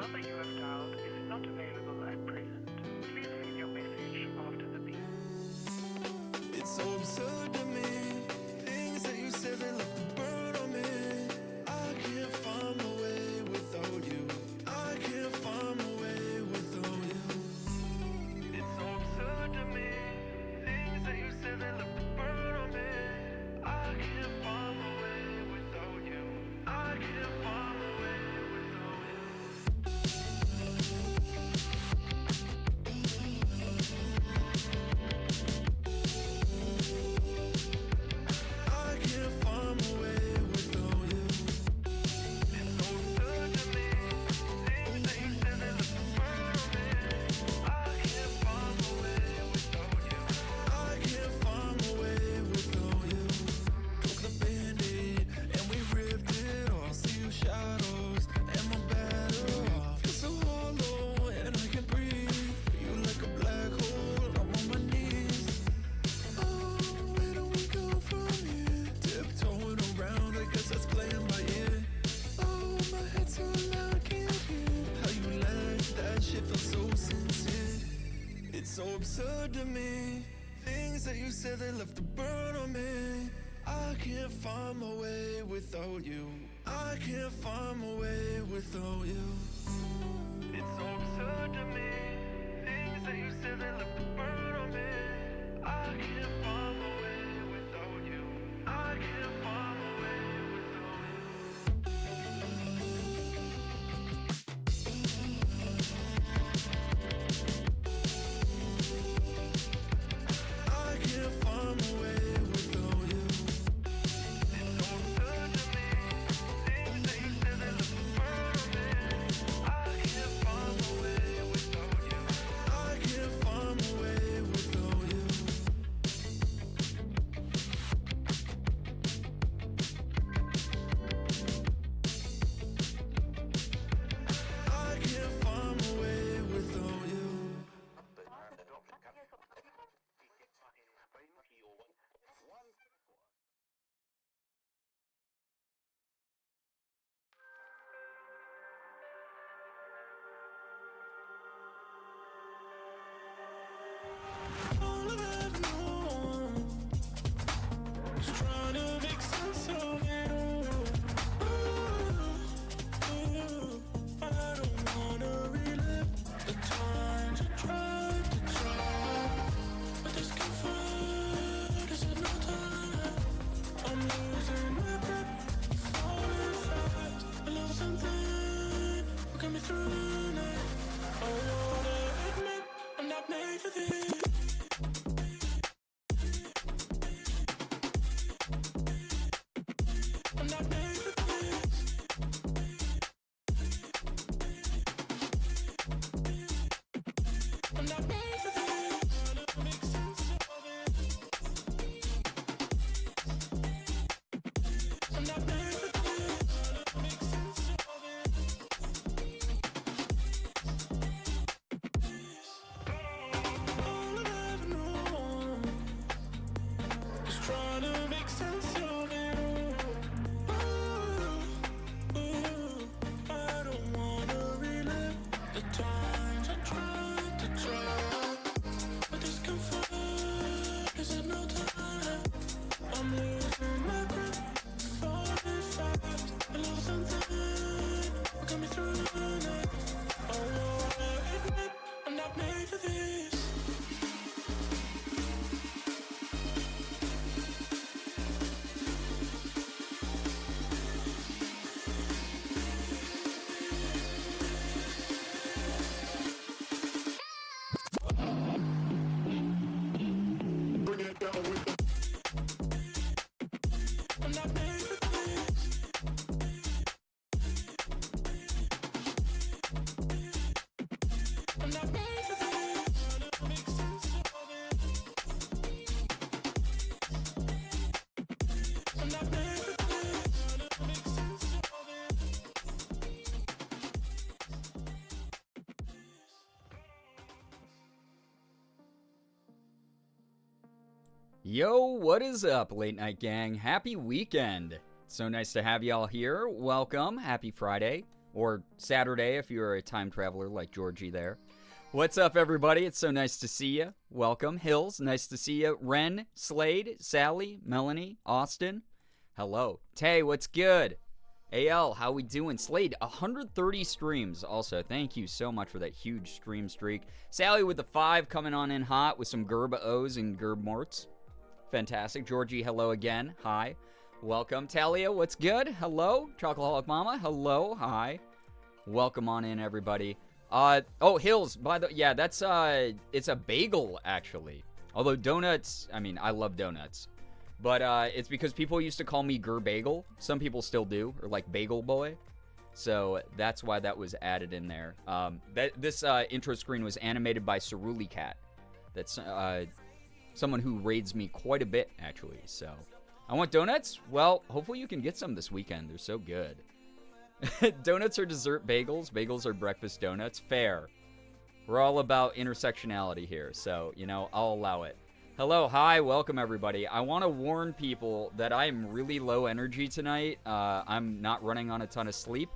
number you have dialed is not available at present. Please leave your message after the beep. It's so absurd to me. Things that you said that left a burn on me. I can't find my way without you. I can't find my way without you. It's so absurd to me. Things that you said that left a burn on me. I can't find my way without you. I can't find my way without you. I can't find my way without you. It's so absurd to me. Things that you said that left a burn on me. I can't find my way without you. I can't find my way without you. Took the Band-Aid and we ripped it off. See you shadows and my better off. Feel so hollow and I can't breathe. You like a black hole. I'm on my knees. Oh, where do we go from here? Tiptoeing around, I guess that's playing by ear. Oh, my head's so loud, can't hear how you let that shit feel so sincere. It's so absurd to me. Things that you said that left a burn on me. I can't find my way without you. I can't find my way without you. It's so absurd to me. Things that you said that left a burn on me. I can't find my way without you. I can't find my way without you. I can't find my way without you. It's so absurd to me. Things that you said that left a burn on me. I can't find my way without you. I can't find my way without you. I can't find my way without you. All I've ever known is trying to make sense of it all. Ooh, I don't wanna relive the times I tried to try, but this comfort is hypnotized. I'm losing my grip, falling fast. I love something will get me through the night. I wanna admit I'm not made for this. I'm not made for this. I'm not made for this. Trying to make sense of it. I'm not made for this. Trying to make sense of it. All I've ever known is trying to make sense of it all. Ooh, I don't wanna relive the times I tried to try, but this comfort is hypnotized. I'm losing my grip, falling fast. I love something will get me through the night. I wanna admit I'm not made for this. Bring it down with the. I'm not made for this. I'm not made for this. Trying to make sense of it. I'm not made for this. Trying to make sense of it. Yo, what is up, late night gang? Happy weekend. So nice to have y'all here. Welcome. Happy Friday. or Saturday if you're a time traveler like Georgie there. What's up, everybody? It's so nice to see you. Welcome. Hills, nice to see you. Ren, Slade, Sally, Melanie, Austin. Hello. Tay, what's good? AL, how we doing? Slade, 130 streams also. Thank you so much for that huge stream streak. Sally with the 5 coming on in hot with some Gerb O's and Gerb Morts. Fantastic. Georgie, hello again. Hi. Welcome. Talia, what's good? Hello. Chocoholic Mama, hello. Hi. Welcome on in, everybody. Oh, Hills, yeah, that's, it's a bagel, actually. Although donuts, I mean, I love donuts. But, it's because people used to call me Girbeagly. Some people still do, or like Bagel Boy. So, that's why that was added in there. This intro screen was animated by Ceruli Cat. That's, someone who raids me quite a bit, actually, so. I want donuts? Well, hopefully you can get some this weekend. They're so good. Donuts are dessert bagels. Bagels are breakfast donuts. Fair. We're all about intersectionality here, so, you know, I'll allow it. Hello, hi, welcome everybody. I want to warn people that I am really low energy tonight. I'm not running on a ton of sleep.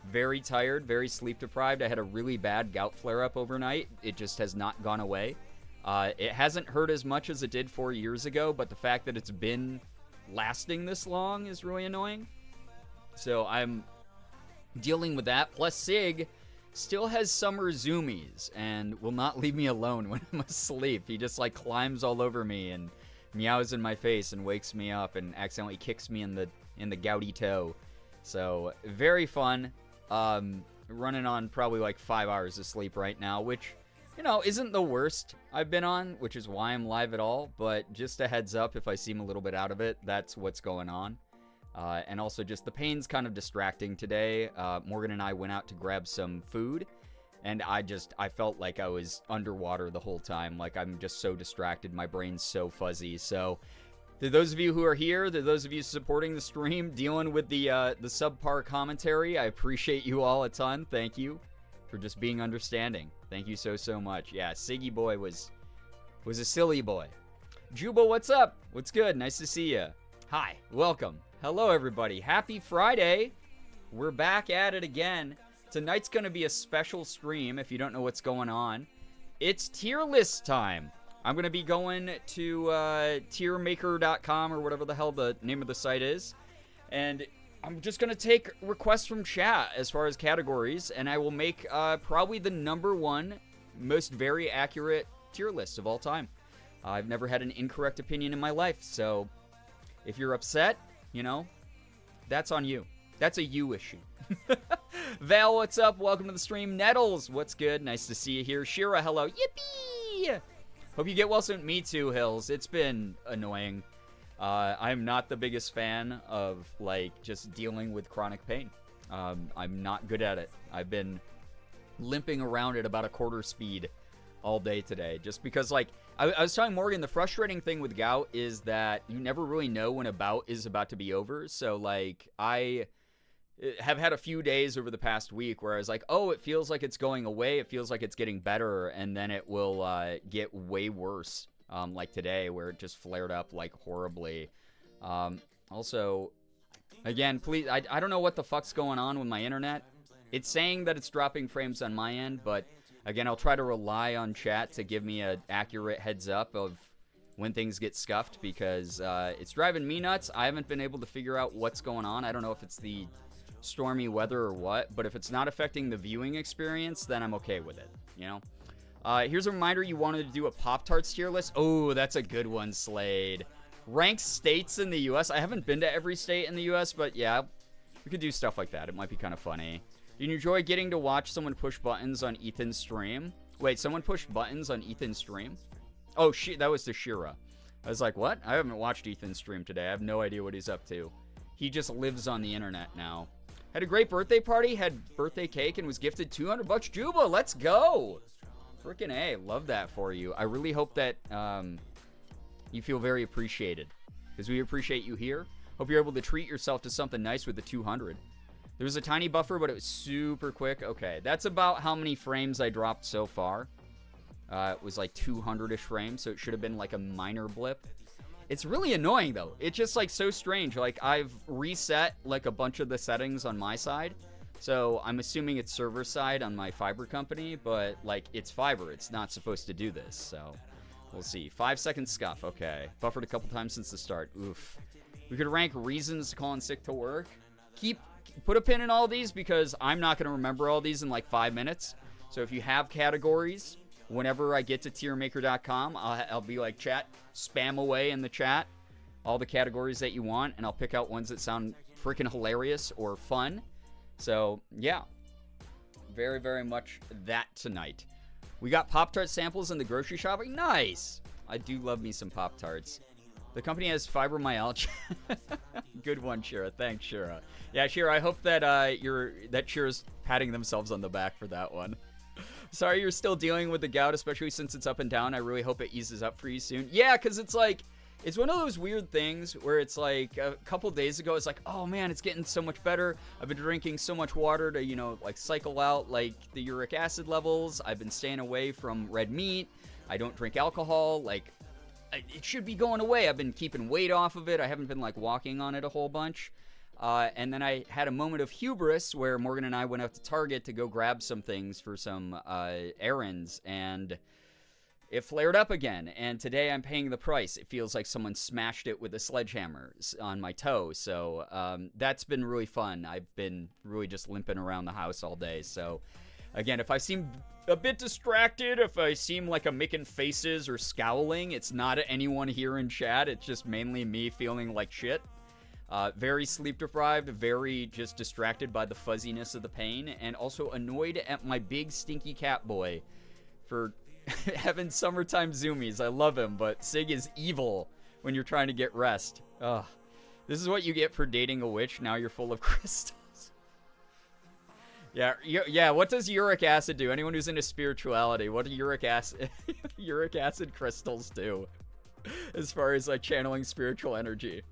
Very tired, very sleep deprived. I had a really bad gout flare-up overnight. It just has not gone away. It hasn't hurt as much as it did 4 years ago, but the fact that it's been lasting this long is really annoying. So I'm dealing with that. Plus, Sig still has summer zoomies and will not leave me alone when I'm asleep. He just, like, climbs all over me and meows in my face and wakes me up and accidentally kicks me in the gouty toe. So, very fun. Running on probably, like, 5 hours of sleep right now, which, you know, isn't the worst I've been on, which is why I'm live at all. But just a heads up, if I seem a little bit out of it, that's what's going on. And also just the pain's kind of distracting today. Morgan and I went out to grab some food, and I felt like I was underwater the whole time. Like, I'm just so distracted. My brain's so fuzzy. So, to those of you who are here, to those of you supporting the stream, dealing with the subpar commentary, I appreciate you all a ton. Thank you for just being understanding. Thank you so, so much. Yeah, Siggy Boy was a silly boy. Juba, what's up? What's good? Nice to see you. Hi, welcome. Hello, everybody. Happy Friday. We're back at it again. Tonight's going to be a special stream if you don't know what's going on. It's tier list time. I'm going to be going to tiermaker.com or whatever the hell the name of the site is. And I'm just going to take requests from chat as far as categories. And I will make probably the #1 most very accurate tier list of all time. I've never had an incorrect opinion in my life. So if you're upset, you know, that's on you. That's a you issue. Val, what's up? Welcome to the stream. Nettles, what's good? Nice to see you here. Shira, hello. Yippee! Hope you get well soon. Me too, Hills. It's been annoying. I'm not the biggest fan of, like, just dealing with chronic pain. I'm not good at it. I've been limping around at about a quarter speed all day today. Just because, like, I was telling Morgan, the frustrating thing with gout is that you never really know when a bout is about to be over. So, like, I have had a few days over the past week where I was like, oh, it feels like it's going away. It feels like it's getting better. And then it will get way worse, like today, where it just flared up, like, horribly. Also, again, please, I don't know what the fuck's going on with my internet. It's saying that it's dropping frames on my end, but again, I'll try to rely on chat to give me an accurate heads up of when things get scuffed, because it's driving me nuts. I haven't been able to figure out what's going on. I don't know if it's the stormy weather or what, but if it's not affecting the viewing experience, then I'm okay with it, you know? Here's a reminder, you wanted to do a Pop-Tarts tier list. Oh, that's a good one, Slade. Ranked states in the U.S. I haven't been to every state in the U.S., but yeah, we could do stuff like that. It might be kind of funny. Do you enjoy getting to watch someone push buttons on Ethan's stream? Wait, someone pushed buttons on Ethan's stream? Oh, shit, that was to Shira. I was like, what? I haven't watched Ethan's stream today. I have no idea what he's up to. He just lives on the internet now. Had a great birthday party, had birthday cake, and was gifted $200. Juba, let's go! Frickin' A, love that for you. I really hope that you feel very appreciated, because we appreciate you here. Hope you're able to treat yourself to something nice with the 200. There was a tiny buffer, but it was super quick. Okay, that's about how many frames I dropped so far. It was like 200-ish frames, so it should have been like a minor blip. It's really annoying, though. It's just, like, so strange. Like, I've reset, like, a bunch of the settings on my side. So I'm assuming it's server side on my fiber company, but like it's fiber. It's not supposed to do this. So we'll see. 5-second scuff. Okay. Buffered a couple times since the start. Oof. We could rank reasons to call in sick to work. Put a pin in all these because I'm not going to remember all these in like 5 minutes. So if you have categories, whenever I get to tiermaker.com, I'll be like, chat, spam away in the chat all the categories that you want, and I'll pick out ones that sound freaking hilarious or fun. So, yeah. Very, very much that tonight. We got Pop-Tart samples in the grocery shop. Nice! I do love me some Pop-Tarts. The company has fibromyalgia. Good one, Shira. Thanks, Shira. Yeah, Shira, I hope that that Shira's patting themselves on the back for that one. Sorry you're still dealing with the gout, especially since it's up and down. I really hope it eases up for you soon. Yeah, because it's like, it's one of those weird things where it's like a couple days ago, it's like, oh man, it's getting so much better. I've been drinking so much water to, you know, like cycle out like the uric acid levels. I've been staying away from red meat. I don't drink alcohol. Like, it should be going away. I've been keeping weight off of it. I haven't been like walking on it a whole bunch. And then I had a moment of hubris where Morgan and I went out to Target to go grab some things for some errands, and it flared up again. And today I'm paying the price. It feels like someone smashed it with a sledgehammer on my toe. So that's been really fun. I've been really just limping around the house all day. So again, if I seem a bit distracted, if I seem like I'm making faces or scowling, it's not anyone here in chat. It's just mainly me feeling like shit. Very sleep deprived, very just distracted by the fuzziness of the pain, and also annoyed at my big stinky cat boy for having summertime zoomies. I love him, but Sig is evil when you're trying to get rest. Ugh. This is what you get for dating a witch. Now you're full of crystals. Yeah, what does uric acid do? Anyone who's into spirituality, what do uric acid crystals do as far as like channeling spiritual energy?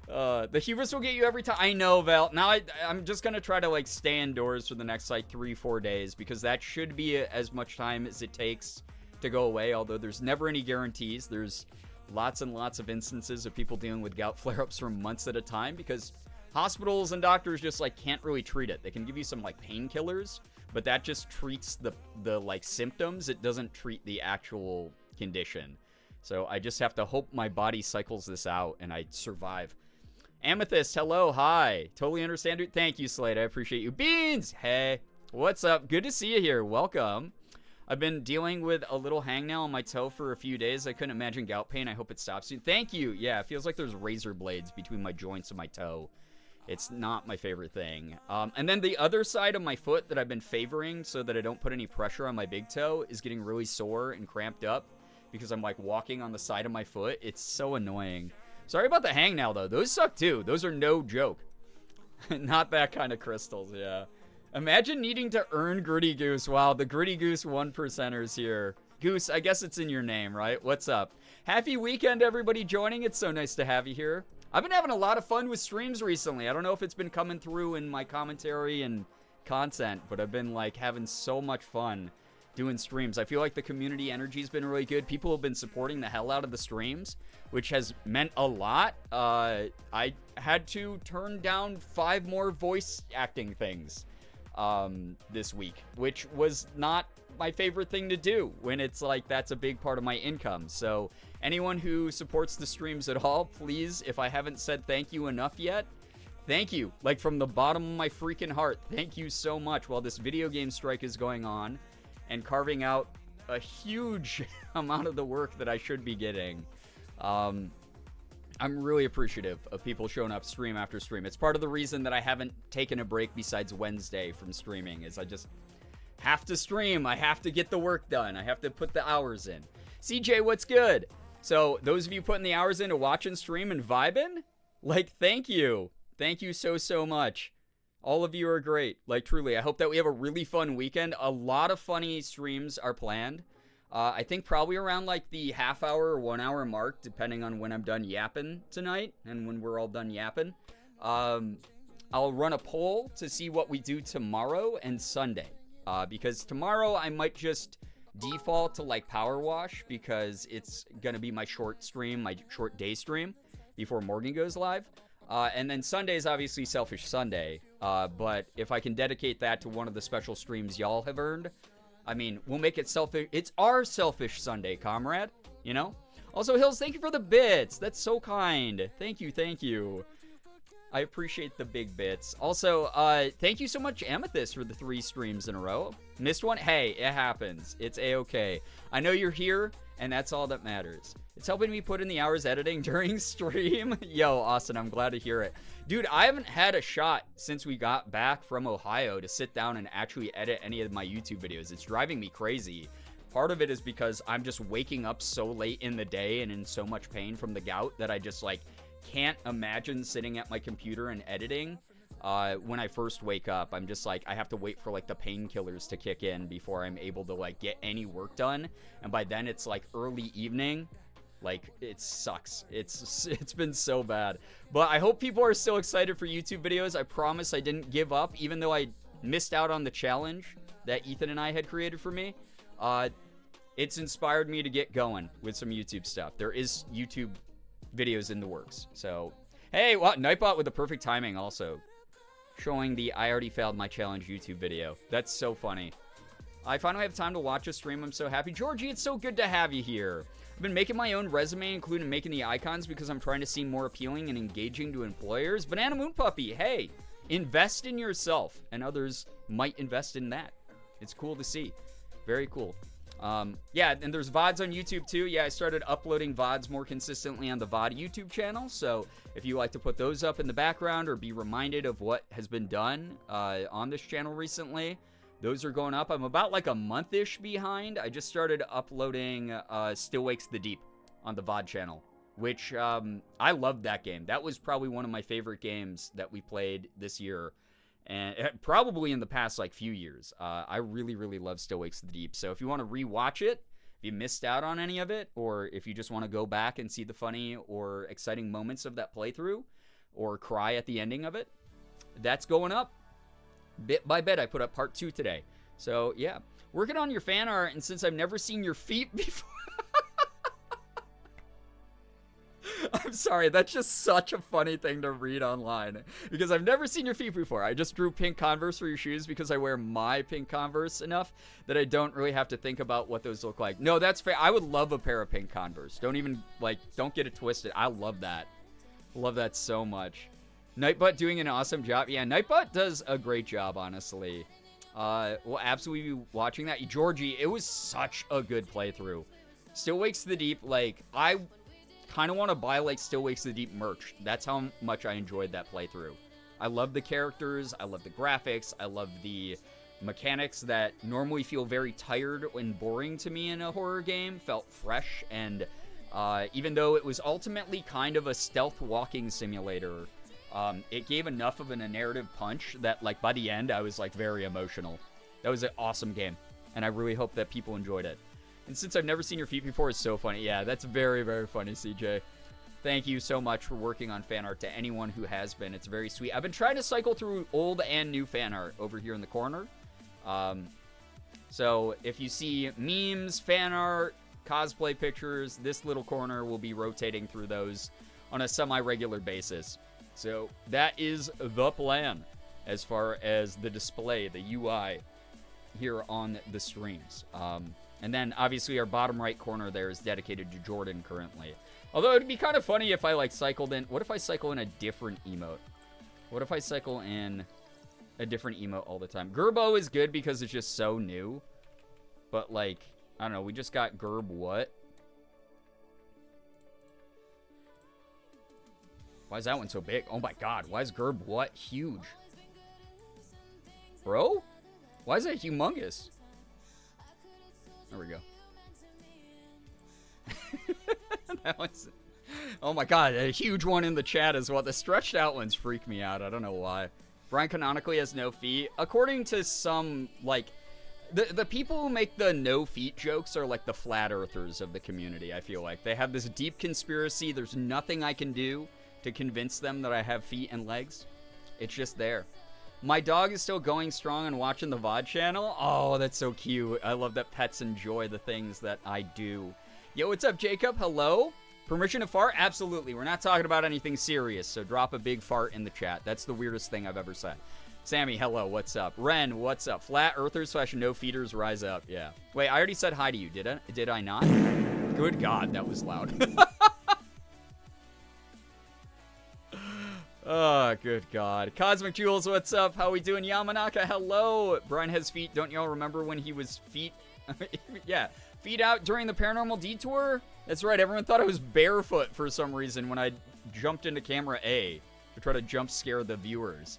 The hubris will get you every time. I know, Val. Now I'm just gonna try to like stay indoors for the next like 3-4 days, because that should be as much time as it takes to go away, although there's never any guarantees. There's lots and lots of instances of people dealing with gout flare-ups for months at a time, because hospitals and doctors just like can't really treat it. They can give you some like painkillers, but that just treats the like symptoms. It doesn't treat the actual condition. So I just have to hope my body cycles this out and I survive. Amethyst, hello, hi. Totally understand it. Thank you, Slade. I appreciate you. Beans, hey, what's up? Good to see you here. Welcome. I've been dealing with a little hangnail on my toe for a few days. I couldn't imagine gout pain. I hope it stops soon. Thank you. Yeah, it feels like there's razor blades between my joints and my toe. It's not my favorite thing. And then the other side of my foot that I've been favoring so that I don't put any pressure on my big toe is getting really sore and cramped up because I'm like walking on the side of my foot. It's so annoying. Sorry about the hangnail though. Those suck too. Those are no joke. Not that kind of crystals, yeah. Imagine needing to earn Gritty Goose. Wow, the Gritty Goose 1%ers here. Goose, I guess it's in your name, right? What's up? Happy weekend, everybody joining. It's so nice to have you here. I've been having a lot of fun with streams recently. I don't know if it's been coming through in my commentary and content, but I've been like having so much fun doing streams. I feel like the community energy's been really good. People have been supporting the hell out of the streams, which has meant a lot. I had to turn down 5 more voice acting things this week, which was not my favorite thing to do when it's like that's a big part of my income. So anyone who supports the streams at all, please, if I haven't said thank you enough yet, thank you. Like from the bottom of my freaking heart, thank you so much while this video game strike is going on and carving out a huge amount of the work that I should be getting. I'm really appreciative of people showing up stream after stream. It's part of the reason that I haven't taken a break besides Wednesday from streaming, is I just have to stream. I have to get the work done. I have to put the hours in. CJ, what's good? So those of you putting the hours in to watch and stream and vibing, like, thank you. Thank you so, so much. All of you are great. Like, truly, I hope that we have a really fun weekend. A lot of funny streams are planned. I think probably around like the half-hour or 1-hour mark, depending on when I'm done yapping tonight and when we're all done yapping. I'll run a poll to see what we do tomorrow and Sunday. Because tomorrow I might just default to like Power Wash because it's going to be my short stream, my short day stream before Morgan goes live. And then Sunday is obviously Selfish Sunday. But if I can dedicate that to one of the special streams y'all have earned, I mean, we'll make it selfish. It's our selfish Sunday, comrade, you know? Also, Hills, thank you for the bits. That's so kind. Thank you, thank you. I appreciate the big bits. Also, thank you so much, Amethyst, for the 3 streams in a row. Missed one? Hey, it happens. It's A-okay. I know you're here, and that's all that matters. It's helping me put in the hours editing during stream. Yo, Austin, I'm glad to hear it. Dude, I haven't had a shot since we got back from Ohio to sit down and actually edit any of my YouTube videos. It's driving me crazy. Part of it is because I'm just waking up so late in the day and in so much pain from the gout that I just, like, can't imagine sitting at my computer and editing. When I first wake up, I'm just like, I have to wait for, like, the painkillers to kick in before I'm able to, like, get any work done. And by then, it's, like, early evening. Like, it sucks. It's been so bad. But I hope people are still excited for YouTube videos. I promise I didn't give up, even though I missed out on the challenge that Ethan and I had created for me. It's inspired me to get going with some YouTube stuff. There is YouTube videos in the works. So, hey, what? Nightbot with the perfect timing also. Showing the I already failed my challenge YouTube video. That's so funny. I finally have time to watch a stream. I'm so happy. Georgie, it's so good to have you here. I've been making my own resume, including making the icons, because I'm trying to seem more appealing and engaging to employers. Banana Moon Puppy, hey, invest in yourself, and others might invest in that. It's cool to see. Very cool. Yeah, and there's VODs on YouTube too. Yeah, I started uploading VODs more consistently on the VOD YouTube channel. So if you like to put those up in the background or be reminded of what has been done on this channel recently, those are going up. I'm about like a month-ish behind. I just started uploading Still Wakes the Deep on the VOD channel, which I loved that game. That was probably one of my favorite games that we played this year. And probably in the past, like, few years. I really, really love Still Wakes the Deep. So if you want to rewatch it, if you missed out on any of it, or if you just want to go back and see the funny or exciting moments of that playthrough, or cry at the ending of it, that's going up. Bit by bit, I put up part 2 today. So, yeah. Working on your fan art, and since I've never seen your feet before... I'm sorry, that's just such a funny thing to read online. Because I've never seen your feet before. I just drew pink Converse for your shoes because I wear my pink Converse enough that I don't really have to think about what those look like. No, that's fair. I would love a pair of pink Converse. Don't even, like, don't get it twisted. I love that. Love that so much. Nightbutt doing an awesome job. Yeah, Nightbutt does a great job, honestly. We'll absolutely be watching that. Georgie, it was such a good playthrough. Still Wakes the Deep, like, I kind of want to buy, like, Still Wakes the Deep merch. That's how much I enjoyed that playthrough. I love the characters. I love the graphics. I love the mechanics that normally feel very tired and boring to me in a horror game. Felt fresh, and even though it was ultimately kind of a stealth walking simulator, it gave enough of a narrative punch that, like, by the end, I was, like, very emotional. That was an awesome game, and I really hope that people enjoyed it. And since I've never seen your feet before, it's so funny. Yeah, that's very, very funny, CJ. Thank you so much for working on fan art to anyone who has been. It's very sweet. I've been trying to cycle through old and new fan art over here in the corner. So if you see memes, fan art, cosplay pictures, this little corner will be rotating through those on a semi-regular basis. So that is the plan as far as the display, the UI here on the streams. And then, obviously, our bottom right corner there is dedicated to Jordan currently. Although, it would be kind of funny if I, like, cycled in... What if I cycle in a different emote? What if I cycle in a different emote all the time? Gerbo is good because it's just so new. But, like, I don't know. We just got Gerb what? Why is that one so big? Oh, my God. Why is Gerb what huge? Bro? Why is that humongous? There we go. That one's... Oh my God, a huge one in the chat as well. The stretched out ones freak me out. I don't know why. Brian canonically has no feet. According to some, like... The people who make the no feet jokes are like the flat earthers of the community, I feel like. They have this deep conspiracy. There's nothing I can do to convince them that I have feet and legs. It's just there. My dog is still going strong and watching the VOD channel. Oh, that's so cute. I love that pets enjoy the things that I do. Yo, what's up, Jacob? Hello? Permission to fart? Absolutely. We're not talking about anything serious, so drop a big fart in the chat. That's the weirdest thing I've ever said. Sammy, hello, what's up? Ren, what's up? Flat earthers / no feeders rise up. Yeah. Wait, I already said hi to you, did I not? Good God, that was loud. Oh, good God. Cosmic Jules, what's up? How we doing? Yamanaka, hello. Brian has feet. Don't y'all remember when he was feet? Yeah, feet out during the paranormal detour? That's right, everyone thought I was barefoot for some reason when I jumped into camera A to try to jump scare the viewers.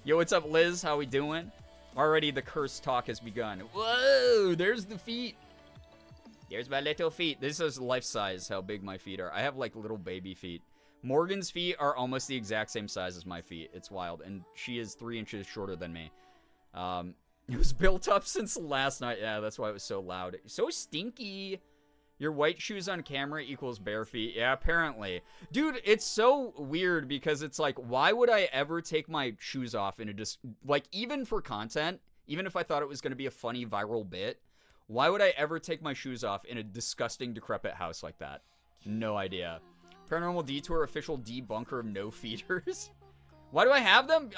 Yo, what's up, Liz? How we doing? Already the curse talk has begun. Whoa, there's the feet. There's my little feet. This is life size how big my feet are. I have like little baby feet. Morgan's feet are almost the exact same size as my feet. It's wild. And she is 3 inches shorter than me. It was built up since last night. Yeah, that's why it was so loud. So stinky. Your white shoes on camera equals bare feet. Yeah, apparently. Dude, it's so weird because it's like, why would I ever take my shoes off in a like, even for content, even if I thought it was going to be a funny viral bit, why would I ever take my shoes off in a disgusting, decrepit house like that? No idea. Paranormal Detour official debunker of no feeders. Why do I have them?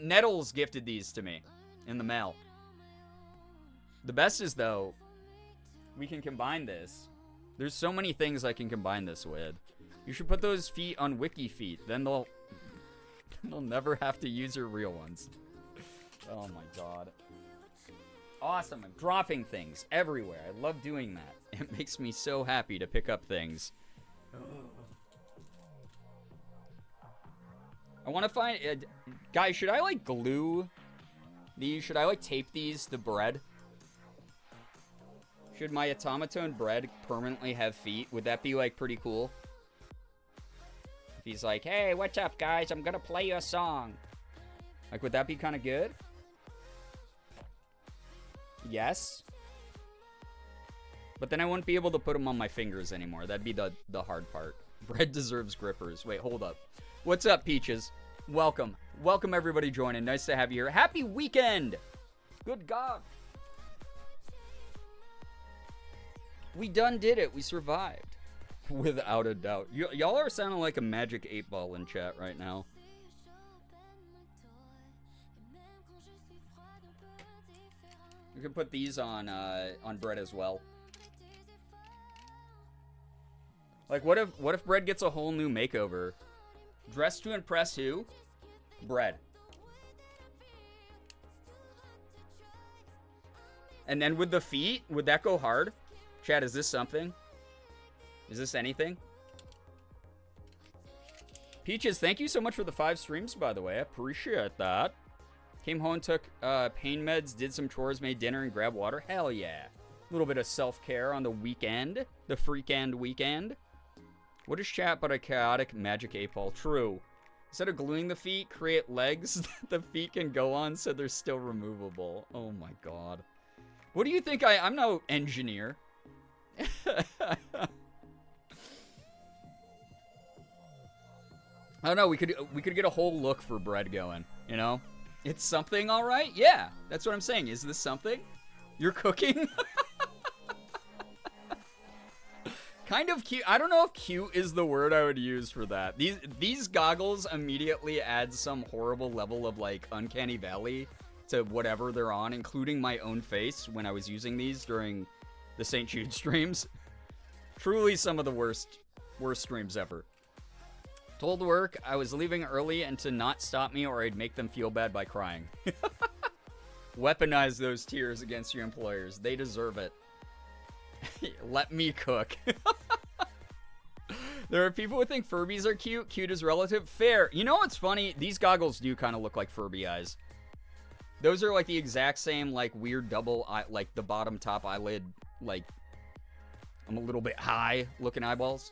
Nettles gifted these to me in the mail. The best is, though, we can combine this. There's so many things I can combine this with. You should put those feet on Wiki Feet. Then they'll never have to use your real ones. Oh my God. Awesome. I'm dropping things everywhere. I love doing that. It makes me so happy to pick up things. I want to find... guys, should I, like, glue these? Should I, like, tape these to bread? Should my automaton bread permanently have feet? Would that be, like, pretty cool? If he's like, hey, what's up, guys? I'm gonna play you a song. Like, would that be kind of good? Yes. But then I wouldn't be able to put them on my fingers anymore. That'd be the hard part. Bread deserves grippers. Wait, hold up. What's up, Peaches? Welcome. Welcome, everybody joining. Nice to have you here. Happy weekend! Good God. We done did it. We survived. Without a doubt. Y'all are sounding like a magic 8-ball in chat right now. We can put these on bread as well. Like, what if bread gets a whole new makeover? Dressed to impress who? Bread. And then with the feet, would that go hard? Chad, is this something? Is this anything? Peaches, thank you so much for the 5 streams, by the way. I appreciate that. Came home, took pain meds, did some chores, made dinner, and grabbed water. Hell yeah. A little bit of self-care on the weekend. The freak-end weekend. What is chat but a chaotic magic 8-ball? True. Instead of gluing the feet, create legs that the feet can go on so they're still removable. Oh my God. What do you think I'm no engineer. I don't know, we could get a whole look for bread going, you know? It's something, all right? Yeah, that's what I'm saying. Is this something? You're cooking? Kind of cute. I don't know if cute is the word I would use for that. These goggles immediately add some horrible level of, like, uncanny valley to whatever they're on, including my own face when I was using these during the St. Jude streams. Truly some of the worst streams ever. Told work I was leaving early and to not stop me or I'd make them feel bad by crying. Weaponize those tears against your employers. They deserve it. Let me cook. There are people who think Furbies are cute. Cute is relative. Fair. You know what's funny? These goggles do kind of look like Furby eyes. Those are like the exact same, like, weird double eye, like the bottom top eyelid, like, I'm a little bit high looking eyeballs.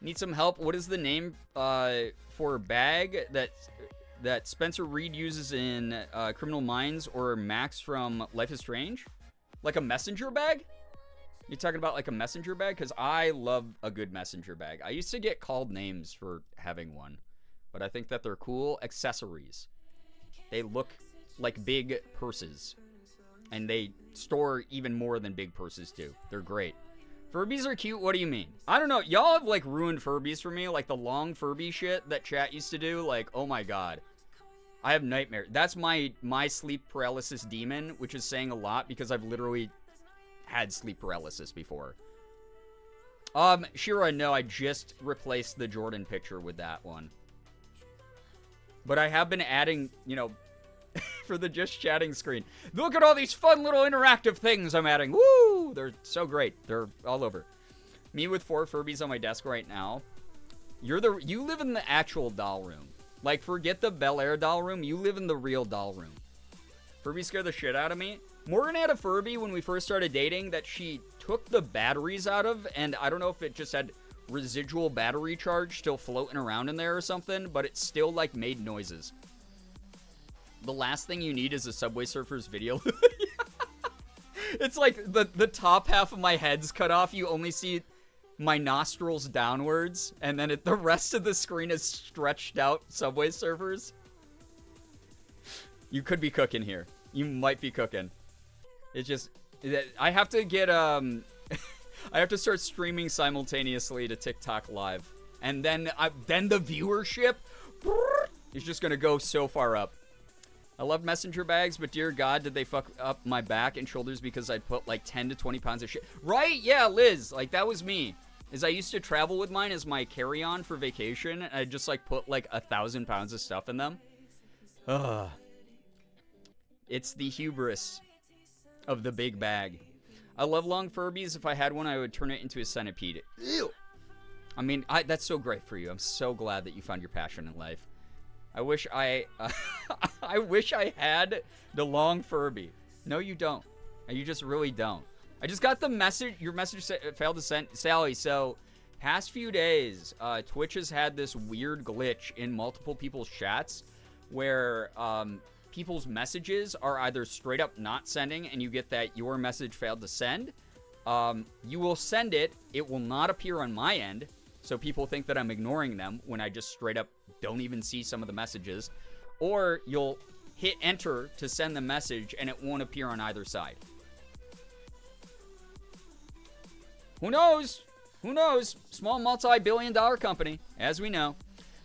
Need some help? What is the name for a bag that Spencer Reed uses in Criminal Minds or Max from Life is Strange? Like a messenger bag? You talking about like a messenger bag? Because I love a good messenger bag. I used to get called names for having one, but I think that they're cool accessories. They look like big purses, and they store even more than big purses do. They're great. Furbies are cute? What do you mean? I don't know. Y'all have, like, ruined Furbies for me. Like, the long Furby shit that chat used to do. Like, oh my God. I have nightmares. That's my sleep paralysis demon, which is saying a lot because I've literally had sleep paralysis before. Shira, no, I just replaced the Jordan picture with that one. But I have been adding, you know, for the just chatting screen. Look at all these fun little interactive things I'm adding. Woo! They're so great. They're all over. Me with 4 Furbies on my desk right now. You live in the actual doll room. Like, forget the Bel Air doll room. You live in the real doll room. Furby scared the shit out of me. Morgan had a Furby when we first started dating that she took the batteries out of, and I don't know if it just had residual battery charge still floating around in there or something, but it still, like, made noises. The last thing you need is a Subway Surfers video. It's like the top half of my head's cut off. You only see my nostrils downwards, and then the rest of the screen is stretched out Subway Surfers. You could be cooking here. You might be cooking. It's just, I have to get, I have to start streaming simultaneously to TikTok Live. And then the viewership is just gonna go so far up. I love messenger bags, but dear God, did they fuck up my back and shoulders because I'd put like 10 to 20 pounds of shit. Right? Yeah, Liz. Like, that was me. I used to travel with mine as my carry-on for vacation, and I'd just like put like 1,000 pounds of stuff in them. Ugh. It's the hubris of the big bag. I love long Furbies. If I had one, I would turn it into a centipede. Ew. I mean, that's so great for you. I'm so glad that you found your passion in life. I wish I had the long Furby. No, you don't. You just really don't. I just got the message. Your message failed to send, Sally. So, past few days, Twitch has had this weird glitch in multiple people's chats where people's messages are either straight up not sending, and you get that your message failed to send. You will send it. It will not appear on my end. So people think that I'm ignoring them when I just straight up don't even see some of the messages. Or you'll hit enter to send the message and it won't appear on either side. Who knows? Who knows? Small multi-billion-dollar company, as we know.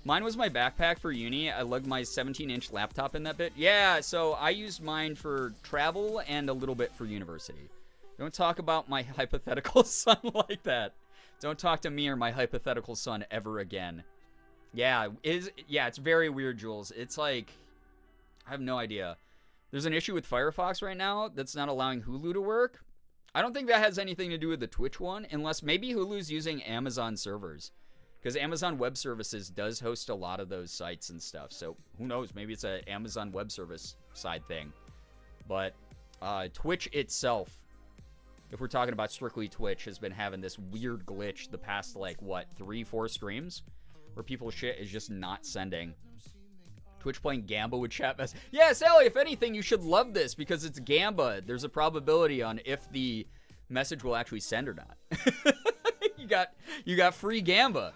Mine was my backpack for uni. I lugged my 17-inch laptop in that bit. Yeah, so I used mine for travel and a little bit for university. Don't talk about my hypothetical son like that. Don't talk to me or my hypothetical son ever again. Yeah, it's very weird, Jules. It's like, I have no idea. There's an issue with Firefox right now that's not allowing Hulu to work. I don't think that has anything to do with the Twitch one, unless maybe Hulu's using Amazon servers. Because Amazon Web Services does host a lot of those sites and stuff. So who knows? Maybe it's an Amazon Web Service side thing. But Twitch itself, if we're talking about strictly Twitch, has been having this weird glitch the past, like, 3-4 streams? Where people's shit is just not sending. Twitch playing Gamba with chat mess. Yeah, Sally, if anything, you should love this because it's Gamba. There's a probability on if the message will actually send or not. You got free Gamba.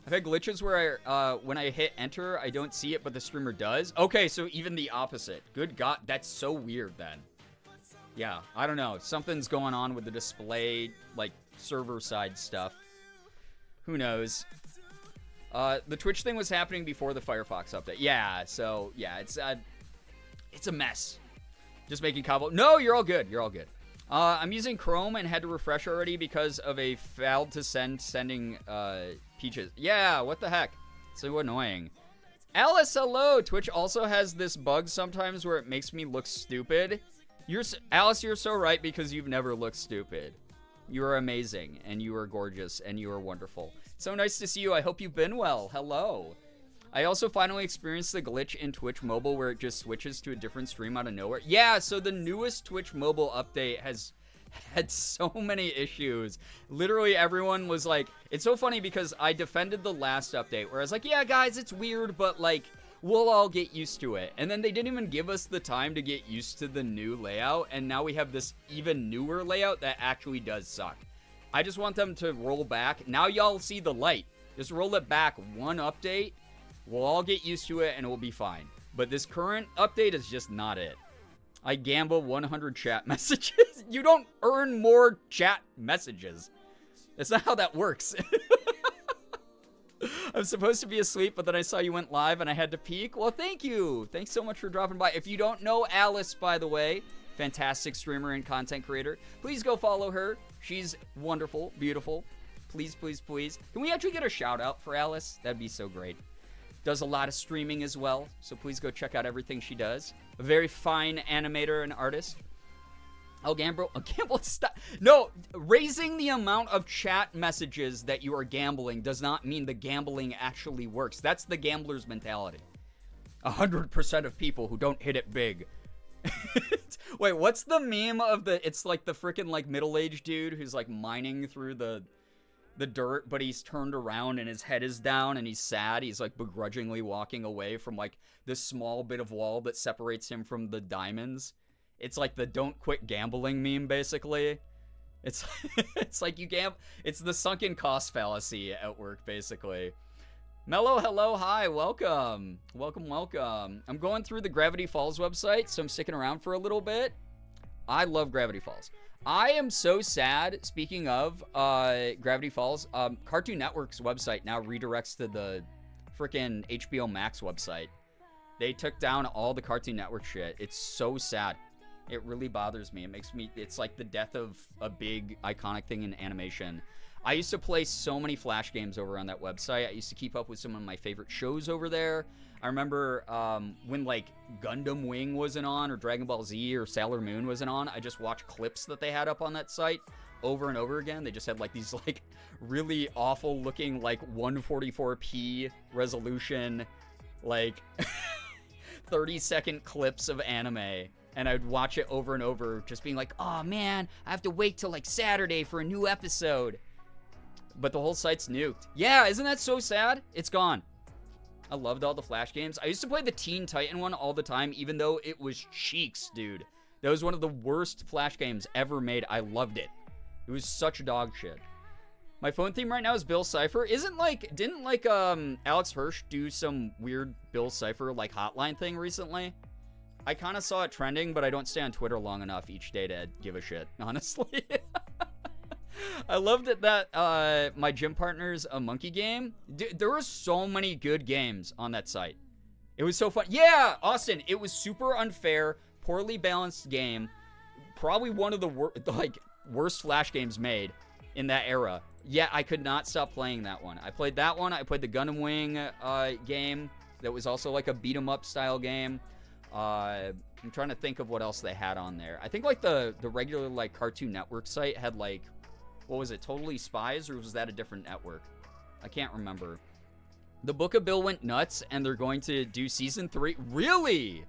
I've had glitches where when I hit enter, I don't see it, but the streamer does. Okay, so even the opposite. Good God, that's so weird then. Yeah, I don't know. Something's going on with the display, like, server-side stuff. Who knows? The Twitch thing was happening before the Firefox update. Yeah, so, yeah, it's a mess. Just making combo. No, you're all good. You're all good. I'm using Chrome and had to refresh already because of a failed to sending Peaches. Yeah, what the heck? So annoying. Alice, hello! Twitch also has this bug sometimes where it makes me look stupid. Alice, you're so right because you've never looked stupid. You are amazing, and you are gorgeous, and you are wonderful. So nice to see you. I hope you've been well. Hello. I also finally experienced the glitch in Twitch Mobile where it just switches to a different stream out of nowhere. Yeah, so the newest Twitch Mobile update has had so many issues. Literally everyone was like, it's so funny because I defended the last update where I was like, yeah, guys, it's weird, but like, we'll all get used to it. And then they didn't even give us the time to get used to the new layout, and now we have this even newer layout that actually does suck. I just want them to roll back. Now y'all see the light. Just roll it back one update. We'll all get used to it, and we'll be fine. But this current update is just not it. I gamble 100 chat messages. You don't earn more chat messages. That's not how that works. I'm supposed to be asleep, but then I saw you went live and I had to peek. Well, thank you. Thanks so much for dropping by. If you don't know Alice, by the way, fantastic streamer and content creator, please go follow her. She's wonderful, beautiful. Please, please, please. Can we actually get a shout out for Alice? That'd be so great. Does a lot of streaming as well, so please go check out everything she does. A very fine animator and artist. Oh, Gamble, stop. No, raising the amount of chat messages that you are gambling does not mean the gambling actually works. That's the gambler's mentality. 100% of people who don't hit it big. Wait, what's the meme of the, it's like the freaking like middle-aged dude who's like mining through the dirt, but he's turned around and his head is down and he's sad. He's like begrudgingly walking away from like this small bit of wall that separates him from the diamonds. It's like the don't quit gambling meme, basically. It's it's like you it's the sunken cost fallacy at work, basically. Mello, hello, hi, welcome. Welcome, welcome. I'm going through the Gravity Falls website, so I'm sticking around for a little bit. I love Gravity Falls. I am so sad, speaking of Gravity Falls, Cartoon Network's website now redirects to the freaking HBO Max website. They took down all the Cartoon Network shit. It's so sad. It really bothers me. It makes me, it's like the death of a big iconic thing in animation. I used to play so many Flash games over on that website. I used to keep up with some of my favorite shows over there. I remember when like Gundam Wing wasn't on, or Dragon Ball Z or Sailor Moon wasn't on, I just watched clips that they had up on that site over and over again. They just had like these like really awful looking like 144p resolution like 30-second clips of anime. And I'd watch it over and over, just being like, oh man, I have to wait till like Saturday for a new episode. But the whole site's nuked. Yeah, isn't that so sad? It's gone. I loved all the Flash games. I used to play the Teen Titan one all the time, even though it was cheeks, dude. That was one of the worst Flash games ever made. I loved it. It was such dog shit. My phone theme right now is Bill Cipher. Didn't Alex Hirsch do some weird Bill Cipher like hotline thing recently? I kind of saw it trending, but I don't stay on Twitter long enough each day to give a shit, honestly. I loved it that my gym partner's a monkey game. There were so many good games on that site. It was so fun. Yeah, Austin, it was super unfair, poorly balanced game. Probably one of the worst Flash games made in that era. Yeah, I could not stop playing that one. I played that one. I played the Gundam Wing game that was also like a beat 'em up style game. I'm trying to think of what else they had on there. I think like the regular like Cartoon Network site had like, what was it, Totally Spies, or was that a different network? I can't remember. The Book of Bill went nuts and they're going to do season 3. Really?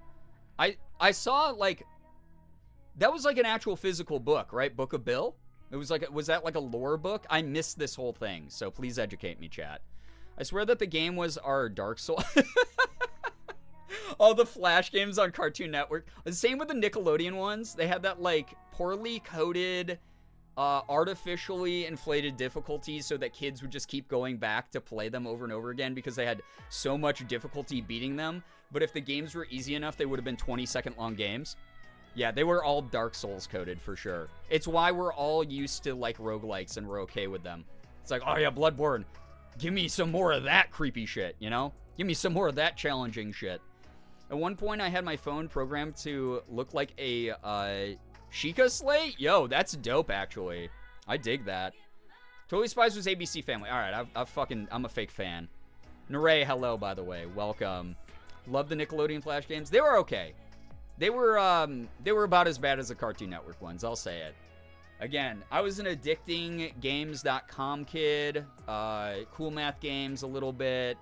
I saw like, that was like an actual physical book, right? Book of Bill? It was like, was that like a lore book? I missed this whole thing, so please educate me, chat. I swear that the game was our Dark Souls. All the Flash games on Cartoon Network. The same with the Nickelodeon ones. They had that like poorly coded, artificially inflated difficulties so that kids would just keep going back to play them over and over again because they had so much difficulty beating them. But if the games were easy enough, they would have been 20-second long games. Yeah, they were all Dark Souls coded for sure. It's why we're all used to like roguelikes and we're okay with them. It's like, oh yeah, Bloodborne. Give me some more of that creepy shit, you know? Give me some more of that challenging shit. At one point, I had my phone programmed to look like a Sheikah slate. Yo, that's dope, actually. I dig that. Totally Spies was ABC Family. All right, I'm a fake fan. Naray, hello, by the way. Welcome. Love the Nickelodeon Flash games. They were okay. They were about as bad as the Cartoon Network ones. I'll say it. Again, I was an addictinggames.com kid. Cool Math Games a little bit.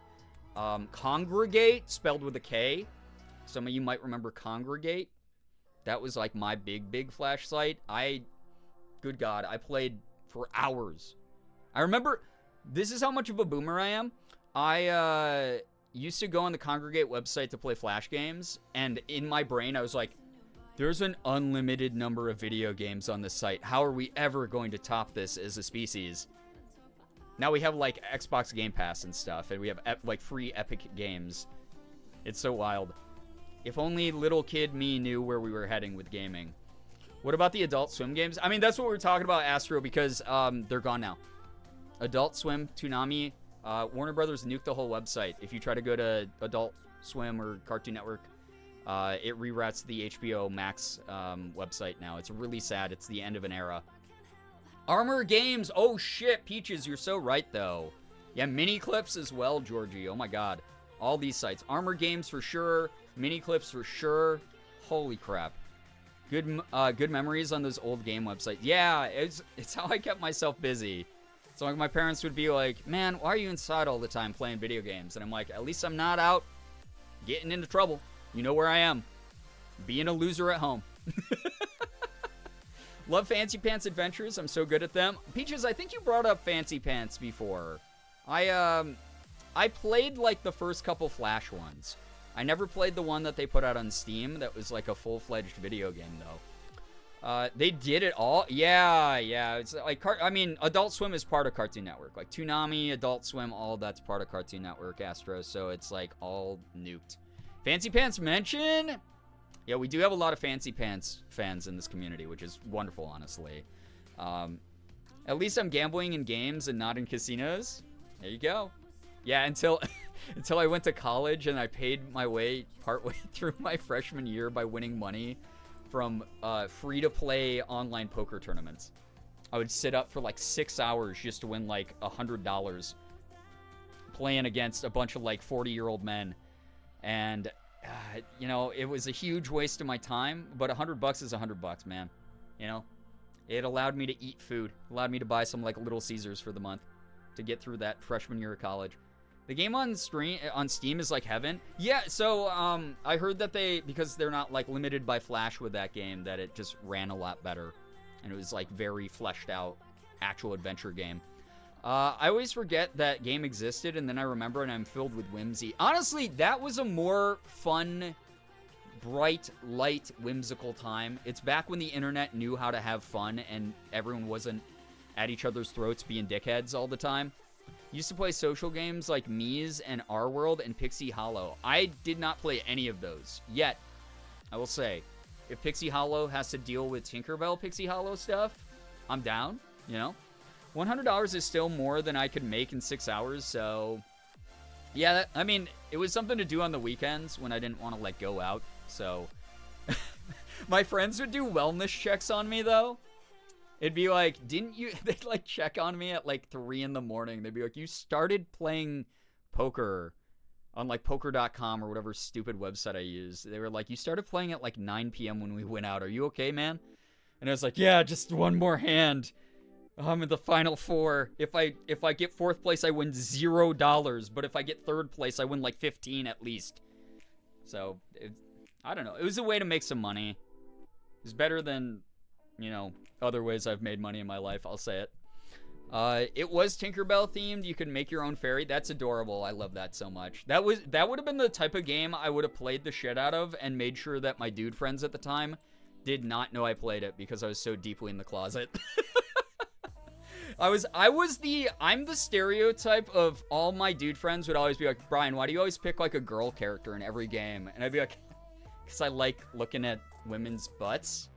Congregate, spelled with a K. Some of you might remember Congregate. That was like my big Flash site. Good God, I played for hours. I remember, this is how much of a boomer I am. I used to go on the Congregate website to play Flash games, and in my brain I was like, there's an unlimited number of video games on this site. How are we ever going to top this as a species? Now we have like Xbox Game Pass and stuff, and we have like free Epic games. It's so wild. If only little kid me knew where we were heading with gaming. What about the Adult Swim games? I mean, that's what we're talking about, Astro, because they're gone now. Adult Swim, Toonami, Warner Brothers nuked the whole website. If you try to go to Adult Swim or Cartoon Network, it reroutes the HBO Max website now. It's really sad. It's the end of an era. Armor Games. Oh, shit. Peaches, you're so right, though. Yeah, mini clips as well, Georgie. Oh, my God. All these sites. Armor Games for sure. Mini clips for sure. Holy crap. Good memories on those old game websites. Yeah, it's how I kept myself busy. So like my parents would be like, man, why are you inside all the time playing video games? And I'm like, at least I'm not out getting into trouble. You know where I am. Being a loser at home. Love Fancy Pants Adventures. I'm so good at them. Peaches, I think you brought up Fancy Pants before. I played like the first couple Flash ones. I never played the one that they put out on Steam that was like a full-fledged video game though. They did it all. Yeah. It's like, Adult Swim is part of Cartoon Network. Like Toonami, Adult Swim, all that's part of Cartoon Network, Astro. So it's like all nuked. Fancy Pants mention. Yeah, we do have a lot of Fancy Pants fans in this community, which is wonderful, honestly. At least I'm gambling in games and not in casinos. There you go. Yeah, until I went to college and I paid my way partway through my freshman year by winning money from free-to-play online poker tournaments. I would sit up for like 6 hours just to win like $100 playing against a bunch of like 40-year-old men. And, it was a huge waste of my time, but $100 is $100, man. It allowed me to eat food, allowed me to buy some like Little Caesars for the month to get through that freshman year of college. The game on Steam is like heaven. Yeah, so I heard that because they're not like limited by Flash with that game, that it just ran a lot better. And it was like very fleshed out actual adventure game. I always forget that game existed, and then I remember and I'm filled with whimsy. Honestly, that was a more fun, bright, light, whimsical time. It's back when the internet knew how to have fun and everyone wasn't at each other's throats being dickheads all the time. Used to play social games like Mies and Our World and Pixie Hollow. I did not play any of those. Yet, I will say, if Pixie Hollow has to deal with Tinkerbell Pixie Hollow stuff, I'm down, $100 is still more than I could make in 6 hours, so... Yeah, it was something to do on the weekends when I didn't want to, like, go out, so... My friends would do wellness checks on me, though. It'd be like, didn't you... They'd, like, check on me at, like, 3 in the morning. They'd be like, you started playing poker on, like, poker.com or whatever stupid website I used. They were like, you started playing at, like, 9 p.m. when we went out. Are you okay, man? And I was like, yeah, just one more hand. I'm in the final 4. If I get 4th place, I win $0. But if I get 3rd place, I win, like, 15 at least. So, I don't know. It was a way to make some money. It was better than... other ways I've made money in my life, I'll say it. It was Tinkerbell themed. You could make your own fairy. That's adorable. I love that so much. That would have been the type of game I would have played the shit out of and made sure that my dude friends at the time did not know I played it because I was so deeply in the closet. I'm the stereotype of all my dude friends would always be like, Brian, why do you always pick like a girl character in every game? And I'd be like, because I like looking at women's butts.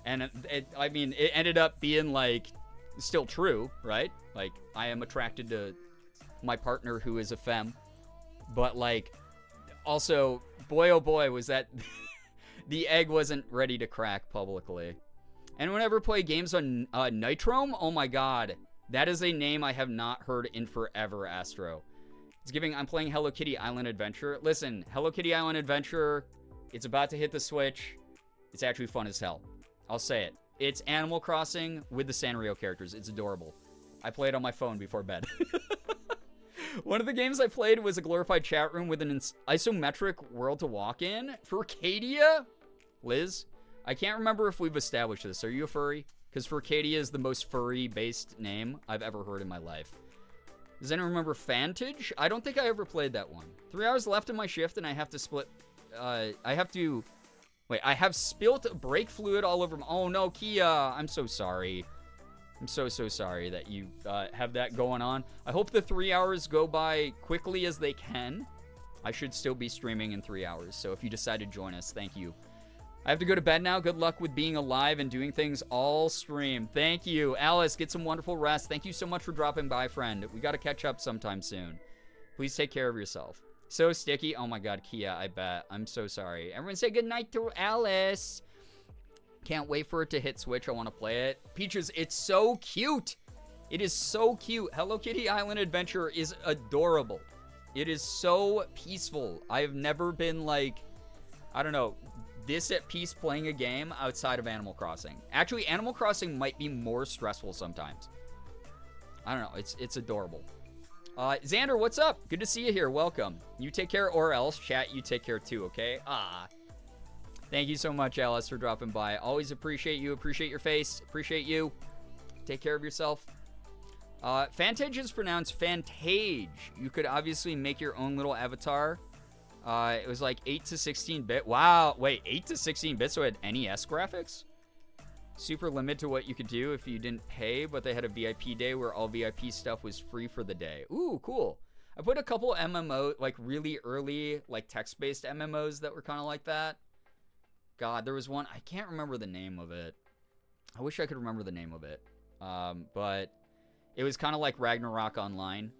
And it ended up being, like, still true, right? Like, I am attracted to my partner who is a femme. But, like, also, boy, oh boy, was that... the egg wasn't ready to crack publicly. And whenever I play games on Nitrome, oh my god. That is a name I have not heard in forever, Astro. I'm playing Hello Kitty Island Adventure. Listen, Hello Kitty Island Adventure, it's about to hit the Switch. It's actually fun as hell. I'll say it. It's Animal Crossing with the Sanrio characters. It's adorable. I play it on my phone before bed. One of the games I played was a glorified chat room with an isometric world to walk in. Furcadia? Liz? I can't remember if we've established this. Are you a furry? Because Furcadia is the most furry-based name I've ever heard in my life. Does anyone remember Fantage? I don't think I ever played that one. 3 hours left in my shift and I have to split... Wait, I have spilt brake fluid all over oh no, Kia, I'm so sorry. I'm so sorry that you have that going on. I hope the 3 hours go by quickly as they can. I should still be streaming in 3 hours, so if you decide to join us, thank you. I have to go to bed now. Good luck with being alive and doing things all stream. Thank you. Alice, get some wonderful rest. Thank you so much for dropping by, friend. We got to catch up sometime soon. Please take care of yourself. So sticky. Oh my God, Kia, I bet. I'm so sorry. Everyone say goodnight to Alice. Can't wait for it to hit Switch. I want to play it. Peaches, it's so cute. It is so cute. Hello Kitty Island Adventure is adorable. It is so peaceful. I have never been like, I don't know, this at peace playing a game outside of Animal Crossing. Actually, Animal Crossing might be more stressful sometimes. I don't know. It's adorable. Xander, what's up? Good to see you here. Welcome. You take care, or else, chat, you take care too, okay? Thank you so much, Alice, for dropping by. Always appreciate you. Appreciate your face. Appreciate you. Take care of yourself. Fantage is pronounced Fantage. You could obviously make your own little avatar. It was like 8 to 16-bit. Wow. Wait, 8 to 16-bit, so it had NES graphics? Super limited to what you could do if you didn't pay, but they had a VIP day where all VIP stuff was free for the day. Ooh, cool. I put a couple MMO, like really early, like text-based MMOs that were kind of like that. God, there was one. I can't remember the name of it. I wish I could remember the name of it. But it was kind of like Ragnarok Online.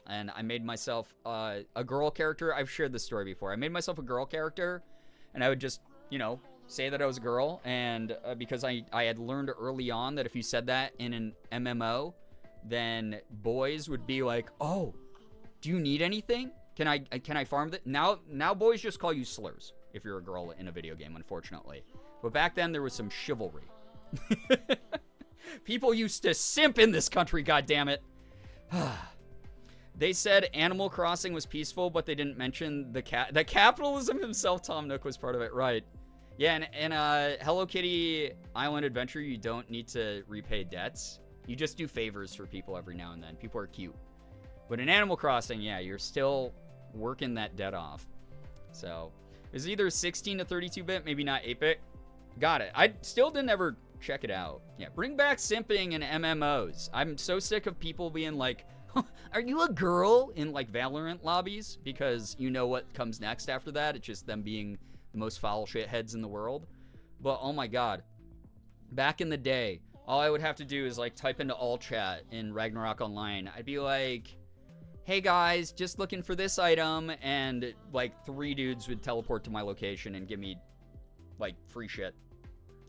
And I made myself a girl character. I've shared this story before. I made myself a girl character, and I would just, you know, say that I was a girl. And because I had learned early on that if you said that in an MMO, then boys would be like, "Oh, do you need anything? Can I farm that?" Now boys just call you slurs if you're a girl in a video game, unfortunately. But back then there was some chivalry. People used to simp in this country, goddammit. They said Animal Crossing was peaceful, but they didn't mention the capitalism himself. Tom Nook was part of it, right? Yeah, and Hello Kitty Island Adventure, you don't need to repay debts. You just do favors for people every now and then. People are cute. But in Animal Crossing, yeah, you're still working that debt off. So, it's either 16 to 32-bit, maybe not 8-bit. Got it. I still didn't ever check it out. Yeah, bring back simping in MMOs. I'm so sick of people being like, "Are you a girl?" in like Valorant lobbies, because you know what comes next after that. It's just them being the most foul shitheads in the world. But oh my God, back in the day, all I would have to do is like type into all chat in Ragnarok Online. I'd be like, "Hey guys, just looking for this item," and like 3 dudes would teleport to my location and give me like free shit.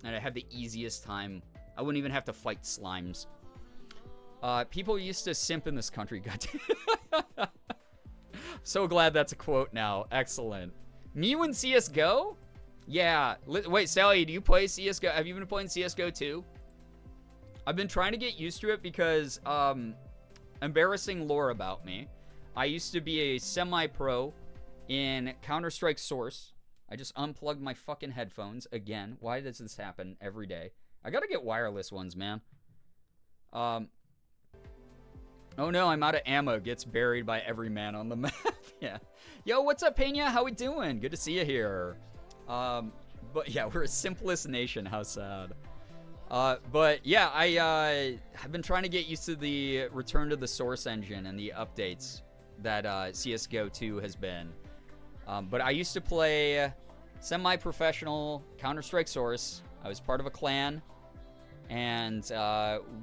And I had the easiest time. I wouldn't even have to fight slimes. People used to simp in this country. Goddamn. So glad that's a quote now. Excellent. Mew in CSGO? Yeah. Wait, Sally, do you play CSGO? Have you been playing CSGO too? I've been trying to get used to it because, embarrassing lore about me. I used to be a semi-pro in Counter-Strike Source. I just unplugged my fucking headphones again. Why does this happen every day? I gotta get wireless ones, man. Oh no, I'm out of ammo. Gets buried by every man on the map. Yeah. Yo, what's up, Pena? How we doing? Good to see you here. But yeah, we're a simplest nation. How sad. But yeah, I've been trying to get used to the return to the Source engine and the updates that CSGO 2 has been. But I used to play semi-professional Counter-Strike Source. I was part of a clan, and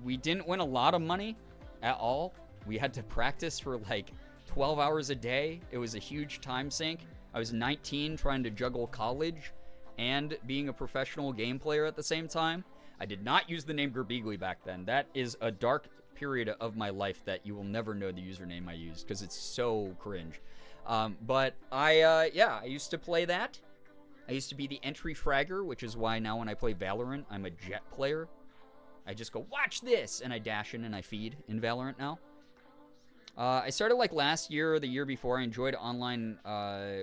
we didn't win a lot of money at all. We had to practice for like 12 hours a day. It was a huge time sink. I was 19 trying to juggle college and being a professional game player at the same time. I did not use the name Girbeagly back then. That is a dark period of my life that you will never know the username I used because it's so cringe. But I used to play that. I used to be the entry fragger, which is why now when I play Valorant, I'm a jet player. I just go, "Watch this!" and I dash in and I feed in Valorant now. I started like last year or the year before. I enjoyed online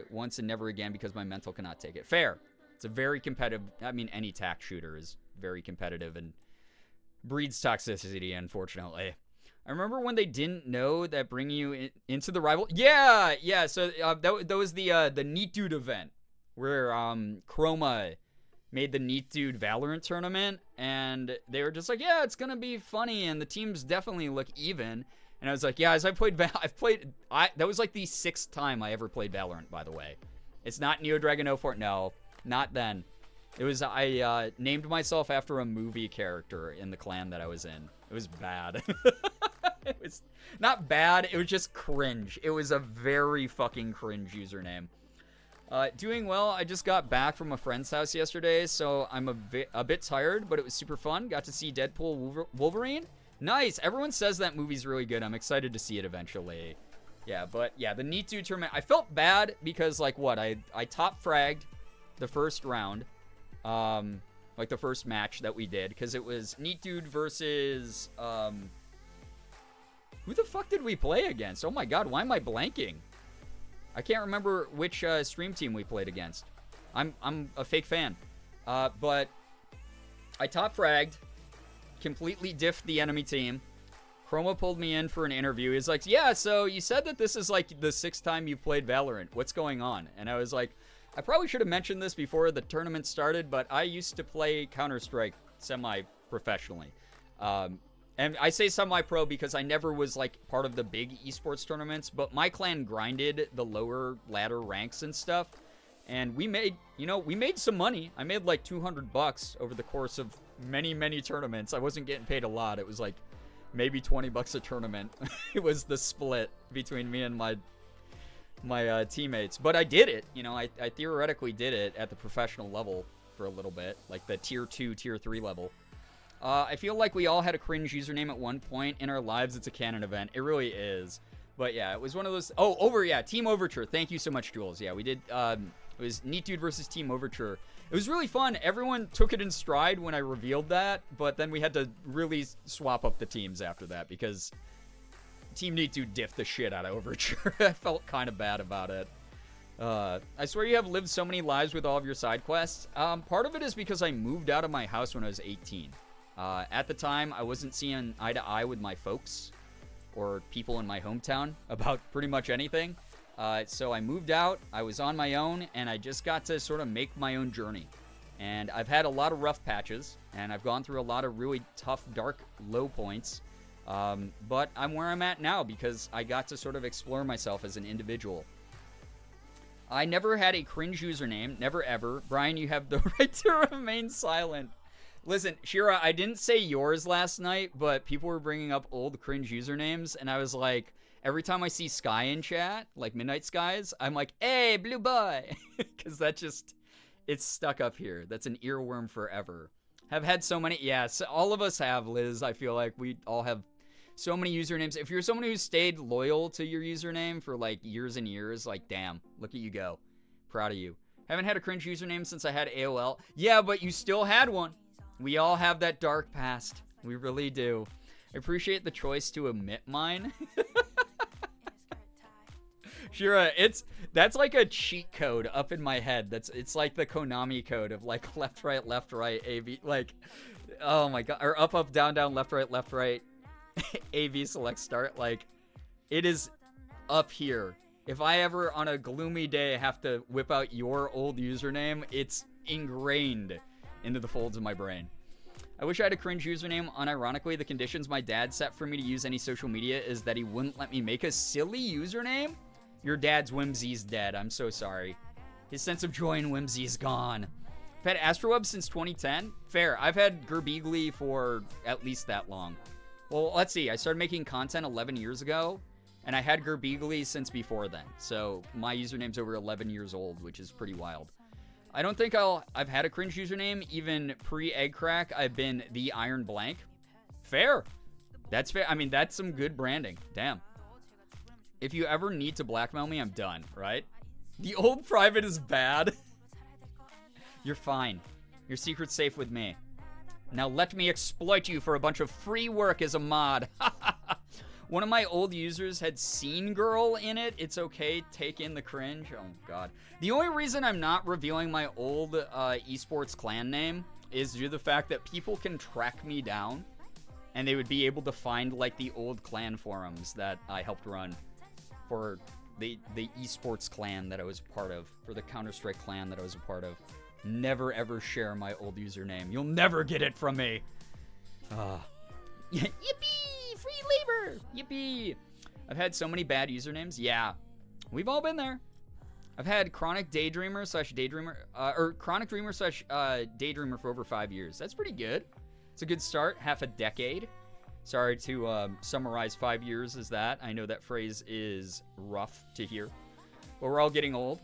once and never again because my mental cannot take it. Fair. It's a very competitive, I mean, any tac shooter is very competitive and breeds toxicity, unfortunately. I remember when they didn't know that bringing you into the rival. Yeah. So that was the Neat Dude event where Chroma made the Neat Dude Valorant tournament, and they were just like, "Yeah, it's gonna be funny, and the teams definitely look even." And I was like, "Yeah, as that was like the 6th time I ever played Valorant, by the way. It's not Neo Dragon 04. No, not then. It was, I named myself after a movie character in the clan that I was in. It was bad. It was not bad, it was just cringe. It was a very fucking cringe username. Doing well. I just got back from a friend's house yesterday, so I'm a bit tired, but it was super fun. Got to see Deadpool Wolverine. Nice. Everyone says that movie's really good. I'm excited to see it eventually. Yeah, but yeah, the Neat Dude tournament. I felt bad because, like, what? I top fragged the first round. Like the first match that we did, because it was Neat Dude versus, who the fuck did we play against? Oh my god, why am I blanking? I can't remember which stream team we played against. I'm a fake fan. But I top fragged, completely diffed the enemy team. Chroma pulled me in for an interview. He's like, yeah, so you said that this is like the 6th time you've played Valorant. What's going on? And I was like, I probably should have mentioned this before the tournament started, but I used to play Counter-Strike semi-professionally. And I say semi-pro because I never was, like, part of the big esports tournaments, but my clan grinded the lower ladder ranks and stuff, and we made, we made some money. I made, like, $200 over the course of many, many tournaments. I wasn't getting paid a lot. It was, like, maybe $20 a tournament. It was the split between me and my teammates. But I did it. I theoretically did it at the professional level for a little bit, like the tier 2, tier 3 level. I feel like we all had a cringe username at one point in our lives. It's a canon event. It really is. But yeah, it was one of those. Team Overture. Thank you so much, Jules. Yeah, we did. It was Neat Dude versus Team Overture. It was really fun. Everyone took it in stride when I revealed that, but then we had to really swap up the teams after that because Team Neat Dude diffed the shit out of Overture. I felt kind of bad about it. I swear you have lived so many lives with all of your side quests. Part of it is because I moved out of my house when I was 18. At the time, I wasn't seeing eye to eye with my folks or people in my hometown about pretty much anything. So I moved out, I was on my own, and I just got to sort of make my own journey. And I've had a lot of rough patches, and I've gone through a lot of really tough, dark, low points. But I'm where I'm at now because I got to sort of explore myself as an individual. I never had a cringe username, never ever. Brian, you have the right to remain silent. Listen, Shira, I didn't say yours last night, but people were bringing up old cringe usernames, and I was like, every time I see Sky in chat, like Midnight Skies, I'm like, hey, blue boy, because that just, it's stuck up here. That's an earworm forever. Have had so many, all of us have, Liz. I feel like we all have so many usernames. If you're someone who stayed loyal to your username for like years and years, like, damn, look at you go. Proud of you. Haven't had a cringe username since I had AOL. Yeah, but you still had one. We all have that dark past. We really do. I appreciate the choice to omit mine. Shira, that's like a cheat code up in my head. It's like the Konami code of like left, right, AB, like, oh my god, or up, down, left, right, AV select start. Like, it is up here. If I ever on a gloomy day have to whip out your old username, it's ingrained into the folds of my brain. I wish I had a cringe username. Unironically, the conditions my dad set for me to use any social media is that he wouldn't let me make a silly username. Your dad's whimsy's dead. I'm so sorry. His sense of joy and whimsy is gone. I've had Astroweb since 2010. Fair. I've had Girbeagly for at least that long. Well, let's see. I started making content 11 years ago, and I had Girbeagly since before then. So my username's over 11 years old, which is pretty wild. I don't think I've had a cringe username. Even pre-egg crack, I've been the Iron Blank. Fair. That's fair. I mean, that's some good branding. Damn. If you ever need to blackmail me, I'm done, right? The old private is bad. You're fine. Your secret's safe with me. Now let me exploit you for a bunch of free work as a mod. One of my old users had Scene Girl in it. It's okay, take in the cringe. Oh, God. The only reason I'm not revealing my old esports clan name is due to the fact that people can track me down, and they would be able to find, like, the old clan forums that I helped run for the esports clan that I was a part of, for the Counter-Strike clan that I was a part of. Never, ever share my old username. You'll never get it from me. Yippee! Free labor! Yippee! I've had so many bad usernames. Yeah. We've all been there. I've had chronic daydreamer slash daydreamer, or chronic dreamer slash daydreamer for over 5 years. That's pretty good. It's a good start. Half a decade. Sorry to summarize 5 years as that. I know that phrase is rough to hear, but we're all getting old.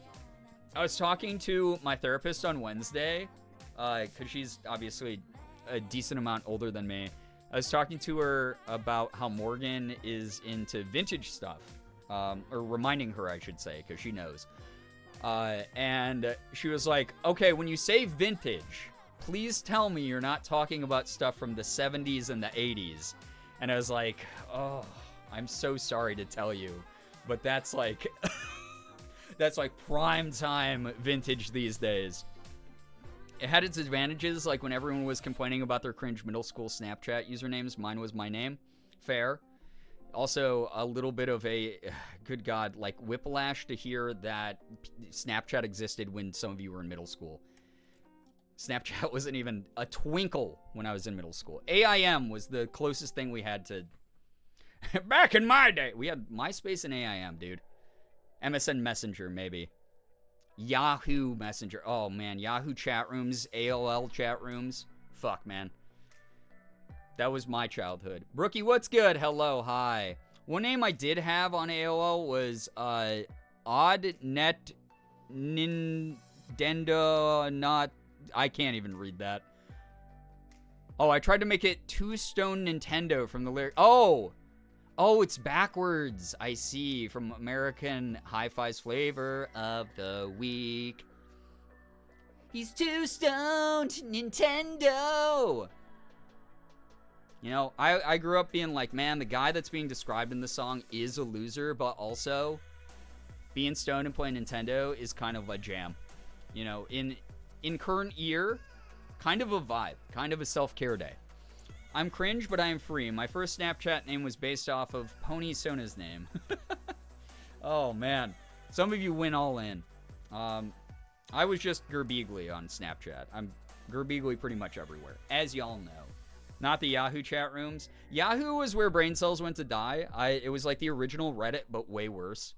I was talking to my therapist on Wednesday, because she's obviously a decent amount older than me. I was talking to her about how Morgan is into vintage stuff, or reminding her, I should say, because she knows. And she was like, okay, when you say vintage, please tell me you're not talking about stuff from the 70s and the 80s. And I was like, oh, I'm so sorry to tell you, but that's like, that's like prime time vintage these days. It had its advantages, like when everyone was complaining about their cringe middle school Snapchat usernames, mine was my name. Fair. Also, a little bit of a, good God, like whiplash to hear that Snapchat existed when some of you were in middle school. Snapchat wasn't even a twinkle when I was in middle school. AIM was the closest thing we had to... Back in my day, we had MySpace and AIM, dude. MSN Messenger, maybe. Yahoo Messenger. Oh, man. Yahoo chat rooms, AOL chat rooms. Fuck, man. That was my childhood. Brookie, what's good? Hello, hi. One name I did have on AOL was OddNet Nintendo Not... I can't even read that. Oh, I tried to make it Two Stone Nintendo from the lyric. Oh, it's backwards. I see. From American Hi-Fi's Flavor of the Week. He's too stoned, Nintendo. You know, I grew up being like, man, the guy that's being described in the song is a loser, but also being stoned and playing Nintendo is kind of a jam. You know, in current year, kind of a vibe, kind of a self-care day. I'm cringe, but I am free. My first Snapchat name was based off of Pony Sona's name. Oh, man. Some of you went all in. I was just Girbeagly on Snapchat. I'm Girbeagly pretty much everywhere, as y'all know. Not the Yahoo chat rooms. Yahoo was where brain cells went to die. It was like the original Reddit, but way worse,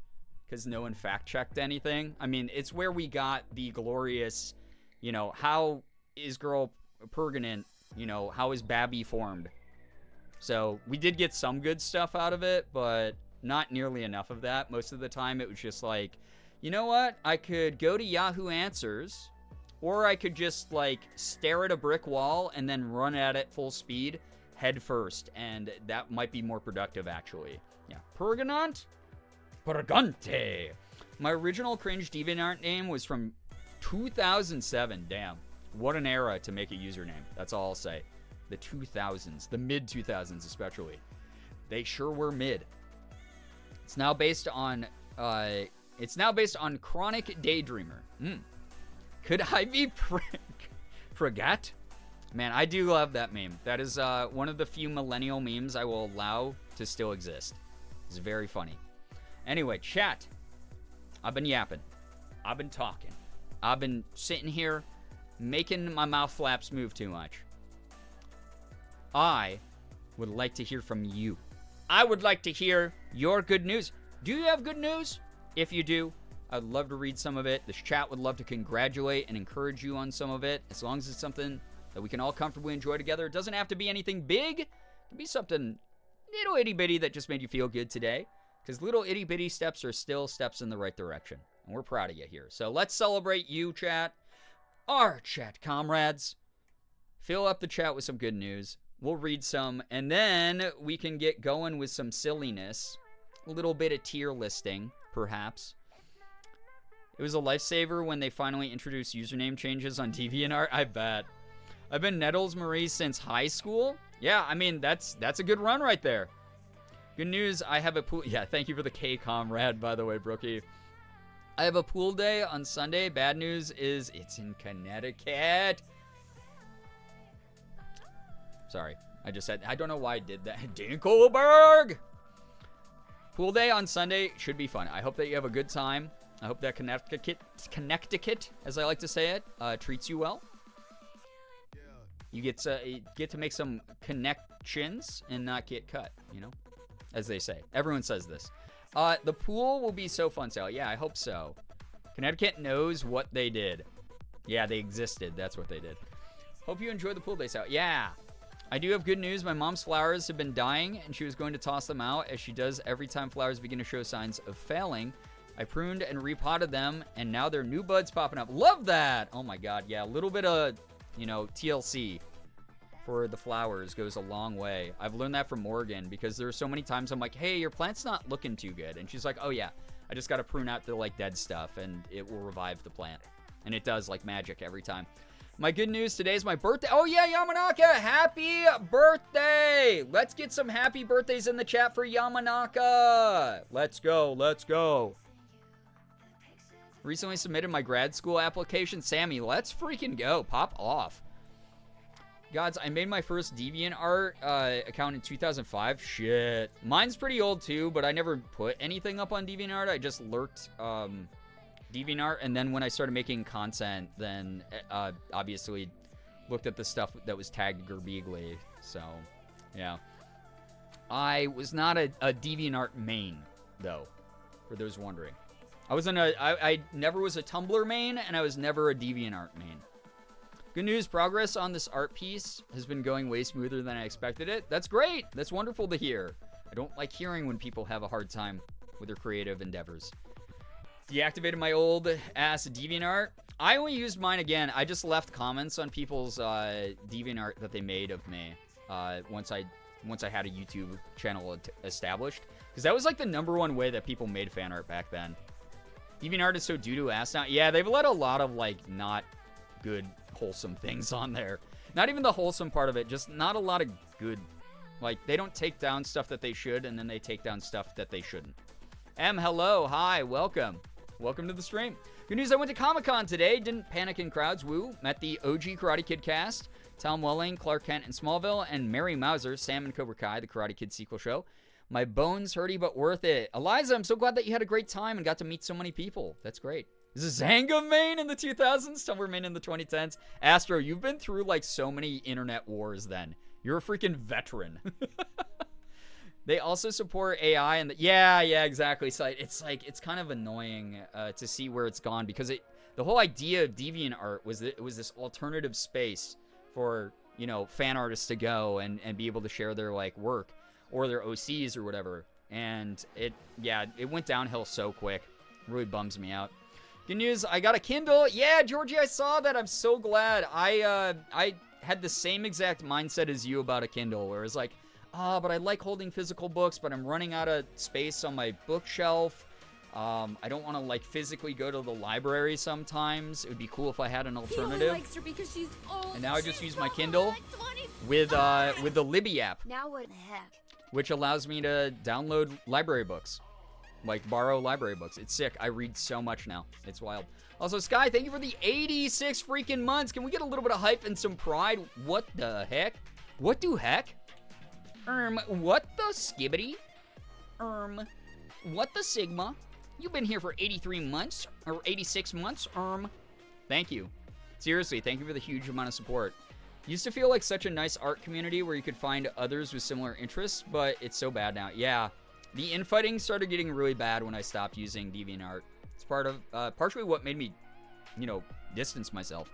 because no one fact-checked anything. I mean, it's where we got the glorious... You know, how is girl permanent? You know, how is Babby formed? So we did get some good stuff out of it, but not nearly enough of that. Most of the time it was just like, you know what? I could go to Yahoo Answers, or I could just like stare at a brick wall and then run at it full speed head first. And that might be more productive actually. Yeah. Pergonant? Pergante. My original cringe DeviantArt name was from 2007. Damn, what an era to make a username. That's all I'll say. The 2000s, the mid 2000s especially, they sure were mid. It's now based on chronic daydreamer. Could I be Pragat? Man, I do love that meme. That is one of the few millennial memes I will allow to still exist. It's very funny. Anyway, chat. I've been yapping. I've been talking. I've been sitting here making my mouth flaps move too much. I would like to hear from you. I would like to hear your good news. Do you have good news? If you do, I'd love to read some of it. This chat would love to congratulate and encourage you on some of it, as long as it's something that we can all comfortably enjoy together. It doesn't have to be anything big. It can be something little itty-bitty that just made you feel good today, because little itty-bitty steps are still steps in the right direction. And we're proud of you here. So let's celebrate you, chat. Our chat comrades. Fill up the chat with some good news. We'll read some, and then we can get going with some silliness. A little bit of tier listing, perhaps. It was a lifesaver when they finally introduced username changes on DeviantArt. I bet. I've been Nettles Marie since high school. Yeah, I mean, that's a good run right there. Good news, I have a pool... Yeah, thank you for the K comrade, by the way, Brookie. I have a pool day on Sunday. Bad news is it's in Connecticut. Sorry, I just said, I don't know why I did that. Dinkelberg! Pool day on Sunday should be fun. I hope that you have a good time. I hope that Connecticut, as I like to say it, treats you well. You get to make some connections and not get cut, you know, as they say. Everyone says this. The pool will be so fun, Sal. Yeah, I hope so. Connecticut knows what they did. Yeah, they existed. That's what they did. Hope you enjoy the pool days out. Yeah. I do have good news. My mom's flowers have been dying, and she was going to toss them out, as she does every time flowers begin to show signs of failing. I pruned and repotted them, and now there are new buds popping up. Love that! Oh my god, yeah. A little bit of, TLC for the flowers goes a long way. I've learned that from Morgan, because there are so many times I'm like, hey, your plant's not looking too good. And she's like, oh yeah, I just got to prune out the, dead stuff, and it will revive the plant. And it does, like magic, every time. My good news, today is my birthday. Oh yeah, Yamanaka, happy birthday! Let's get some happy birthdays in the chat for Yamanaka. Let's go. Recently submitted my grad school application. Sammy, let's freaking go. Pop off. Gods, I made my first DeviantArt account in 2005. Shit. Mine's pretty old too, but I never put anything up on DeviantArt. I just lurked DeviantArt, and then when I started making content, then obviously looked at the stuff that was tagged Girbeagly. So, yeah. I was not a DeviantArt main, though, for those wondering. I never was a Tumblr main, and I was never a DeviantArt main. Good news, progress on this art piece has been going way smoother than I expected it. That's great. That's wonderful to hear. I don't like hearing when people have a hard time with their creative endeavors. Deactivated my old ass DeviantArt. I only used mine again. I just left comments on people's DeviantArt that they made of me once I had a YouTube channel established, because that was like the #1 way that people made fan art back then. DeviantArt is so doo-doo ass now. Yeah, they've let a lot of not good wholesome things on there. Not even the wholesome part of it, just not a lot of good. They don't take down stuff that they should, and then they take down stuff that they shouldn't. Hello, hi, welcome to the stream. Good news, I went to Comic-Con today. Didn't panic in crowds, woo. Met the OG Karate Kid cast. Tom Welling, Clark Kent in Smallville, and Mary Mauser, Sam and Cobra Kai, the Karate Kid sequel show. My bones hurty, but worth it. Eliza, I'm so glad that you had a great time and got to meet so many people. That's great. Is a Zanga main in the 2000s? Tumblr main in the 2010s? Astro, you've been through so many internet wars then. You're a freaking veteran. They also support AI, and yeah, exactly. So it's kind of annoying to see where it's gone, because the whole idea of DeviantArt was that it was this alternative space for fan artists to go and be able to share their work or their OCs or whatever. And it went downhill so quick. It really bums me out. Good news, I got a Kindle. Yeah, Georgie, I saw that. I'm so glad. I had the same exact mindset as you about a Kindle, where it's like, but I like holding physical books, but I'm running out of space on my bookshelf. I don't want to physically go to the library sometimes. It would be cool if I had an alternative. He only likes her because she's old. And now I just use my Kindle with the Libby app. Now what the heck? Which allows me to download library books. Borrow library books. It's sick. I read so much now. It's wild. Also, Sky, thank you for the 86 freaking months. Can we get a little bit of hype and some pride? What the heck? What the heck? What the skibbity? What the sigma? You've been here for 83 months, or 86 months, Thank you. Seriously, thank you for the huge amount of support. Used to feel like such a nice art community where you could find others with similar interests, but it's so bad now. Yeah, the infighting started getting really bad when I stopped using DeviantArt. It's partially what made me, distance myself.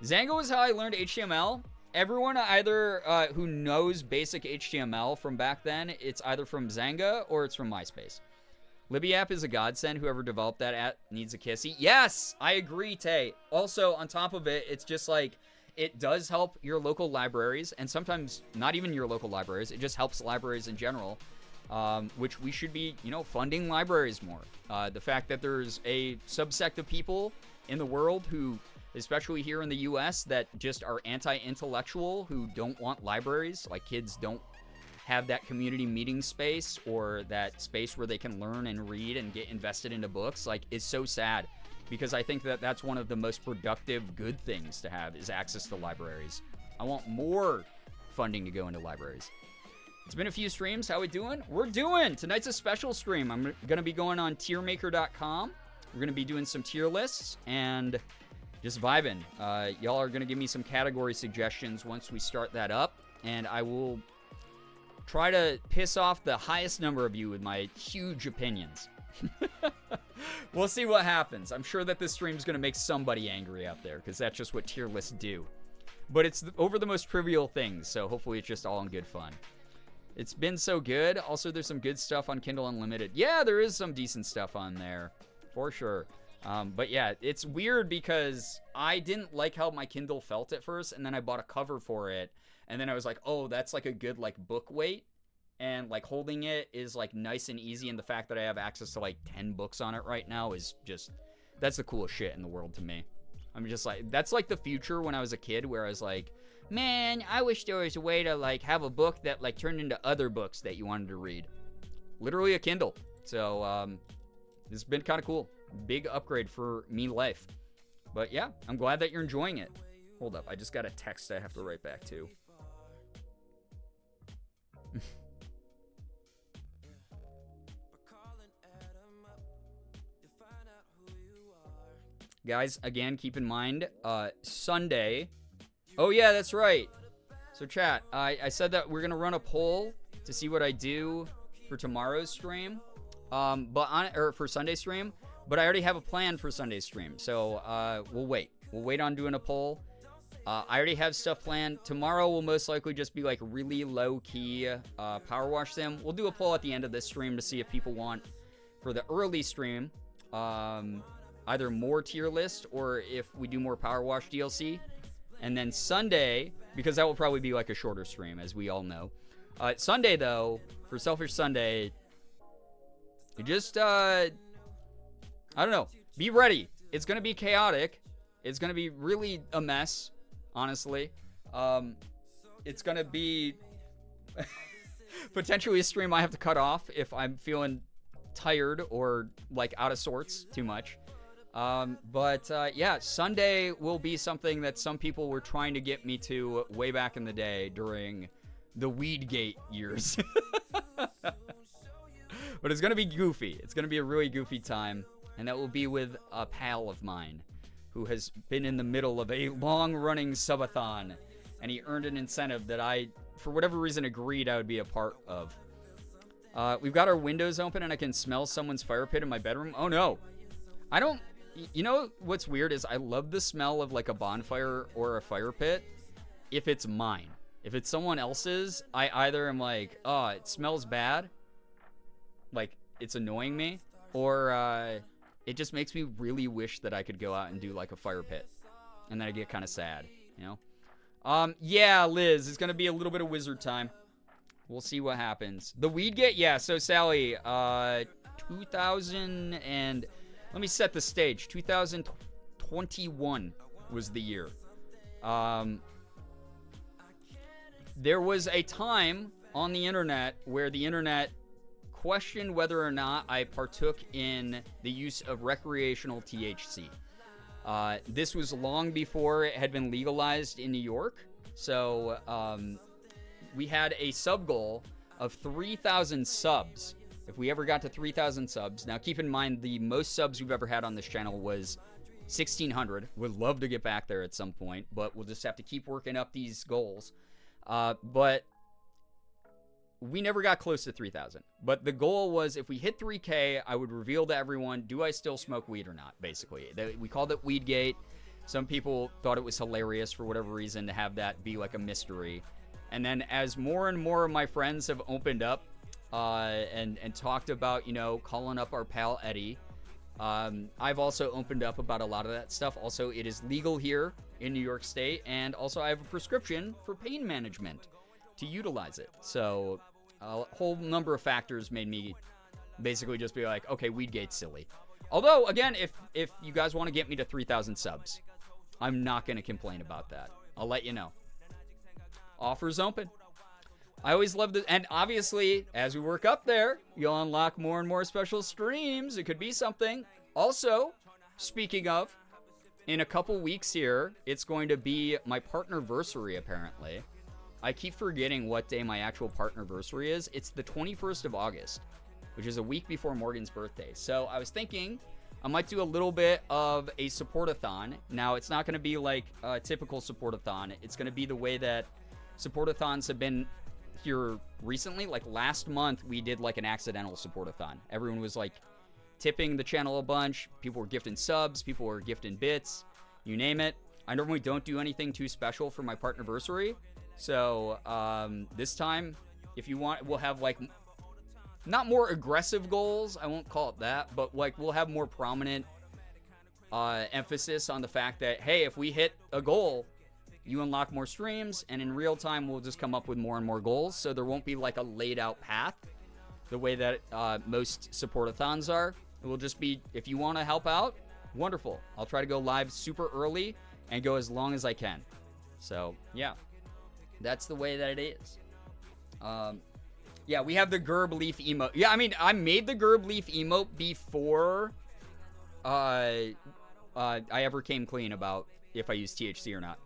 Zanga was how I learned HTML. Everyone either who knows basic HTML from back then, it's either from Zanga or it's from MySpace. Libby app is a godsend. Whoever developed that app needs a kissy. Yes, I agree, Tay. Also, on top of it, it's just it does help your local libraries, and sometimes not even your local libraries. It just helps libraries in general, which we should be, funding libraries more. The fact that there's a subsect of people in the world who, especially here in the U.S., that just are anti-intellectual, who don't want libraries, kids don't have that community meeting space or that space where they can learn and read and get invested into books, is so sad. Because I think that that's one of the most productive, good things to have is access to libraries. I want more funding to go into libraries. It's been a few streams. How we doing? We're doing. Tonight's a special stream. I'm going to be going on tiermaker.com. We're going to be doing some tier lists and just vibing. Y'all are going to give me some category suggestions once we start that up. And I will try to piss off the highest number of you with my huge opinions. We'll see what happens. I'm sure that this stream is going to make somebody angry out there, because that's just what tier lists do. But it's over the most trivial things, so hopefully it's just all in good fun. It's been so good. Also, there's some good stuff on Kindle Unlimited. Yeah, there is some decent stuff on there, for sure. But yeah, it's weird because I didn't like how my Kindle felt at first, and then I bought a cover for it, and then I was like, oh, that's like a good like book weight, and like holding it is like nice and easy, and the fact that I have access to like 10 books on it right now is just, that's the coolest shit in the world to me. I'm just like, that's like the future when I was a kid, where I was like, man, I wish there was a way to like have a book that like turned into other books that you wanted to read. Literally a Kindle. So this has been kind of cool. Big upgrade for me life. But yeah, I'm glad that you're enjoying it. Hold up, I just got a text I have to write back to. Guys, again, keep in mind, Sunday. Oh, yeah, that's right. So, chat, I said that we're going to run a poll to see what I do for tomorrow's stream, or for Sunday's stream. But I already have a plan for Sunday's stream, so we'll wait. We'll wait on doing a poll. I already have stuff planned. Tomorrow will most likely just be, like, really low-key Power Wash Sim. We'll do a poll at the end of this stream to see if people want, for the early stream, either more tier list or if we do more Power Wash DLC. And then Sunday, because that will probably be like a shorter stream, as we all know. Sunday, though, for Selfish Sunday, you just, I don't know. Be ready. It's going to be chaotic. It's going to be really a mess, honestly. It's going to be potentially a stream I have to cut off if I'm feeling tired or, like, out of sorts too much. Yeah, Sunday will be something that some people were trying to get me to way back in the day during the Weedgate years. But it's going to be goofy. It's going to be a really goofy time. And that will be with a pal of mine who has been in the middle of a long-running subathon. And he earned an incentive that I, for whatever reason, agreed I would be a part of. We've got our windows open and I can smell someone's fire pit in my bedroom. Oh, no. I don't... You know what's weird is I love the smell of like a bonfire or a fire pit if it's mine. If it's someone else's, I either am like, oh, it smells bad, like it's annoying me, or it just makes me really wish that I could go out and do like a fire pit, and then I get kind of sad, you know? Yeah, Liz, it's gonna be a little bit of wizard time. We'll see what happens. The Weedgate, yeah. So Sally, 2000 and. Let me set the stage. 2021 was the year. There was a time on the internet where the internet questioned whether or not I partook in the use of recreational THC. This was long before it had been legalized in New York. So we had a sub goal of 3,000 subs. If we ever got to 3,000 subs, now keep in mind the most subs we've ever had on this channel was 1,600. Would love to get back there at some point, but we'll just have to keep working up these goals. But we never got close to 3,000. But the goal was if we hit 3K, I would reveal to everyone, do I still smoke weed or not, basically. We called it Weedgate. Some people thought it was hilarious for whatever reason to have that be like a mystery. And then as more and more of my friends have opened up, and talked about, you know, calling up our pal Eddie. I've also opened up about a lot of that stuff. Also, it is legal here in New York State, and also I have a prescription for pain management to utilize it. So a whole number of factors made me basically just be like, okay, Weedgate's silly. Although, again, if you guys want to get me to 3,000 subs, I'm not going to complain about that. I'll let you know. Offers open. I always love the, and obviously, as we work up there, you'll unlock more and more special streams. It could be something. Also, speaking of, in a couple weeks here, it's going to be my partnerversary, apparently. I keep forgetting what day my actual partnerversary is. It's the 21st of August, which is a week before Morgan's birthday. So I was thinking I might do a little bit of a support-a-thon. Now, it's not going to be like a typical support-a-thon. It's going to be the way that support-a-thons have been here recently. Like last month we did like an accidental support-a-thon. Everyone was like tipping the channel a bunch. People were gifting subs. People were gifting bits. You name it. I normally don't do anything too special for my partnerversary. So this time, if you want, we'll have like not more aggressive goals. I won't call it that, but like we'll have more prominent emphasis on the fact that, hey, if we hit a goal, you unlock more streams, and in real time, we'll just come up with more and more goals. So there won't be like a laid out path the way that most support-a-thons are. It will just be, if you want to help out, wonderful. I'll try to go live super early and go as long as I can. So, yeah. That's the way that it is. Yeah, we have the Gerb Leaf emote. Yeah, I mean, I made the Gerb Leaf emote before I ever came clean about if I use THC or not.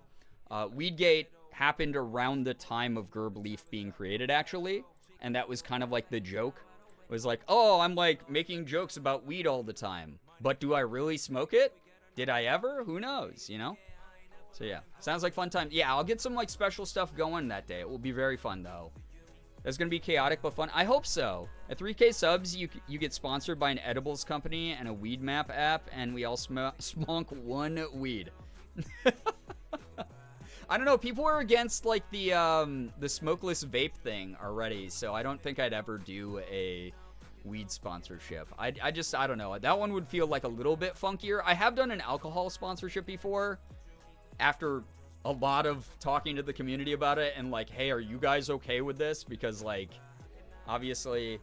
Weedgate happened around the time of Gerb Leaf being created, actually. And that was kind of like the joke. It was like, oh, I'm like making jokes about weed all the time. But do I really smoke it? Did I ever? Who knows, you know? So yeah, sounds like fun time. Yeah, I'll get some like special stuff going that day. It will be very fun though. It's going to be chaotic but fun. I hope so. At 3K subs, you get sponsored by an edibles company and a weed map app, and we all smonk one weed. I don't know. People are against like the smokeless vape thing already, so I don't think I'd ever do a weed sponsorship. I don't know. That one would feel like a little bit funkier. I have done an alcohol sponsorship before, after a lot of talking to the community about it, and like, hey, are you guys okay with this? Because like, obviously,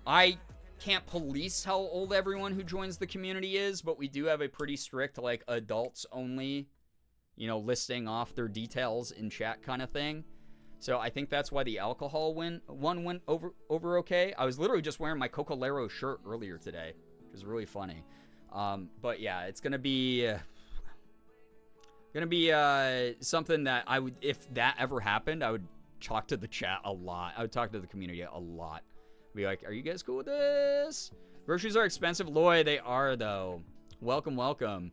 I can't police how old everyone who joins the community is, but we do have a pretty strict like adults only, you know, listing off their details in chat kind of thing. So I think that's why the alcohol one went over okay. I was literally just wearing my Cocolero shirt earlier today, which is really funny. But yeah, it's gonna be something that I would, if that ever happened, I would talk to the chat a lot. I would talk to the community a lot. Be like, are you guys cool with this? Groceries are expensive, Loy. They are though. Welcome, welcome.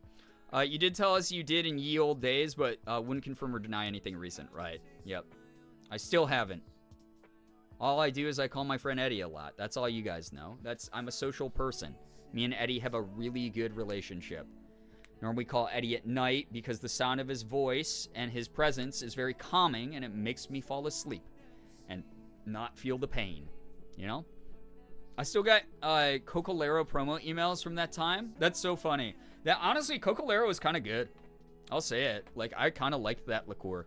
You did tell us you did in ye old days, but wouldn't confirm or deny anything recent, right? Yep. I still haven't. All I do is I call my friend Eddie a lot. That's all you guys know. I'm a social person. Me and Eddie have a really good relationship. Normally call Eddie at night because the sound of his voice and his presence is very calming, and it makes me fall asleep and not feel the pain, you know? I still got Cocolero promo emails from that time. That's so funny. That honestly, Cocolero was kind of good. I'll say it. Like, I kind of liked that liqueur.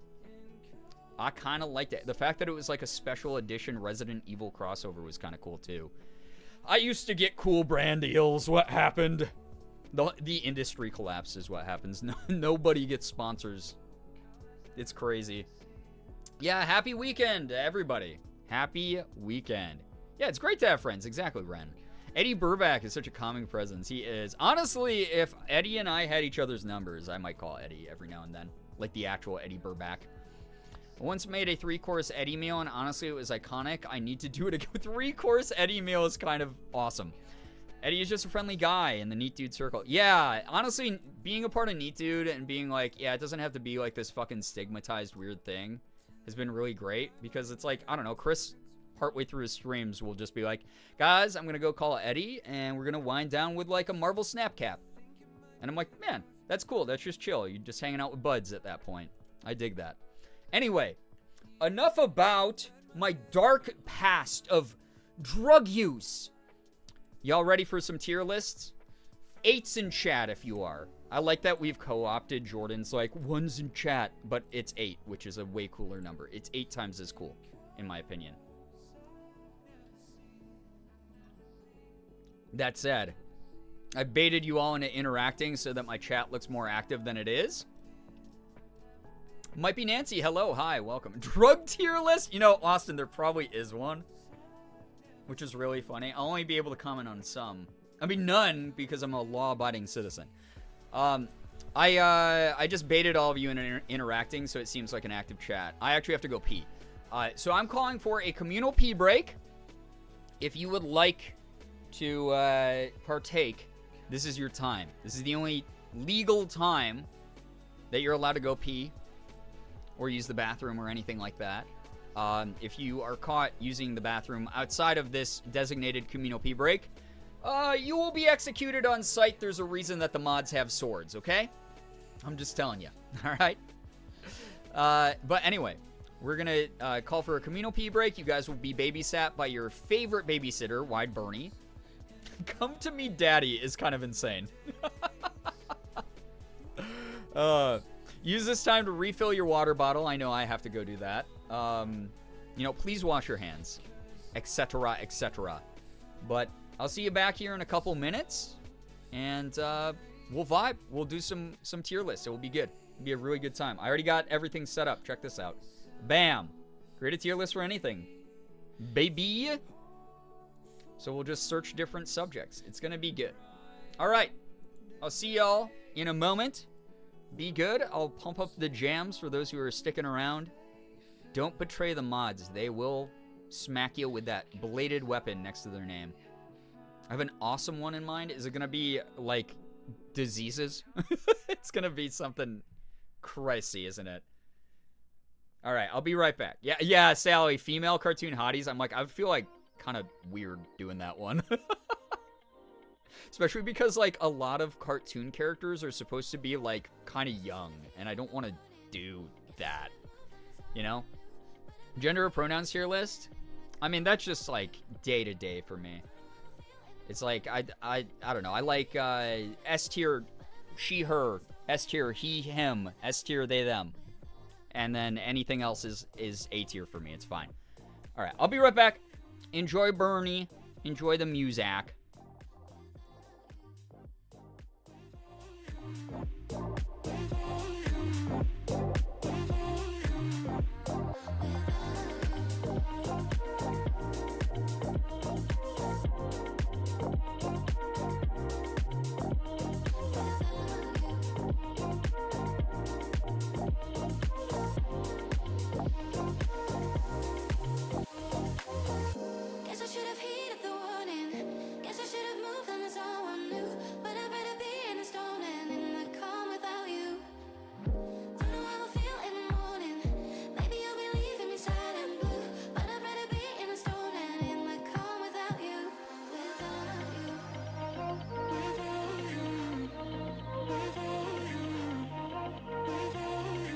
I kind of liked it. The fact that it was like a special edition Resident Evil crossover was kind of cool too. I used to get cool brand deals. What happened? The industry collapses. What happens? Nobody gets sponsors. It's crazy. Yeah, happy weekend, everybody. Happy weekend. Yeah, it's great to have friends. Exactly, Ren. Eddie Burback is such a calming presence. He is. Honestly, if Eddie and I had each other's numbers, I might call Eddie every now and then. Like the actual Eddie Burback. I once made a 3-course Eddie meal, and honestly, it was iconic. I need to do it again. 3-course Eddie meal is kind of awesome. Eddie is just a friendly guy in the Neat Dude circle. Yeah, honestly, being a part of Neat Dude and being like, yeah, it doesn't have to be like this fucking stigmatized weird thing has been really great, because it's like, I don't know, Chris partway through his streams will just be like, guys, I'm gonna go call Eddie and we're gonna wind down with like a Marvel snap cap. And I'm like, man, that's cool. That's just chill. You're just hanging out with buds at that point. I dig that. Anyway, enough about my dark past of drug use. Y'all ready for some tier lists? 8's in chat if you are. I like that we've co-opted Jordan's like 1's in chat, but it's 8, which is a way cooler number. It's 8 times as cool, in my opinion. That said, I baited you all into interacting so that my chat looks more active than it is. Might be Nancy. Hello. Hi. Welcome. Drug tier list? You know, Austin, there probably is one. Which is really funny. I'll only be able to comment on some. I mean, none, because I'm a law-abiding citizen. I just baited all of you into interacting, so it seems like an active chat. I actually have to go pee. So I'm calling for a communal pee break. If you would like to partake, this is your time. This is the only legal time that you're allowed to go pee or use the bathroom or anything like that. If you are caught using the bathroom outside of this designated communal pee break, You will be executed on sight. There's a reason that the mods have swords, okay? I'm just telling you, all right? But anyway, we're going to call for a communal pee break. You guys will be babysat by your favorite babysitter, Wide Bernie. Come to me, daddy is kind of insane. Use this time to refill your water bottle. I know I have to go do that. Please wash your hands, etc., etc. But I'll see you back here in a couple minutes, and we'll vibe. We'll do some tier lists. It will be good. It'll be a really good time. I already got everything set up. Check this out. Bam. Create a tier list for anything, baby. So we'll just search different subjects. It's going to be good. All right. I'll see y'all in a moment. Be good. I'll pump up the jams for those who are sticking around. Don't betray the mods. They will smack you with that bladed weapon next to their name. I have an awesome one in mind. Is it going to be, like, diseases? It's going to be something crazy, isn't it? All right, I'll be right back. Yeah, Sally, female cartoon hotties. I'm like, I feel like kind of weird doing that one. Especially because, like, a lot of cartoon characters are supposed to be, like, kind of young. And I don't want to do that, you know? Gender or pronouns tier list? I mean, that's just, like, day-to-day for me. It's like, I don't know. I like S tier, she, her. S tier, he, him. S tier, they, them. And then anything else is A tier for me. It's fine. All right, I'll be right back. Enjoy Bernie. Enjoy the music. Guess I should have heeded the warning. Guess I should have moved on as all one knew. But I'd rather be in the storm than in the calm without you. Don't know how I feel in the morning. Maybe you'll be leaving me sad and blue. But I'd rather be in the storm than in the calm without you. Without you. Without you. Without you. Without you.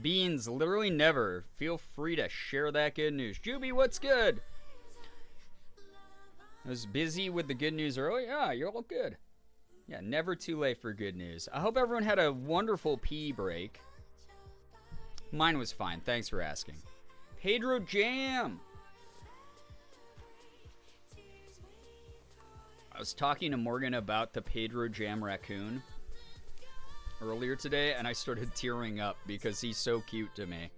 Beans, literally never. Feel free to share that good news. Juby, what's good? I was busy with the good news earlier. Yeah, you're all good. Yeah, never too late for good news. I hope everyone had a wonderful pee break. Mine was fine. Thanks for asking. Pedro Jam. I was talking to Morgan about the Pedro Jam raccoon earlier today, and I started tearing up because he's so cute to me.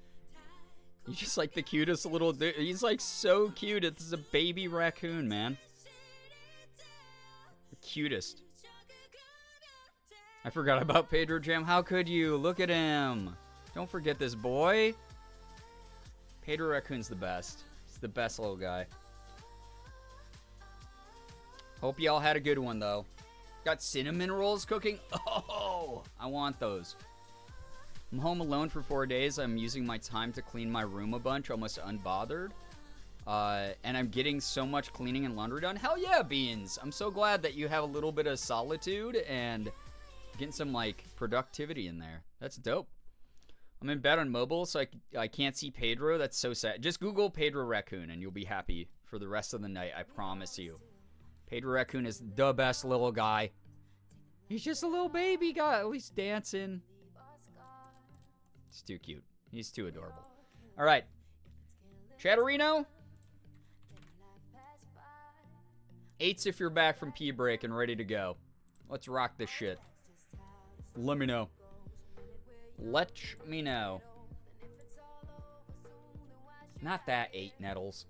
He's just like the cutest little dude. He's like so cute. It's a baby raccoon, man. The cutest. I forgot about Pedro Jam. How could you? Look at him. Don't forget this boy. Pedro Raccoon's the best. He's the best little guy. Hope y'all had a good one, though. Got cinnamon rolls cooking? Oh, I want those. I'm home alone for 4 days. I'm using my time to clean my room a bunch, almost unbothered. And I'm getting so much cleaning and laundry done. Hell yeah, Beans. I'm so glad that you have a little bit of solitude and getting some, like, productivity in there. That's dope. I'm in bed on mobile, so I can't see Pedro. That's so sad. Just Google Pedro Raccoon, and you'll be happy for the rest of the night. I promise you. Pedro Raccoon is the best little guy. He's just a little baby guy. At least dancing. He's too cute. He's too adorable. All right. Chatterino. 8s if you're back from pee break and ready to go. Let's rock this shit. Let me know. Let me know. Not that 8 nettles.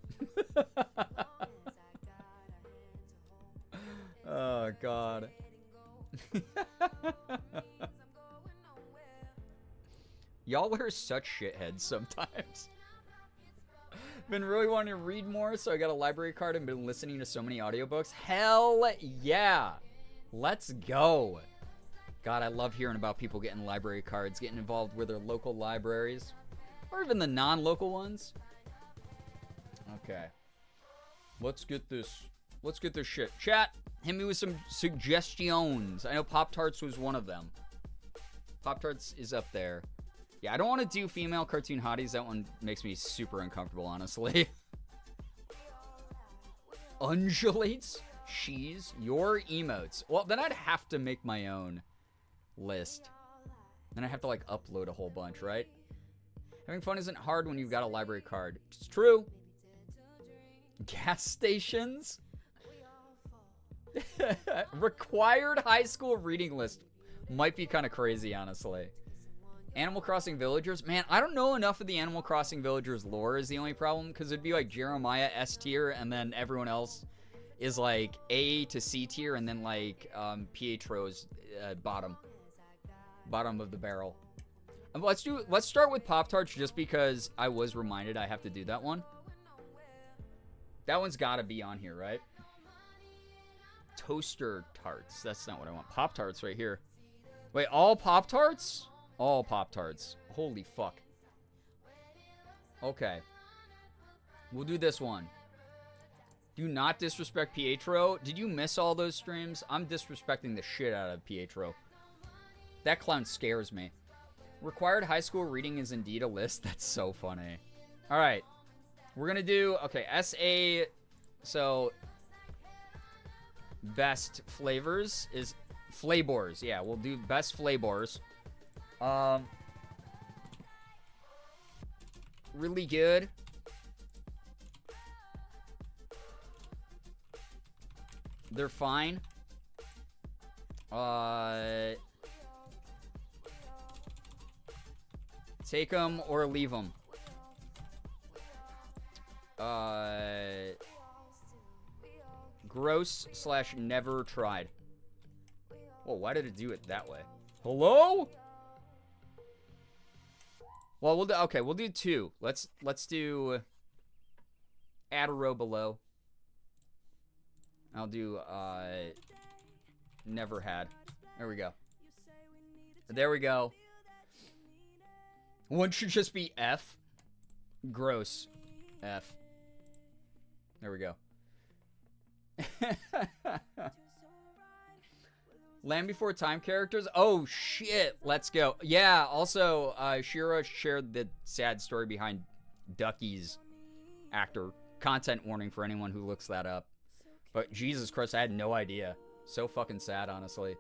Oh, God. Y'all are such shitheads sometimes. Been really wanting to read more, so I got a library card and been listening to so many audiobooks. Hell yeah. Let's go. God, I love hearing about people getting library cards, getting involved with their local libraries, or even the non-local ones. Okay. Let's get this shit. Chat, hit me with some suggestions. I know Pop-Tarts was one of them. Pop-Tarts is up there. Yeah, I don't want to do female cartoon hotties. That one makes me super uncomfortable, honestly. Undulates? She's your emotes. Well, then I'd have to make my own list. Then I have to, like, upload a whole bunch, right? Having fun isn't hard when you've got a library card. It's true. Gas stations? Required high school reading list. Might be kind of crazy, honestly. Animal Crossing Villagers? Man, I don't know enough of the Animal Crossing Villagers lore is the only problem, because it'd be like Jeremiah S tier, and then everyone else is like A to C tier, and then like Pietro's bottom of the barrel. Let's start with Pop-Tarts just because I was reminded I have to do that one. That one's got to be on here, right? Toaster tarts. That's not what I want. Pop-Tarts right here. Wait, all Pop-Tarts? All Pop-Tarts. Holy fuck. Okay. We'll do this one. Do not disrespect Pietro. Did you miss all those streams? I'm disrespecting the shit out of Pietro. That clown scares me. Required high school reading is indeed a list. That's so funny. All right. We're going to do, okay, SA. So, best flavors is flavors. Yeah, we'll do best flavors. Really good. They're fine. Take them or leave them. Gross / never tried. Whoa, why did it do it that way? Hello? Well, we'll do 2. Let's do add a row below. I'll do never had. There we go. There we go. One should just be F. Gross. F. There we go. Land Before Time characters. Oh, shit. Let's go. Yeah, also, Shira shared the sad story behind Ducky's actor. Content warning for anyone who looks that up. But Jesus Christ, I had no idea. So fucking sad, honestly.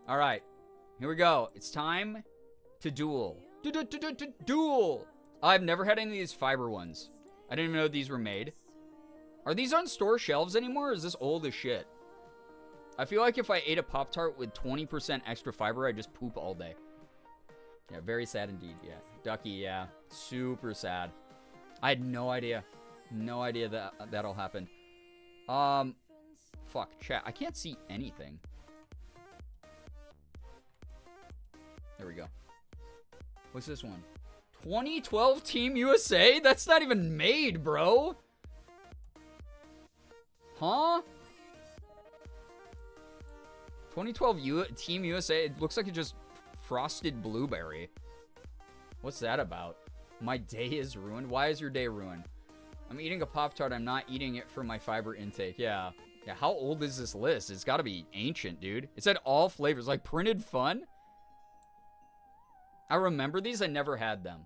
All right. Here we go. It's time to duel. Duel. I've never had any of these fiber ones. I didn't even know these were made. Are these on store shelves anymore, or is this old as shit? I feel like if I ate a Pop-Tart with 20% extra fiber, I'd just poop all day. Yeah, very sad indeed, yeah. Ducky, yeah. Super sad. I had no idea. No idea that that'll happen. Fuck, chat. I can't see anything. There we go. What's this one? 2012 Team USA? That's not even made, bro. Huh? 2012 Team USA? It looks like it just frosted blueberry. What's that about? My day is ruined? Why is your day ruined? I'm eating a Pop-Tart. I'm not eating it for my fiber intake. Yeah. Yeah, how old is this list? It's got to be ancient, dude. It said all flavors. Like, printed fun? I remember these. I never had them.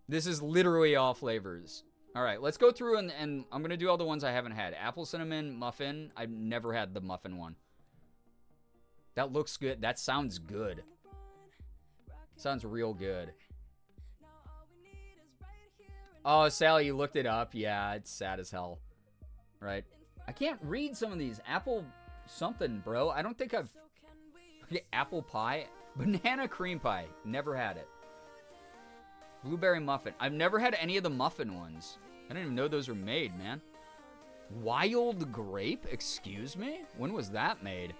This is literally all flavors. All right, let's go through and I'm going to do all the ones I haven't had. Apple cinnamon muffin. I've never had the muffin one. That looks good. That sounds good. Sounds real good. Oh, Sally, you looked it up. Yeah, it's sad as hell. Right? I can't read some of these. Apple something, bro. I don't think I've... Okay, apple pie. Banana cream pie. Never had it. Blueberry muffin. I've never had any of the muffin ones. I didn't even know those were made, man. Wild grape? Excuse me? When was that made?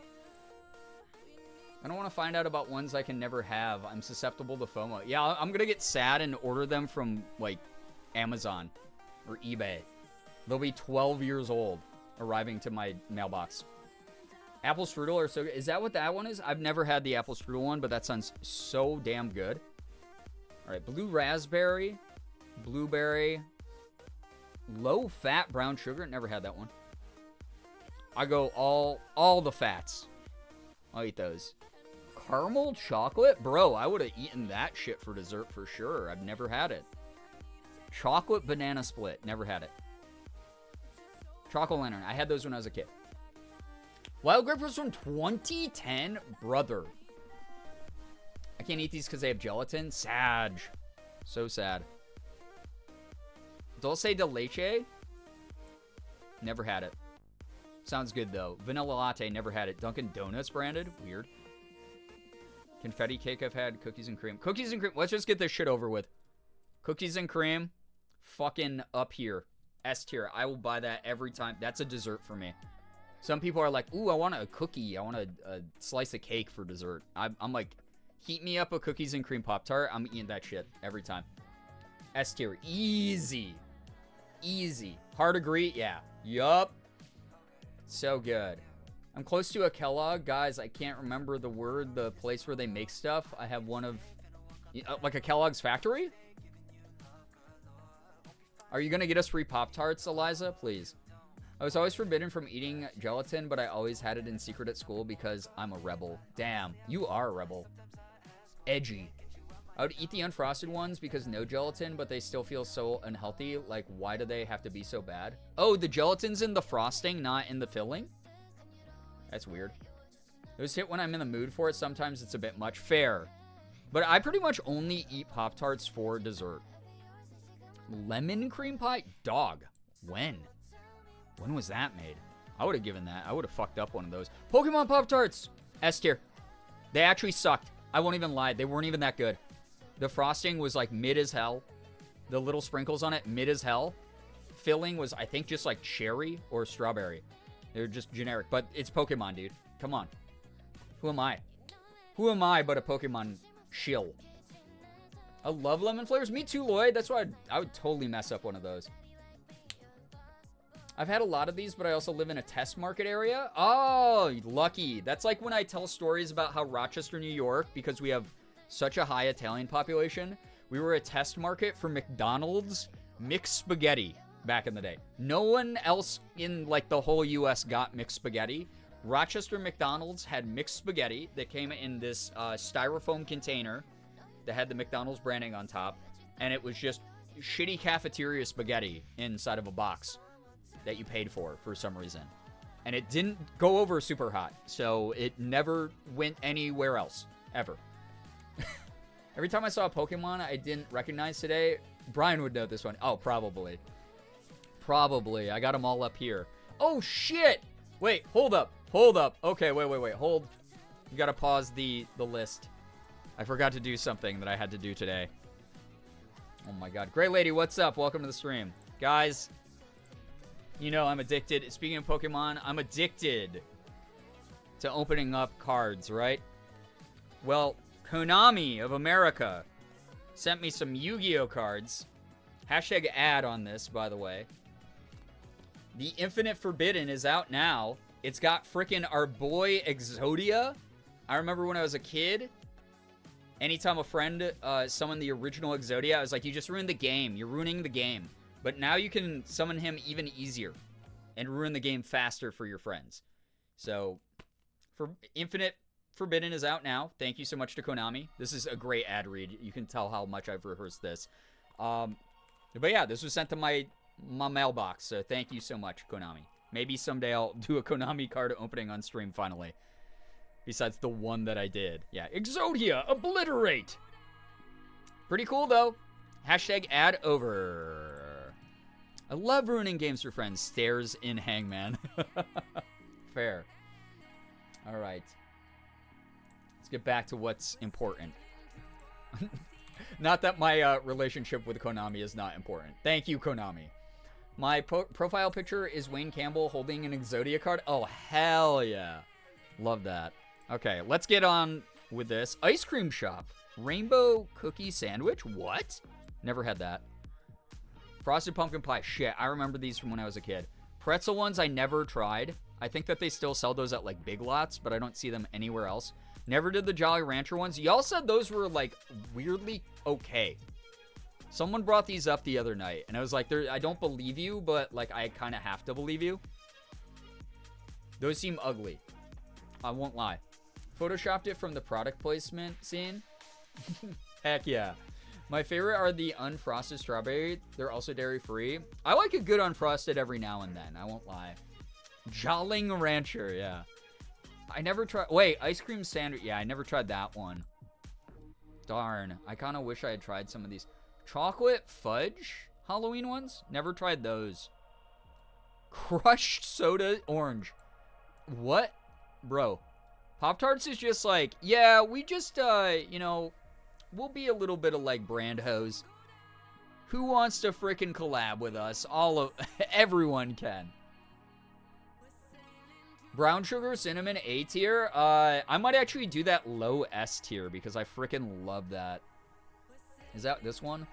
I don't want to find out about ones I can never have. I'm susceptible to FOMO. Yeah, I'm going to get sad and order them from, like, Amazon or eBay. They'll be 12 years old arriving to my mailbox. Apple strudel are so good. Is that what that one is? I've never had the apple strudel one, but that sounds so damn good. All right, blue raspberry, blueberry, low-fat brown sugar. Never had that one. I go all the fats. I'll eat those. Caramel chocolate? Bro, I would have eaten that shit for dessert for sure. I've never had it. Chocolate banana split. Never had it. Chocolate lantern. I had those when I was a kid. Wild grape was from 2010? Brother. I can't eat these because they have gelatin. Sad. So sad. Dulce de leche? Never had it. Sounds good, though. Vanilla latte, never had it. Dunkin' Donuts branded? Weird. Confetti cake I've had. Cookies and cream. Cookies and cream. Let's just get this shit over with. Cookies and cream. Fucking up here. S tier. I will buy that every time. That's a dessert for me. Some people are like, ooh, I want a cookie. I want a slice of cake for dessert. I'm like, heat me up a cookies and cream Pop-Tart. I'm eating that shit every time. S tier. Easy. Easy. Hard agree? Yeah. Yup. So good. I'm close to a Kellogg. Guys, I can't remember the word, the place where they make stuff. I have one of, like a Kellogg's factory? Are you going to get us free Pop-Tarts, Eliza? Please. I was always forbidden from eating gelatin, but I always had it in secret at school because I'm a rebel. Damn, you are a rebel. Edgy. I would eat the unfrosted ones because no gelatin, but they still feel so unhealthy. Like, why do they have to be so bad? Oh, the gelatin's in the frosting, not in the filling? That's weird. Those hit when I'm in the mood for it. Sometimes it's a bit much. Fair. But I pretty much only eat Pop-Tarts for dessert. Lemon cream pie? Dog. When? When was that made? I would have given that. I would have fucked up one of those. Pokemon Pop-Tarts! S tier. They actually sucked. I won't even lie. They weren't even that good. The frosting was like mid as hell. The little sprinkles on it, mid as hell. Filling was, I think, just like cherry or strawberry. They're just generic. But it's Pokemon, dude. Come on. Who am I? Who am I but a Pokemon shill? I love lemon flavors. Me too, Lloyd. That's why I would totally mess up one of those. I've had a lot of these, but I also live in a test market area. Oh, lucky. That's like when I tell stories about how Rochester, New York, because we have such a high Italian population, we were a test market for McDonald's mixed spaghetti back in the day. No one else in like the whole U.S. got mixed spaghetti. Rochester McDonald's had mixed spaghetti that came in this styrofoam container that had the McDonald's branding on top, and it was just shitty cafeteria spaghetti inside of a box that you paid for some reason. And it didn't go over super hot, so it never went anywhere else, ever. Every time I saw a Pokemon I didn't recognize today, Brian would know this one. Oh, probably. Probably. I got them all up here. Oh, shit! Wait, hold up. Hold up. Okay, wait. Hold. You gotta pause the list. I forgot to do something that I had to do today. Oh my god. Great Lady, what's up? Welcome to the stream. Guys, you know I'm addicted. Speaking of Pokemon, I'm addicted to opening up cards, right? Well, Konami of America sent me some Yu-Gi-Oh cards. Hashtag ad on this, by the way. The Infinite Forbidden is out now. It's got frickin' our boy Exodia. I remember when I was a kid, anytime a friend summoned the original Exodia, I was like, you just ruined the game. You're ruining the game. But now you can summon him even easier and ruin the game faster for your friends. So, for Infinite Forbidden is out now. Thank you so much to Konami. This is a great ad read. You can tell how much I've rehearsed this. But yeah, this was sent to my mailbox, so thank you so much, Konami. Maybe someday I'll do a Konami card opening on stream finally. Besides the one that I did. Yeah, Exodia, obliterate! Pretty cool, though. Hashtag ad over. I love ruining games for friends. Stairs in Hangman. Fair. Alright. Let's get back to what's important. Not that my relationship with Konami is not important. Thank you, Konami. My profile picture is Wayne Campbell holding an Exodia card. Oh, hell yeah. Love that. Okay, let's get on with this. Ice cream shop. Rainbow cookie sandwich? What? Never had that. Frosted pumpkin pie. Shit, I remember these from when I was a kid. Pretzel ones I never tried. I think that they still sell those at like Big Lots, but I don't see them anywhere else. Never did the Jolly Rancher ones. Y'all said those were like weirdly okay. Someone brought these up the other night, and I was like, I don't believe you, but like I kind of have to believe you. Those seem ugly. I won't lie. Photoshopped it from the product placement scene. Heck yeah. My favorite are the unfrosted strawberry. They're also dairy-free. I like a good unfrosted every now and then. I won't lie. Jolly Rancher, yeah. I never tried... Wait, ice cream sandwich. Yeah, I never tried that one. Darn. I kind of wish I had tried some of these. Chocolate fudge Halloween ones? Never tried those. Crushed soda orange. What? Bro. Pop-Tarts is just like, yeah, we just, you know, we'll be a little bit of like brand hoes. Who wants to frickin' collab with us? Everyone can. Brown sugar, cinnamon, A tier. I might actually do that low S tier because I frickin' love that. Is that this one?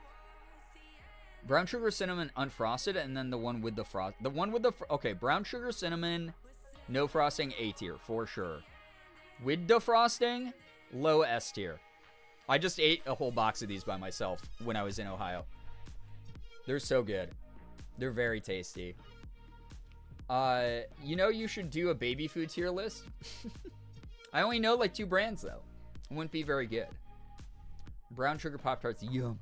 Brown sugar, cinnamon, unfrosted, and then the one with the frost. The one with the... Okay, brown sugar, cinnamon, no frosting, A tier, for sure. With the frosting, low S tier. I just ate a whole box of these by myself when I was in Ohio. They're so good. They're very tasty. You know you should do a baby food tier list? I only know like 2 brands, though. It wouldn't be very good. Brown sugar Pop-Tarts, yum.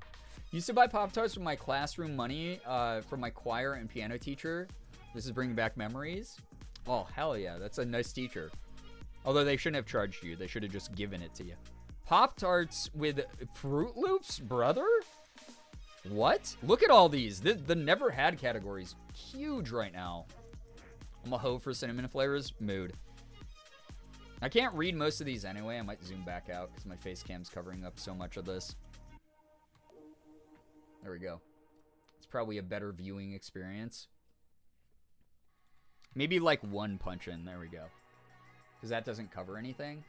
Used to buy Pop-Tarts with my classroom money from my choir and piano teacher. This is bringing back memories. Oh, hell yeah. That's a nice teacher. Although they shouldn't have charged you. They should have just given it to you. Pop-Tarts with Fruit Loops, brother? What? Look at all these. The never had category's huge right now. I'm a hoe for cinnamon flavors. Mood. I can't read most of these anyway. I might zoom back out because my face cam's covering up so much of this. There we go. It's probably a better viewing experience. Maybe like 1 punch in. There we go. Because that doesn't cover anything.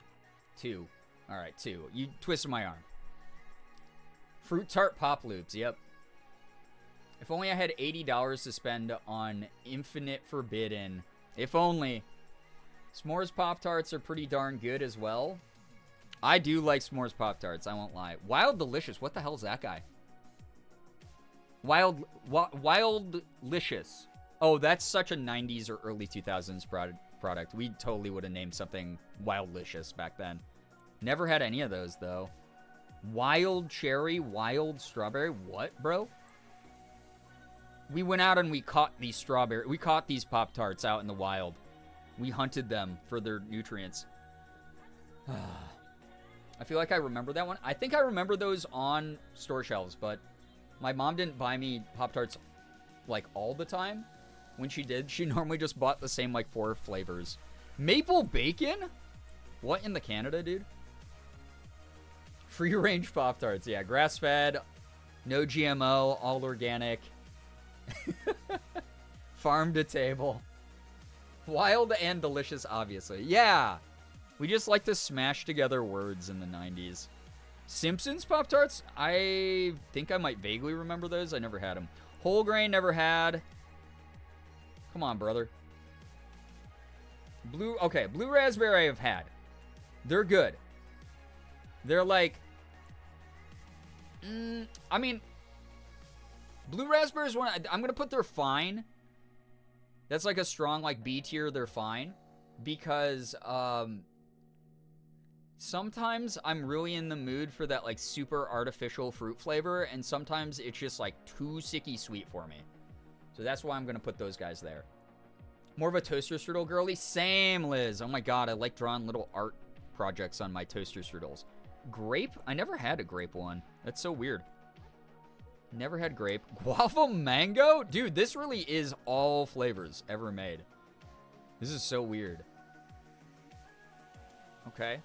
2. All right, 2. You twisted my arm. Fruit Tart Pop Loops. Yep. If only I had $80 to spend on Infinite Forbidden. If only. S'mores Pop-Tarts are pretty darn good as well. I do like S'mores Pop-Tarts, I won't lie. Wild Delicious. What the hell is that guy? Wild Licious. Oh, that's such a 90s or early 2000s product. We totally would have named something Wildlicious back then. Never had any of those, though. Wild cherry, wild strawberry. What, bro? We went out and we caught these Pop-Tarts out in the wild. We hunted them for their nutrients. I feel like I remember that one. I think I remember those on store shelves, but my mom didn't buy me Pop-Tarts like all the time. When she did, she normally just bought the same like 4 flavors. Maple bacon? What in the Canada, dude? Free range Pop-Tarts, yeah. Grass-fed, no GMO, all organic. Farm to table. Wild and delicious, obviously. Yeah. We just like to smash together words in the 90s. Simpsons Pop-Tarts? I think I might vaguely remember those. I never had them. Whole grain, never had. Come on, brother. Blue raspberry I've had. They're good. They're like... I mean... Blue raspberry is one... I'm going to put they're fine. That's like a strong, like, B tier, they're fine. Because, sometimes I'm really in the mood for that, like, super artificial fruit flavor. And sometimes it's just, like, too sicky sweet for me. So that's why I'm going to put those guys there. More of a toaster strudel girly? Same, Liz. Oh my god, I like drawing little art projects on my toaster strudels. Grape? I never had a grape one. That's so weird. Never had grape. Guava mango? Dude, this really is all flavors ever made. This is so weird. Okay.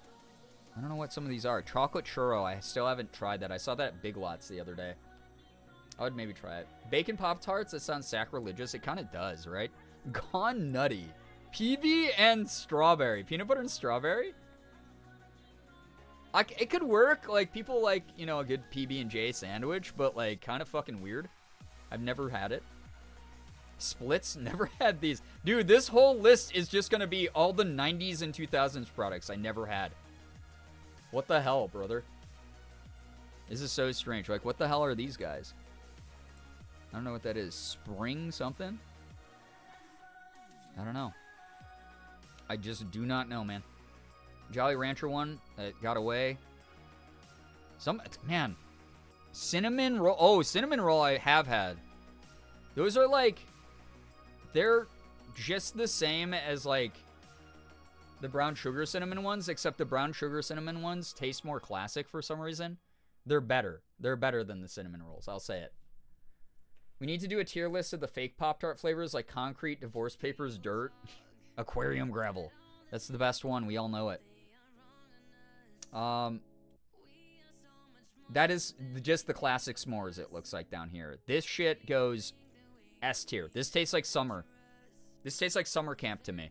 I don't know what some of these are. Chocolate churro. I still haven't tried that. I saw that at Big Lots the other day. I would maybe try it. Bacon Pop-Tarts? That sounds sacrilegious. It kind of does, right? Gone nutty. PB and strawberry. Peanut butter and strawberry? It could work. Like, people like, you know, a good PB&J sandwich, but, like, kind of fucking weird. I've never had it. Splits? Never had these. Dude, this whole list is just gonna be all the 90s and 2000s products I never had. What the hell, brother? This is so strange. Like, what the hell are these guys? I don't know what that is. Spring something? I don't know. I just do not know, man. Jolly Rancher one that got away. Man. Cinnamon roll. Oh, cinnamon roll I have had. Those are like, they're just the same as like the brown sugar cinnamon ones, except the brown sugar cinnamon ones taste more classic for some reason. They're better. They're better than the cinnamon rolls. I'll say it. We need to do a tier list of the fake Pop-Tart flavors like concrete, divorce papers, dirt, aquarium gravel. That's the best one. We all know it. That is just the classic s'mores, it looks like down here. This shit goes S tier. This tastes like summer. This tastes like summer camp to me.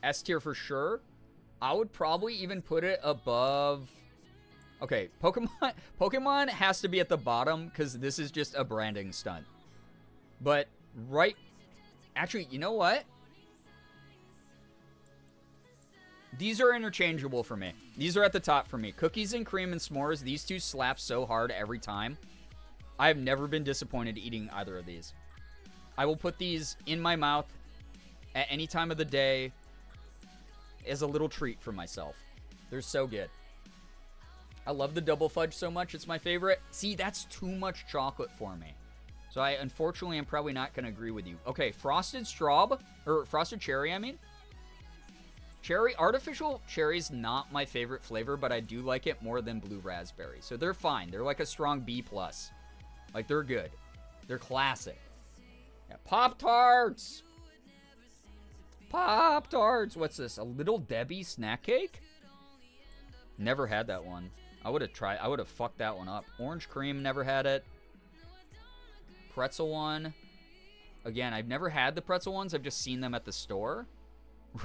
S tier for sure. I would probably even put it above... Okay, Pokemon has to be at the bottom because this is just a branding stunt. But right... Actually, you know what? These are interchangeable for me. These are at the top for me. Cookies and cream and s'mores, these two slap so hard every time. I have never been disappointed eating either of these. I will put these in my mouth at any time of the day as a little treat for myself. They're so good. I love the double fudge so much. It's my favorite. See, that's too much chocolate for me. So I, unfortunately, am probably not going to agree with you. Okay, frosted cherry, I mean. Artificial cherry's not my favorite flavor, but I do like it more than blue raspberry. So they're fine. They're like a strong B+. Like, they're good. They're classic. Yeah, Pop-Tarts! Pop-Tarts! What's this? A Little Debbie snack cake? Never had that one. I would have fucked that one up. Orange cream, never had it. Pretzel one. Again, I've never had the pretzel ones. I've just seen them at the store.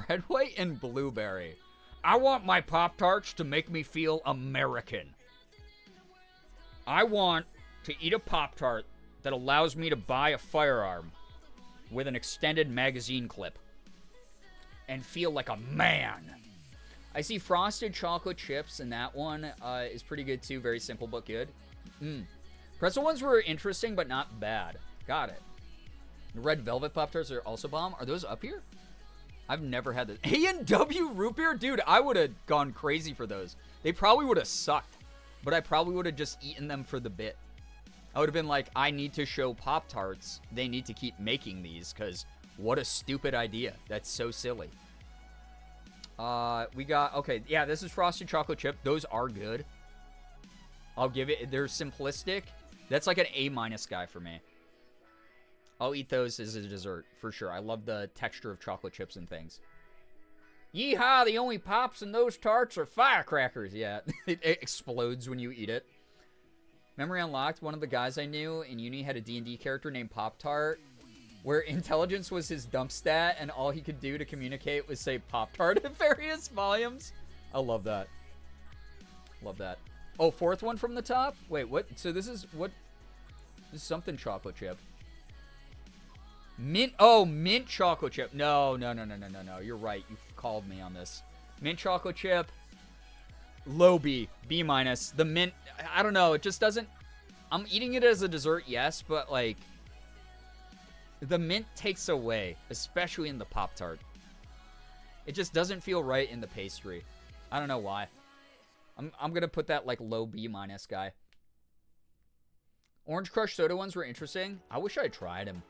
Red, white, and blueberry. I want my Pop-Tarts to make me feel American. I want to eat a Pop-Tart that allows me to buy a firearm with an extended magazine clip and feel like a man. I see frosted chocolate chips, and that one is pretty good too. Very simple but good. Pretzel ones were interesting but not bad. Got it. The red velvet Pop-Tarts are also bomb. Are those up here? I've never had this. A&W root beer? Dude, I would have gone crazy for those. They probably would have sucked, but I probably would have just eaten them for the bit. I would have been like, I need to show Pop-Tarts. They need to keep making these, because what a stupid idea. That's so silly. We got, okay, yeah, this is frosted chocolate chip. Those are good. I'll give it, they're simplistic. That's like an A- guy for me. I'll eat those as a dessert, for sure. I love the texture of chocolate chips and things. Yeehaw, the only pops in those tarts are firecrackers. Yeah, it explodes when you eat it. Memory unlocked, one of the guys I knew in uni had a D&D character named Pop-Tart, where intelligence was his dump stat, and all he could do to communicate was say Pop-Tart at various volumes. I love that. Love that. Oh, fourth one from the top? Wait, what? So this is, what? This is something chocolate chip. Mint, oh, mint chocolate chip. No. You're right. You called me on this. Mint chocolate chip. Low B. B-. The mint, I don't know. It just doesn't, I'm eating it as a dessert, yes, but like, the mint takes away, especially in the Pop-Tart. It just doesn't feel right in the pastry. I don't know why. I'm going to put that like low B- guy. Orange Crush soda ones were interesting. I wish I tried them.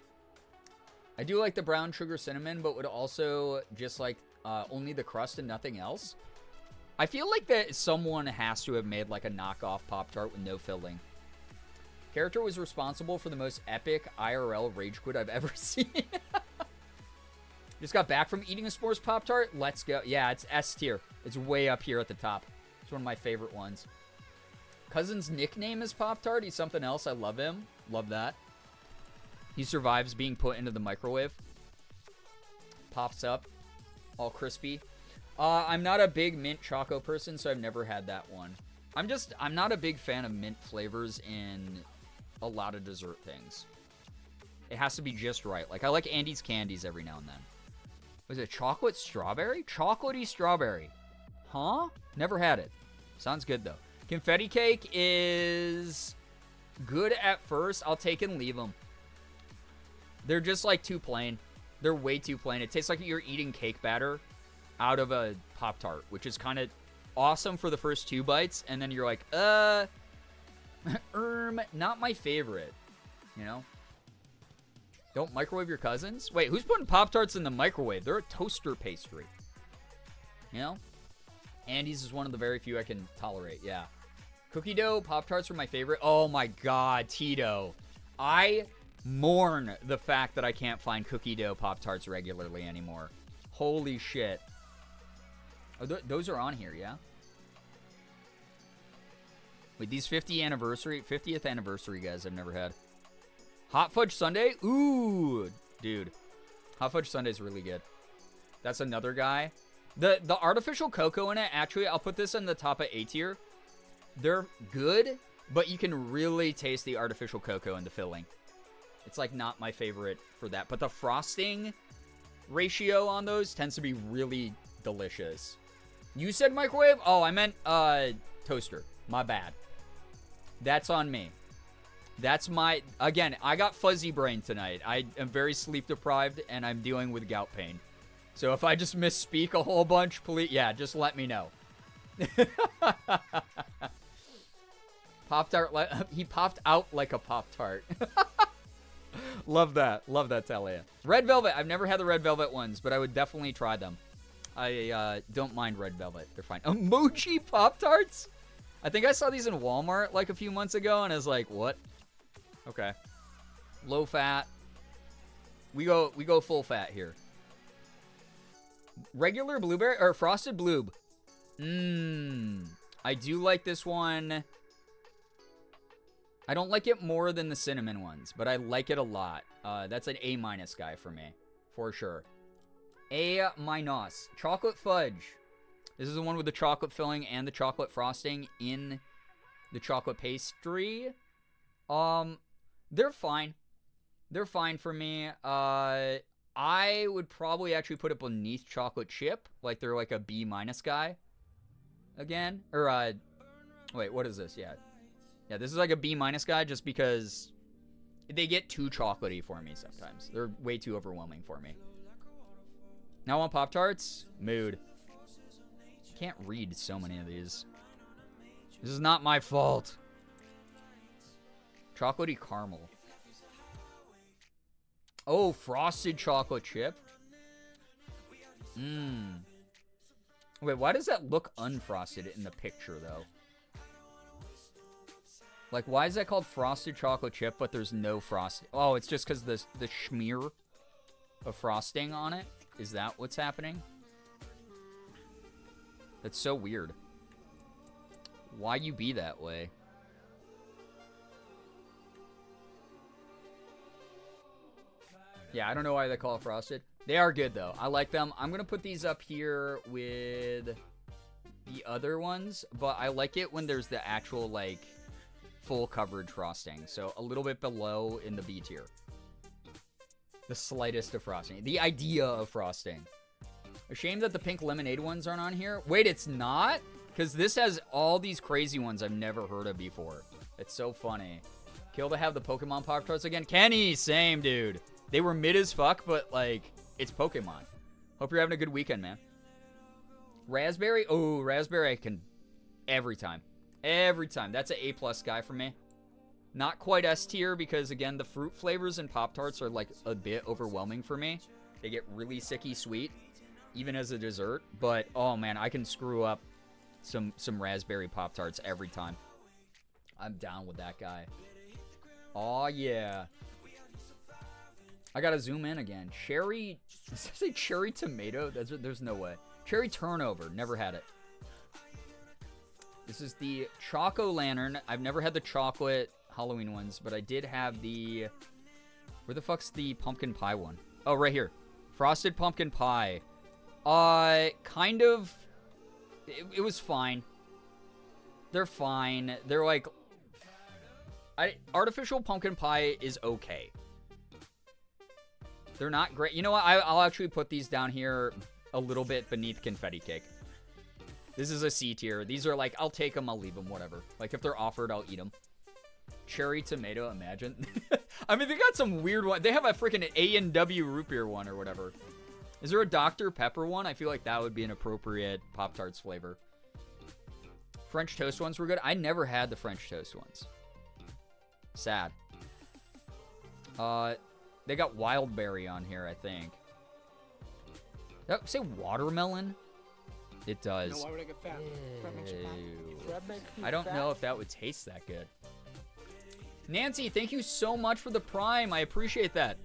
I do like the brown sugar cinnamon, but would also just like only the crust and nothing else. I feel like that someone has to have made like a knockoff Pop-Tart with no filling. Character was responsible for the most epic IRL rage quit I've ever seen. Just got back from eating a s'mores Pop-Tart. Let's go. Yeah, it's S tier. It's way up here at the top. It's one of my favorite ones. Cousin's nickname is Pop-Tart. He's something else. I love him. Love that. He survives being put into the microwave. Pops up. All crispy. I'm not a big mint choco person, so I've never had that one. I'm not a big fan of mint flavors in a lot of dessert things. It has to be just right. Like, I like Andy's Candies every now and then. Was it chocolate strawberry? Chocolatey strawberry. Huh? Never had it. Sounds good, though. Confetti cake is good at first. I'll take and leave them. They're just, like, too plain. They're way too plain. It tastes like you're eating cake batter out of a Pop-Tart, which is kind of awesome for the first 2 bites, and then you're like, not my favorite, you know? Don't microwave your cousins? Wait, who's putting Pop-Tarts in the microwave? They're a toaster pastry. You know? Andy's is one of the very few I can tolerate, yeah. Cookie dough Pop-Tarts are my favorite. Oh my god, Tito. I mourn the fact that I can't find cookie dough Pop-Tarts regularly anymore. Holy shit. Oh, those are on here, yeah? Wait, these 50th anniversary guys I've never had. Hot fudge sundae? Ooh, dude. Hot fudge sundae is really good. That's another guy. The artificial cocoa in it, actually, I'll put this in the top of A tier. They're good, but you can really taste the artificial cocoa in the filling. It's like not my favorite for that. But the frosting ratio on those tends to be really delicious. You said microwave? Oh, I meant toaster. My bad. That's on me. That's my... Again, I got fuzzy brain tonight. I am very sleep deprived, and I'm dealing with gout pain. So if I just misspeak a whole bunch, please... Yeah, just let me know. Pop-Tart... He popped out like a Pop-Tart. Love that. Love that, Talia. Red Velvet. I've never had the Red Velvet ones, but I would definitely try them. I don't mind Red Velvet. They're fine. Emoji Pop-Tarts? I think I saw these in Walmart like a few months ago, and I was like, what? Okay. Low fat. We go full fat here. Regular blueberry or frosted bloob. I do like this one. I don't like it more than the cinnamon ones, but I like it a lot. That's an A- guy for me, for sure. A-. Chocolate fudge. This is the one with the chocolate filling and the chocolate frosting in the chocolate pastry. They're fine. They're fine for me. I would probably actually put it beneath chocolate chip. Like they're like a B- guy. Again. Or, wait, what is this? Yeah. Yeah, this is like a B- guy just because they get too chocolatey for me sometimes. They're way too overwhelming for me. Now on Pop-Tarts? Mood. Can't read so many of these. This is not my fault. Chocolatey caramel. Oh, frosted chocolate chip. Mmm. Wait, why does that look unfrosted in the picture, though? Like, why is that called frosted chocolate chip, but there's no frosting? Oh, it's just because the schmear of frosting on it? Is that what's happening? That's so weird. Why you be that way? Yeah, I don't know why they call it frosted. They are good, though. I like them. I'm going to put these up here with the other ones, but I like it when there's the actual, like, full coverage frosting. So a little bit below in the B tier. The slightest of frosting. The idea of frosting. A shame that the pink lemonade ones aren't on here. Wait, it's not? Because this has all these crazy ones I've never heard of before. It's so funny. Kill to have the Pokemon Pop-Tarts again. Kenny, same, dude. They were mid as fuck, but, like, it's Pokemon. Hope you're having a good weekend, man. Raspberry? Oh, raspberry I can... Every time. Every time. That's an A+ guy for me. Not quite S tier because, again, the fruit flavors in Pop-Tarts are, like, a bit overwhelming for me. They get really sicky sweet, even as a dessert. But, oh, man, I can screw up some raspberry Pop-Tarts every time. I'm down with that guy. Oh, yeah. I gotta zoom in again. Cherry... Does that say cherry tomato? There's no way. Cherry turnover. Never had it. This is the Choco Lantern. I've never had the chocolate Halloween ones, but I did have the... Where the fuck's the pumpkin pie one? Oh, right here. Frosted pumpkin pie. Kind of... It was fine. They're fine. They're like... Artificial pumpkin pie is okay. They're not great. You know what? I'll actually put these down here a little bit beneath confetti cake. This is a C tier. These are like, I'll take them, I'll leave them, whatever. Like, if they're offered, I'll eat them. Cherry tomato, imagine. I mean, they got some weird one. They have a freaking A&W root beer one or whatever. Is there a Dr. Pepper one? I feel like that would be an appropriate Pop-Tarts flavor. French toast ones were good. I never had the French toast ones. Sad. They got wild berry on here, I think. Does that say watermelon? It does. No, why would I get fat? That makes you fat. That makes me I don't fat. know if that would taste that good. Nancy, thank you so much for the Prime. I appreciate that.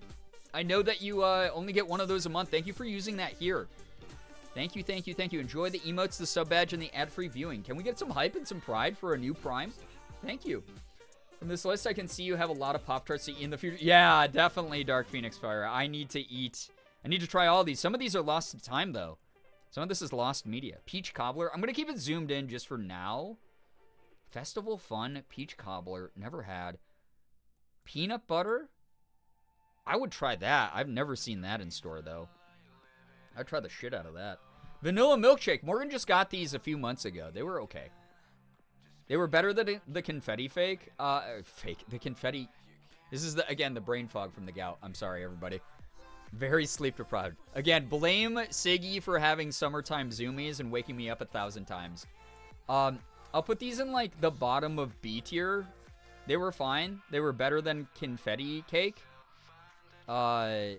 I know that you only get one of those a month. Thank you for using that here. Thank you, thank you, thank you. Enjoy the emotes, the sub badge, and the ad-free viewing. Can we get some hype and some pride for a new Prime? Thank you. From this list, I can see you have a lot of Pop-Tarts to eat in the future. Yeah, definitely, Dark Phoenix Fire. I need to eat. I need to try all these. Some of these are lost to time, though. Some of this is lost media. Peach Cobbler. I'm going to keep it zoomed in just for now. Festival Fun. Peach Cobbler. Never had. Peanut Butter. I would try that. I've never seen that in store, though. I'd try the shit out of that. Vanilla Milkshake. Morgan just got these a few months ago. They were okay. They were better than the confetti fake. The confetti. This is, again, the brain fog from the gout. I'm sorry, everybody. Very sleep deprived. Again, blame Siggy for having summertime zoomies and waking me up 1,000 times. I'll put these in, like, the bottom of B tier. They were fine. They were better than confetti cake. But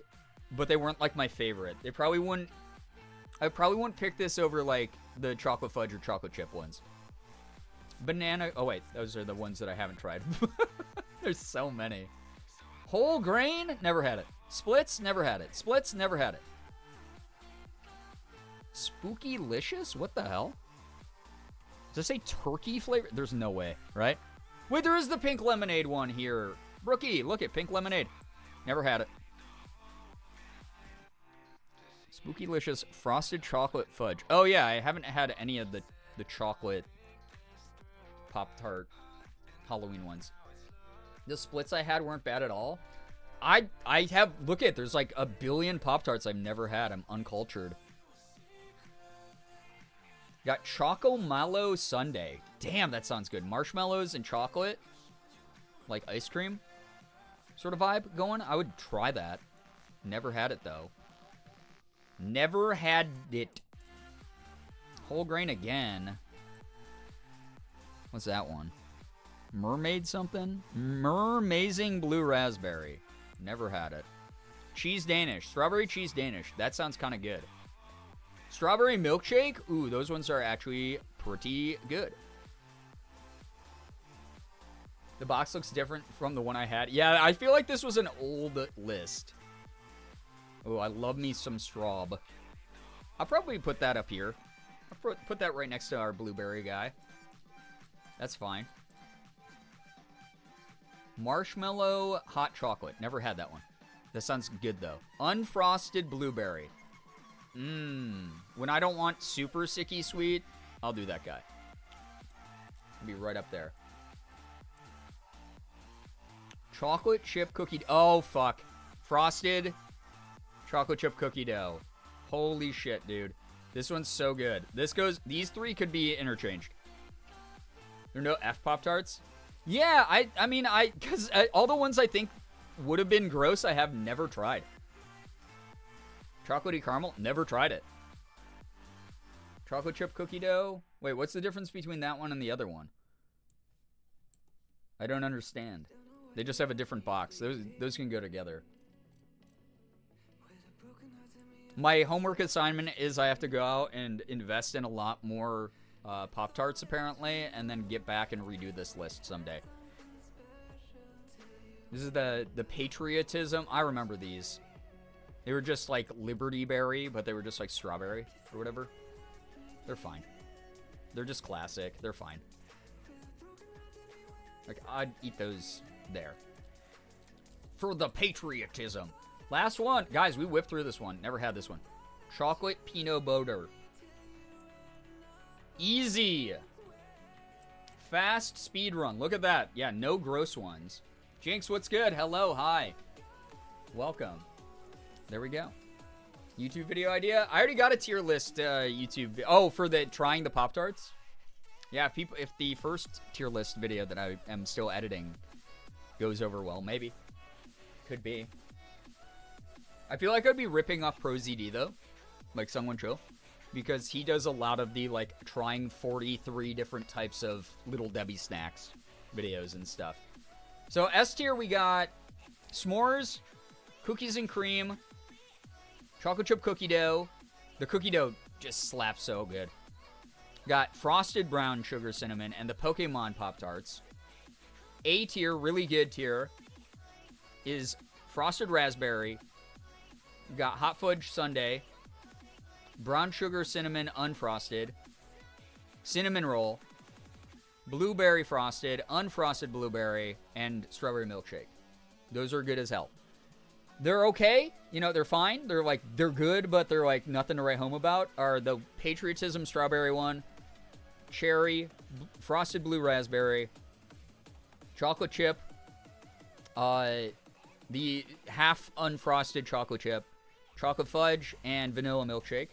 they weren't, like, my favorite. I probably wouldn't pick this over, like, the chocolate fudge or chocolate chip ones. Banana. Oh, wait. Those are the ones that I haven't tried. There's so many. Whole grain? Never had it. Splits? Never had it. Splits? Never had it. Spooky-licious? What the hell? Does it say turkey flavor? There's no way, right? Wait, there is the pink lemonade one here. Brookie, look at pink lemonade. Never had it. Spooky-licious frosted chocolate fudge. Oh, yeah, I haven't had any of the chocolate Pop-Tart Halloween ones. The splits I had weren't bad at all. I have, look at, there's like a billion Pop-Tarts I've never had. I'm uncultured. Got Choco Mallow Sundae. Damn, that sounds good. Marshmallows and chocolate. Like ice cream sort of vibe going. I would try that. Never had it, though. Never had it. Whole grain again. What's that one? Mermaid something? Mermazing blue raspberry. Never had it. Cheese Danish. Strawberry cheese Danish. That sounds kind of good. Strawberry milkshake? Ooh, those ones are actually pretty good. The box looks different from the one I had. Yeah, I feel like this was an old list. Oh, I love me some straw. I'll probably put that up here. I'll put that right next to our blueberry guy. That's fine. Marshmallow hot chocolate. Never had that one. That sounds good, though. Unfrosted blueberry. When I don't want super sicky sweet, I'll do that guy. It'll be right up there. Chocolate chip cookie. Oh, fuck. Frosted chocolate chip cookie dough. Holy shit, dude. This one's so good. These three could be interchanged. There are no F Pop-Tarts? Yeah, because all the ones I think would have been gross, I have never tried. Chocolatey caramel, never tried it. Chocolate chip cookie dough. Wait, what's the difference between that one and the other one? I don't understand. They just have a different box. Those can go together. My homework assignment is I have to go out and invest in a lot more Pop-Tarts, apparently, and then get back and redo this list someday. This is the patriotism. I remember these. They were just like Liberty Berry, but they were just like strawberry or whatever. They're fine. They're just classic. They're fine. Like, I'd eat those there. For the patriotism. Last one. Guys, we whipped through this one. Never had this one. Chocolate Pinot Butter. Easy. Fast speed run. Look at that. Yeah, no gross ones. Jinx, what's good? Hello, hi. Welcome. There we go. YouTube video idea. I already got a tier list YouTube. Oh, for the trying the Pop-Tarts? Yeah, if the first tier list video that I am still editing goes over well, maybe. Could be. I feel like I'd be ripping off ProZD, though. Like, someone chill. Because he does a lot of the, like, trying 43 different types of Little Debbie snacks videos and stuff. So, S tier, we got s'mores, cookies and cream, chocolate chip cookie dough. The cookie dough just slaps so good. Got frosted brown sugar cinnamon and the Pokemon Pop-Tarts. A tier, really good tier, is frosted raspberry. Got hot fudge sundae, brown sugar cinnamon unfrosted, cinnamon roll, blueberry frosted, unfrosted blueberry, and strawberry milkshake. Those are good as hell. They're okay. You know, they're fine. They're good, but they're like nothing to write home about. Are the patriotism strawberry one, cherry, frosted blue raspberry, chocolate chip, the half unfrosted chocolate chip, chocolate fudge, and vanilla milkshake.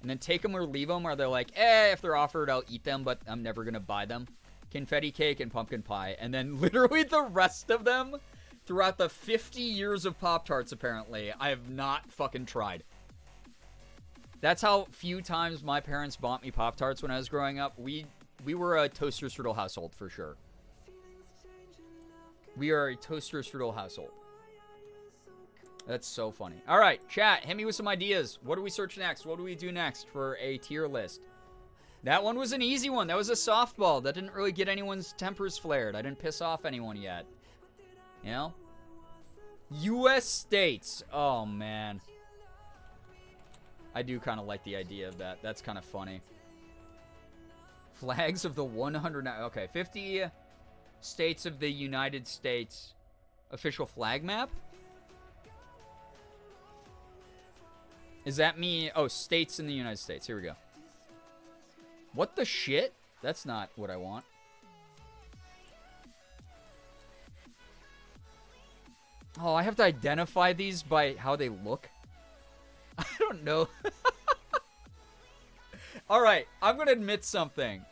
And then take them or leave them, or they're like, if they're offered, I'll eat them, but I'm never going to buy them. Confetti cake and pumpkin pie. And then literally the rest of them, throughout the 50 years of Pop-Tarts, apparently, I have not fucking tried. That's how few times my parents bought me Pop-Tarts when I was growing up. We were a toaster strudel household, for sure. We are a toaster strudel household. That's so funny. All right, chat, hit me with some ideas. What do we search next? What do we do next for a tier list? That one was an easy one. That was a softball. That didn't really get anyone's tempers flared. I didn't piss off anyone yet. You know? U.S. states. Oh, man. I do kind of like the idea of that. That's kind of funny. Flags of the 100... Okay, 50 states of the United States. Official flag map? Is that me? Oh, states in the United States. Here we go. What the shit? That's not what I want. Oh, I have to identify these by how they look? I don't know. All right, I'm going to admit something.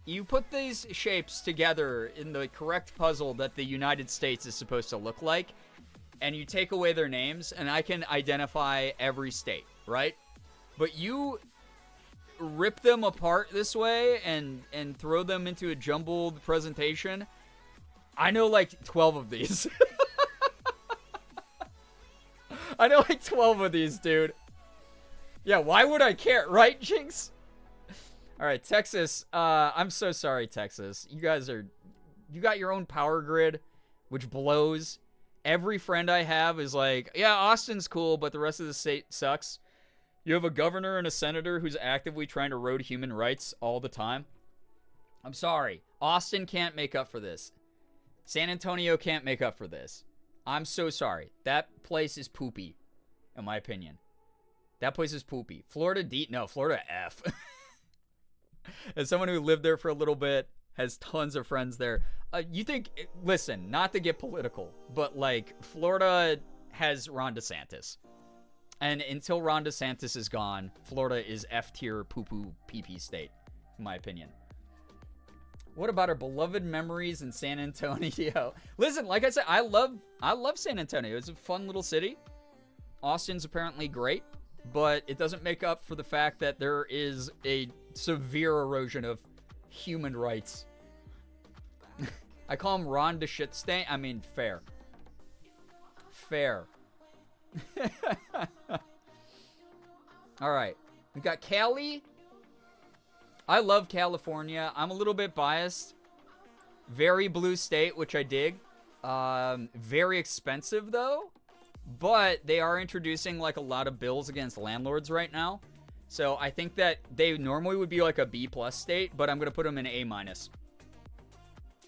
You put these shapes together in the correct puzzle that the United States is supposed to look like, and you take away their names, and I can identify every state, right? But you rip them apart this way and throw them into a jumbled presentation. I know like 12 of these. I know like 12 of these, dude. Yeah, why would I care, right, Jinx? All right, Texas. I'm so sorry, Texas. You got your own power grid, which blows. Every friend I have is like, yeah, Austin's cool, but the rest of the state sucks. You have a governor and a senator who's actively trying to erode human rights all the time. I'm sorry. Austin can't make up for this. San Antonio can't make up for this. I'm so sorry. That place is poopy, in my opinion. That place is poopy. Florida D? No, Florida F. As someone who lived there for a little bit, has tons of friends there. You think, listen, not to get political, but like Florida has Ron DeSantis. And until Ron DeSantis is gone, Florida is F tier poo-poo pee-pee state, in my opinion. What about our beloved memories in San Antonio? Listen, like I said, I love San Antonio. It's a fun little city. Austin's apparently great, but it doesn't make up for the fact that there is a severe erosion of human rights. I call him Ron de Shitstain. I mean, fair. Fair. All right. We got Cali. I love California. I'm a little bit biased. Very blue state, which I dig. Very expensive, though. But they are introducing, like, a lot of bills against landlords right now. So I think that they normally would be, like, a B+ state, but I'm going to put them in A-.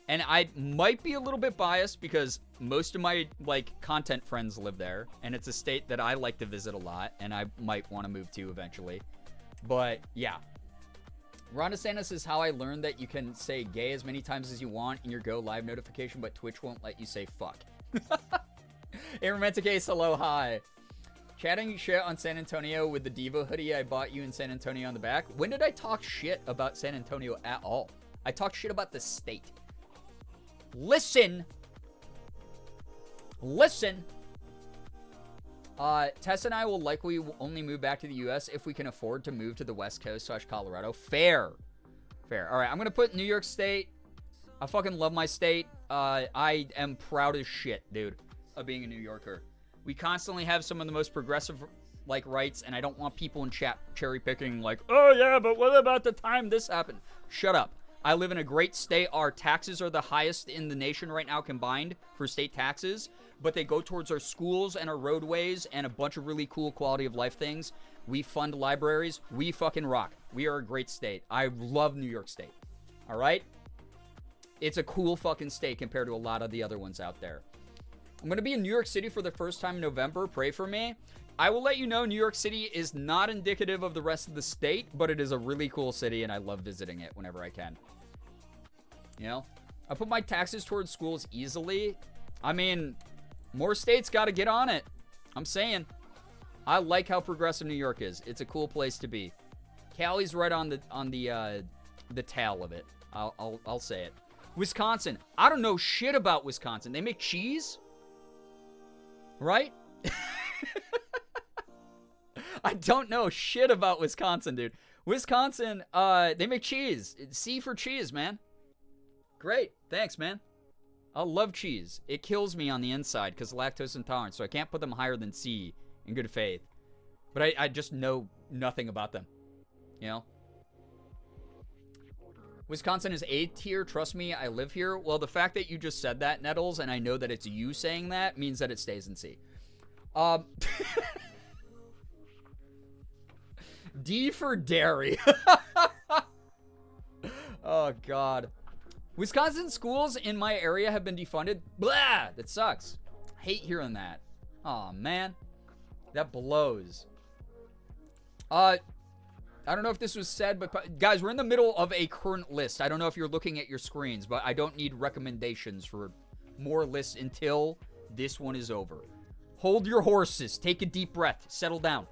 And I might be a little bit biased because most of my, like, content friends live there. And it's a state that I like to visit a lot, and I might want to move to eventually. But, yeah. Ron DeSantis is how I learned that you can say gay as many times as you want in your Go Live notification, but Twitch won't let you say fuck. Aromantic Ace, hello, hi. Chatting shit on San Antonio with the Diva hoodie I bought you in San Antonio on the back. When did I talk shit about San Antonio at all? I talked shit about the state. Listen. Tess and I will likely only move back to the U.S. if we can afford to move to the West Coast / Colorado. Fair. All right, I'm going to put New York State. I fucking love my state. I am proud as shit, dude, of being a New Yorker. We constantly have some of the most progressive, like, rights, and I don't want people in chat cherry picking, like, oh, yeah, but what about the time this happened? Shut up. I live in a great state. Our taxes are the highest in the nation right now combined for state taxes, but they go towards our schools and our roadways and a bunch of really cool quality of life things. We fund libraries. We fucking rock. We are a great state. I love New York State. All right? It's a cool fucking state compared to a lot of the other ones out there. I'm going to be in New York City for the first time in November. Pray for me. I will let you know New York City is not indicative of the rest of the state, but it is a really cool city, and I love visiting it whenever I can. You know? I put my taxes towards schools easily. I mean, more states got to get on it. I'm saying. I like how progressive New York is. It's a cool place to be. Cali's right on the tail of it. I'll say it. Wisconsin. I don't know shit about Wisconsin. They make cheese? Right? I don't know shit about Wisconsin, dude. Wisconsin, they make cheese. C for cheese, man. Great. Thanks, man. I love cheese. It kills me on the inside because lactose intolerant, so I can't put them higher than C in good faith. But I just know nothing about them. You know? Wisconsin is A tier. Trust me, I live here. Well, the fact that you just said that, Nettles, and I know that it's you saying that, means that it stays in C. D for dairy. Oh, God. Wisconsin schools in my area have been defunded. Blah! That sucks. I hate hearing that. Oh man. That blows. I don't know if this was said, but guys, we're in the middle of a current list. I don't know if you're looking at your screens, but I don't need recommendations for more lists until this one is over. Hold your horses. Take a deep breath. Settle down.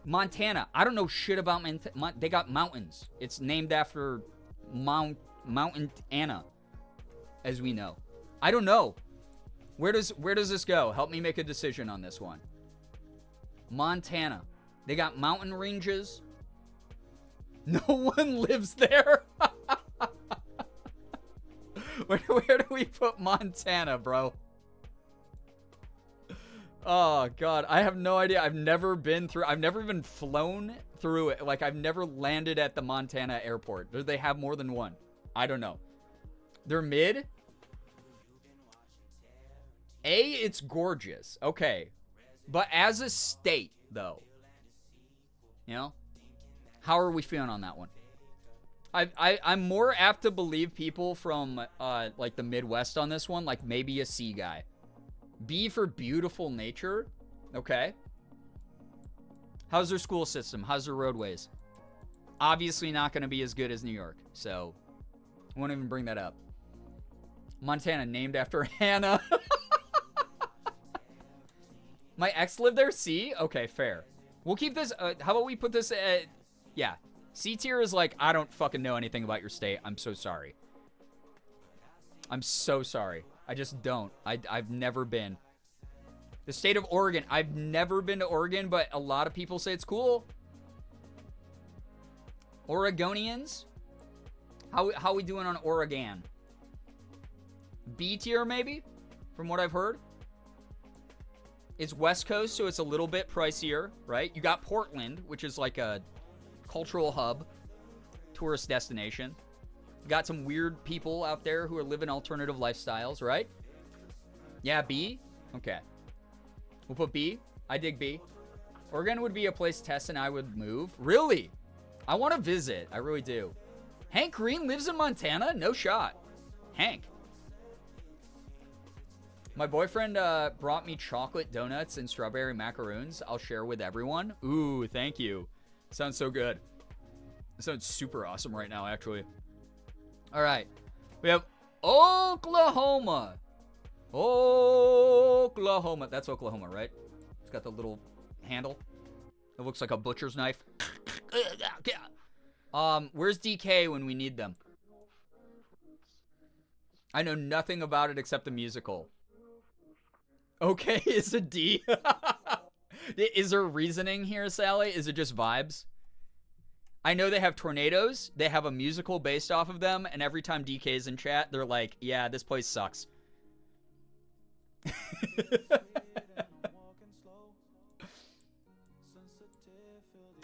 Montana. I don't know shit about they got mountains. It's named after Mountain Anna, as we know. I don't know. Where does this go? Help me make a decision on this one. Montana. They got mountain ranges. No one lives there. Where do we put Montana, bro? Oh, God. I have no idea. I've never been flown through it. Like, I've never landed at the Montana airport. Do they have more than one? I don't know. They're mid. It's gorgeous. Okay. But as a state, though, you know, how are we feeling on that one? I'm more apt to believe people from, like, the Midwest on this one. Like, maybe a C guy. B for beautiful nature. Okay. How's their school system? How's their roadways? Obviously not going to be as good as New York. So, I won't even bring that up. Montana, named after Hannah. My ex lived there, C? Okay, fair. We'll keep this, how about we put this at, yeah. C tier is like, I don't fucking know anything about your state. I'm so sorry. I'm so sorry. I just don't. I've never been. The state of Oregon. I've never been to Oregon, but a lot of people say it's cool. Oregonians? How we doing on Oregon? B tier, maybe? From what I've heard. It's West Coast, so it's a little bit pricier, right? You got Portland, which is like a cultural hub, tourist destination. You got some weird people out there who are living alternative lifestyles, right? Yeah, B? Okay. We'll put B. I dig B. Oregon would be a place Tess and I would move. Really? I want to visit. I really do. Hank Green lives in Montana? No shot. Hank. My boyfriend brought me chocolate donuts and strawberry macaroons. I'll share with everyone. Ooh, thank you. Sounds so good. It sounds super awesome right now, actually. All right. We have Oklahoma. Oklahoma. That's Oklahoma, right? It's got the little handle. It looks like a butcher's knife. Where's DK when we need them? I know nothing about it except the musical. Okay, it's a D. Is there reasoning here, Sally? Is it just vibes? I know they have tornadoes. They have a musical based off of them. And every time DK is in chat, they're like, yeah, this place sucks.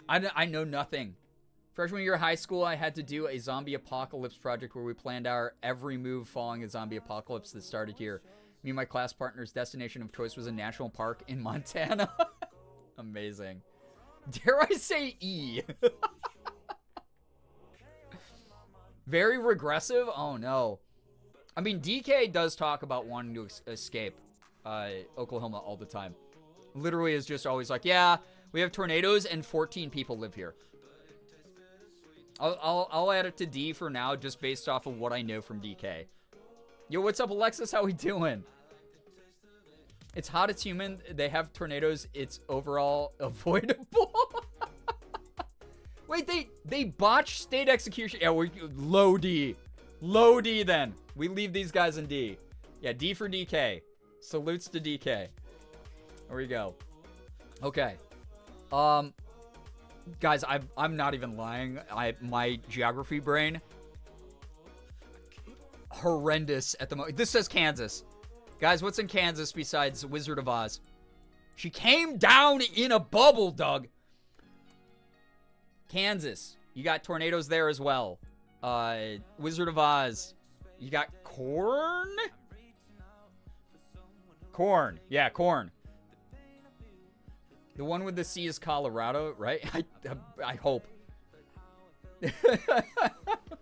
I know nothing. Freshman year of high school, I had to do a zombie apocalypse project where we planned our every move following a zombie apocalypse that started here. Me and my class partner's destination of choice was a national park in Montana. Amazing. Dare I say E? Very regressive? Oh, no. I mean, DK does talk about wanting to escape Oklahoma all the time. Literally is just always like, yeah, we have tornadoes and 14 people live here. I'll add it to D for now, just based off of what I know from DK. Yo, what's up, Alexis? How we doing? It's hot, it's humid. They have tornadoes. It's overall avoidable. Wait, they botched state execution. Yeah, we're low D. Low D then. We leave these guys in D. Yeah, D for DK. Salutes to DK. There we go. Okay. Guys, I'm not even lying. My geography brain horrendous at the moment. This says Kansas. Guys, what's in Kansas besides Wizard of Oz? She came down in a bubble, Doug. Kansas. You got tornadoes there as well. Wizard of Oz. You got corn? Corn. Yeah, corn. The one with the C is Colorado, right? I hope.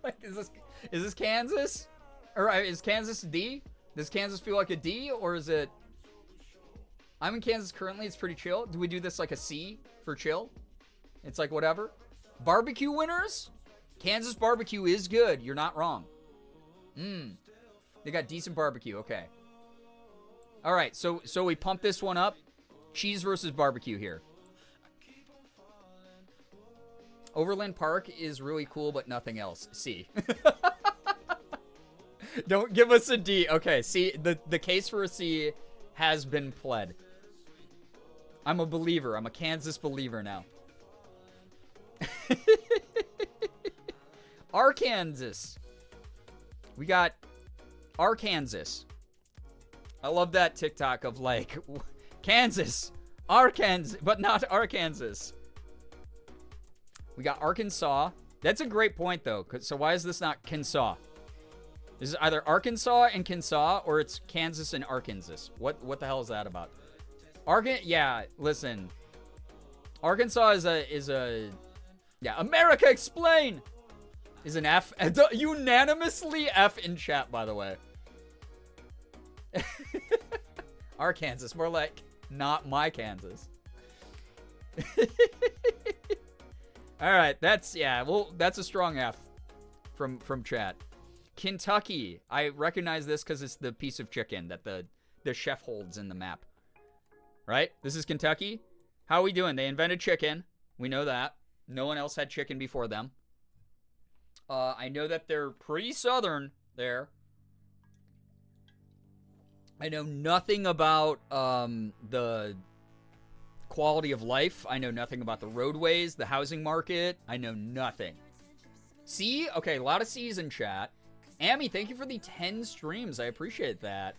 Like, is this Kansas? Or is Kansas a D? Does Kansas feel like a D, or is it... I'm in Kansas currently. It's pretty chill. Do we do this like a C for chill? It's like whatever. Barbecue winners? Kansas barbecue is good. You're not wrong. They got decent barbecue. Okay. All right. So we pump this one up. Cheese versus barbecue here. Overland Park is really cool, but nothing else. C. Don't give us a D. Okay, see, the case for a C has been pled. I'm a believer. I'm a Kansas believer now. Arkansas. We got Arkansas. I love that TikTok of like, Kansas, Arkansas, but not Arkansas. We got Arkansas. That's a great point, though. So why is this not Kansas? This is either Arkansas and Kansas, or it's Kansas and Arkansas. What the hell is that about? Yeah, listen. Arkansas is a yeah. America Explain is an F. Unanimously F in chat, by the way. Arkansas, more like not my Kansas. All right, that's a strong F from chat. Kentucky, I recognize this because it's the piece of chicken that the chef holds in the map. Right? This is Kentucky. How are we doing? They invented chicken. We know that. No one else had chicken before them. I know that they're pretty southern there. I know nothing about the quality of life. I know nothing about the roadways, the housing market. I know nothing. C? Okay, a lot of C's in chat. Amy, thank you for the 10 streams. I appreciate that.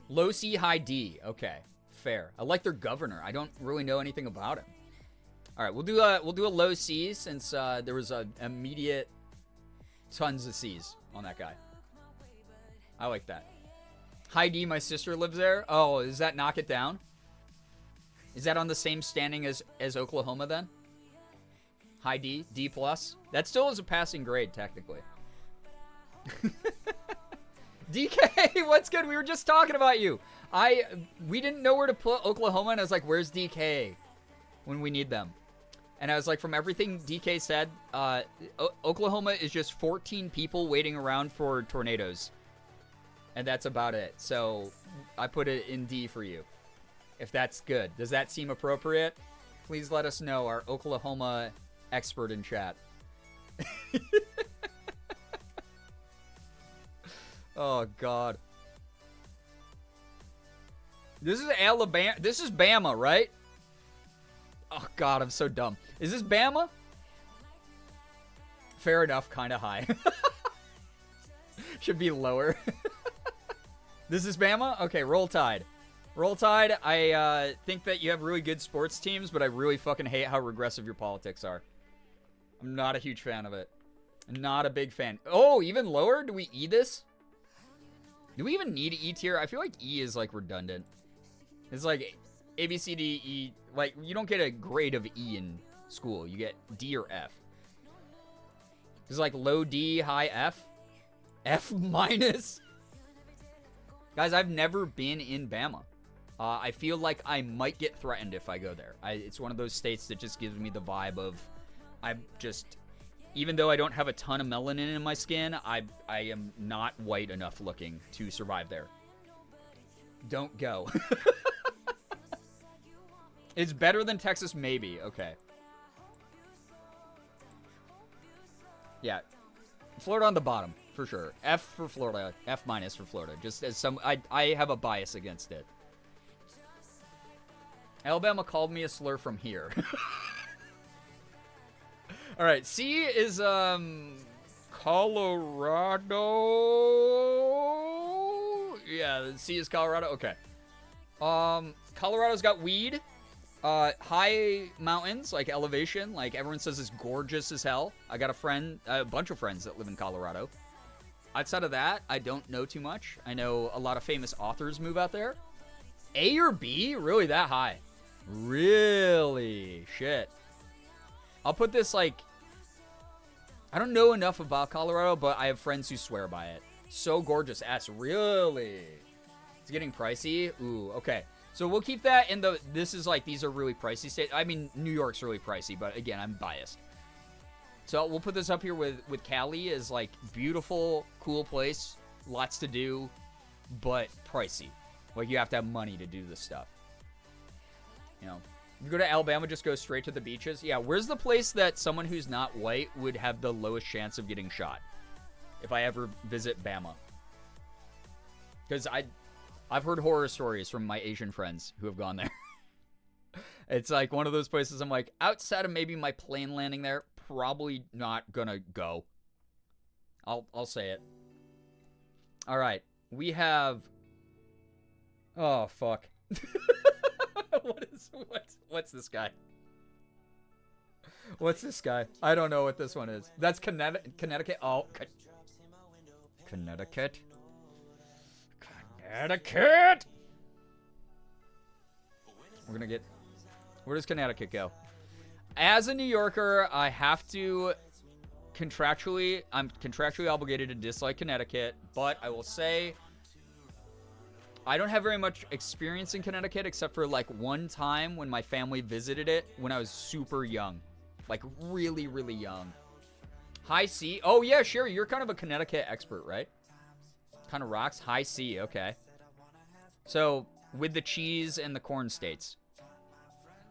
Low C, high D. Okay, fair. I like their governor. I don't really know anything about him. All right, we'll do a low C since there was a immediate tons of C's on that guy. I like that. High D, my sister lives there. Oh, does that knock it down? Is that on the same standing as Oklahoma then? High D, D+. That still is a passing grade, technically. DK, what's good? We were just talking about you. We didn't know where to put Oklahoma, and I was like, where's DK when we need them? And I was like, from everything DK said, Oklahoma is just 14 people waiting around for tornadoes. And that's about it. So I put it in D for you. If that's good. Does that seem appropriate? Please let us know, our Oklahoma expert in chat. Oh, God. This is Alabama. This is Bama, right? Oh, God, I'm so dumb. Is this Bama? Fair enough, kind of high. Should be lower. This is Bama? Okay, Roll Tide. Roll Tide, I think that you have really good sports teams, but I really fucking hate how regressive your politics are. I'm not a huge fan of it. Not a big fan. Oh, even lower? Do we E this? Do we even need E tier? I feel like E is, like, redundant. It's like A, B, C, D, E. Like, you don't get a grade of E in school. You get D or F. It's like low D, high F. F minus. Guys, I've never been in Bama. I feel like I might get threatened if I go there. It's one of those states that just gives me the vibe of, I'm just, even though I don't have a ton of melanin in my skin, I am not white enough looking to survive there. Don't go. It's better than Texas, maybe. Okay. Yeah. Florida on the bottom, for sure. F for Florida. F minus for Florida. Just as some, I have a bias against it. Alabama called me a slur from here. All right, C is Colorado. Yeah, C is Colorado. Okay. Colorado's got weed. High mountains, like elevation, like everyone says is gorgeous as hell. I got a bunch of friends that live in Colorado. Outside of that, I don't know too much. I know a lot of famous authors move out there. A or B? Really that high? Really? Shit. I'll put this like, I don't know enough about Colorado, but I have friends who swear by it. So gorgeous. S. Really? It's getting pricey? Ooh, okay. So we'll keep that in the, this is like, these are really pricey states. I mean, New York's really pricey, but again, I'm biased. So we'll put this up here with Cali as like beautiful, cool place, lots to do, but pricey. Like you have to have money to do this stuff. You know, you go to Alabama, just go straight to the beaches. Yeah, where's the place that someone who's not white would have the lowest chance of getting shot? if I ever visit Bama. Because I've heard horror stories from my Asian friends who have gone there. It's like one of those places I'm like, outside of maybe my plane landing there, probably not gonna go. I'll say it. All right, we have. Oh fuck. What's this guy? What's this guy? I don't know what this one is. That's Connecticut. Oh, Connecticut. Connecticut. We're gonna get. Where does Connecticut go? As a New Yorker, I have to I'm contractually obligated to dislike Connecticut, but I will say I don't have very much experience in Connecticut except for like one time when my family visited it when I was super young. Like really, really young. High C. Oh yeah, sure. You're kind of a Connecticut expert, right? Kind of rocks. High C. Okay. So with the cheese and the corn states.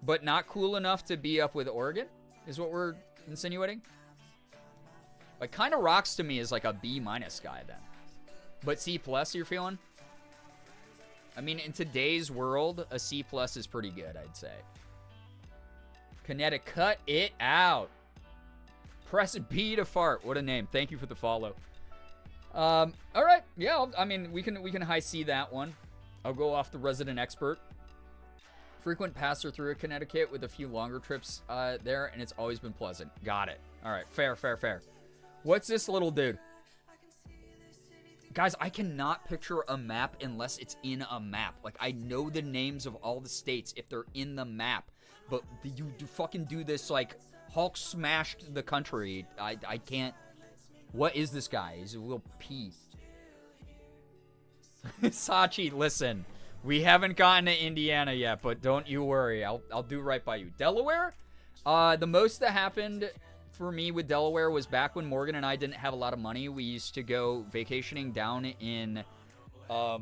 But not cool enough to be up with Oregon, is what we're insinuating? Like, kind of rocks to me is like a B- guy then. But C+ you're feeling? I mean, in today's world, a C+ is pretty good, I'd say. Connecticut, cut it out. Press B to fart. What a name. Thank you for the follow. All right. Yeah, I mean, we can high C that one. I'll go off the resident expert. Frequent passer through Connecticut with a few longer trips there, and it's always been pleasant. Got it. All right, fair. What's this little dude? Guys, I cannot picture a map unless it's in a map. Like, I know the names of all the states if they're in the map, but you fucking do this, like, Hulk smashed the country. I can't. What is this guy? He's a little pea. Sachi, listen. We haven't gotten to Indiana yet, but don't you worry. I'll do right by you. Delaware? The most that happened for me with Delaware was back when Morgan and I didn't have a lot of money. We used to go vacationing down in... why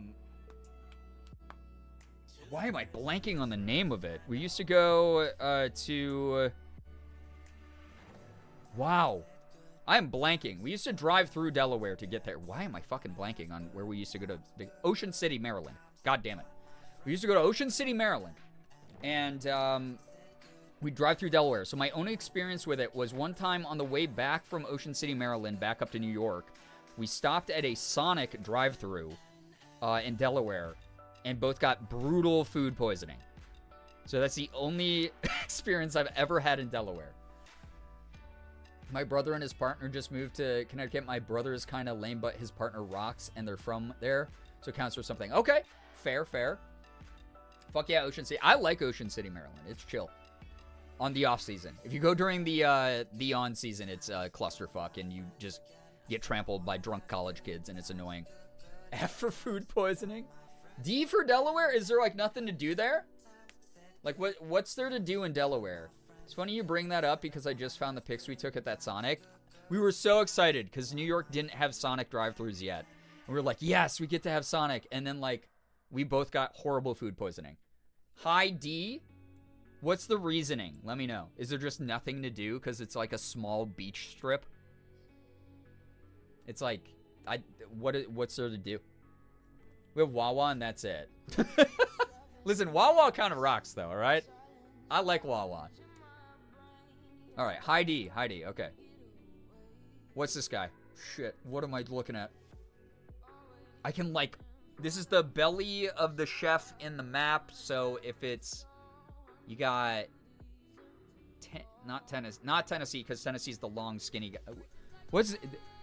am I blanking on the name of it? We used to go to... Wow. I am blanking. We used to drive through Delaware to get there. Why am I fucking blanking on where we used to go to? Ocean City, Maryland. God damn it. We used to go to Ocean City, Maryland. And we'd drive through Delaware. So my only experience with it was one time on the way back from Ocean City, Maryland, back up to New York. We stopped at a Sonic drive-thru in Delaware and both got brutal food poisoning. So that's the only experience I've ever had in Delaware. My brother and his partner just moved to Connecticut. My brother is kind of lame, but his partner rocks, and they're from there, so it counts for something. Okay, fair. Fuck yeah, Ocean City. I like Ocean City, Maryland. It's chill. On the off season. If you go during the on season, it's clusterfuck, and you just get trampled by drunk college kids, and it's annoying. F for food poisoning. D for Delaware? Is there, like, nothing to do there? Like, what's there to do in Delaware? It's funny you bring that up because I just found the pics we took at that Sonic. We were so excited because New York didn't have Sonic drive-thrus yet. And we were like, yes, we get to have Sonic. And then, like, we both got horrible food poisoning. High D? What's the reasoning? Let me know. Is there just nothing to do because it's like a small beach strip? It's like, what's there to do? We have Wawa and that's it. Listen, Wawa kind of rocks though, all right? I like Wawa. All right, high D, okay. What's this guy? Shit, what am I looking at? I can, like, this is the belly of the chef in the map, so if it's, you got, not Tennessee, because Tennessee's the long, skinny guy. What's it?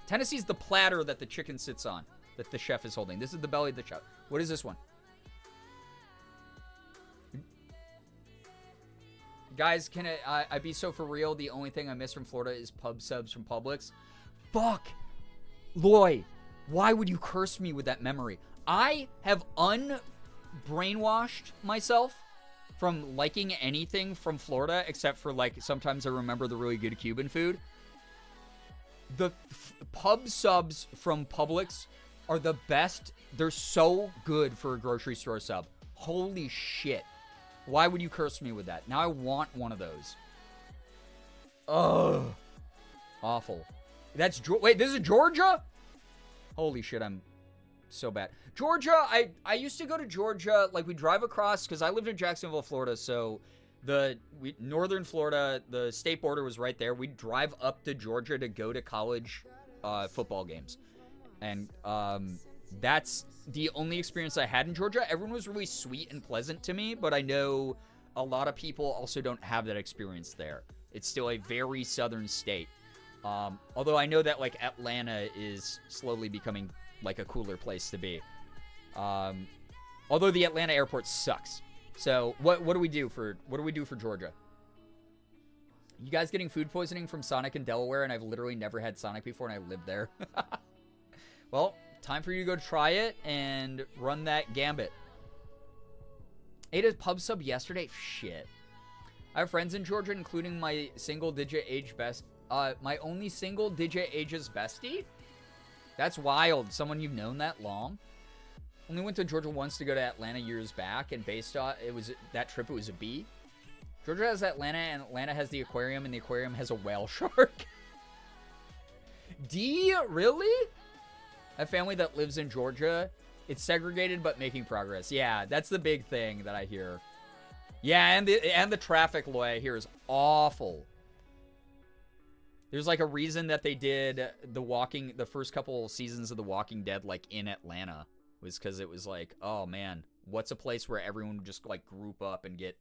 Tennessee's the platter that the chicken sits on, that the chef is holding. This is the belly of the chef. What is this one? Guys, can I be so for real? The only thing I miss from Florida is pub subs from Publix. Fuck. Loy, why would you curse me with that memory? I have unbrainwashed myself from liking anything from Florida except for, like, sometimes I remember the really good Cuban food. The pub subs from Publix are the best. They're so good for a grocery store sub. Holy shit. Why would you curse me with that? Now I want one of those. Ugh. Awful. Wait, this is Georgia? Holy shit, I'm so bad. Georgia, I used to go to Georgia, like we drive across, because I lived in Jacksonville, Florida, so northern Florida, the state border was right there. We'd drive up to Georgia to go to college football games. And that's the only experience I had in Georgia. Everyone was really sweet and pleasant to me, but I know a lot of people also don't have that experience there. It's still a very southern state. Although I know that like Atlanta is slowly becoming like a cooler place to be. Although the Atlanta airport sucks. So what do we do for Georgia? You guys getting food poisoning from Sonic in Delaware, and I've literally never had Sonic before, and I lived there. Well, time for you to go try it and run that gambit. Ate a pub sub yesterday. Shit. I have friends in Georgia, including my single-digit age best. My only single-digit ages bestie. That's wild. Someone you've known that long. Only went to Georgia once to go to Atlanta years back, and based on it was a B. Georgia has Atlanta, and Atlanta has the aquarium, and the aquarium has a whale shark. D, really? I have family that lives in Georgia. It's segregated, but making progress. Yeah, that's the big thing that I hear. Yeah, and the traffic law I hear is awful. There's like a reason that they did the first couple seasons of The Walking Dead like in Atlanta was because it was like, oh man, what's a place where everyone would just like group up and get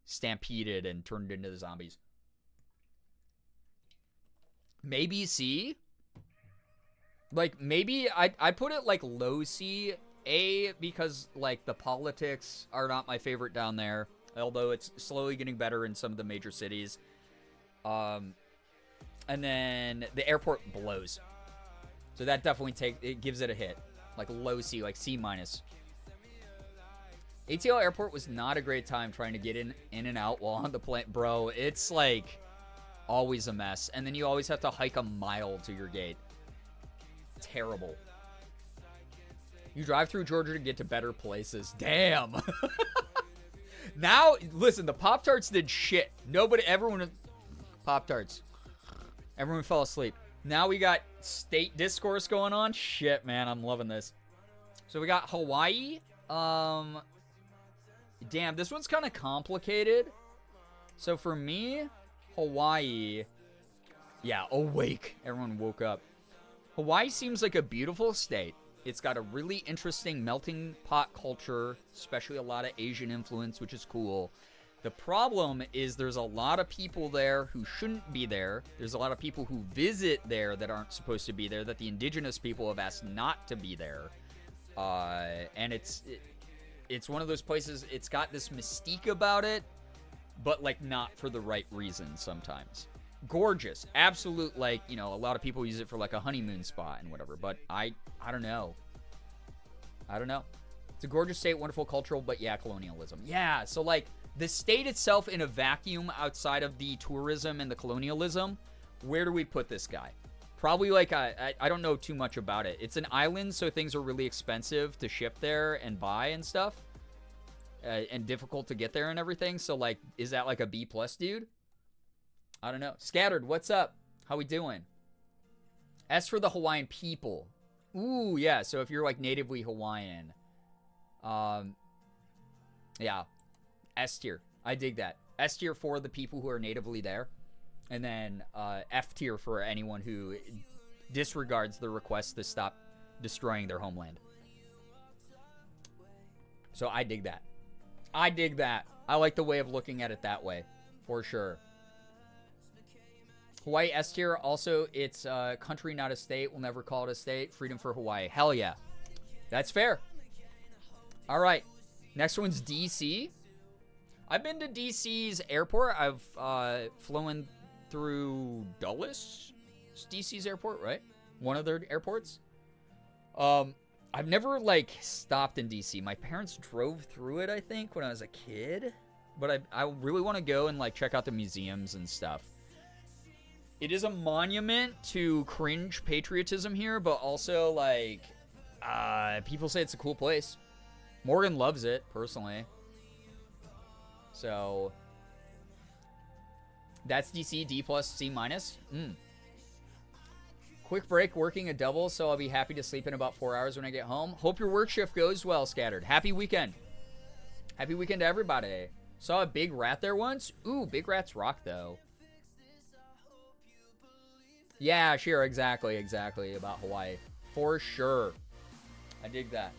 stampeded and turned into zombies? Maybe C. Like maybe I put it like low C. A, because like the politics are not my favorite down there, although it's slowly getting better in some of the major cities. And then the airport blows. So that definitely gives it a hit. Like low C, like C minus. ATL airport was not a great time trying to get in and out while on the plane. Bro, it's like always a mess. And then you always have to hike a mile to your gate. Terrible. You drive through Georgia to get to better places. Damn. Now, listen, the Pop-Tarts did shit. Everyone, Pop-Tarts. Everyone fell asleep. Now we got state discourse going on. Shit, man, I'm loving this. So we got Hawaii. Damn, this one's kind of complicated. So for me, Hawaii. Yeah, awake. Everyone woke up. Hawaii seems like a beautiful state. It's got a really interesting melting pot culture, especially a lot of Asian influence, which is cool. The problem is there's a lot of people there who shouldn't be there. There's a lot of people who visit there that aren't supposed to be there, that the indigenous people have asked not to be there. And it's one of those places, it's got this mystique about it, but like not for the right reasons sometimes. Gorgeous. Absolute, like, you know, a lot of people use it for like a honeymoon spot and whatever, but I don't know. It's a gorgeous state, wonderful cultural, but yeah, colonialism. Yeah, so like the state itself in a vacuum outside of the tourism and the colonialism, where do we put this guy? Probably like, I don't know too much about it. It's an island, so things are really expensive to ship there and buy and stuff. And difficult to get there and everything. So like, is that like a B+, dude? I don't know. Scattered, what's up? How we doing? S for the Hawaiian people. Ooh, yeah. So if you're like natively Hawaiian, yeah, S tier. I dig that. S tier for the people who are natively there, and then F tier for anyone who disregards the request to stop destroying their homeland. So I dig that. I dig that. I like the way of looking at it that way, for sure. Hawaii S tier. Also, it's a country, not a state. We'll never call it a state. Freedom for Hawaii. Hell yeah. That's fair. All right. Next one's DC. I've been to DC's airport. I've flown through Dulles. It's DC's airport, right? One of their airports. I've never, like, stopped in DC. My parents drove through it, I think, when I was a kid. But I really want to go and, like, check out the museums and stuff. It is a monument to cringe patriotism here, but also, like, people say it's a cool place. Morgan loves it, personally. So, that's DC, D+, C-. Quick break working a double, so I'll be happy to sleep in about 4 hours when I get home. Hope your work shift goes well, Scattered. Happy weekend. Happy weekend to everybody. Saw a big rat there once. Ooh, big rats rock, though. Yeah, sure, exactly, about Hawaii. For sure. I dig that.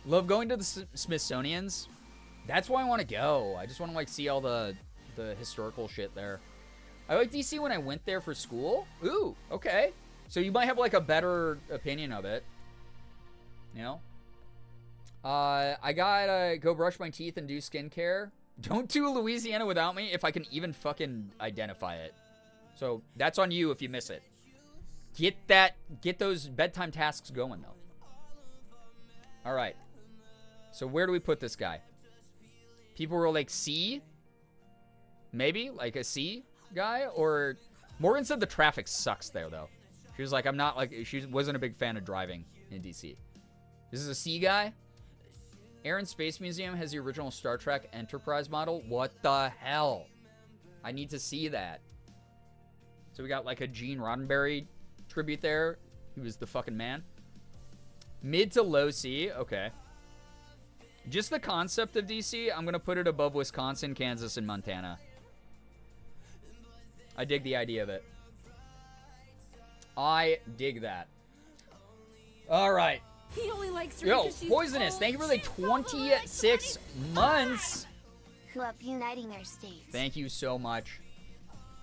Love going to the Smithsonian's. That's why I want to go. I just want to, like, see all the historical shit there. I like DC when I went there for school. Ooh, okay. So you might have, like, a better opinion of it. You know? I gotta go brush my teeth and do skincare. Don't do Louisiana without me if I can even fucking identify it. So that's on you if you miss it. Get those bedtime tasks going, though. All right. So where do we put this guy? People were like, C? Maybe? Like a C guy? Or Morgan said the traffic sucks there, though. She was like, I'm not like, she wasn't a big fan of driving in DC. This is a C guy? Air and Space Museum has the original Star Trek Enterprise model. What the hell? I need to see that. So we got like a Gene Roddenberry tribute there. He was the fucking man. Mid to low C. Okay. Just the concept of DC, I'm going to put it above Wisconsin, Kansas, and Montana. I dig the idea of it. I dig that. All right. He only likes her Yo, because she's Poisonous, old. thank you for the She's so old, 26 months. Who up uniting our states? Thank you so much.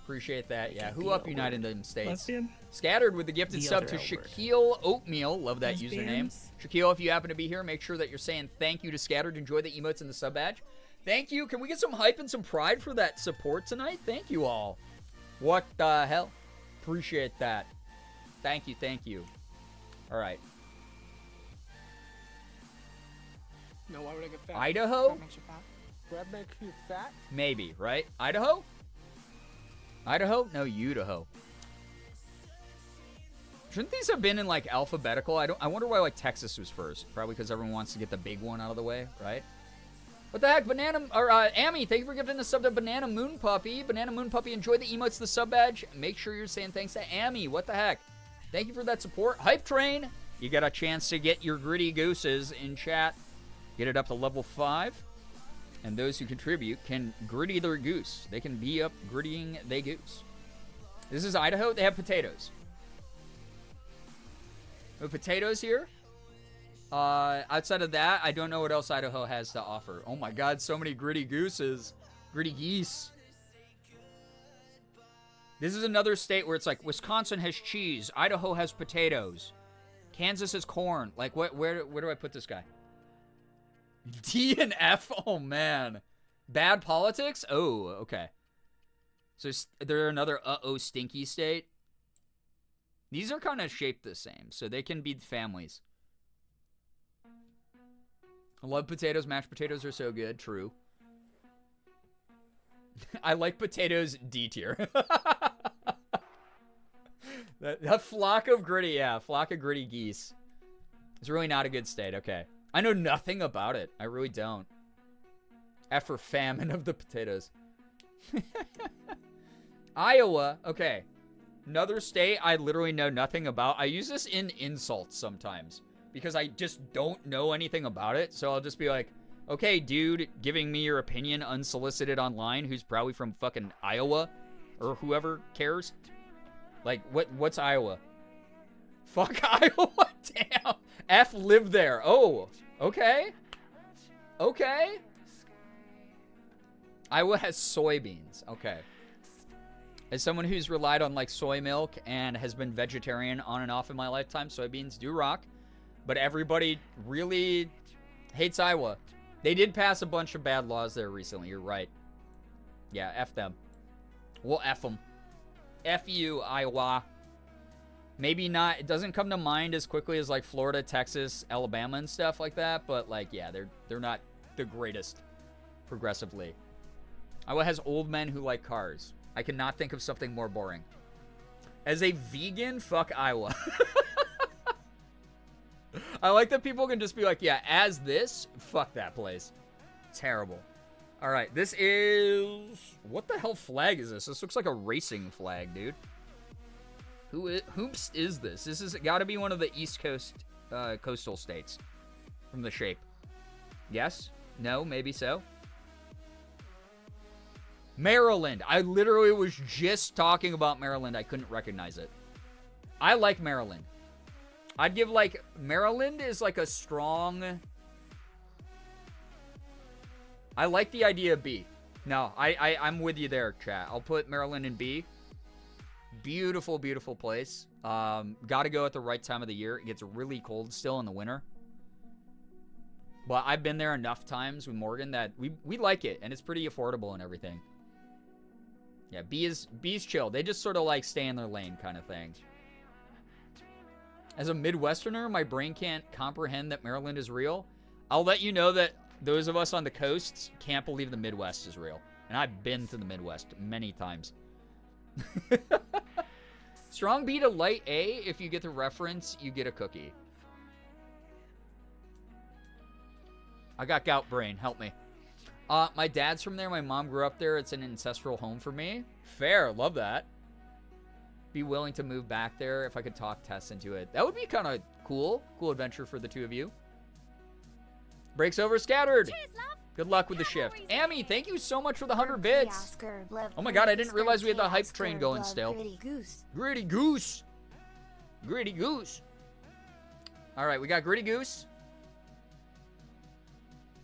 Appreciate that. Yeah, who up United in the States? Lesbian? Scattered with the gifted The sub other to L word. Shaquille Oatmeal. Love that username. Lesbians? Shaquille, if you happen to be here, make sure that you're saying thank you to Scattered. Enjoy the emotes and the sub badge. Thank you. Can we get some hype and some pride for that support tonight? Thank you all. What the hell? Appreciate that. Thank you, thank you. All right. No, why would I get fat? Idaho? Bread makes you fat. Bread makes you fat? Maybe, right? Idaho? Idaho? No, Idaho. Shouldn't these have been in like alphabetical? I wonder why like Texas was first. Probably because everyone wants to get the big one out of the way, right? What the heck, Amy, thank you for giving the sub to Banana Moon Puppy. Banana Moon Puppy, enjoy the emotes, the sub badge. Make sure you're saying thanks to Amy. What the heck? Thank you for that support. Hype Train, you got a chance to get your gritty gooses in chat. Get it up to level 5. And those who contribute can gritty their goose. They can be up grittying they goose. This is Idaho. They have potatoes. We have potatoes here. Outside of that, I don't know what else Idaho has to offer. Oh my god, so many gritty gooses. Gritty geese. This is another state where it's like, Wisconsin has cheese. Idaho has potatoes. Kansas has corn. Like, where do I put this guy? D and F? Oh, man. Bad politics? Oh, okay. So they're another uh-oh stinky state. These are kind of shaped the same, so they can be families. I love potatoes. Mashed potatoes are so good. True. I like potatoes D tier. that flock of gritty, yeah. Flock of gritty geese. It's really not a good state. Okay. I know nothing about it. I really don't. F for famine of the potatoes. Iowa. Okay. Another state I literally know nothing about. I use this in insults sometimes because I just don't know anything about it. So I'll just be like, okay, dude, giving me your opinion unsolicited online, who's probably from fucking Iowa or whoever cares. Like, what's Iowa? Fuck Iowa, damn. F lived there. Oh, okay. Okay. Iowa has soybeans. Okay. As someone who's relied on like soy milk and has been vegetarian on and off in my lifetime, soybeans do rock. But everybody really hates Iowa. They did pass a bunch of bad laws there recently. You're right. Yeah, F them. We'll F them. F you, Iowa. Maybe not. It doesn't come to mind as quickly as like Florida, Texas, Alabama, and stuff like that. But like, yeah, they're not the greatest progressively. Iowa has old men who like cars. I cannot think of something more boring. As a vegan, fuck Iowa. I like that people can just be like, yeah, as this, fuck that place. Terrible. All right, this is... What the hell flag is this? This looks like a racing flag, dude. Whoops is this? This has got to be one of the East Coast coastal states from the shape. Yes? No? Maybe so? Maryland. I literally was just talking about Maryland. I couldn't recognize it. I like Maryland. I'd give, like, Maryland is like a strong... I like the idea of B. No, I'm with you there, chat. I'll put Maryland in B. Beautiful, beautiful place. Got to go at the right time of the year. It gets really cold still in the winter. But I've been there enough times with Morgan that we like it, and it's pretty affordable and everything. Yeah, B's chill. They just sort of like stay in their lane kind of thing. As a Midwesterner, my brain can't comprehend that Maryland is real. I'll let you know that those of us on the coasts can't believe the Midwest is real. And I've been to the Midwest many times. Strong B to light A. If you get the reference, you get a cookie. I got gout brain. Help me. My dad's from there. My mom grew up there. It's an ancestral home for me. Fair. Love that. Be willing to move back there if I could talk Tess into it. That would be kind of cool. Cool adventure for the two of you. Breaks over scattered. Cheers, love. Good luck with the shift. Amy, thank you so much for the 100 bits. Oh my god, I didn't realize we had the hype train going still. Gritty goose. Gritty Goose. Gritty Goose. Alright, we got Gritty Goose.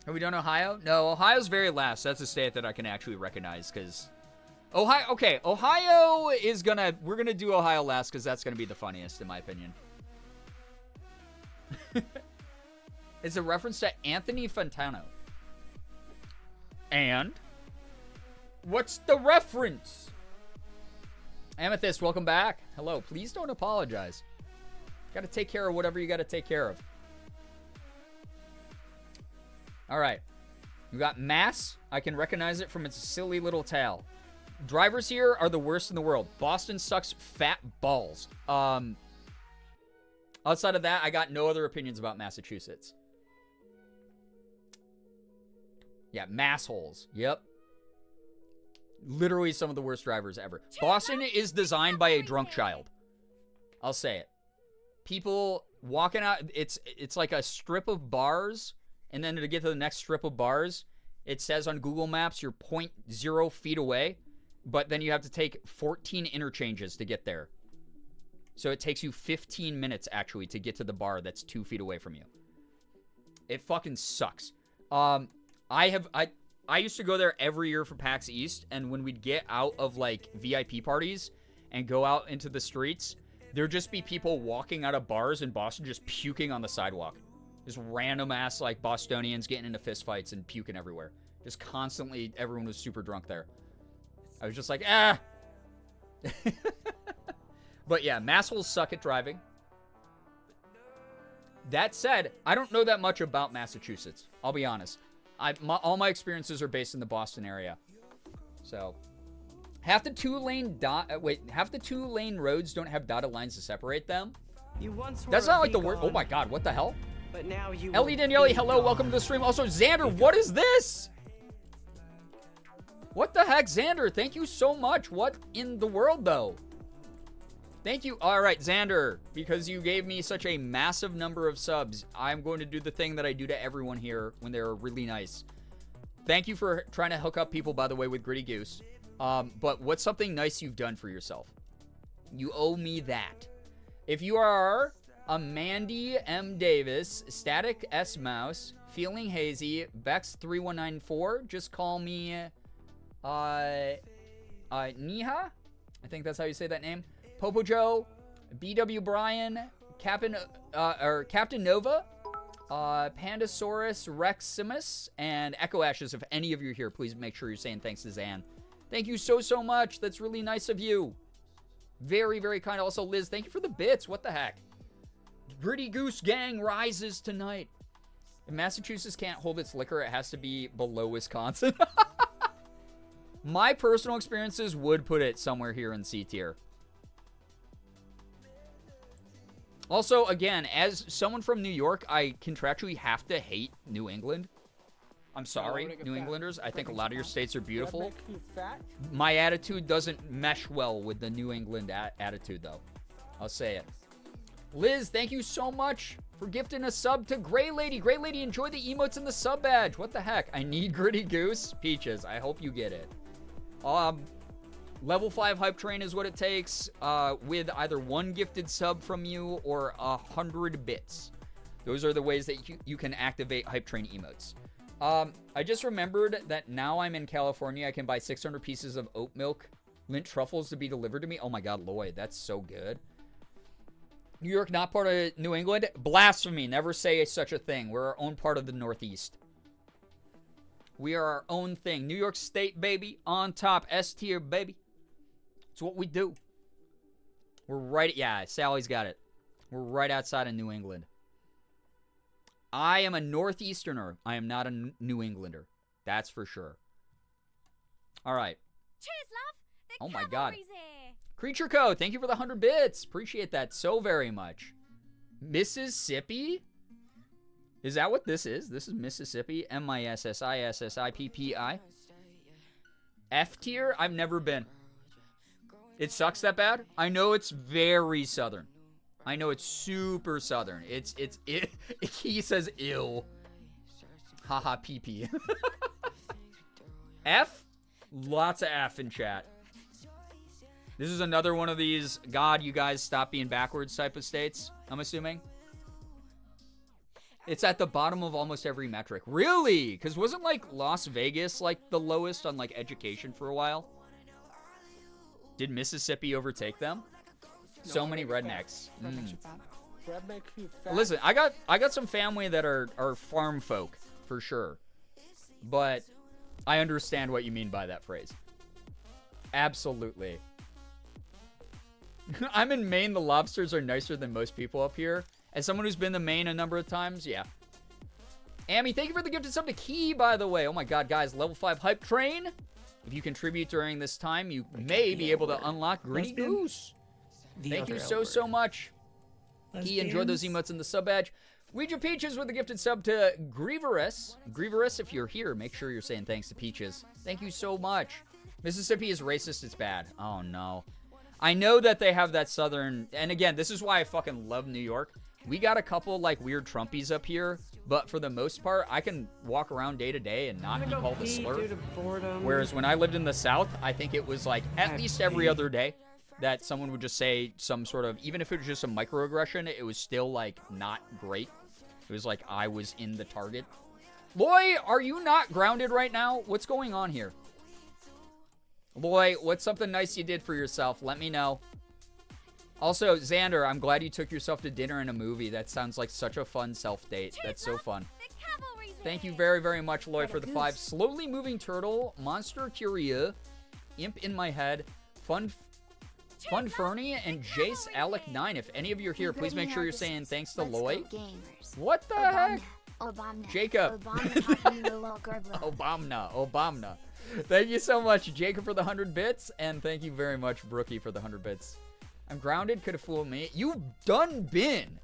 Have we done Ohio? No, Ohio's very last. That's a state that I can actually recognize, because... Ohio, okay, Ohio is gonna... We're gonna do Ohio last, because that's gonna be the funniest, in my opinion. It's a reference to Anthony Fantano. And? What's the reference? Amethyst, welcome back. Hello, please don't apologize. Gotta take care of whatever you gotta take care of. Alright. We got Mass. I can recognize it from its silly little tail. Drivers here are the worst in the world. Boston sucks fat balls. Outside of that, I got no other opinions about Massachusetts. Yeah, massholes. Yep. Literally some of the worst drivers ever. Boston is designed by a drunk child. I'll say it. People walking out, it's like a strip of bars, and then to get to the next strip of bars, it says on Google Maps you're 0.0 feet away, but then you have to take 14 interchanges to get there. So it takes you 15 minutes, actually, to get to the bar that's 2 feet away from you. It fucking sucks. I used to go there every year for PAX East, and when we'd get out of, like, VIP parties and go out into the streets, there'd just be people walking out of bars in Boston just puking on the sidewalk. Just random-ass, like, Bostonians getting into fistfights and puking everywhere. Just constantly, everyone was super drunk there. I was just like, ah! But yeah, massholes suck at driving. That said, I don't know that much about Massachusetts. I'll be honest. All my experiences are based in the Boston area. So, half the two-lane roads don't have dotted lines to separate them. That's not like the word. Oh my god, what the hell? But now you Ellie Daniele, hello, welcome to the stream. Also, Xander, what is this? What the heck, Xander? Thank you so much. What in the world, though? Thank you. All right, Xander, because you gave me such a massive number of subs, I'm going to do the thing that I do to everyone here when they're really nice. Thank you for trying to hook up people, by the way, with Gritty Goose. But what's something nice you've done for yourself? You owe me that. If you are a Mandy M. Davis, Static S. Mouse, Feeling Hazy, Bex3194, just call me Niha? I think that's how you say that name. Popo Joe, BW Brian, Captain Nova, Pandasaurus Reximus, and Echo Ashes. If any of you are here, please make sure you're saying thanks to Zan. Thank you so much. That's really nice of you. Very, very kind. Also, Liz, thank you for the bits. What the heck? Gritty Goose Gang rises tonight. If Massachusetts can't hold its liquor, it has to be below Wisconsin. My personal experiences would put it somewhere here in C tier. Also, again, as someone from New York, I contractually have to hate New England. I'm sorry, New Englanders. I think a lot of your states are beautiful. My attitude doesn't mesh well with the New England attitude, though. I'll say it. Liz, thank you so much for gifting a sub to Gray Lady. Gray Lady, enjoy the emotes and the sub badge. What the heck? I need Gritty Goose. Peaches, I hope you get it. Level 5 hype train is what it takes with either one gifted sub from you or 100 bits. Those are the ways that you can activate hype train emotes. I just remembered that now I'm in California, I can buy 600 pieces of oat milk Lint truffles to be delivered to me. Oh my God, Lloyd, that's so good. New York, not part of New England? Blasphemy. Never say such a thing. We're our own part of the Northeast. We are our own thing. New York State, baby. On top. S tier, baby. It's what we do. We're right... Yeah, Sally's got it. We're right outside of New England. I am a Northeasterner. I am not a New Englander. That's for sure. All right. Cheers, love. The Oh my God. cavalry's here. Creature Code, thank you for the 100 bits. Appreciate that so very much. Mississippi? Is that what this is? This is Mississippi. Mississippi. F tier? I've never been. It sucks that bad? I know it's very southern. I know it's super southern. He says ill. Haha PP. F? Lots of F in chat. This is another one of these, God, you guys stop being backwards type of states, I'm assuming. It's at the bottom of almost every metric. Really? Because wasn't, like, Las Vegas, like, the lowest on, like, education for a while? Did Mississippi overtake them? So many rednecks. Listen, I got some family that are farm folk, for sure. But I understand what you mean by that phrase. Absolutely. I'm in Maine. The lobsters are nicer than most people up here. As someone who's been to Maine a number of times, yeah. Amy, thank you for the gifted sub to Key, by the way. Oh my God, guys, level 5 hype train. If you contribute during this time, you may be able to unlock Gritty Goose. Thank you so much. Key, enjoy those emotes in the sub badge. Ouija Peaches with a gifted sub to Grieverous. Grieverous, if you're here, make sure you're saying thanks to Peaches. Thank you so much. Mississippi is racist, it's bad. Oh no. I know that they have that southern, and again, this is why I fucking love New York. We got a couple like weird Trumpies up here, but for the most part, I can walk around day to day and not be called a slur. Whereas when I lived in the South, I think it was like at least every other day that someone would just say some sort of, even if it was just a microaggression, it was still like not great. It was like I was in the target. Loy, are you not grounded right now? What's going on here? Loy, what's something nice you did for yourself? Let me know. Also, Xander, I'm glad you took yourself to dinner and a movie. That sounds like such a fun self-date. That's so fun. Thank you very, very much, Loy, for the 5. Slowly Moving Turtle, Monster Curia, Imp in My Head, Fun Fernie, and Jace Alec 9. If any of you are here, please make sure you're saying thanks to Loy. What the heck? Obama. Jacob. Obama. Thank you so much, Jacob, for the 100 bits, and thank you very much, Brookie, for the 100 bits. I'm grounded, could have fooled me. You've done been.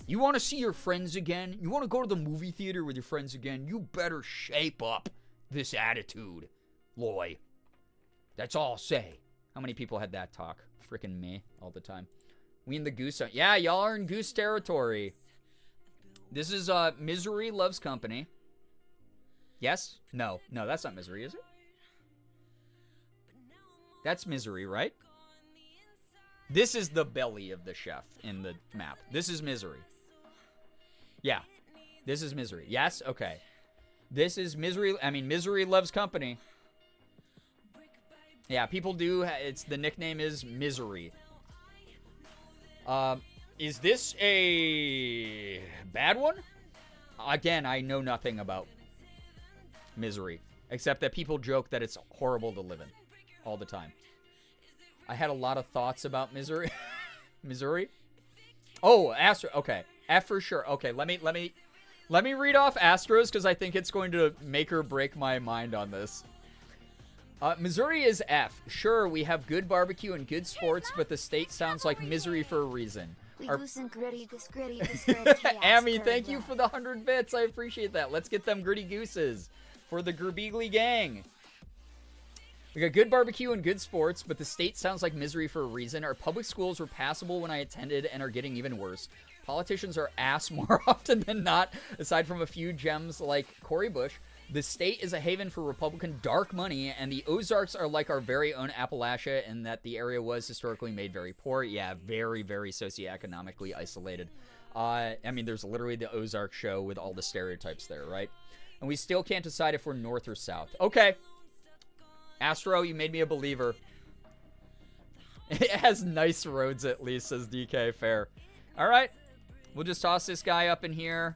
You want to see your friends again? You want to go to the movie theater with your friends again? You better shape up this attitude, Loy. That's all I'll say. How many people had that talk? Freaking me all the time. We in the goose. Yeah, y'all are in goose territory. This is Misery Loves Company. Yes? No, that's not Misery, is it? That's Misery, right? This is the belly of the chef in the map. This is Misery. Yeah. This is Misery. Yes? Okay. This is Misery. I mean, Misery Loves Company. Yeah, people do. It's the nickname is Misery. Is this a bad one? Again, I know nothing about Misery, except that people joke that it's horrible to live in all the time. I had a lot of thoughts about Misery. Missouri? Oh, Astro. Okay. F for sure. Okay, let me read off Astros because I think it's going to make or break my mind on this. Missouri is F. Sure, we have good barbecue and good sports, but the state sounds like misery for a reason. Amy, thank you for the 100 bits. I appreciate that. Let's get them gritty gooses for the Girbeagly gang. We got good barbecue and good sports, but the state sounds like misery for a reason. Our public schools were passable when I attended and are getting even worse. Politicians are ass more often than not, aside from a few gems like Cory Bush. The state is a haven for Republican dark money, and the Ozarks are like our very own Appalachia in that the area was historically made very poor. Yeah, very, very socioeconomically isolated. I mean, there's literally the Ozark show with all the stereotypes there, right? And we still can't decide if we're north or south. Okay. Astro, you made me a believer. It has nice roads at least, says DK. Fair. All right. We'll just toss this guy up in here.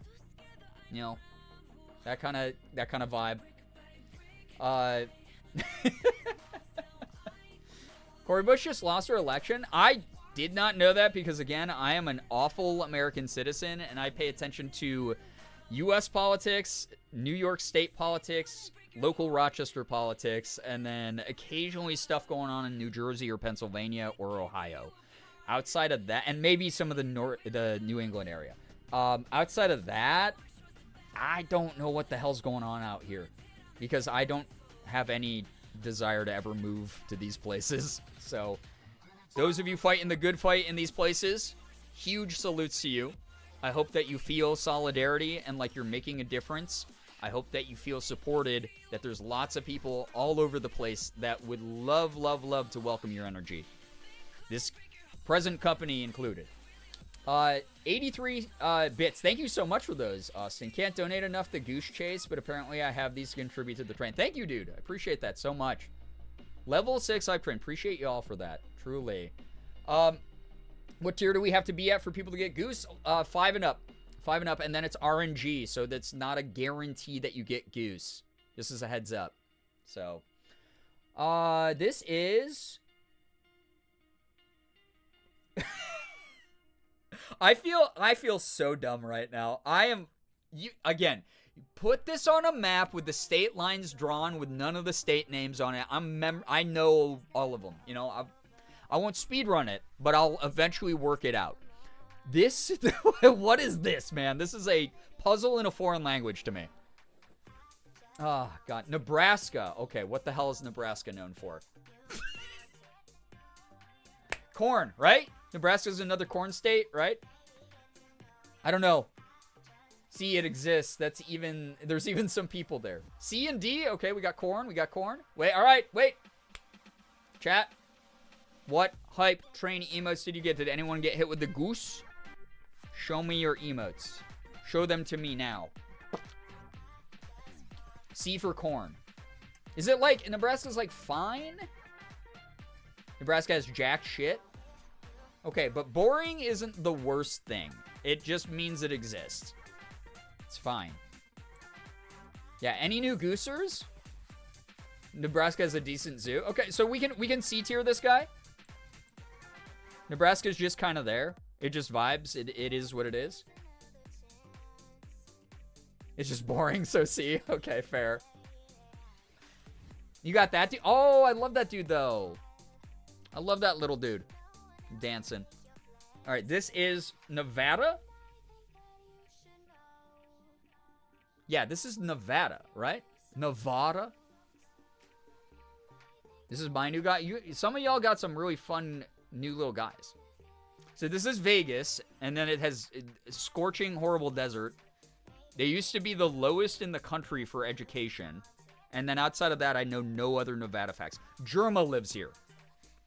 You know, that kind of vibe. Cory Bush just lost her election. I did not know that because, again, I am an awful American citizen, and I pay attention to U.S. politics, New York State politics, local Rochester politics, and then occasionally stuff going on in New Jersey or Pennsylvania or Ohio. Outside of that, and maybe some of the New England area. Outside of that, I don't know what the hell's going on out here because I don't have any desire to ever move to these places. So those of you fighting the good fight in these places, huge salutes to you. I hope that you feel solidarity and like you're making a difference. I hope that you feel supported, that there's lots of people all over the place that would love, love, love to welcome your energy. This present company included. 83 bits. Thank you so much for those, Austin. Can't donate enough to Goose Chase, but apparently I have these to contribute to the train. Thank you, dude. I appreciate that so much. Level 6 hype train. Appreciate you all for that. Truly. What tier do we have to be at for people to get Goose? 5 and up. 5 and up, and then it's RNG, so that's not a guarantee that you get Goose. This is a heads up. So, this is... I feel so dumb right now. Again, put this on a map with the state lines drawn with none of the state names on it. I know all of them. You know, I won't speedrun it, but I'll eventually work it out. This, what is this, man? This is a puzzle in a foreign language to me. Oh, God. Nebraska. Okay, what the hell is Nebraska known for? Corn, right? Nebraska's another corn state, right? I don't know. See, it exists. There's even some people there. C and D. Okay, we got corn. Wait, all right, wait. Chat. What hype train emotes did you get? Did anyone get hit with the goose? Show me your emotes. Show them to me now. C for corn. Is it like, Nebraska's like fine? Nebraska has jack shit? Okay, but boring isn't the worst thing. It just means it exists. It's fine. Yeah, any new goosers? Nebraska has a decent zoo. Okay, so we can C tier this guy. Nebraska's just kind of there. It just vibes. It is what it is. It's just boring, so C. Okay, fair. You got that dude? Oh, I love that dude, though. I love that little dude. Dancing. All right, this is Nevada. Yeah, this is Nevada, right? Nevada. This is my new guy. Some of y'all got some really fun new little guys. So this is Vegas, and then it has scorching, horrible desert. They used to be the lowest in the country for education. And then outside of that, I know no other Nevada facts. Germa lives here.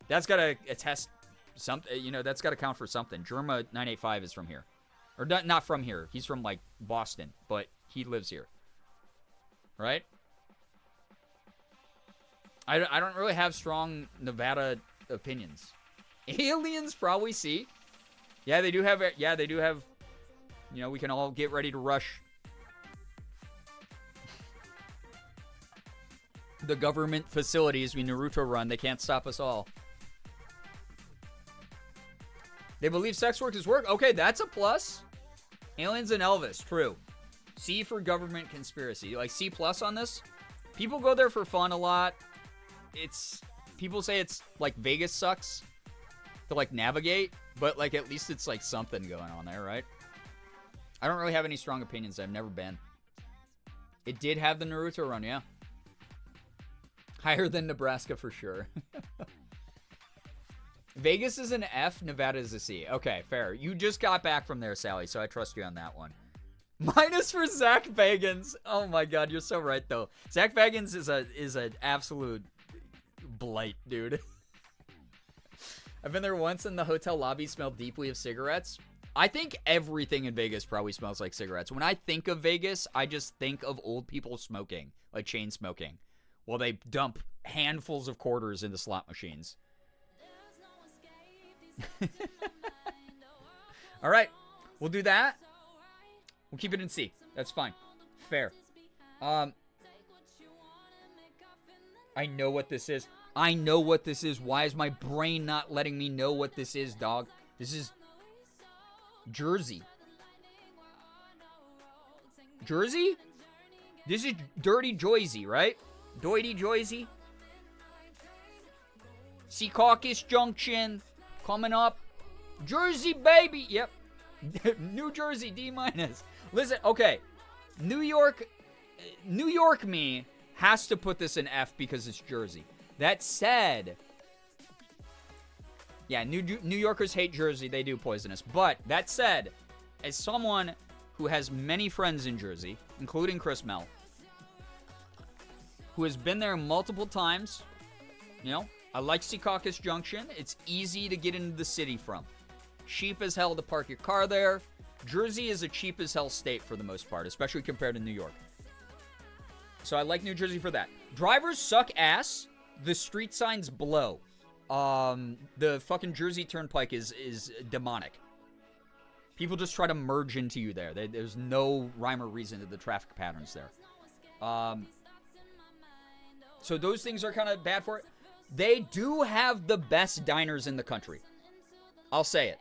That's got to attest something, you know, that's got to count for something. Germa 985 is from here. Or not from here. He's from, like, Boston, but he lives here. Right? I don't really have strong Nevada opinions. Aliens probably see. Yeah, they do have, you know, we can all get ready to rush the government facilities we Naruto run. They can't stop us all. They believe sex work is work. Okay, that's a plus. Aliens and Elvis, true. C for government conspiracy. Like C plus on this. People go there for fun a lot. People say it's like Vegas sucks to like navigate, but like at least it's like something going on there, right? I don't really have any strong opinions. I've never been. It did have the Naruto run, yeah. Higher than Nebraska for sure. Vegas is an F, Nevada is a C. Okay, fair. You just got back from there, Sally, so I trust you on that one. Minus for Zach Bagans. Oh my god, you're so right though. Zach Bagans is an absolute blight, dude. I've been there once and the hotel lobby smelled deeply of cigarettes. I think everything in Vegas probably smells like cigarettes. When I think of Vegas, I just think of old people smoking, like chain smoking, while they dump handfuls of quarters into slot machines. All right, we'll do that. We'll keep it in C. That's fine. Fair. I know what this is. I know what this is. Why is my brain not letting me know what this is, dog? This is Jersey. Jersey? This is Dirty Joyzy, right? Doity Joyzy. Secaucus Junction. Coming up. Jersey, baby. Yep. New Jersey, D-. Listen, okay. New York me has to put this in F because it's Jersey. That said, yeah, New Yorkers hate Jersey. They do poisonous. But that said, as someone who has many friends in Jersey, including Chris Mel, who has been there multiple times, you know, I like Secaucus Junction. It's easy to get into the city from. Cheap as hell to park your car there. Jersey is a cheap as hell state for the most part, especially compared to New York. So I like New Jersey for that. Drivers suck ass. The street signs blow. The fucking Jersey Turnpike is demonic. People just try to merge into you there. There's no rhyme or reason to the traffic patterns there. So those things are kind of bad for it. They do have the best diners in the country. I'll say it.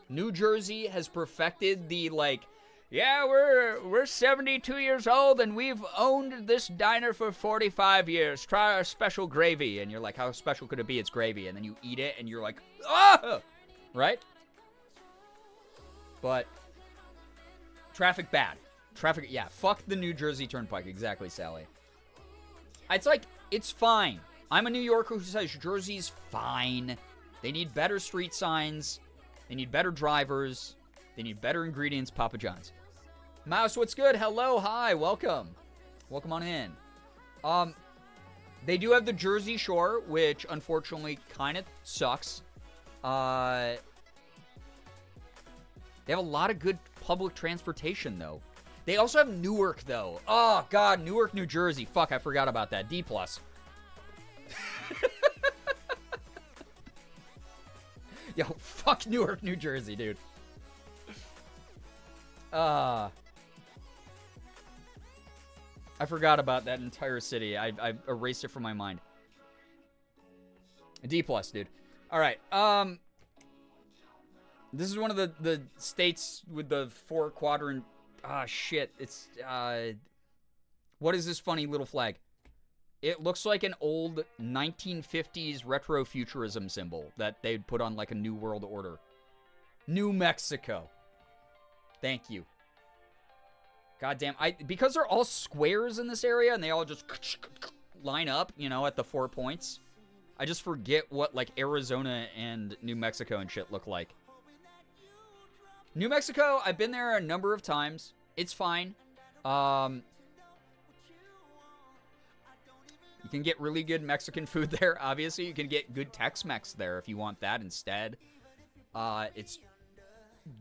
New Jersey has perfected the, like, yeah, we're 72 years old and we've owned this diner for 45 years. Try our special gravy. And you're like, how special could it be? It's gravy. And then you eat it and you're like, ah! Right? But traffic bad. Traffic, yeah, fuck the New Jersey Turnpike. Exactly, Sally. It's like, it's fine. I'm a New Yorker who says Jersey's fine. They need better street signs. They need better drivers. They need better ingredients, Papa John's. Mouse, what's good? Hello, hi, welcome. Welcome on in. They do have the Jersey Shore, which unfortunately kind of sucks. They have a lot of good public transportation, though. They also have Newark, though. Oh, God, Newark, New Jersey. Fuck, I forgot about that. D+. Yo, fuck Newark, New Jersey, dude. I forgot about that entire city. I erased it from my mind. D+, dude. All right. This is one of the states with the 4 quadrant. Ah, shit. It's what is this funny little flag? It looks like an old 1950s retro futurism symbol that they'd put on like a New World Order. New Mexico. Thank you. Goddamn. Because they're all squares in this area and they all just line up, you know, at the 4 points. I just forget what like Arizona and New Mexico and shit look like. New Mexico, I've been there a number of times. It's fine. You can get really good Mexican food there, obviously. You can get good Tex-Mex there if you want that instead. It's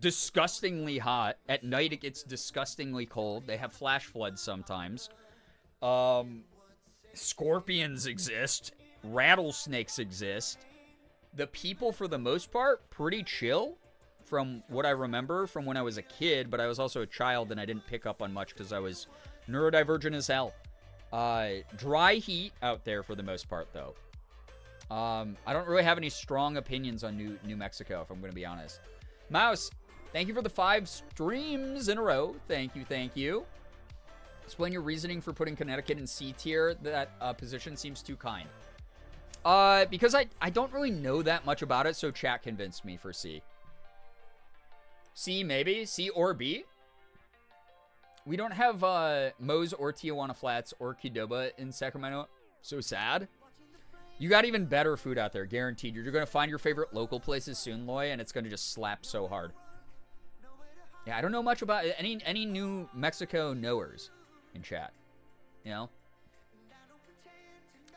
disgustingly hot. At night, it gets disgustingly cold. They have flash floods sometimes. Scorpions exist. Rattlesnakes exist. The people, for the most part, pretty chill from what I remember from when I was a kid, but I was also a child and I didn't pick up on much because I was neurodivergent as hell. Dry heat out there for the most part, though. I don't really have any strong opinions on New Mexico, if I'm going to be honest. Mouse, thank you for the 5 streams in a row. Thank you, thank you. Explain your reasoning for putting Connecticut in C tier. That position seems too kind. Because I don't really know that much about it, so chat convinced me for C. C, maybe? C or B? We don't have Moe's or Tijuana Flats or Qdoba in Sacramento. So sad. You got even better food out there, guaranteed. You're going to find your favorite local places soon, Loy, and it's going to just slap so hard. Yeah, I don't know much about any New Mexico knowers in chat. You know?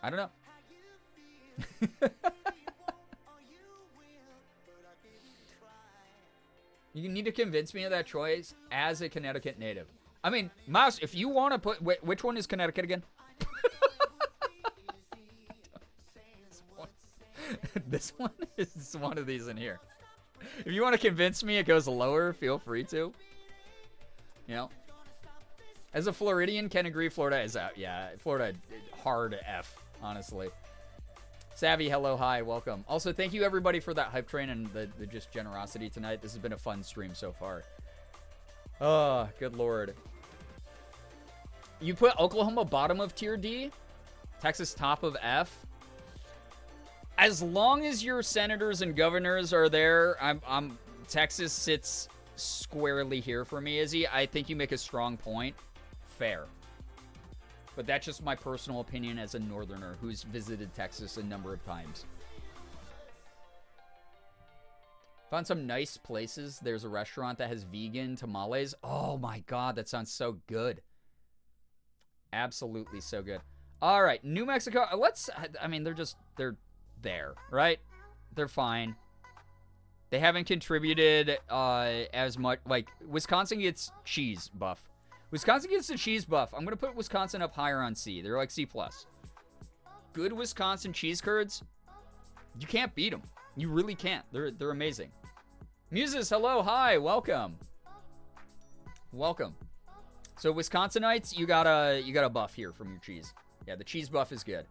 I don't know. You need to convince me of that choice as a Connecticut native. I mean, Mouse, if you want to put... Wait, which one is Connecticut again? This one is one of these in here. If you want to convince me it goes lower, feel free to. You know? As a Floridian, can agree Florida is out. Yeah, Florida, hard F, honestly. Savvy, hello, hi, welcome. Also, thank you everybody for that hype train and the just generosity tonight. This has been a fun stream so far. Oh, good lord. You put Oklahoma bottom of tier D? Texas top of F? As long as your senators and governors are there, Texas sits squarely here for me, Izzy. I think you make a strong point. Fair. But that's just my personal opinion as a northerner who's visited Texas a number of times. Found some nice places. There's a restaurant that has vegan tamales. Oh my god, that sounds so good. Absolutely so good. All right, New Mexico. I mean, they're there, right? They're fine. They haven't contributed as much. Like, Wisconsin gets cheese buff. Wisconsin gets the cheese buff. I'm going to put Wisconsin up higher on C. They're like C+. Good Wisconsin cheese curds. You can't beat them. You really can't. They're amazing. Muses, hello, hi, welcome. Welcome. So Wisconsinites, you got a buff here from your cheese. Yeah, the cheese buff is good.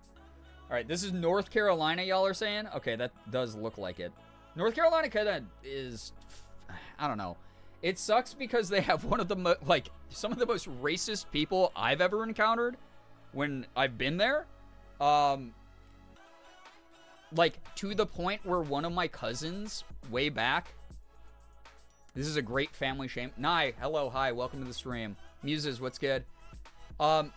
All right, this is North Carolina, y'all are saying? Okay, that does look like it. North Carolina kind of is, I don't know. It sucks because they have one of the, some of the most racist people I've ever encountered when I've been there. Like, to the point where one of my cousins, way back, this is a great family shame. Nye, hello, hi, welcome to the stream. Muses, what's good? One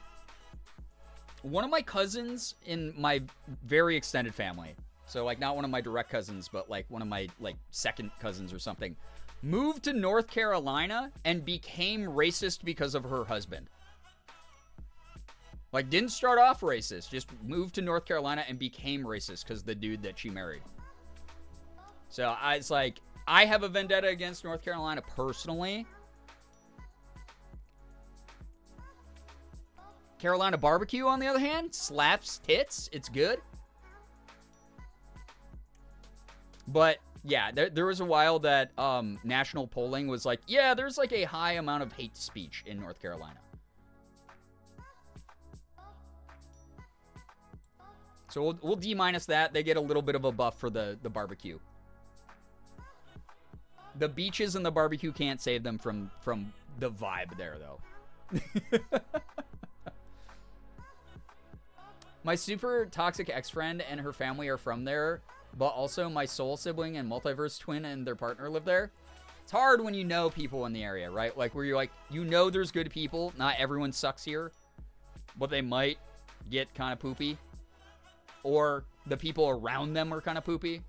of my cousins in my very extended family, so, like, not one of my direct cousins, but, like, one of my, like, second cousins or something, moved to North Carolina and became racist because of her husband. Like, didn't start off racist, just moved to North Carolina and became racist because the dude that she married. So, it's like, I have a vendetta against North Carolina personally. Carolina barbecue, on the other hand, slaps tits. It's good. But, yeah, there was a while that national polling was like, yeah, there's like a high amount of hate speech in North Carolina. So we'll D-minus that. They get a little bit of a buff for the barbecue. The beaches and the barbecue can't save them from the vibe there, though. My super toxic ex-friend and her family are from there, but also my soul sibling and multiverse twin and their partner live there. It's hard when you know people in the area, right? Like, where you're like, you know there's good people. Not everyone sucks here, but they might get kind of poopy. Or the people around them are kind of poopy.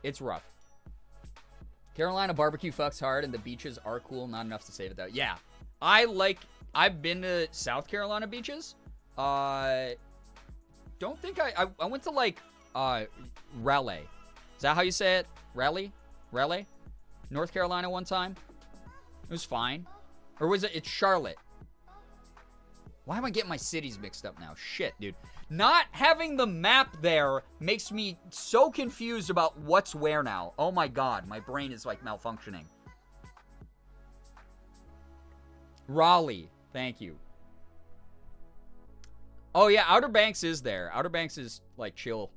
It's rough. Carolina barbecue fucks hard and the beaches are cool. Not enough to save it, though. Yeah. I've been to South Carolina beaches. Don't think I went to, like, Raleigh. Is that how you say it? Raleigh? North Carolina one time. It was fine. Or was it? It's Charlotte. Why am I getting my cities mixed up now? Shit, dude. Not having the map there makes me so confused about what's where now. Oh my god, my brain is, like, malfunctioning. Raleigh. Thank you. Oh, yeah, Outer Banks is there. Outer Banks is, like, chill.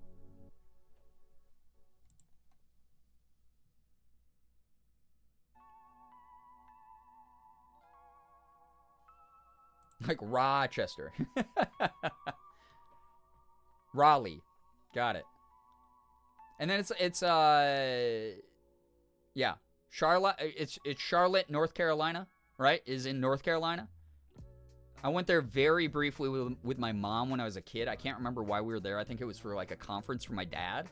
Like Rochester. Raleigh. Got it. And then it's yeah. Charlotte, it's Charlotte, North Carolina, right? Is in North Carolina. I went there very briefly with my mom when I was a kid. I can't remember why we were there. I think it was for like a conference for my dad.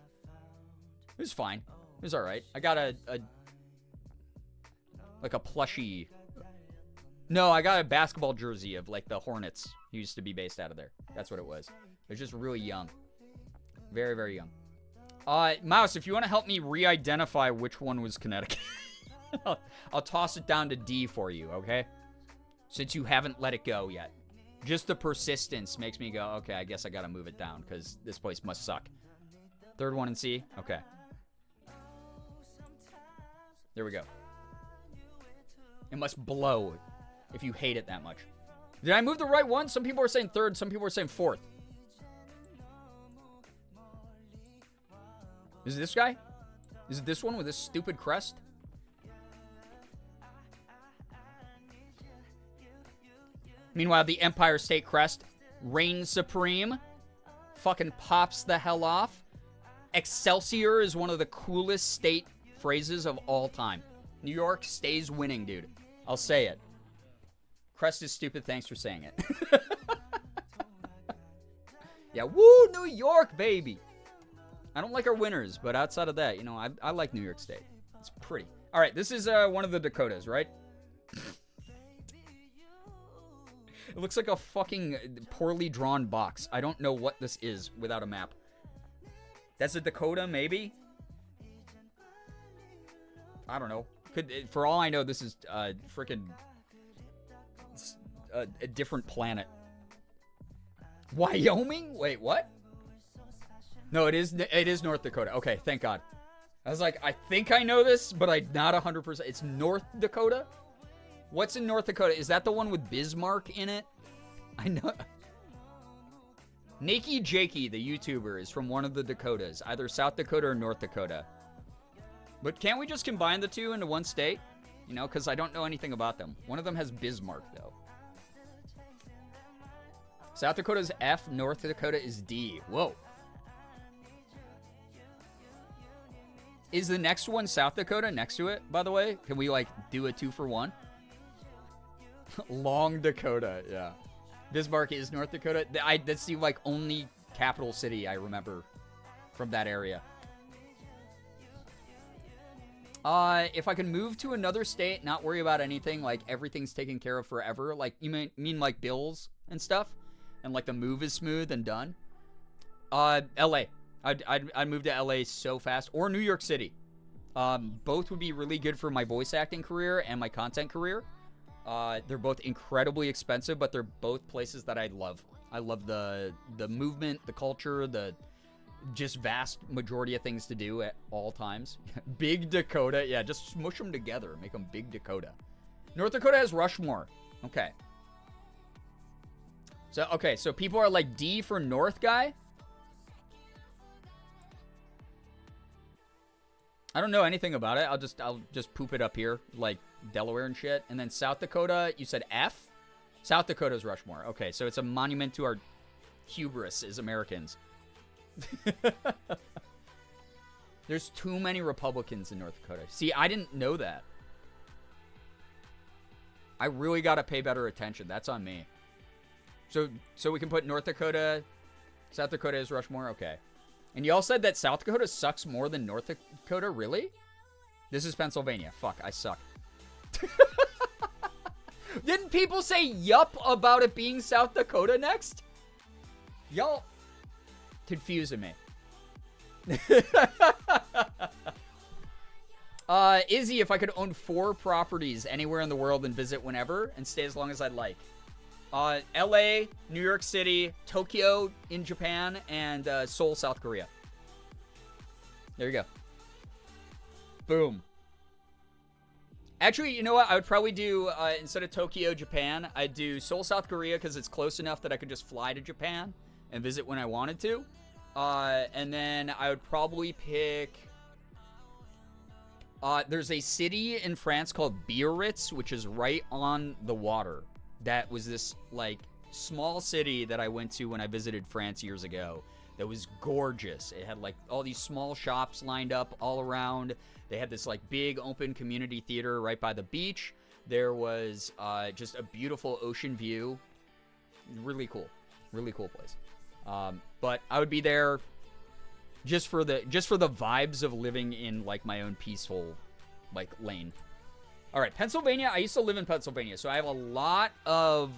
It was fine. It was all right. I got a plushie. No, I got a basketball jersey of like the Hornets. Who used to be based out of there. That's what it was. It was just really young. Very, very young. Mouse, if you want to help me re-identify which one was Connecticut, I'll toss it down to D for you, okay? Since you haven't let it go yet. Just the persistence makes me go, okay, I guess I gotta move it down, because this place must suck. Third one in C? Okay. There we go. It must blow if you hate it that much. Did I move the right one? Some people are saying third, some people are saying fourth. Is it this guy? Is it this one with this stupid crest? Meanwhile, the Empire State crest reigns supreme. Fucking pops the hell off. Excelsior is one of the coolest state phrases of all time. New York stays winning, dude. I'll say it. Crest is stupid. Thanks for saying it. Yeah, woo, New York, baby. I don't like our winners, but outside of that, you know, I like New York State. It's pretty. All right, this is one of the Dakotas, right? It looks like a fucking poorly drawn box. I don't know what this is without a map. That's a Dakota, maybe? I don't know. For all I know, this is freaking a different planet. Wyoming? Wait, what? No, it is North Dakota. Okay, thank God. I was like, I think I know this, but I'm not 100%. It's North Dakota? What's in North Dakota? Is that the one with Bismarck in it? I know. Nakey Jakey, the YouTuber, is from one of the Dakotas. Either South Dakota or North Dakota. But can't we just combine the two into one state? You know, because I don't know anything about them. One of them has Bismarck, though. South Dakota's F, North Dakota is D. Whoa. Is the next one South Dakota next to it, by the way? Can we, like, do a 2-for-1? Long Dakota, yeah. Bismarck is North Dakota. That's the, like, only capital city I remember from that area. If I can move to another state, not worry about anything, like, everything's taken care of forever. Like, you mean like bills and stuff? And, like, the move is smooth and done? L.A. I'd move to LA so fast, or New York City. Both would be really good for my voice acting career and my content career. They're both incredibly expensive, but they're both places that I love. I love the movement, the culture, the just vast majority of things to do at all times. Big Dakota, yeah, just smush them together, make them Big Dakota. North Dakota has Rushmore. Okay. So people are like D for North guy. I don't know anything about it. I'll just poop it up here, like Delaware and shit. And then South Dakota, you said F? South Dakota's Rushmore. Okay, so it's a monument to our hubris as Americans. There's too many Republicans in North Dakota. See, I didn't know that. I really got to pay better attention. That's on me. So we can put North Dakota, South Dakota is Rushmore? Okay. And y'all said that South Dakota sucks more than North Dakota? Really? This is Pennsylvania. Fuck, I suck. Didn't people say yup about it being South Dakota next? Y'all confusing me. Izzy, if I could own 4 properties anywhere in the world and visit whenever and stay as long as I'd like. LA, New York City, Tokyo in Japan, and Seoul, South Korea. There you go. Boom. Actually, you know what? I would probably do, instead of Tokyo, Japan, I'd do Seoul, South Korea, because it's close enough that I could just fly to Japan and visit when I wanted to. And then I would probably pick... there's a city in France called Biarritz, which is right on the water. That was this, like, small city that I went to when I visited France years ago that was gorgeous. It had, like, all these small shops lined up all around. They had this, like, big open community theater right by the beach. There was just a beautiful ocean view. Really cool place. But I would be there just for the vibes of living in like my own peaceful like lane. All right, Pennsylvania. I used to live in Pennsylvania, so I have a lot of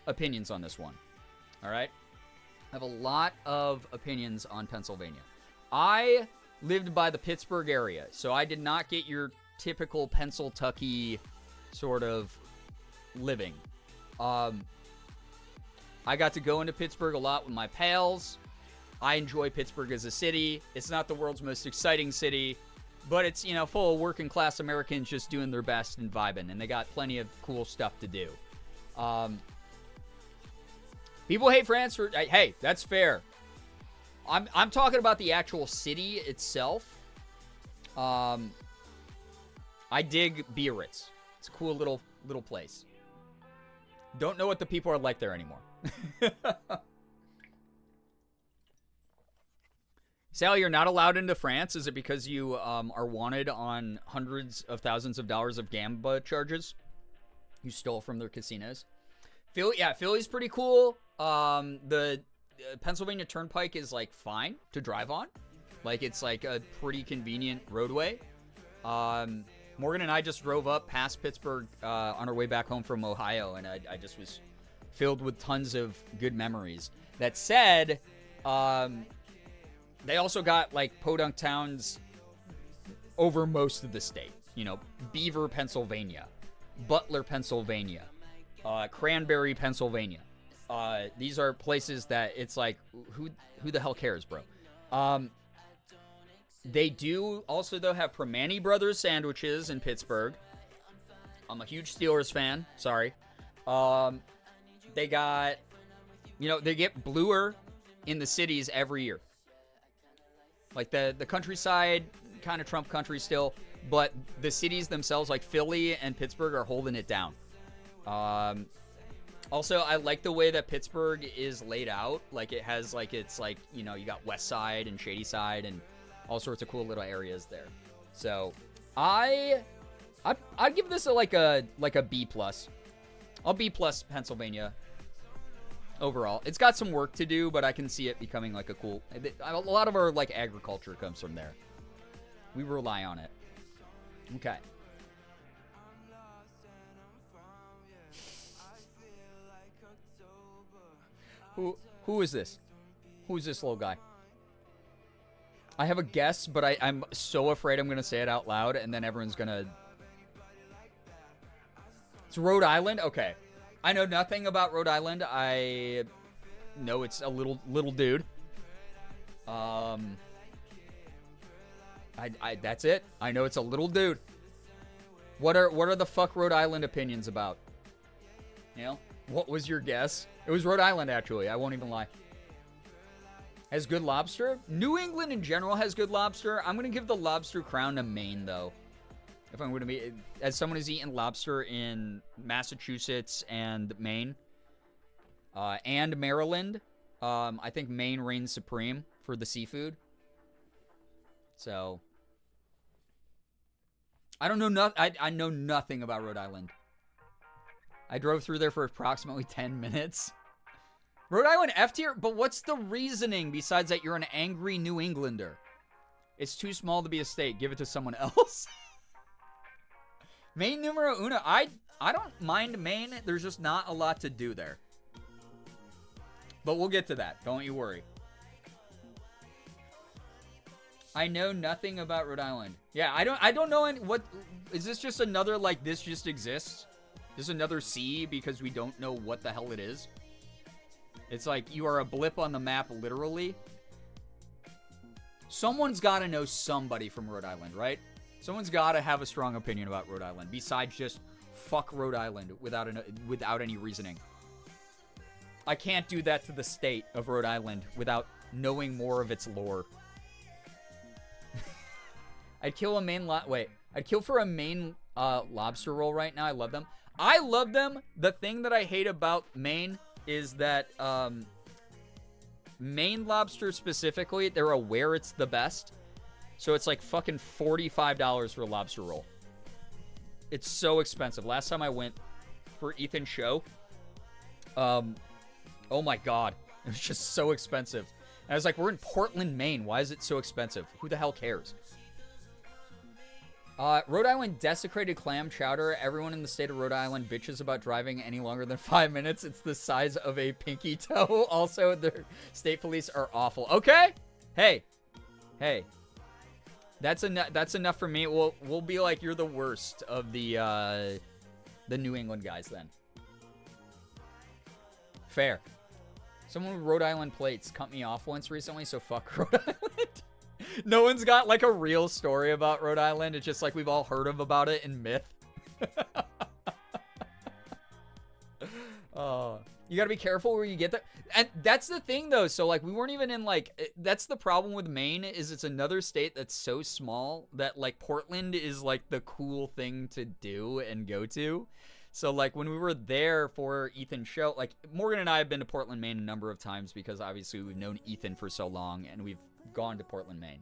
opinions on this one. All right, I have a lot of opinions on Pennsylvania. I lived by the Pittsburgh area, so I did not get your typical Pennsyltucky sort of living. I got to go into Pittsburgh a lot with my pals. I enjoy Pittsburgh as a city. It's not the world's most exciting city, but it's, you know, full of working class Americans just doing their best and vibing, and they got plenty of cool stuff to do. People hate France for, hey, that's fair. I'm talking about the actual city itself. I dig Biarritz. It's a cool little place. Don't know what the people are like there anymore. Sally, you're not allowed into France. Is it because you are wanted on hundreds of thousands of dollars of gamba charges you stole from their casinos? Philly's pretty cool. The Pennsylvania Turnpike is like fine to drive on. Like it's like a pretty convenient roadway. Morgan and I just drove up past Pittsburgh on our way back home from Ohio, and I just was filled with tons of good memories. That said, they also got like podunk towns over most of the state. You know, Beaver, Pennsylvania, Butler, Pennsylvania, Cranberry, Pennsylvania. These are places that it's like, who the hell cares, bro? They do also, though, have Primanti Brothers sandwiches in Pittsburgh. I'm a huge Steelers fan. Sorry. They got, you know, they get bluer in the cities every year. Like the countryside, kind of Trump country still, but the cities themselves, like Philly and Pittsburgh, are holding it down. Also, I like the way that Pittsburgh is laid out. Like it has like, it's like, you know, you got West Side and Shady Side and all sorts of cool little areas there. So I'd give this like a B+. I'll B+ Pennsylvania overall. It's got some work to do, but I can see it becoming like a cool, a lot of our like agriculture comes from there. We rely on it. Okay. Who is this? Who is this little guy? I have a guess, but I'm so afraid I'm going to say it out loud, and then everyone's going to... It's Rhode Island? Okay. I know nothing about Rhode Island. I know it's a little dude. That's it. I know it's a little dude. What are the fuck Rhode Island opinions about? You know? What was your guess? It was Rhode Island, actually. I won't even lie. Has good lobster? New England in general has good lobster. I'm going to give the lobster crown to Maine, though. If I'm going to be... As someone who's eaten lobster in Massachusetts and Maine, and Maryland, I think Maine reigns supreme for the seafood. So... I don't know... I know nothing about Rhode Island. I drove through there for approximately 10 minutes. Rhode Island F tier? But what's the reasoning besides that you're an angry New Englander? It's too small to be a state. Give it to someone else. Maine numero uno. I don't mind Maine. There's just not a lot to do there. But we'll get to that. Don't you worry. I know nothing about Rhode Island. Yeah, I don't know what... Is this just another, like, this just exists? This is another C because we don't know what the hell it is? It's like you are a blip on the map, literally. Someone's got to know somebody from Rhode Island, right? Someone's got to have a strong opinion about Rhode Island besides just fuck Rhode Island without any reasoning. I can't do that to the state of Rhode Island without knowing more of its lore. I'd kill a Maine I'd kill for a Maine lobster roll right now. I love them. I love them. The thing that I hate about Maine is that Maine lobster specifically, they're aware it's the best. So it's like fucking $45 for a lobster roll. It's so expensive. Last time I went for Ethan's show, Oh my god. It was just so expensive. And I was like, we're in Portland, Maine. Why is it so expensive? Who the hell cares? Rhode Island desecrated clam chowder. Everyone in the state of Rhode Island bitches about driving any longer than 5 minutes. It's the size of a pinky toe. Also, their state police are awful. Okay. Hey. That's enough for me. We'll be like, you're the worst of the New England guys then. Fair. Someone with Rhode Island plates cut me off once recently, so fuck Rhode Island. No one's got like a real story about Rhode Island. It's just like we've all heard about it in myth. You gotta be careful where you get that. And that's the thing though. So like we weren't even in like, that's the problem with Maine is it's another state that's so small that like Portland is like the cool thing to do and go to. So like when we were there for Ethan's show, like Morgan and I have been to Portland, Maine a number of times because obviously we've known Ethan for so long and we've gone to Portland, Maine.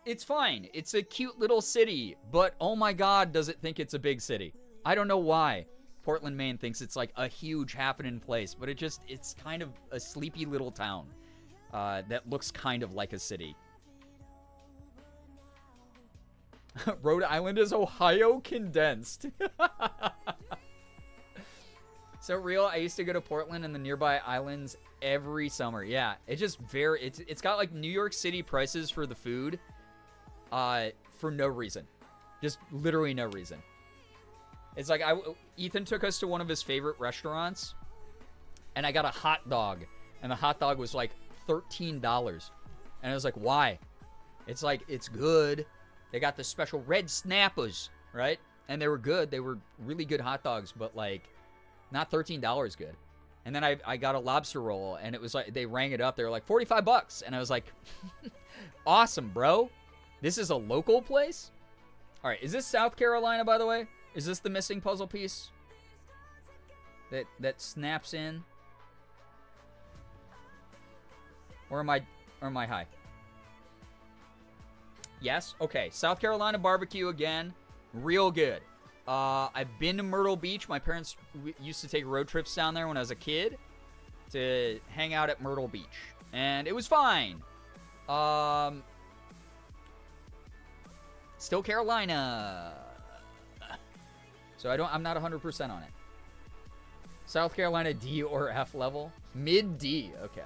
It's fine. It's a cute little city, but oh my God, does it think it's a big city? I don't know why. Portland, Maine thinks it's like a huge happening place, but it's kind of a sleepy little town that looks kind of like a city. Rhode Island is Ohio condensed. So real, I used to go to Portland and the nearby islands every summer. Yeah, it's just it's got like New York City prices for the food for no reason. Just literally no reason. It's like Ethan took us to one of his favorite restaurants and I got a hot dog and the hot dog was like $13. And I was like, why? It's like, it's good. They got the special red snappers, right? And they were good. They were really good hot dogs, but like not $13 good. And then I got a lobster roll and it was like, they rang it up. They were like $45. And I was like, awesome, bro. This is a local place? All right. Is this South Carolina, by the way? Is this the missing puzzle piece that snaps in? Or am I high? Yes? Okay. South Carolina barbecue again. Real good. I've been to Myrtle Beach. My parents used to take road trips down there when I was a kid to hang out at Myrtle Beach. And it was fine. Still Carolina. So I'm not 100% on it. South Carolina D or F level? Mid D. Okay.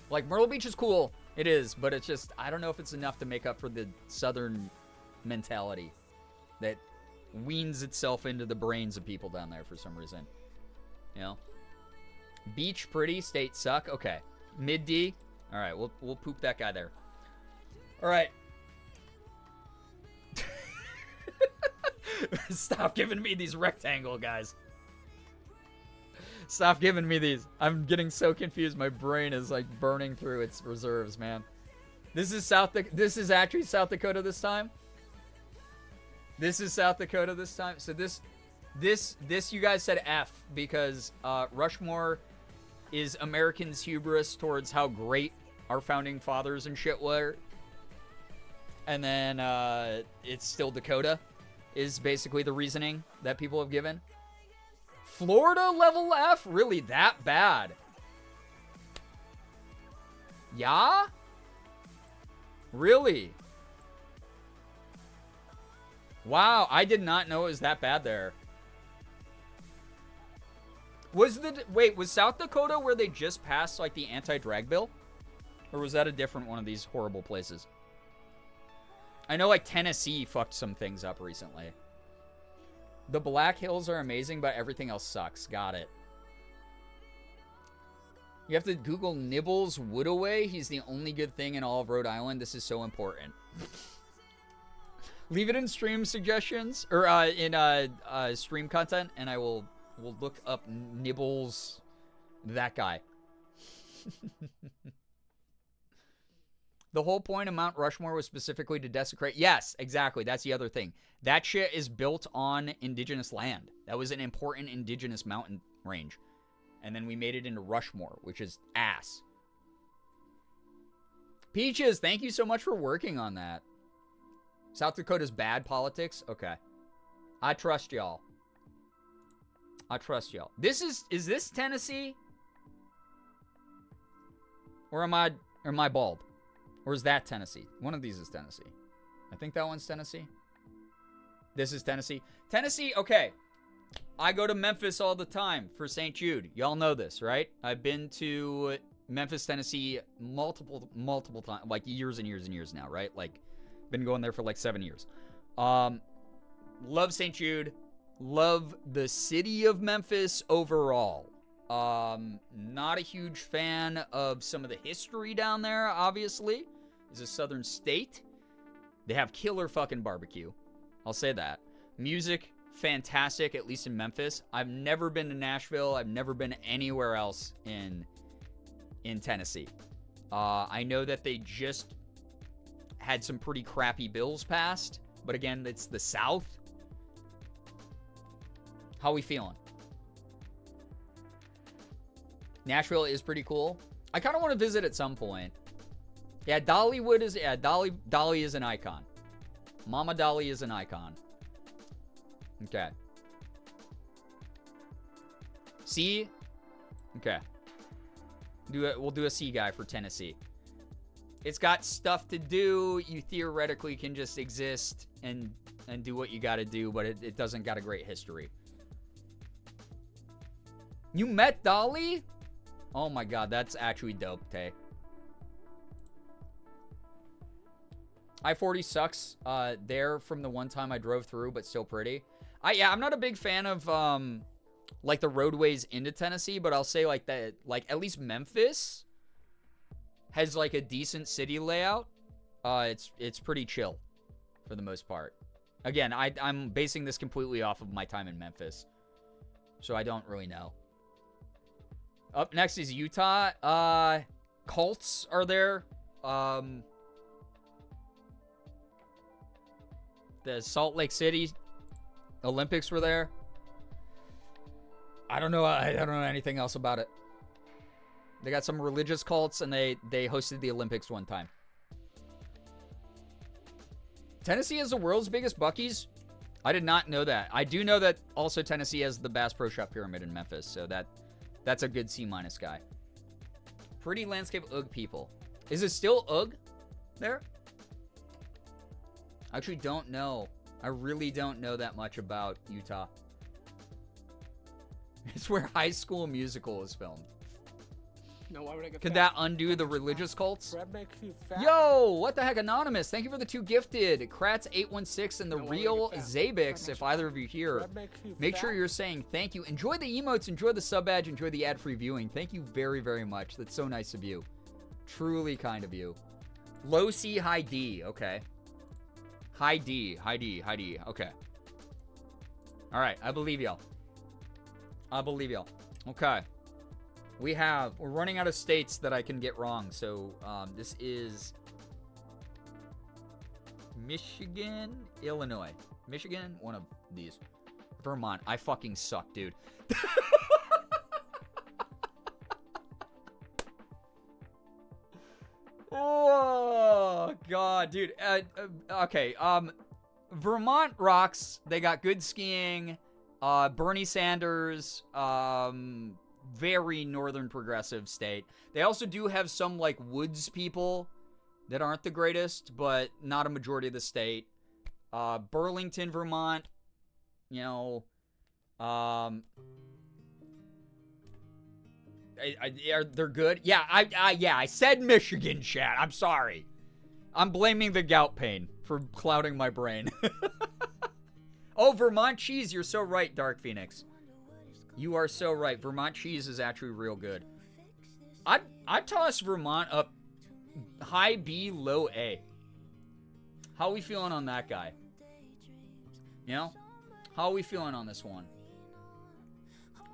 Like Myrtle Beach is cool. It is, but it's just, I don't know if it's enough to make up for the southern mentality that weans itself into the brains of people down there for some reason. You know? Beach pretty, state suck. Okay. Mid D. All right, we'll poop that guy there. All right. Stop giving me these rectangle guys. Stop giving me these. I'm getting so confused. My brain is like burning through its reserves, man. This is actually South Dakota this time. This is South Dakota this time. So this you guys said F because Rushmore is Americans' hubris towards how great our founding fathers and shit were. And then it's still Dakota is basically the reasoning that people have given. Florida level F? Really that bad? Yeah? Really? Wow, I did not know it was that bad there. Was South Dakota where they just passed like the anti-drag bill? Or was that a different one of these horrible places? I know like Tennessee fucked some things up recently. The Black Hills are amazing, but everything else sucks. Got it. You have to Google Nibbles Woodaway. He's the only good thing in all of Rhode Island. This is so important. Leave it in stream suggestions or in stream content, and we'll look up Nibbles, that guy. The whole point of Mount Rushmore was specifically to desecrate. Yes, exactly. That's the other thing. That shit is built on indigenous land. That was an important indigenous mountain range. And then we made it into Rushmore, which is ass. Peaches, thank you so much for working on that. South Dakota's bad politics? Okay. I trust y'all. I trust y'all. Is this Tennessee? Or am I bald? Or is that Tennessee? One of these is Tennessee. I think that one's Tennessee. This is Tennessee. Tennessee, okay. I go to Memphis all the time for St. Jude. Y'all know this, right? I've been to Memphis, Tennessee multiple times, like years and years and years now, right? Like, been going there for like 7 years. Love St. Jude. Love the city of Memphis overall. Not a huge fan of some of the history down there, obviously. It's a southern state. They have killer fucking barbecue. I'll say that. Music, fantastic, at least in Memphis. I've never been to Nashville. I've never been anywhere else in Tennessee. I know that they just had some pretty crappy bills passed. But again, it's the South. How we feeling? Nashville is pretty cool. I kind of want to visit at some point. Yeah, Dollywood is... Yeah, Dolly is an icon. Mama Dolly is an icon. Okay. C? Okay. We'll do a C guy for Tennessee. It's got stuff to do. You theoretically can just exist and do what you got to do, but it doesn't got a great history. You met Dolly? Oh my god, that's actually dope, Tay. I-40 sucks there from the one time I drove through, but still pretty. I'm not a big fan of like the roadways into Tennessee, but I'll say like that, like at least Memphis has like a decent city layout. It's pretty chill for the most part. Again, I'm basing this completely off of my time in Memphis, so I don't really know. Up next is Utah. Colts are there. The Salt Lake City Olympics were there. I don't know anything else about it. They got some religious cults, and they hosted the Olympics one time. Tennessee has the world's biggest Buc-ee's. I did not know that. I do know that also Tennessee has the Bass Pro Shop Pyramid in Memphis, so that's a good C- guy. Pretty landscape UGG people. Is it still UGG there? I actually don't know. I really don't know that much about Utah. It's where High School Musical is filmed. No, why would I get Could fat? that undo the religious cults? Bread makes you fat. Yo, what the heck, Anonymous? Thank you for the 2 gifted. Kratz816 and the No, why would I real get fat? Zabix, if either of you here. Bread makes you Make fat. sure you're saying thank you. Enjoy the emotes, enjoy the sub badge, enjoy the ad-free viewing. Thank you very, very much. That's so nice of you. Truly kind of you. Low C, high D. Okay. High D, high D, high D. Okay. All right, I believe y'all. I believe y'all. Okay. We're running out of states that I can get wrong. So this is Michigan, Illinois. Michigan, one of these. Vermont. I fucking suck, dude. Oh, God, dude. Okay, Vermont rocks. They got good skiing. Bernie Sanders, very northern progressive state. They also do have some, like, woods people that aren't the greatest, but not a majority of the state. Burlington, Vermont, you know, they're good. Yeah, I said Michigan, chat. I'm sorry. I'm blaming the gout pain for clouding my brain. Oh, Vermont cheese. You're so right, Dark Phoenix. You are so right. Vermont cheese is actually real good. I'd toss Vermont up high B, low A. How are we feeling on that guy? You know? How are we feeling on this one?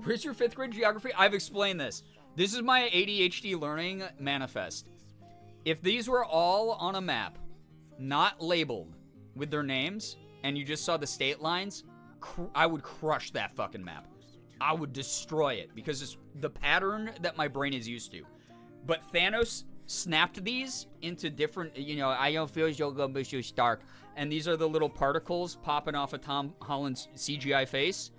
Where's your 5th grade geography? I've explained this. This is my ADHD learning manifest. If these were all on a map, not labeled with their names, and you just saw the state lines, I would crush that fucking map. I would destroy it because it's the pattern that my brain is used to. But Thanos snapped these into different, you know, I don't feel you'll go Mr. Stark. And these are the little particles popping off of Tom Holland's CGI face.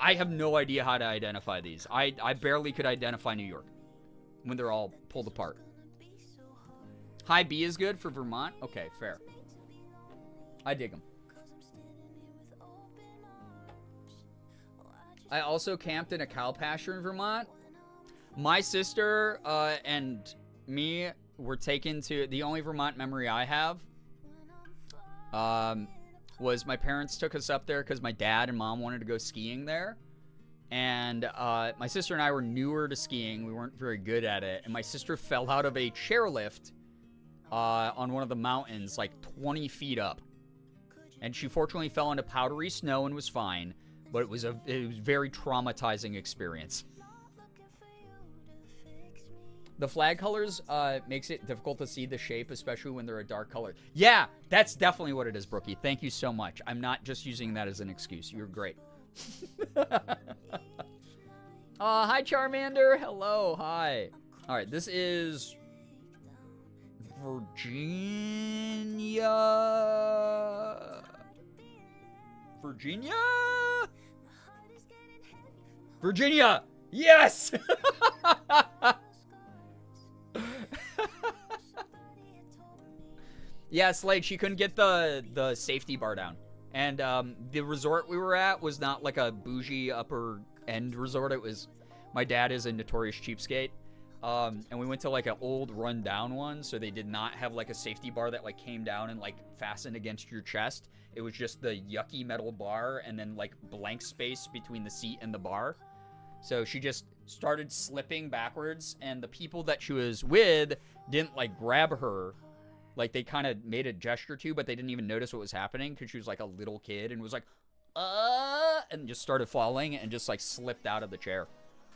I have no idea how to identify these. I barely could identify New York when they're all pulled apart. High B is good for Vermont? Okay, fair. I dig them. I also camped in a cow pasture in Vermont. My sister and me were taken to... The only Vermont memory I have was my parents took us up there because my dad and mom wanted to go skiing there. And my sister and I were newer to skiing. We weren't very good at it. And my sister fell out of a chairlift on one of the mountains, like 20 feet up. And she fortunately fell into powdery snow and was fine. But it was a very traumatizing experience. The flag colors makes it difficult to see the shape, especially when they're a dark color. Yeah, that's definitely what it is, Brookie. Thank you so much. I'm not just using that as an excuse. You're great. Hi, Charmander. Hello. Hi. All right, this is Virginia. Virginia! Yes! Yeah, Slade, she couldn't get the safety bar down. And the resort we were at was not like a bougie upper end resort. It was, my dad is a notorious cheapskate. And we went to like an old run down one, so they did not have like a safety bar that like came down and like fastened against your chest. It was just the yucky metal bar and then like blank space between the seat and the bar. So she just started slipping backwards, and the people that she was with didn't like grab her. Like they kind of made a gesture to, but they didn't even notice what was happening because she was like a little kid and was like, and just started falling and just like slipped out of the chair.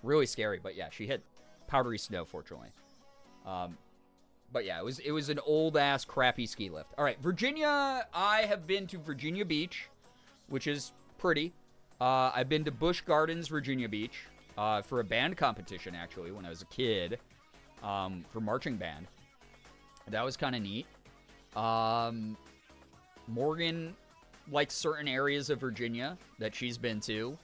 Really scary, but yeah, she hit powdery snow, fortunately. But yeah, it was an old ass crappy ski lift. All right, Virginia. I have been to Virginia Beach, which is pretty. I've been to Busch Gardens, Virginia Beach, for a band competition actually when I was a kid, for marching band. That was kind of neat. Morgan likes certain areas of Virginia that she's been to.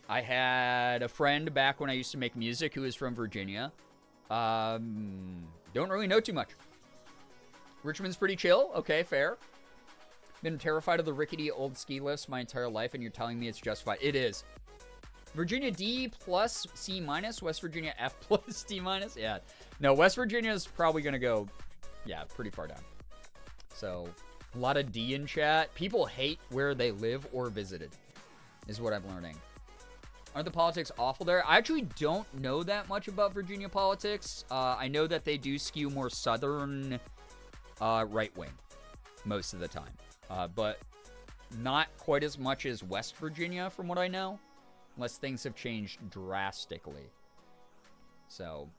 I had a friend back when I used to make music who was from Virginia. Don't really know too much. Richmond's pretty chill. Okay, fair. Been terrified of the rickety old ski lifts my entire life, and you're telling me it's justified. It is. Virginia D plus C minus. West Virginia F plus D minus. Yeah. No, West Virginia is probably going to go, yeah, pretty far down. So, a lot of D in chat. People hate where they live or visited, is what I'm learning. Aren't the politics awful there? I actually don't know that much about Virginia politics. I know that they do skew more southern right-wing most of the time. But not quite as much as West Virginia from what I know. Unless things have changed drastically. So,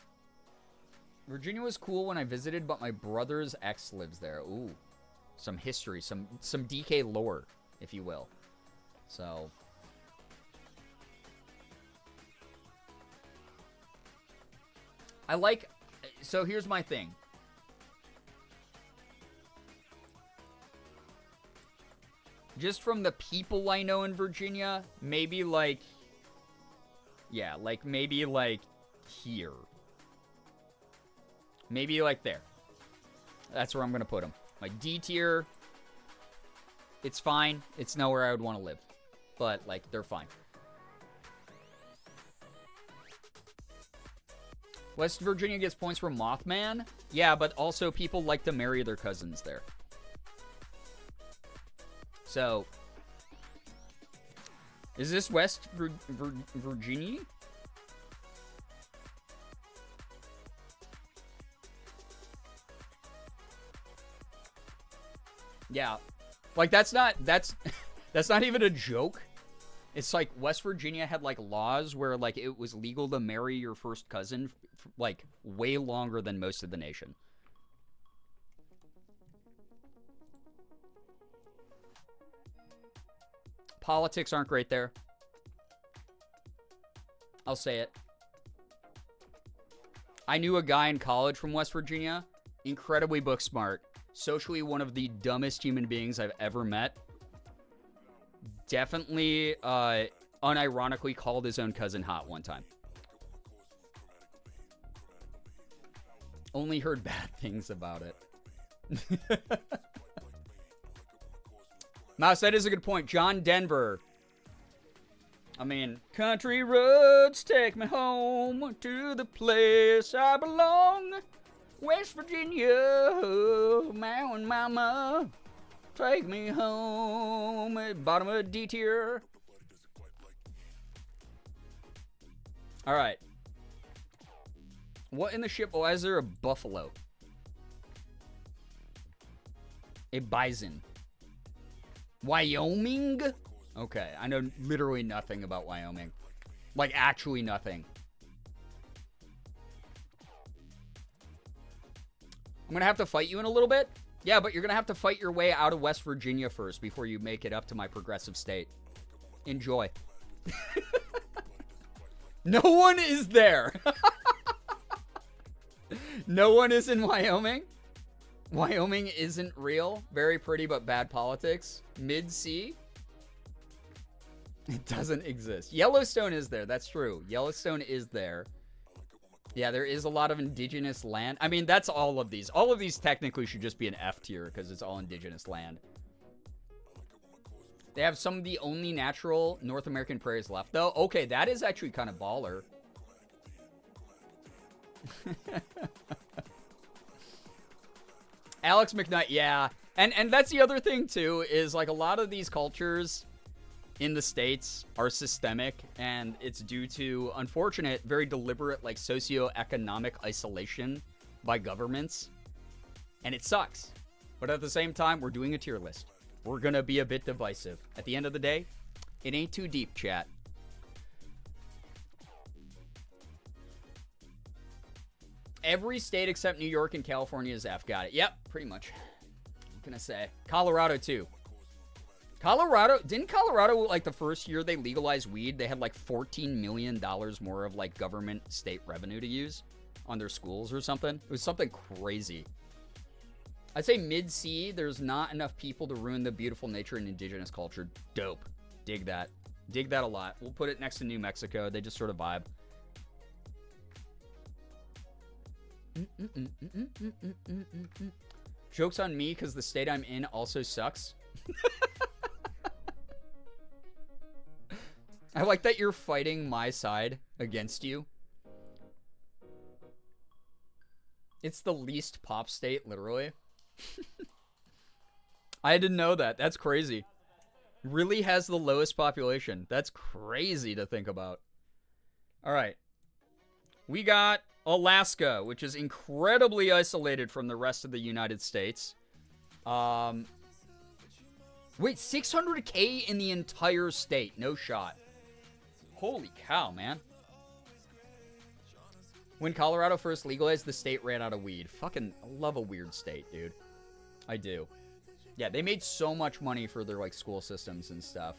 Virginia was cool when I visited, but my brother's ex lives there. Ooh, some history, some DK lore, if you will. So, I like, so here's my thing. Just from the people I know in Virginia, maybe like, yeah, like maybe like here. Maybe like there. That's where I'm going to put them. Like D tier, it's fine. It's nowhere I would want to live. But like, they're fine. West Virginia gets points for Mothman. Yeah, but also people like to marry their cousins there. So, is this West Virginia? Yeah, like that's not even a joke. It's like West Virginia had like laws where like it was legal to marry your first cousin like way longer than most of the nation. Politics aren't great there. I'll say it. I knew a guy in college from West Virginia, incredibly book smart, socially one of the dumbest human beings I've ever met. definitely unironically called his own cousin hot one time. Only heard bad things about it. Mouse, that is a good point. John Denver. I mean, country roads take me home to the place I belong. West Virginia, mountain mama, take me home. At bottom of D tier. All right. What in the ship? Why is there a buffalo? A bison. Wyoming? Okay, I know literally nothing about Wyoming. Like, actually nothing. I'm gonna have to fight you in a little bit. Yeah, but you're gonna have to fight your way out of West Virginia first before you make it up to my progressive state. Enjoy. No one is there. No one is in Wyoming. Wyoming isn't real. Very pretty, but bad politics. Mid-sea. It doesn't exist. Yellowstone is there. That's true. Yellowstone is there. Yeah, there is a lot of indigenous land. I mean, that's all of these. All of these technically should just be an F tier because it's all indigenous land. They have some of the only natural North American prairies left, though. Okay, that is actually kind of baller. Alex McKnight, yeah. And that's the other thing, too, is like a lot of these cultures in the States are systemic, and it's due to unfortunate, very deliberate, like socioeconomic isolation by governments. And it sucks. But at the same time, we're doing a tier list. We're going to be a bit divisive. At the end of the day, it ain't too deep, chat. Every state except New York and California is F. Got it. Yep, pretty much. What can I say? Colorado, too. Didn't Colorado, like, the first year they legalized weed, they had, like, $14 million more of, like, government state revenue to use on their schools or something? It was something crazy. I'd say mid-sea, there's not enough people to ruin the beautiful nature and indigenous culture. Dope. Dig that. Dig that a lot. We'll put it next to New Mexico. They just sort of vibe. Joke's on me because the state I'm in also sucks. I like that you're fighting my side against you. It's the least pop state, literally. I didn't know that. That's crazy. Really has the lowest population. That's crazy to think about. All right. We got Alaska, which is incredibly isolated from the rest of the United States. Wait, 600K in the entire state. No shot. Holy cow, man. When Colorado first legalized, the state ran out of weed. Fucking love a weird state, dude. I do. Yeah, they made so much money for their, like, school systems and stuff.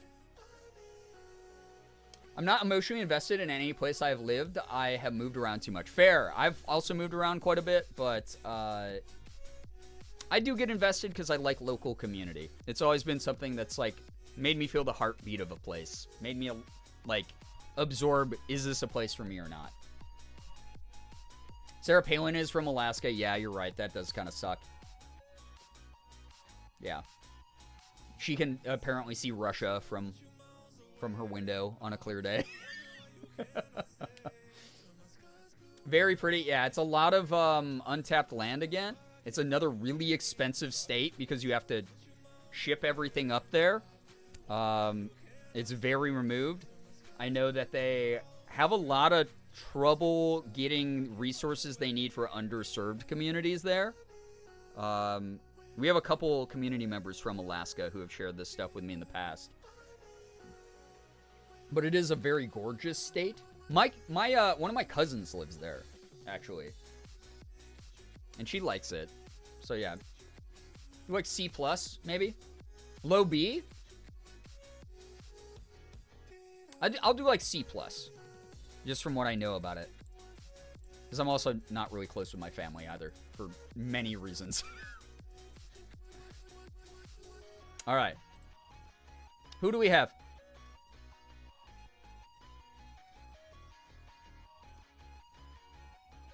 I'm not emotionally invested in any place I've lived. I have moved around too much. Fair. I've also moved around quite a bit, but I do get invested because I like local community. It's always been something that's, like, made me feel the heartbeat of a place. Made me, like, absorb, is this a place for me or not? Sarah Palin is from Alaska. Yeah, you're right. That does kind of suck. Yeah. She can apparently see Russia from her window on a clear day. Very pretty. Yeah, it's a lot of untapped land again. It's another really expensive state because you have to ship everything up there. It's very removed. I know that they have a lot of trouble getting resources they need for underserved communities there. We have a couple community members from Alaska who have shared this stuff with me in the past. But it is a very gorgeous state. One of my cousins lives there, actually. And she likes it. So yeah. You like C+, maybe? Low B? I'll do like C+. Just from what I know about it. Because I'm also not really close with my family either. For many reasons. Alright. Who do we have?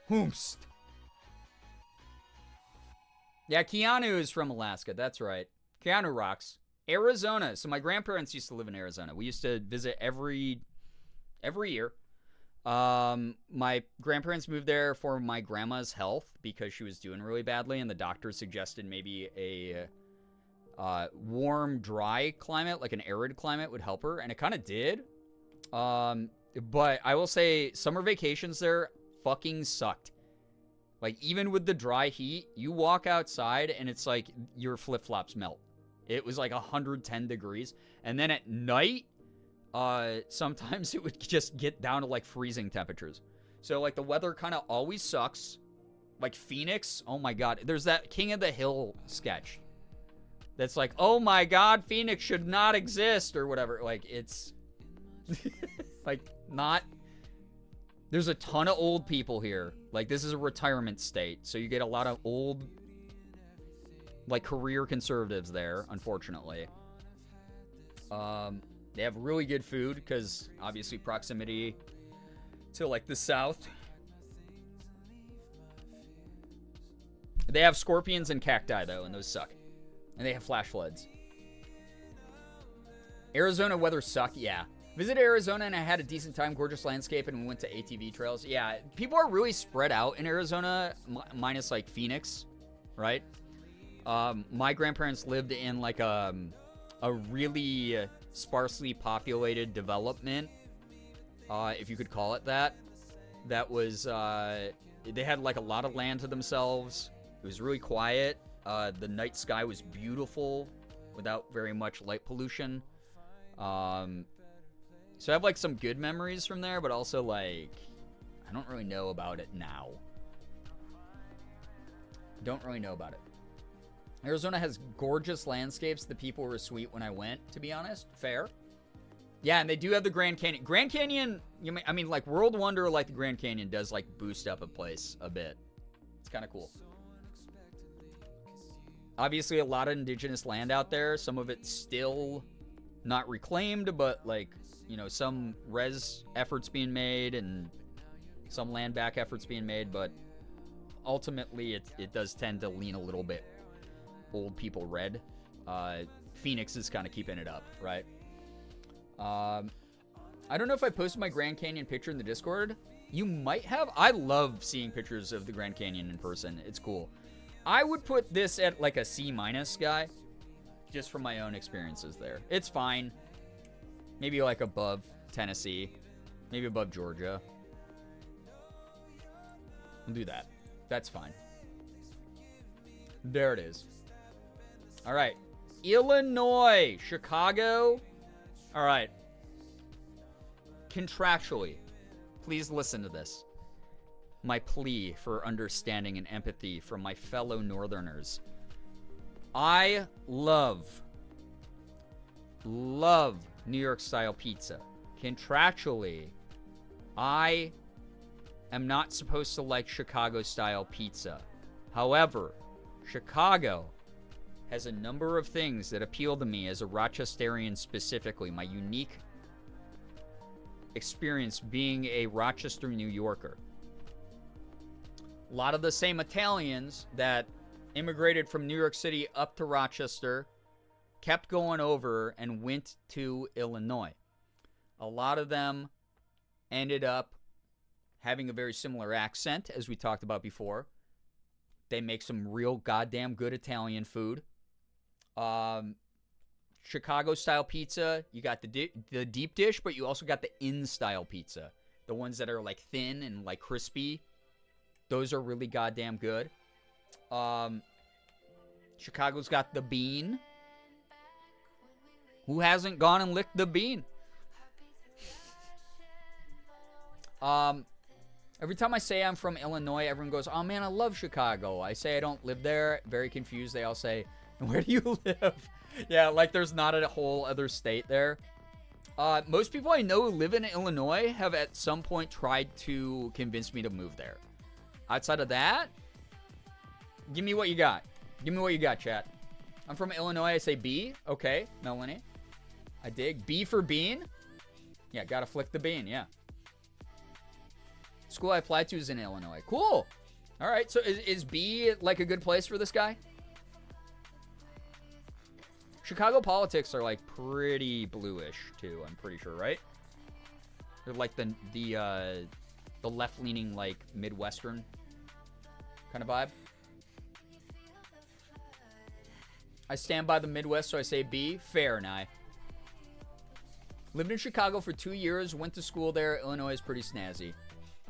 Whomst. Yeah, Keanu is from Alaska. That's right. Keanu rocks. Arizona. So my grandparents used to live in Arizona. We used to visit every year. My grandparents moved there for my grandma's health because she was doing really badly, and the doctor suggested maybe a warm, dry climate, like an arid climate, would help her, and it kind of did. But I will say summer vacations there fucking sucked. Like, even with the dry heat, you walk outside and it's like your flip-flops melt. It was like 110 degrees. And then at night, sometimes it would just get down to like freezing temperatures. So like the weather kind of always sucks. Like Phoenix, oh my god. There's that King of the Hill sketch that's like, oh my god, Phoenix should not exist or whatever. Like, it's like not... There's a ton of old people here. Like, this is a retirement state, so you get a lot of old, like, career conservatives there, unfortunately. They have really good food, because, obviously, proximity to, like, the South. They have scorpions and cacti, though, and those suck. And they have flash floods. Arizona weather suck, yeah. Visited Arizona and I had a decent time, gorgeous landscape, and we went to ATV trails. Yeah, people are really spread out in Arizona, minus like Phoenix, right? My grandparents lived in like a really sparsely populated development, if you could call it that. That was, they had like a lot of land to themselves. It was really quiet. The night sky was beautiful without very much light pollution. So I have, like, some good memories from there, but also, like, I don't really know about it now. Don't really know about it. Arizona has gorgeous landscapes. The people were sweet when I went, to be honest. Fair. Yeah, and they do have the Grand Canyon. Grand Canyon, I mean, like, World Wonder, like the Grand Canyon, does, like, boost up a place a bit. It's kind of cool. Obviously, a lot of indigenous land out there. Some of it's still not reclaimed, but, like... You know, some res efforts being made and some land back efforts being made, but ultimately it does tend to lean a little bit old people red. Phoenix is kind of keeping it up, right? I don't know if I posted my Grand Canyon picture in the Discord. You might have. I love seeing pictures of the Grand Canyon in person. It's cool. I would put this at like a C- guy, just from my own experiences there. It's fine. Maybe like above Tennessee. Maybe above Georgia. We'll do that. That's fine. There it is. All right. Illinois. Chicago. All right. Contractually, please listen to this. My plea for understanding and empathy from my fellow Northerners. I love New York style pizza. Contractually, I am not supposed to like Chicago style pizza. However, Chicago has a number of things that appeal to me as a Rochesterian specifically. My unique experience being a Rochester, New Yorker. A lot of the same Italians that immigrated from New York City up to Rochester kept going over and went to Illinois. A lot of them ended up having a very similar accent, as we talked about before. They make some real goddamn good Italian food. Chicago-style pizza, you got the deep dish, but you also got the in-style pizza. The ones that are, like, thin and, like, crispy. Those are really goddamn good. Chicago's got the bean. Who hasn't gone and licked the bean? Every time I say I'm from Illinois, everyone goes, oh man, I love Chicago. I say I don't live there. Very confused. They all say, where do you live? Yeah, like there's not a whole other state there. Most people I know who live in Illinois have at some point tried to convince me to move there. Outside of that, give me what you got. Give me what you got, chat. I'm from Illinois. I say B. Okay, Melanie. I dig. B for bean? Yeah, gotta flick the bean, yeah. School I applied to is in Illinois. Cool. All right, so is B like a good place for this guy? Chicago politics are like pretty bluish too, I'm pretty sure, right? They're like the left-leaning, like Midwestern kind of vibe. I stand by the Midwest, so I say B. Fair, Nye. Lived in Chicago for 2 years, went to school there. Illinois is pretty snazzy.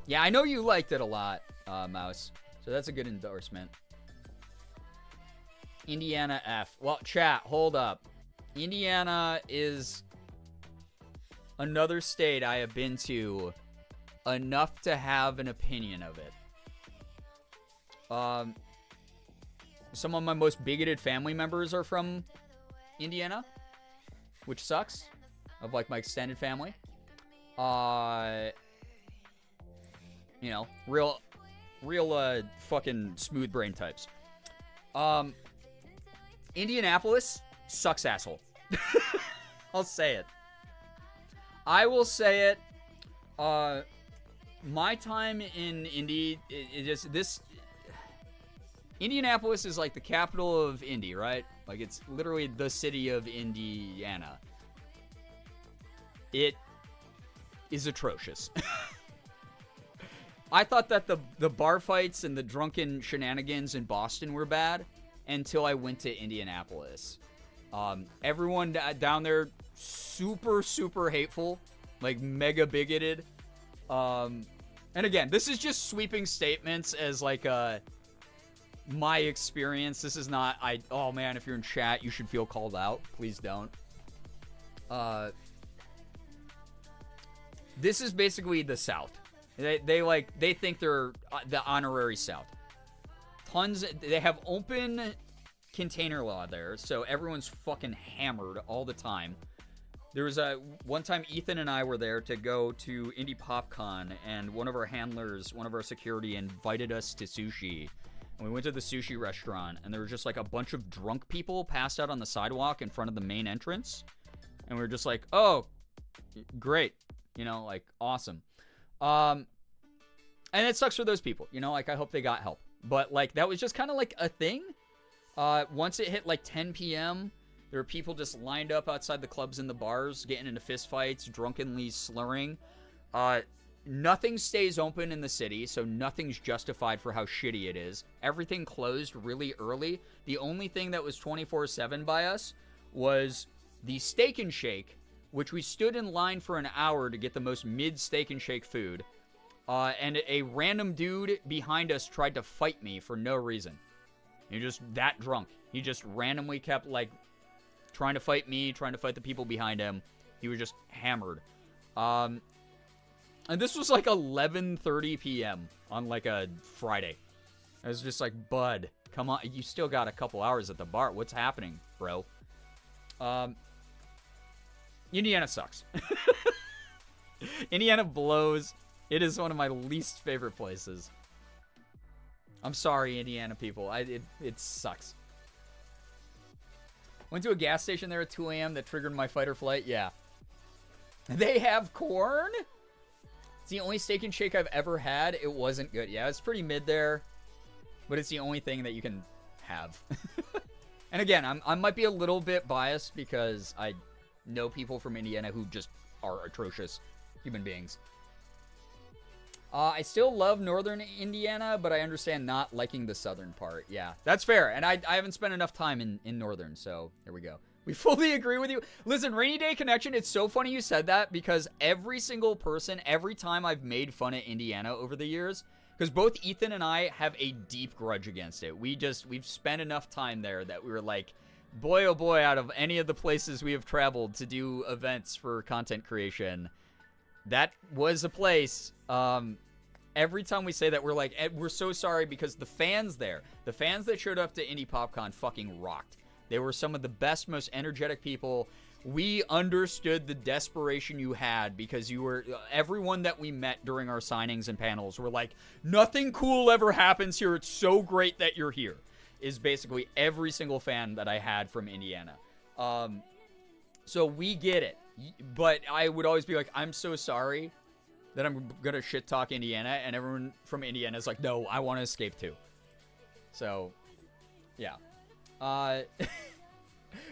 Yeah, I know you liked it a lot, Mouse. So that's a good endorsement. Indiana F. Well, chat, hold up. Indiana is another state I have been to enough to have an opinion of it. Some of my most bigoted family members are from Indiana, which sucks, of like my extended family. You know, real fucking smooth brain types. Indianapolis sucks asshole. I'll say it. I will say it. My time in Indy, Indianapolis is like the capital of Indy, right? Like it's literally the city of Indiana. It is atrocious. I thought that the bar fights and the drunken shenanigans in Boston were bad until I went to Indianapolis. Everyone down there, super, super hateful, like mega bigoted. And again, this is just sweeping statements as like my experience. This is not, oh man, if you're in chat, you should feel called out. Please don't. This is basically the South. They think they're the honorary South. They have open container law there, so everyone's fucking hammered all the time. There was one time Ethan and I were there to go to Indie PopCon, and one of our handlers, one of our security, invited us to sushi. And we went to the sushi restaurant, and there were just like a bunch of drunk people passed out on the sidewalk in front of the main entrance. And we were just like, oh, great. You know, like, awesome. And it sucks for those people, you know, like, I hope they got help. But, like, that was just kind of, like, a thing. Once it hit, like, 10 p.m., there were people just lined up outside the clubs and the bars, getting into fistfights, drunkenly slurring. Nothing stays open in the city, so nothing's justified for how shitty it is. Everything closed really early. The only thing that was 24/7 by us was the Steak and Shake, which we stood in line for an hour to get the most mid Steak and Shake food. And a random dude behind us tried to fight me for no reason. He was just that drunk. He just randomly kept, like, trying to fight me, trying to fight the people behind him. He was just hammered. And this was, like, 11:30 p.m. on, like, a Friday. I was just like, bud, come on. You still got a couple hours at the bar. What's happening, bro? Indiana sucks. Indiana blows. It is one of my least favorite places. I'm sorry, Indiana people. It sucks. Went to a gas station there at 2 a.m. that triggered my fight or flight. Yeah. They have corn? It's the only Steak and Shake I've ever had. It wasn't good. Yeah, it's pretty mid there. But it's the only thing that you can have. And again, I might be a little bit biased because I know people from Indiana who just are atrocious human beings. I still love northern Indiana, but I understand not liking the southern part. Yeah, that's fair. And I haven't spent enough time in northern, so here we go. We fully agree with you. Listen, Rainy Day Connection, it's so funny you said that because every single person, every time I've made fun of Indiana over the years, because both Ethan and I have a deep grudge against it. We've spent enough time there that we were like, boy, oh boy, out of any of the places we have traveled to do events for content creation, that was a place. Every time we say that, we're like, we're so sorry because the fans there, the fans that showed up to Indie PopCon fucking rocked. They were some of the best, most energetic people. We understood the desperation you had because you were, everyone that we met during our signings and panels were like, nothing cool ever happens here. It's so great that you're here, is basically every single fan that I had from Indiana. So we get it. But I would always be like, I'm so sorry that I'm going to shit talk Indiana. And everyone from Indiana is like, no, I want to escape too. So, yeah.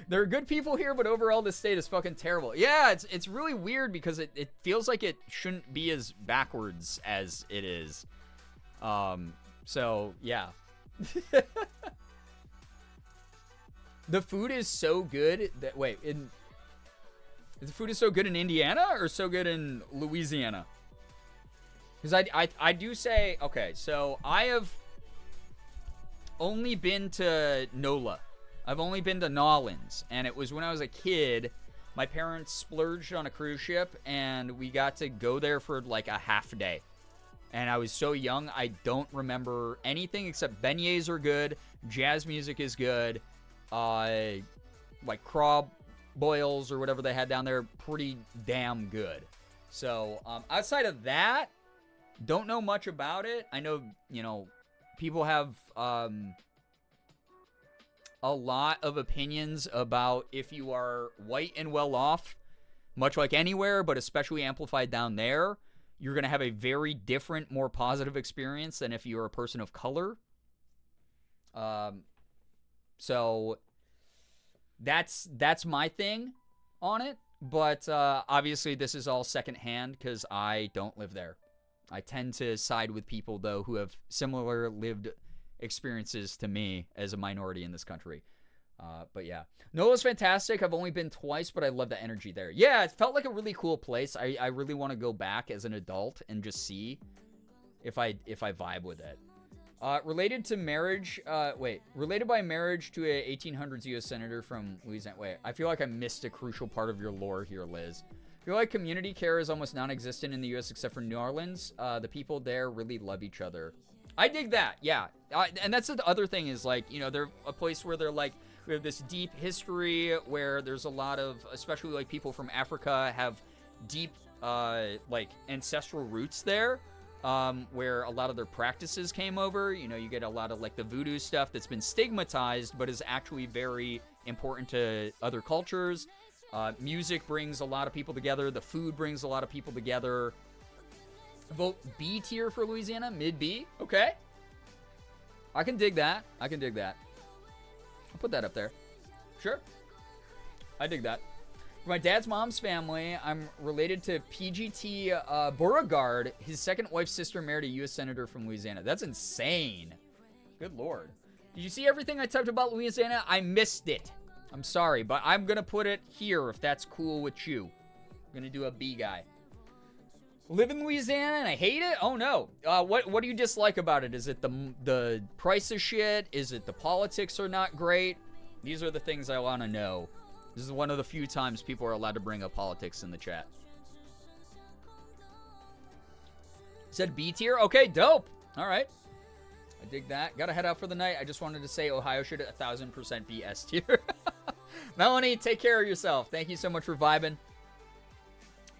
There are good people here, but overall this state is fucking terrible. Yeah, it's really weird because it feels like it shouldn't be as backwards as it is. So, yeah. The food is so good that, wait, the food is so good in Indiana or so good in Louisiana? Because I do say, okay, so I have only been to NOLA. I've only been to Nolans, and it was when I was a kid. My parents splurged on a cruise ship, and we got to go there for like a half day. And I was so young, I don't remember anything except beignets are good, jazz music is good, like craw boils or whatever they had down there, pretty damn good. So outside of that, don't know much about it. I know, people have a lot of opinions about if you are white and well off, much like anywhere, but especially amplified down there, you're going to have a very different, more positive experience than if you're a person of color. So that's my thing on it. But obviously this is all secondhand because I don't live there. I tend to side with people, though, who have similar lived experiences to me as a minority in this country. But yeah, NOLA's fantastic. I've only been twice, but I love the energy there. Yeah, it felt like a really cool place. I really want to go back as an adult and just see if I vibe with it. Related to marriage, related by marriage to a 1800s U.S. senator from Louisiana. Wait, I feel like I missed a crucial part of your lore here, Liz. I feel like community care is almost non-existent in the U.S. except for New Orleans. The people there really love each other. I dig that, yeah. And that's the other thing is, like, they're a place where they're like, we have this deep history where there's a lot of, especially like people from Africa have deep, like ancestral roots there, where a lot of their practices came over. You get a lot of like the voodoo stuff that's been stigmatized, but is actually very important to other cultures. Music brings a lot of people together. The food brings a lot of people together. Vote B tier for Louisiana, mid B. Okay. I can dig that. I'll put that up there. Sure. I dig that. For my dad's mom's family, I'm related to PGT Beauregard. His second wife's sister married a U.S. senator from Louisiana. That's insane. Good Lord. Did you see everything I typed about Louisiana? I missed it. I'm sorry, but I'm going to put it here if that's cool with you. I'm going to do a B guy. Live in Louisiana and I hate it? Oh no. What do you dislike about it? Is it the price of shit? Is it the politics are not great? These are the things I want to know. This is one of the few times people are allowed to bring up politics in the chat. Said B tier? Okay, dope. All right. I dig that. Gotta head out for the night. I just wanted to say Ohio should 1000% be S tier. Melanie, take care of yourself. Thank you so much for vibing.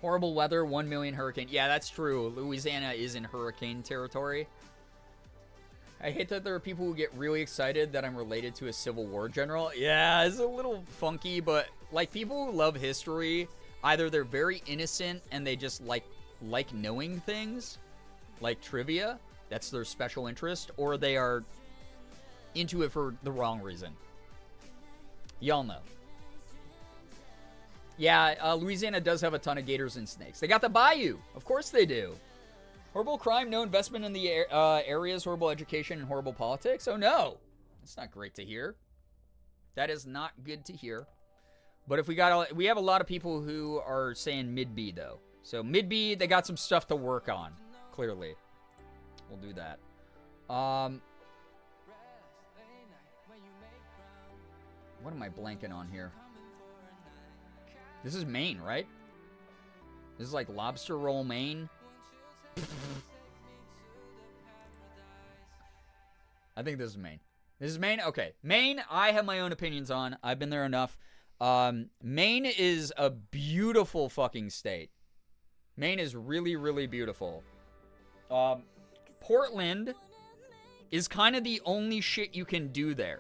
Horrible weather, 1 million hurricane. Yeah, that's true. Louisiana is in hurricane territory. I hate that there are people who get really excited that I'm related to a Civil War general. Yeah, it's a little funky, but like people who love history, either they're very innocent and they just like knowing things, like trivia, that's their special interest, or they are into it for the wrong reason. Y'all know. Yeah, Louisiana does have a ton of gators and snakes. They got the bayou. Of course they do. Horrible crime, no investment in the areas, horrible education, and horrible politics. Oh, no. That's not great to hear. That is not good to hear. But if we have a lot of people who are saying mid-B, though. So mid-B, they got some stuff to work on, clearly. We'll do that. What am I blanking on here? This is Maine, right? This is like lobster roll Maine. I think this is Maine. This is Maine? Okay. Maine, I have my own opinions on. I've been there enough. Maine is a beautiful fucking state. Maine is really, really beautiful. Portland is kind of the only shit you can do there.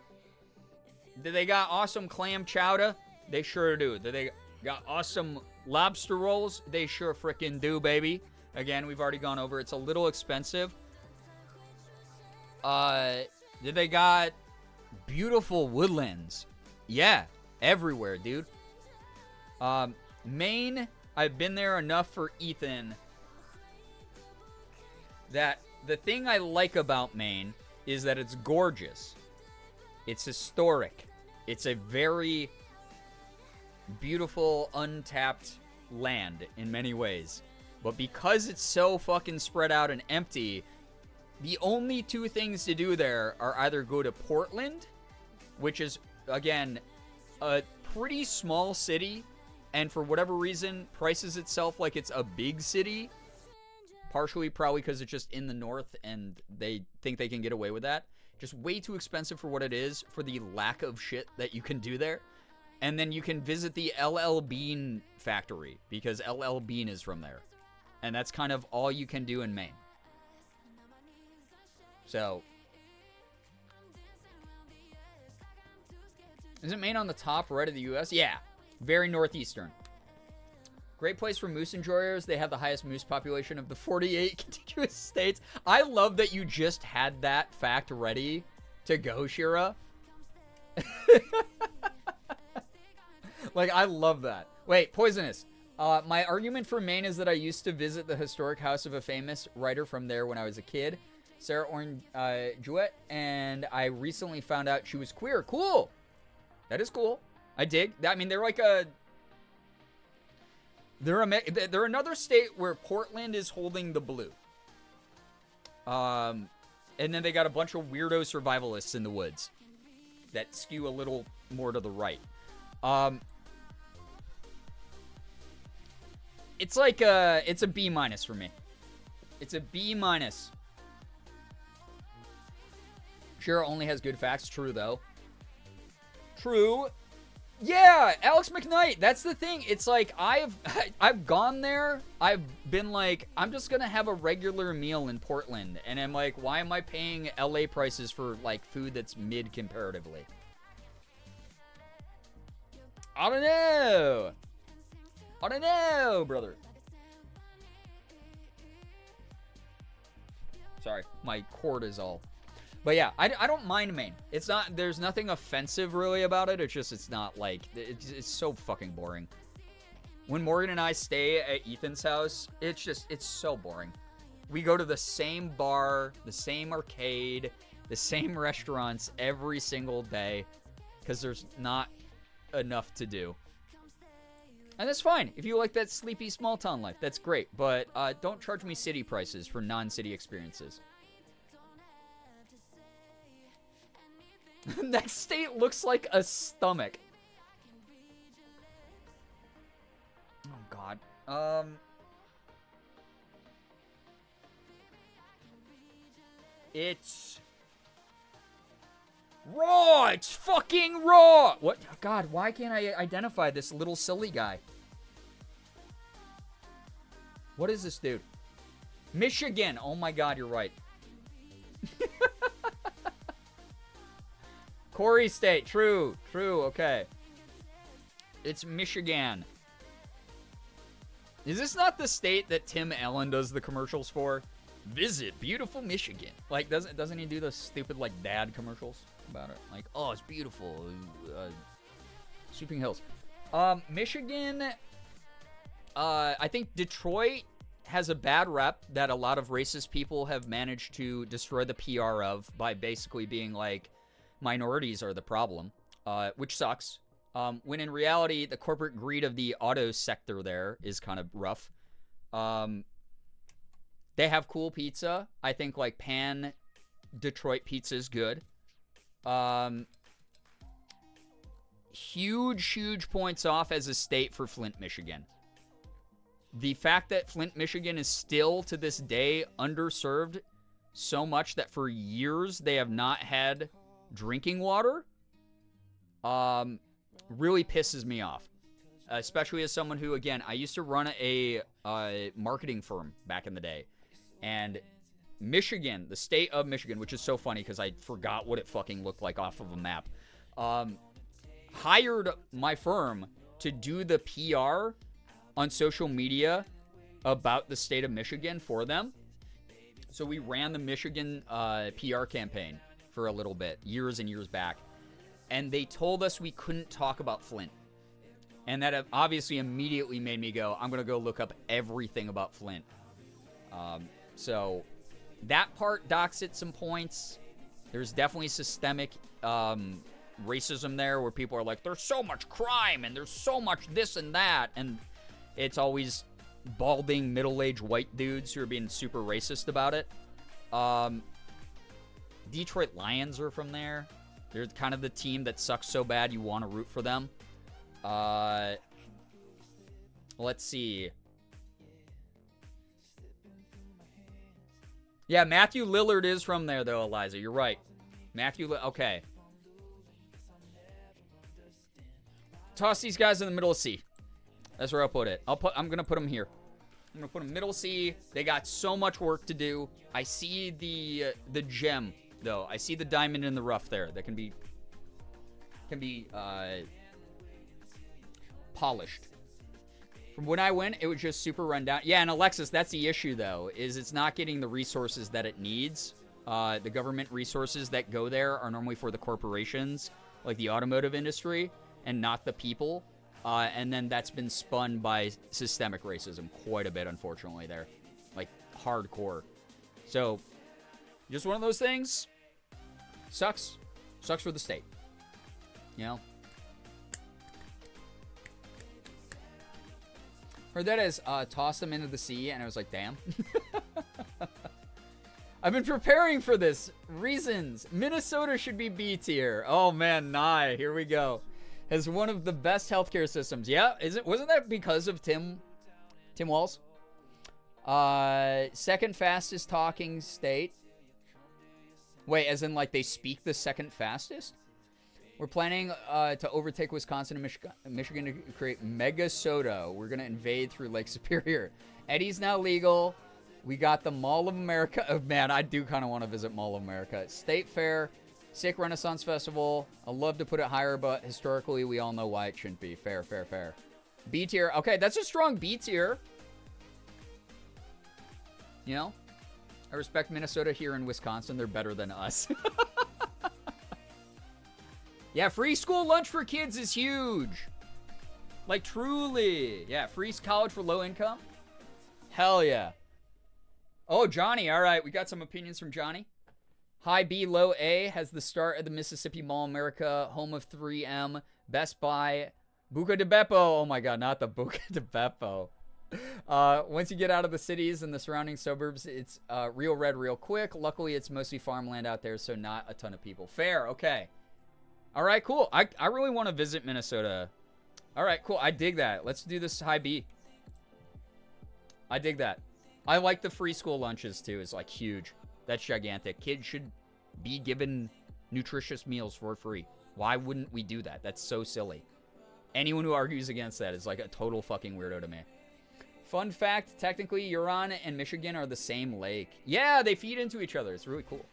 They got awesome clam chowder? They sure do. Got awesome lobster rolls. They sure frickin' do, baby. Again, we've already gone over. It's a little expensive. They got beautiful woodlands. Yeah, everywhere, dude. Maine, I've been there enough for Ethan that the thing I like about Maine is that it's gorgeous. It's historic. It's a very beautiful, untapped land in many ways. But because it's so fucking spread out and empty, the only two things to do there are either go to Portland, which is, again, a pretty small city, and for whatever reason, prices itself like it's a big city. Partially probably because it's just in the north and they think they can get away with that. Just way too expensive for what it is, for the lack of shit that you can do there. And then you can visit the LL Bean factory, because LL Bean is from there. And that's kind of all you can do in Maine. So, isn't Maine on the top right of the U.S.? Yeah, very northeastern. Great place for moose enjoyers. They have the highest moose population of the 48 contiguous states. I love that you just had that fact ready to go, Shira. Like, I love that. Wait, Poisonous. My argument for Maine is that I used to visit the historic house of a famous writer from there when I was a kid, Sarah Orne Jewett, and I recently found out she was queer. Cool. That is cool. I dig. I mean, they're like a... They're another state where Portland is holding the blue. And then they got a bunch of weirdo survivalists in the woods that skew a little more to the right. It's like it's a B- for me. It's a B-. Shira only has good facts. True, though. True. Yeah, Alex McKnight. That's the thing. It's like I've gone there. I've been like, I'm just gonna have a regular meal in Portland, and I'm like, why am I paying LA prices for like food that's mid comparatively? I don't know, brother. Sorry, my cord is all. But yeah, I don't mind Maine. It's not, there's nothing offensive really about it. It's just, it's not like, it's so fucking boring. When Morgan and I stay at Ethan's house, it's so boring. We go to the same bar, the same arcade, the same restaurants every single day because there's not enough to do. And that's fine. If you like that sleepy small town life, that's great. But don't charge me city prices for non-city experiences. Next state looks like a stomach. Oh, God. It's raw. It's fucking raw. What? God, why can't I identify this little silly guy? What is this dude? Michigan. Oh, my God, you're right. Corey State. True. Okay. It's Michigan. Is this not the state that Tim Allen does the commercials for? Visit beautiful Michigan. Like, doesn't he do the stupid, like, dad commercials about it? Like, oh, it's beautiful. Sweeping hills. Michigan, I think Detroit has a bad rep that a lot of racist people have managed to destroy the PR of by basically being like, minorities are the problem, which sucks. When in reality, the corporate greed of the auto sector there is kind of rough. They have cool pizza. I think like pan Detroit pizza is good. Huge points off as a state for Flint, Michigan. The fact that Flint, Michigan is still to this day underserved so much that for years they have not had drinking water really pisses me off, especially as someone who, again, I used to run a marketing firm back in the day, and Michigan, the state of Michigan, which is so funny because I forgot what it fucking looked like off of a map, hired my firm to do the PR on social media about the state of Michigan for them. So we ran the Michigan PR campaign for a little bit, years and years back. And they told us we couldn't talk about Flint. And that obviously immediately made me go, I'm going to go look up everything about Flint. So that part docks it some points. There's definitely systemic racism there where people are like, there's so much crime and there's so much this and that. And it's always balding middle-aged white dudes who are being super racist about it. Detroit Lions are from there. They're kind of the team that sucks so bad you want to root for them. Let's see. Yeah, Matthew Lillard is from there, though, Eliza. You're right. Okay. Toss these guys in the middle of C. That's where I'll put it. I'm going to put them here. I'm going to put them middle C. They got so much work to do. I see the gem, though. I see the diamond in the rough there that can be polished. From when I went, it was just super run down. Yeah, and Alexis, that's the issue, though, is it's not getting the resources that it needs. The government resources that go there are normally for the corporations, like the automotive industry, and not the people. And then that's been spun by systemic racism quite a bit, unfortunately, there. Like, hardcore. So, just one of those things. Sucks. Sucks for the state. You know? Heard that as toss them into the sea, and I was like, damn. I've been preparing for this. Reasons. Minnesota should be B tier. Oh, man, Nye. Here we go. Has one of the best healthcare systems. Yeah, wasn't that because of Tim Walz? Second fastest talking state. Wait, as in like they speak the second fastest? We're planning to overtake Wisconsin and Michigan to create mega soda. We're going to invade through Lake Superior. Eddie's now legal. We got the Mall of America. Oh, man, I do kind of want to visit Mall of America. State Fair. Sick Renaissance Festival. I'd love to put it higher, but historically, we all know why it shouldn't be. Fair, fair, fair. B tier. Okay, that's a strong B tier. You know? I respect Minnesota here in Wisconsin. They're better than us. Yeah, free school lunch for kids is huge. Like, truly. Yeah, free college for low income. Hell yeah. Oh, Johnny. All right, we got some opinions from Johnny. High B, low A has the start of the Mississippi Mall America, home of 3M, Best Buy, Buca de Beppo. Oh my God, not the Buca de Beppo. Once you get out of the cities and the surrounding suburbs, it's real red real quick. Luckily, it's mostly farmland out there, so not a ton of people. Fair, okay. All right, cool. I really want to visit Minnesota. All right, cool. I dig that. Let's do this high B. I dig that. I like the free school lunches, too. It's, like, huge. That's gigantic. Kids should be given nutritious meals for free. Why wouldn't we do that? That's so silly. Anyone who argues against that is, like, a total fucking weirdo to me. Fun fact, technically, Huron and Michigan are the same lake. Yeah, they feed into each other. It's really cool.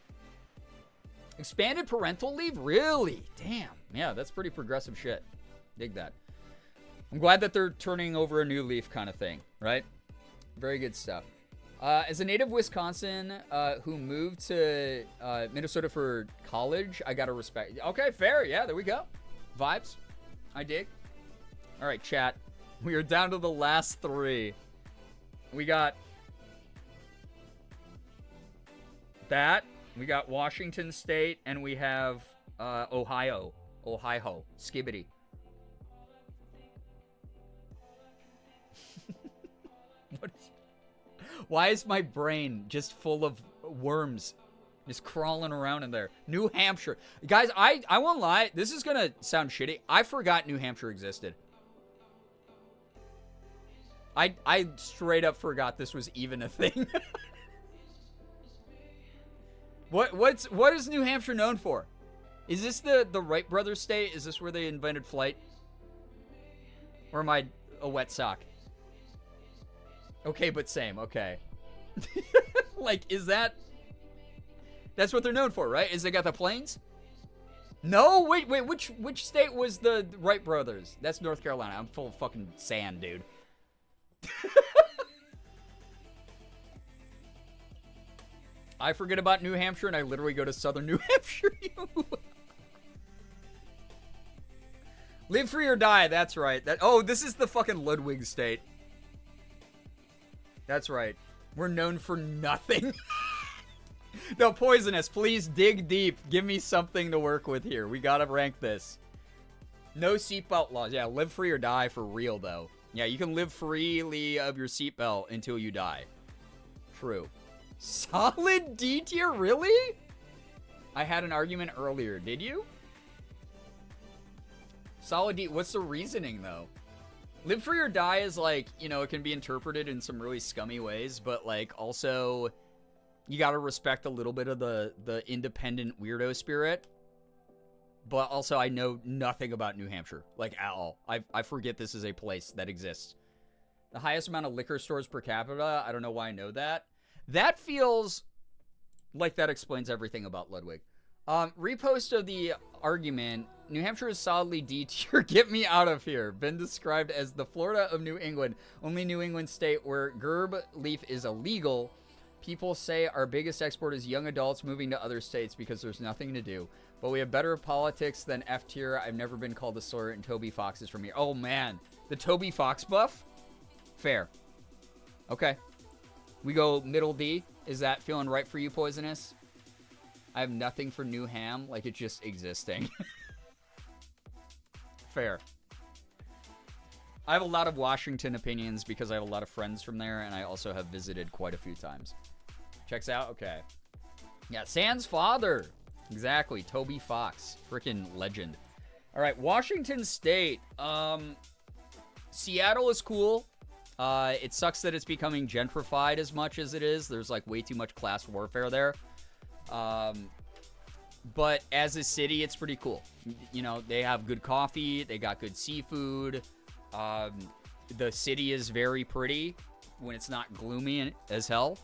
Expanded parental leave? Really? Damn. Yeah, that's pretty progressive shit. Dig that. I'm glad that they're turning over a new leaf kind of thing, right? Very good stuff. As a native Wisconsin who moved to Minnesota for college, I gotta respect. Okay, fair. Yeah, there we go. Vibes. I dig. All right, chat. We are down to the last three. We got that. We got Washington State, and we have Ohio. Ohio. Skibbity. Why is my brain just full of worms just crawling around in there? New Hampshire. Guys, I won't lie. This is going to sound shitty. I forgot New Hampshire existed. I straight up forgot this was even a thing. What is New Hampshire known for? Is this the Wright brothers state? Is this where they invented flight? Or am I a wet sock? Okay, but same. Okay. Like, is that... That's what they're known for, right? Is they got the planes? No, wait, which state was the Wright brothers? That's North Carolina. I'm full of fucking sand, dude. I forget about New Hampshire and I literally go to southern New Hampshire. Live free or die, that's right. Oh, this is the fucking Ludwig state. That's right. We're known for nothing. No, Poisonous, please dig deep. Give me something to work with here. We gotta rank this. No seatbelt laws. Yeah, live free or die for real, though. Yeah, you can live freely of your seatbelt until you die. True. Solid D tier, really? I had an argument earlier. Did you? Solid D. What's the reasoning, though? Live free or die is like, you know, it can be interpreted in some really scummy ways, but like also you gotta respect a little bit of the independent weirdo spirit. But also I know nothing about New Hampshire, like at all. I forget this is a place that exists. The highest amount of liquor stores per capita, I don't know why I know that. That feels like that explains everything about Ludwig. Repost of the argument. New Hampshire is solidly D tier. Get me out of here. Been described as the Florida of New England. Only New England state where gerb leaf is illegal. People say our biggest export is young adults moving to other states because there's nothing to do. But we have better politics than F tier. I've never been called a slur, and Toby Fox is from here. Oh, man. The Toby Fox buff? Fair. Okay. We go middle D. Is that feeling right for you, Poisonous? I have nothing for New Ham, like it's just existing. Fair. I have a lot of Washington opinions because I have a lot of friends from there, and I also have visited quite a few times. Checks out? Okay. Yeah, Sans father. Exactly. Toby Fox. Freaking legend. All right, Washington State. Seattle is cool. It sucks that it's becoming gentrified as much as it is. There's like way too much class warfare there. But as a city, it's pretty cool. You know, they have good coffee. They got good seafood. The city is very pretty when it's not gloomy as hell.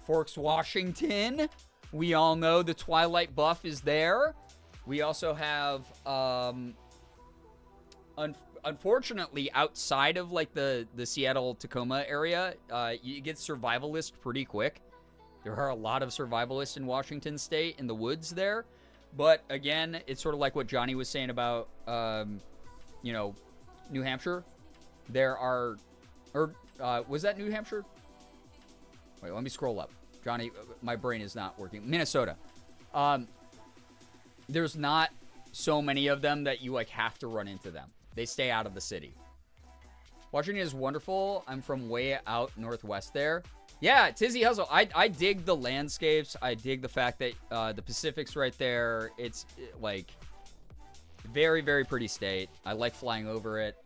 Forks, Washington. We all know the Twilight buff is there. We also have, unfortunately, outside of like the Seattle-Tacoma area, you get survivalist pretty quick. There are a lot of survivalists in Washington State in the woods there. But again, it's sort of like what Johnny was saying about, you know, New Hampshire. There are, was that New Hampshire? Wait, let me scroll up. Johnny, my brain is not working. Minnesota. There's not so many of them that you like have to run into them. They stay out of the city. Washington is wonderful. I'm from way out northwest there. Yeah, Tizzy Hustle. I dig the landscapes. I dig the fact that the Pacific's right there. It's like very, very pretty state. I like flying over it.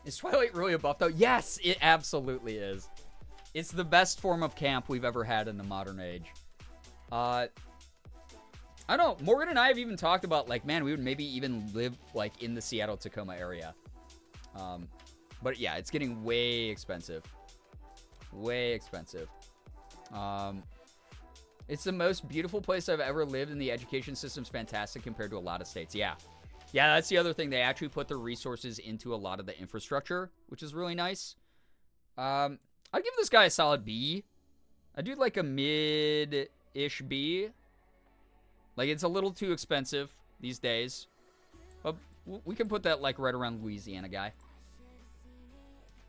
Is Twilight really a buff though? Yes, it absolutely is. It's the best form of camp we've ever had in the modern age. I don't know. Morgan and I have even talked about like, man, we would maybe even live like in the Seattle-Tacoma area. But yeah, it's getting way expensive. Way expensive. It's the most beautiful place I've ever lived, and the education system's fantastic compared to a lot of states. Yeah. Yeah, that's the other thing. They actually put their resources into a lot of the infrastructure, which is really nice. I'd give this guy a solid B. I do like a mid-ish B. Like, it's a little too expensive these days. But we can put that, like, right around Louisiana guy.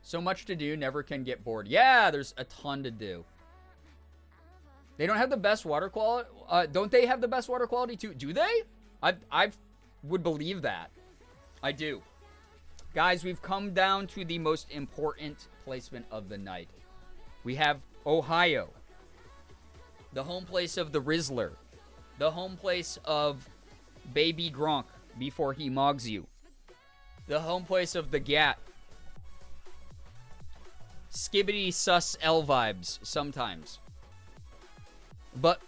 So much to do, never can get bored. Yeah, there's a ton to do. They don't have the best water quality. Don't they have the best water quality too? Do they? I would believe that. I do. Guys, we've come down to the most important placement of the night. We have Ohio. The home place of the Rizzler. The home place of Baby Gronk before he mogs you. The home place of the Gat. Skibbity sus L vibes sometimes. But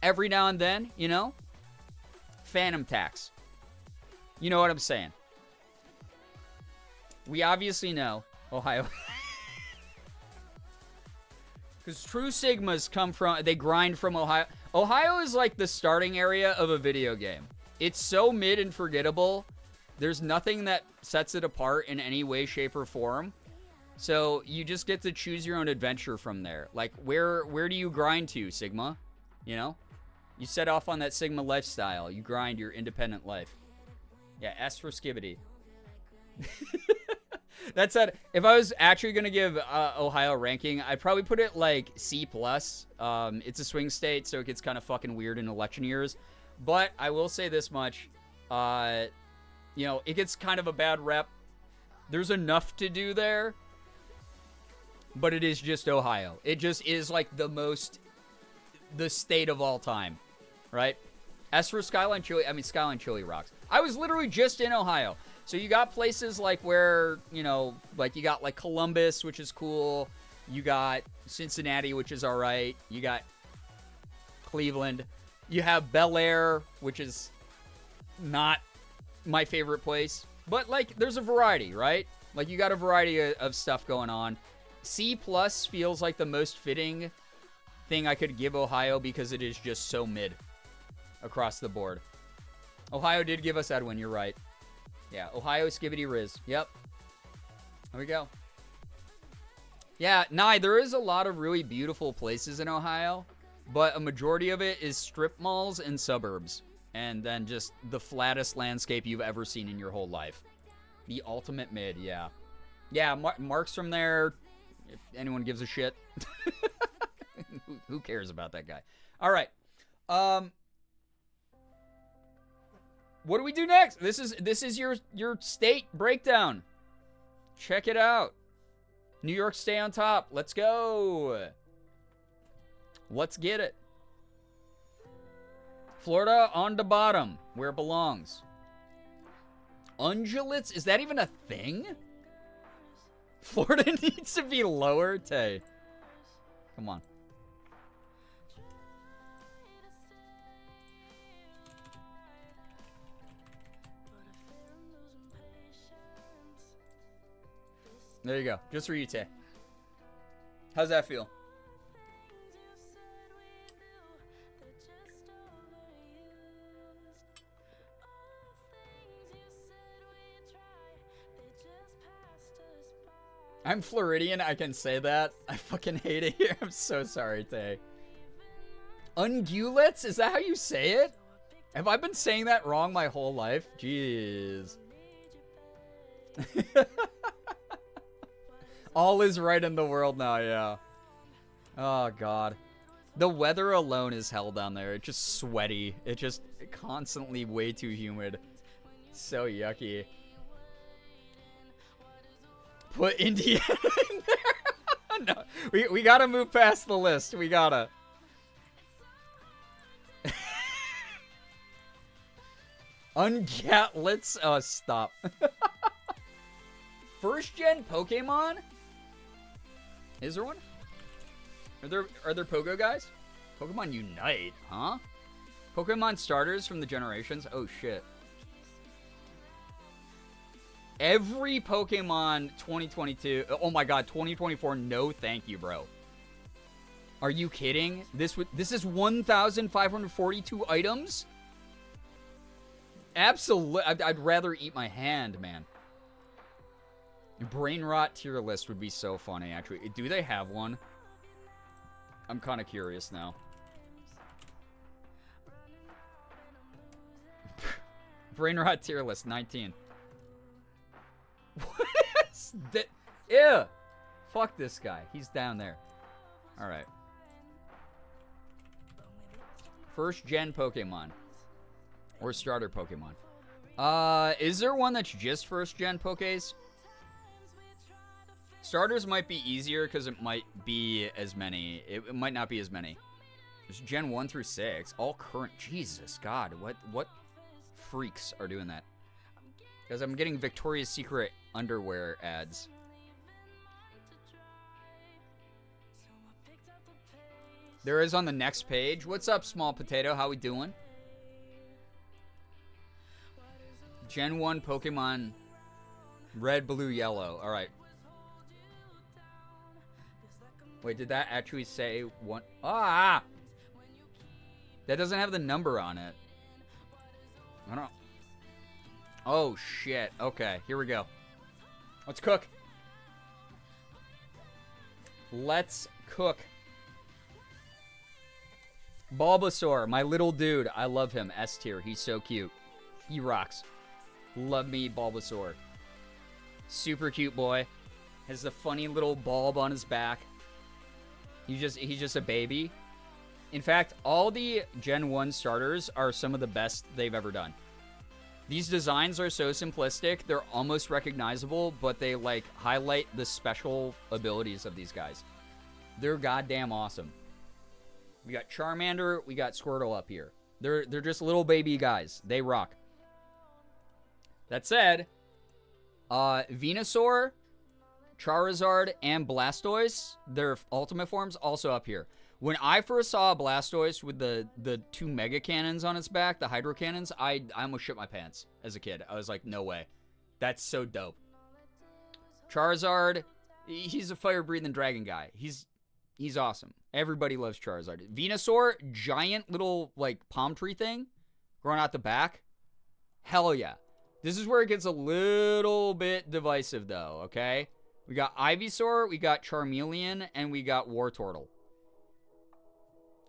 every now and then, you know, Phantom Tax. You know what I'm saying. We obviously know Ohio. Because true Sigmas come from, they grind from Ohio. Ohio is like the starting area of a video game. It's so mid and forgettable. There's nothing that sets it apart in any way, shape, or form. So you just get to choose your own adventure from there. Like, where do you grind to, Sigma? You know? You set off on that Sigma lifestyle. You grind your independent life. Yeah, S for Skibbity. That said, if I was actually going to give Ohio a ranking, I'd probably put it like C+. It's a swing state, so it gets kind of fucking weird in election years. But I will say this much. You know, it gets kind of a bad rep. There's enough to do there. But it is just Ohio. It just is like the state of all time. Right? As for Skyline Chili, I mean, Skyline Chili rocks. I was literally just in Ohio. So you got places like where, you know, like you got like Columbus, which is cool. You got Cincinnati, which is all right. You got Cleveland. You have Bel Air, which is not my favorite place. But, like, there's a variety, right? Like, you got a variety of stuff going on. C+ feels like the most fitting thing I could give Ohio because it is just so mid across the board. Ohio did give us Edwin, you're right. Yeah, Ohio Skibbity Riz. Yep. There we go. Yeah, there is a lot of really beautiful places in Ohio, but a majority of it is strip malls and suburbs. And then just the flattest landscape you've ever seen in your whole life. The ultimate mid, yeah. Yeah, Mark's from there, if anyone gives a shit. Who cares about that guy? All right. What do we do next? This is your state breakdown. Check it out. New York stay on top. Let's go. Let's get it. Florida on the bottom, where it belongs. Ungulates? Is that even a thing? Florida needs to be lower, Tay. Come on. There you go. Just for you, Tay. How's that feel? I'm Floridian, I can say that. I fucking hate it here. I'm so sorry, Tay. Ungulates? Is that how you say it? Have I been saying that wrong my whole life? Jeez. All is right in the world now, yeah. Oh, God. The weather alone is hell down there. It's just sweaty. It's just constantly way too humid. So yucky. Put Indiana in there. No, we gotta move past the list. We gotta. Ungatlets. Oh, stop. First gen Pokemon? Is there one? Are there Pogo guys? Pokemon Unite, huh? Pokemon starters from the generations? Oh shit. Every Pokemon 2022. Oh my god, 2024. No, thank you, bro. Are you kidding? This is 1,542 items? Absolutely. I'd rather eat my hand, man. Brain rot tier list would be so funny, actually. Do they have one? I'm kind of curious now. Brain rot tier list 19. What is that? Ew. Fuck this guy. He's down there. Alright. First gen Pokemon. Or starter Pokemon. Is there one that's just first gen Pokés? Starters might be easier because it might be as many. It might not be as many. There's gen 1 through 6. All current. Jesus, God. What freaks are doing that? Because I'm getting Victoria's Secret underwear ads. There is on the next page. What's up, Small Potato? How we doing? Gen 1 Pokemon Red, Blue, Yellow. Alright. Wait, did that actually say one? Ah! That doesn't have the number on it. I don't... Oh, shit. Okay, here we go. Let's cook. Let's cook. Bulbasaur, my little dude. I love him. S tier. He's so cute. He rocks. Love me, Bulbasaur. Super cute boy. Has the funny little bulb on his back. He's just a baby. In fact, all the Gen 1 starters are some of the best they've ever done. These designs are so simplistic, they're almost recognizable, but they, like, highlight the special abilities of these guys. They're goddamn awesome. We got Charmander, we got Squirtle up here. They're just little baby guys. They rock. That said, Venusaur, Charizard, and Blastoise, their ultimate forms, also up here. When I first saw Blastoise with the 2 mega cannons on its back, the hydro cannons, I almost shit my pants as a kid. I was like, no way. That's so dope. Charizard, he's a fire-breathing dragon guy. He's awesome. Everybody loves Charizard. Venusaur, giant little, like, palm tree thing growing out the back. Hell yeah. This is where it gets a little bit divisive, though, okay? We got Ivysaur, we got Charmeleon, and we got Wartortle.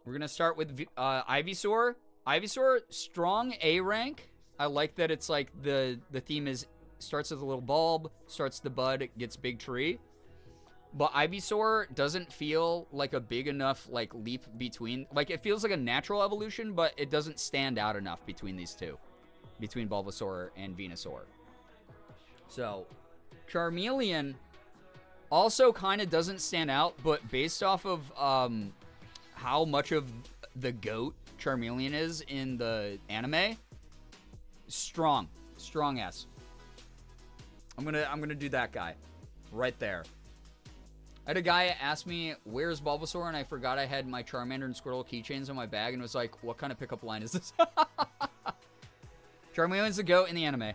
We're going to start with Ivysaur. Ivysaur, strong A rank. I like that it's like the theme is starts with a little bulb, starts the bud, gets big tree. But Ivysaur doesn't feel like a big enough like leap between. Like it feels like a natural evolution, but it doesn't stand out enough between these two. Between Bulbasaur and Venusaur. So, Charmeleon also kind of doesn't stand out, but based off of how much of the GOAT Charmeleon is in the anime, strong S. I'm gonna do that guy right there. I had a guy ask me where's Bulbasaur, and I forgot I had my Charmander and Squirtle keychains in my bag, and was like, what kind of pickup line is this? Charmeleon's the GOAT in the anime.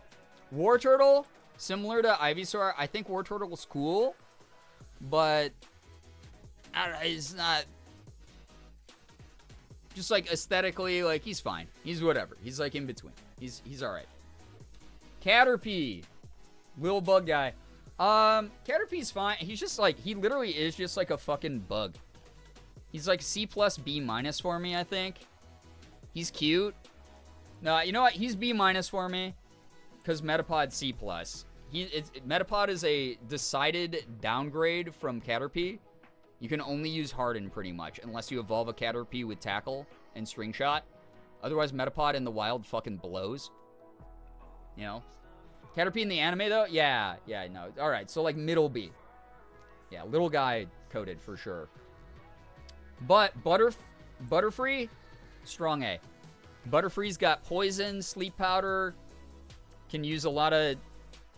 Wartortle, similar to Ivysaur, I think Wartortle was cool, but I don't know, he's not. Just like aesthetically, like he's fine. He's whatever. He's like in between. He's all right. Caterpie, little bug guy. Caterpie's fine. He's just like he literally is just like a fucking bug. He's like C plus B minus for me. I think he's cute. No, you know what? He's B minus for me because Metapod C plus. Metapod is a decided downgrade from Caterpie. You can only use Harden pretty much, unless you evolve a Caterpie with Tackle and String Shot. Otherwise, Metapod in the wild fucking blows. You know? Caterpie in the anime, though? Yeah, no. Alright, so like middle B. Yeah, little guy coded for sure. But Butterfree, strong A. Butterfree's got Poison, Sleep Powder, can use a lot of,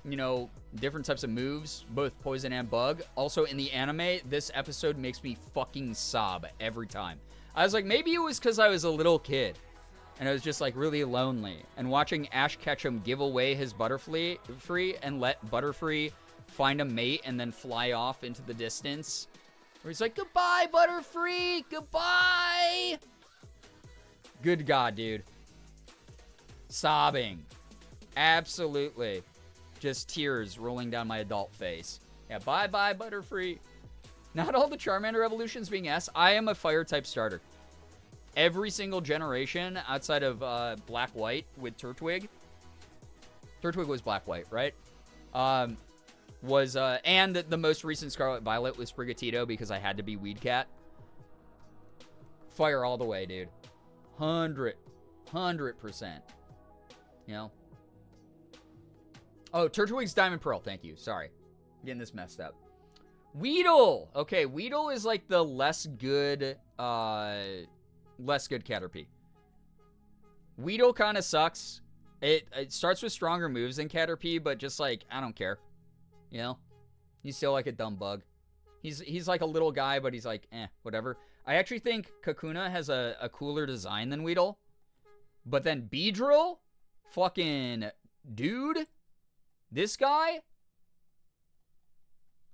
you know, different types of moves, both poison and bug. Also in the anime, this episode makes me fucking sob every time. I was like, maybe it was because I was a little kid and I was just like really lonely. And watching Ash Ketchum give away his Butterfree and let Butterfree find a mate and then fly off into the distance. Where he's like, goodbye, Butterfree! Goodbye! Good God, dude. Sobbing. Absolutely. Just tears rolling down my adult face. Yeah, bye-bye, Butterfree. Not all the Charmander evolutions being S. I am a Fire-type starter. Every single generation outside of Black-White with Turtwig. Turtwig was Black-White, right? And the most recent Scarlet-Violet was Sprigatito because I had to be Weed Cat. Fire all the way, dude. 100%. You know? Oh, Turtwig's Diamond Pearl. Thank you. Sorry. I'm getting this messed up. Weedle. Okay, Weedle is like the less good Caterpie. Weedle kind of sucks. It starts with stronger moves than Caterpie, but just like, I don't care. You know? He's still like a dumb bug. He's like a little guy, but he's like, whatever. I actually think Kakuna has a cooler design than Weedle. But then Beedrill? Fucking dude? This guy?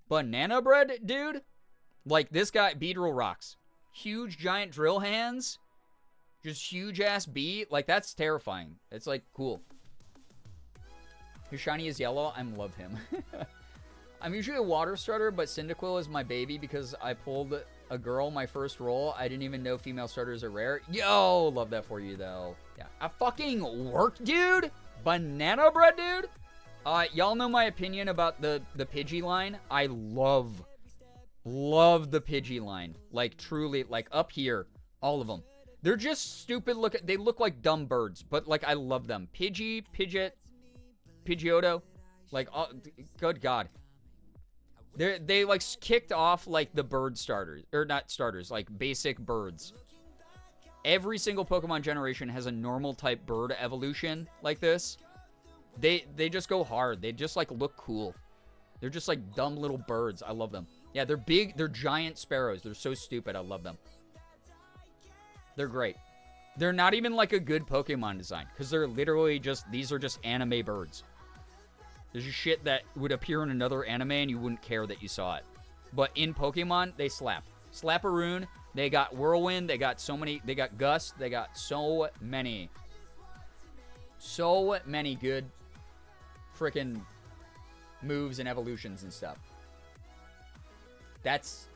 Banana bread, dude? Like, this guy, Beedrill rocks. Huge, giant drill hands. Just huge ass bee. Like, that's terrifying. It's like, cool. His shiny is yellow. I love him. I'm usually a water starter, but Cyndaquil is my baby because I pulled a girl my first roll. I didn't even know female starters are rare. Yo, love that for you, though. Yeah. I fucking work, dude. Banana bread, dude. Y'all know my opinion about the Pidgey line. I love the Pidgey line. Like, truly, like, up here. All of them. They're just stupid looking. They look like dumb birds, but, like, I love them. Pidgey, Pidgeot, Pidgeotto. Like, oh, good God. They like kicked off like the bird starters, or not starters, like basic birds. Every single Pokemon generation has a normal type bird evolution like this. They just go hard. They just like look cool. They're just like dumb little birds. I love them. Yeah, they're big. They're giant sparrows. They're so stupid. I love them. They're great. They're not even like a good Pokemon design because they're literally just, these are just anime birds. There's just shit that would appear in another anime and you wouldn't care that you saw it. But in Pokemon, they slap. Slapperoo, they got Whirlwind, they got so many, they got Gust, they got so many good freaking moves and evolutions and stuff. That's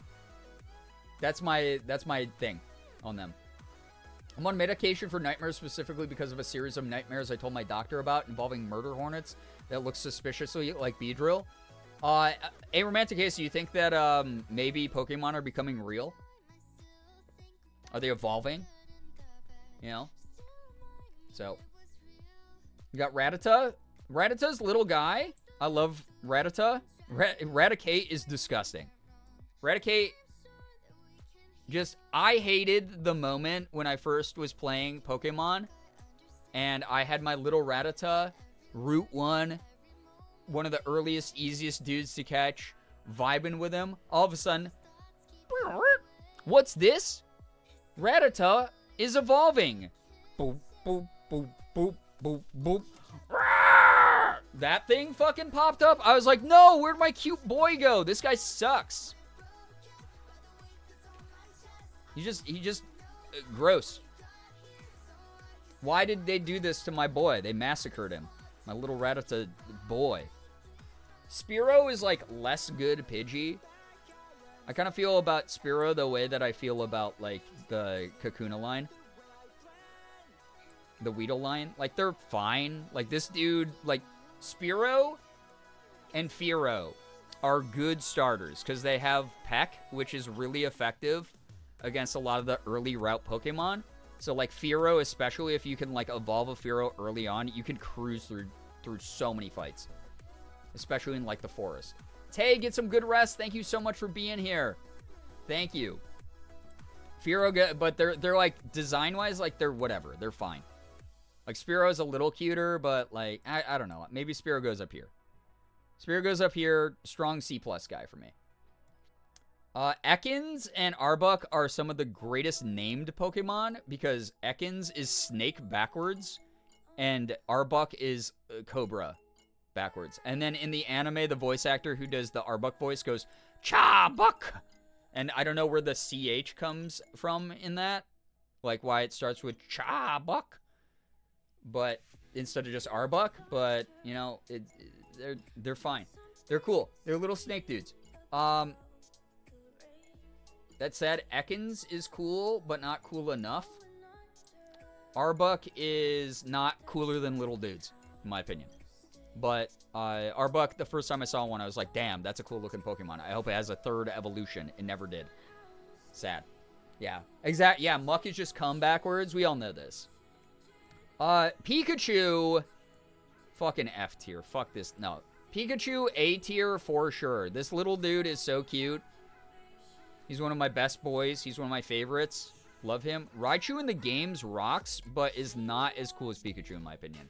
my thing on them. I'm on medication for nightmares specifically because of a series of nightmares I told my doctor about involving murder hornets that look suspiciously like Beedrill. A romantic case, do you think that maybe Pokemon are becoming real? Are they evolving? You know? So, you got Rattata. Rattata's little guy. I love Rattata. Raticate is disgusting. Raticate, just, I hated the moment when I first was playing Pokemon, and I had my little Rattata, Route 1, one of the earliest, easiest dudes to catch, vibing with him. All of a sudden, what's this? Rattata is evolving. Boop, boop, boop, boop, boop, boop. That thing fucking popped up. I was like, no, where'd my cute boy go? This guy sucks. He just gross. Why did they do this to my boy? They massacred him. My little Rattata boy. Spearow is like less good Pidgey. I kind of feel about Spearow the way that I feel about like the Kakuna line. The Weedle line. Like they're fine. Like this dude, like Spearow and Fearow are good starters because they have Peck, which is really effective against a lot of the early route Pokemon. So like Fearow, especially if you can like evolve a Fearow early on, you can cruise through so many fights. Especially in like the forest. Tay, get some good rest. Thank you so much for being here. Thank you. Fearow, but they're like design-wise, like they're whatever. They're fine. Like Spearow's a little cuter, but like I don't know. Maybe Spearow goes up here. Spearow goes up here. Strong C+ guy for me. Ekans and Arbok are some of the greatest named Pokemon because Ekans is snake backwards and Arbok is cobra backwards. And then in the anime, the voice actor who does the Arbok voice goes, Cha-Buck! And I don't know where the CH comes from in that. Like why it starts with Cha-Buck. But instead of just Arbok. But, you know, they're fine. They're cool. They're little snake dudes. That said, Ekans is cool, but not cool enough. Arbok is not cooler than little dudes, in my opinion. But Arbok, the first time I saw one, I was like, damn, that's a cool looking Pokemon. I hope it has a third evolution. It never did. Sad. Yeah. Exactly. Yeah, Muck is just come backwards. We all know this. Pikachu. Fucking F tier. Fuck this. No. Pikachu, A tier for sure. This little dude is so cute. He's one of my best boys. He's one of my favorites. Love him. Raichu in the games rocks, but is not as cool as Pikachu in my opinion.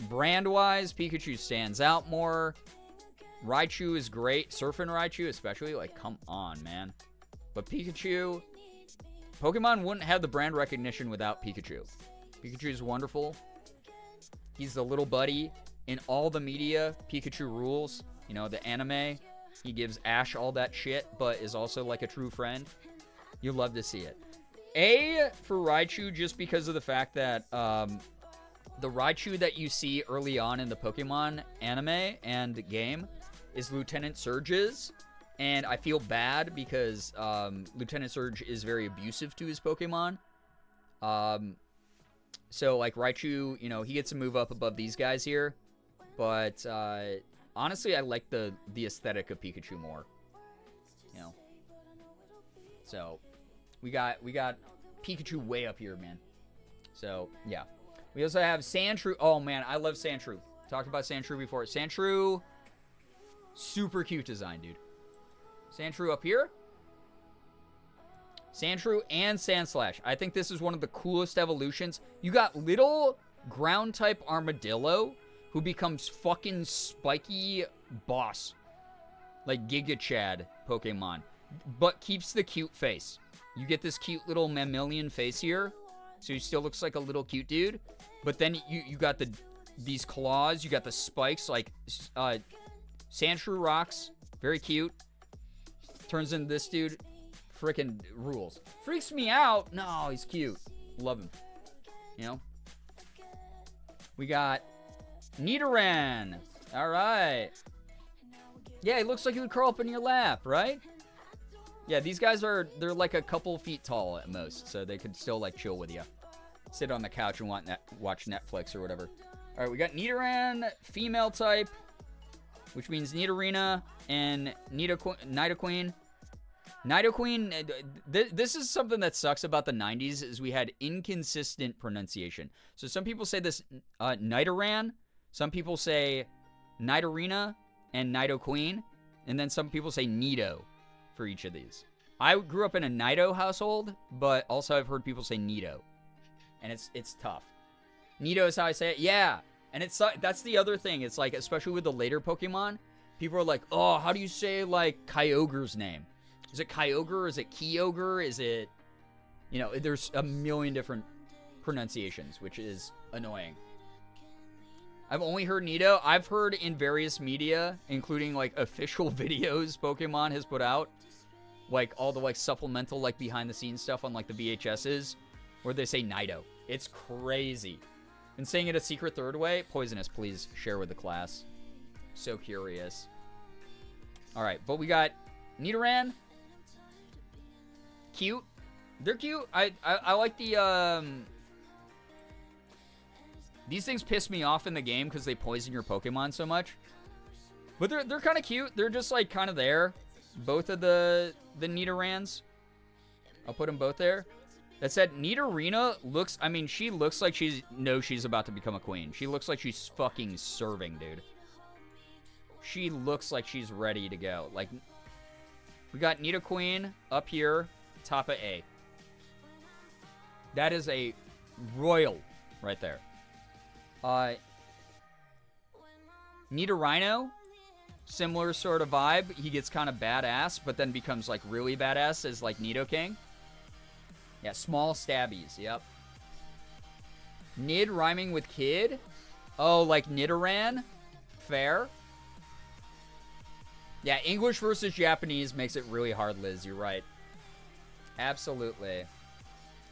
Brand-wise, Pikachu stands out more. Raichu is great. Surfing Raichu especially. Like, come on, man. But Pikachu... Pokemon wouldn't have the brand recognition without Pikachu. Pikachu is wonderful. He's the little buddy. In all the media, Pikachu rules. You know, the anime... He gives Ash all that shit, but is also like a true friend. You love to see it. A for Raichu, just because of the fact that the Raichu that you see early on in the Pokemon anime and game is Lieutenant Surge's. And I feel bad because Lieutenant Surge is very abusive to his Pokemon. So, like, Raichu, you know, he gets to move up above these guys here. But, honestly, I like the aesthetic of Pikachu more. You know. So, we got Pikachu way up here, man. So, yeah. We also have Sandshrew. Oh, man, I love Sandshrew. Talked about Sandshrew before. Sandshrew, super cute design, dude. Sandshrew up here. Sandshrew and Sandslash. I think this is one of the coolest evolutions. You got little ground-type Armadillo who becomes fucking spiky boss. Like Giga Chad Pokemon. But keeps the cute face. You get this cute little mammalian face here. So he still looks like a little cute dude. But then you got these claws. You got the spikes. Like Sandshrew rocks. Very cute. Turns into this dude. Freaking rules. Freaks me out. No, he's cute. Love him. You know? We got Nidoran. All right. Yeah, he looks like he would curl up in your lap, right? Yeah, these guys they're like a couple feet tall at most, so they could still like chill with you. Sit on the couch and watch Netflix or whatever. All right, we got Nidoran, female type, which means Nidorina and Nidoqueen. Nidoqueen, this is something that sucks about the 90s, is we had inconsistent pronunciation. So some people say this Nidoran, some people say Nidorina and Nidoqueen, and then some people say Nido for each of these. I grew up in a Nido household, but also I've heard people say Nido, and it's tough. Nido is how I say it. Yeah, and that's the other thing. It's like, especially with the later Pokemon, people are like, oh, how do you say like Kyogre's name? Is it Kyogre or is it Kyogre? Is it, you know, there's a million different pronunciations, which is annoying. I've only heard Nido. I've heard in various media, including like official videos Pokemon has put out, like all the like supplemental like behind the scenes stuff on like the VHSs, where they say Nido. It's crazy. And saying it a secret third way, Poisonous, please share with the class. So curious. All right, but we got Nidoran. Cute. They're cute. I like the these things piss me off in the game because they poison your Pokemon so much. But they're kind of cute. They're just like kind of there. Both of the Nidorans. I'll put them both there. That said, Nidorina looks, I mean, she looks like she's about to become a queen. She looks like she's fucking serving, dude. She looks like she's ready to go. Like, we got Nidoqueen up here, top of A. That is a royal right there. Nidorino, similar sort of vibe. He gets kind of badass, but then becomes like really badass as like Nidoking. Yeah, small stabbies, yep. Nid rhyming with kid. Oh, like Nidoran. Fair. Yeah, English versus Japanese makes it really hard, Liz. You're right. Absolutely.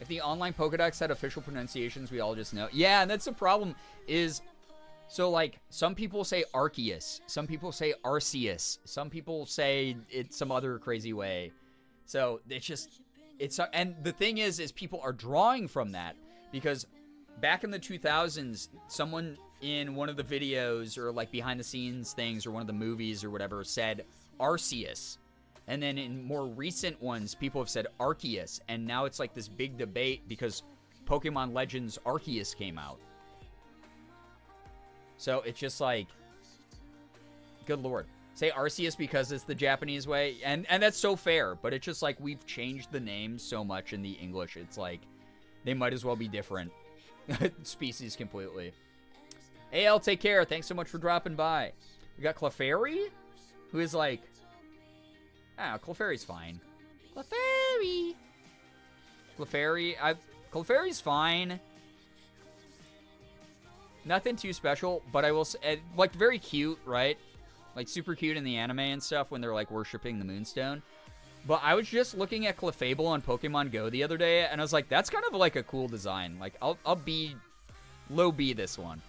If the online Pokedex had official pronunciations, we all just know. Yeah, and that's the problem is, so like, some people say Arceus. Some people say Arceus. Some people say it some other crazy way. So it's just, and the thing is people are drawing from that because back in the 2000s, someone in one of the videos or like behind the scenes things or one of the movies or whatever said Arceus. And then in more recent ones, people have said Arceus. And now it's like this big debate because Pokemon Legends Arceus came out. So it's just like, good lord. Say Arceus because it's the Japanese way. And that's so fair. But it's just like we've changed the name so much in the English. It's like they might as well be different species completely. AL, take care. Thanks so much for dropping by. We got Clefairy, who is like, Clefairy's fine. Clefairy's fine. Nothing too special, but I will say, like, very cute, right? Like, super cute in the anime and stuff when they're, like, worshipping the Moonstone. But I was just looking at Clefable on Pokemon Go the other day, and I was like, that's kind of like a cool design. Like, I'll be low B this one.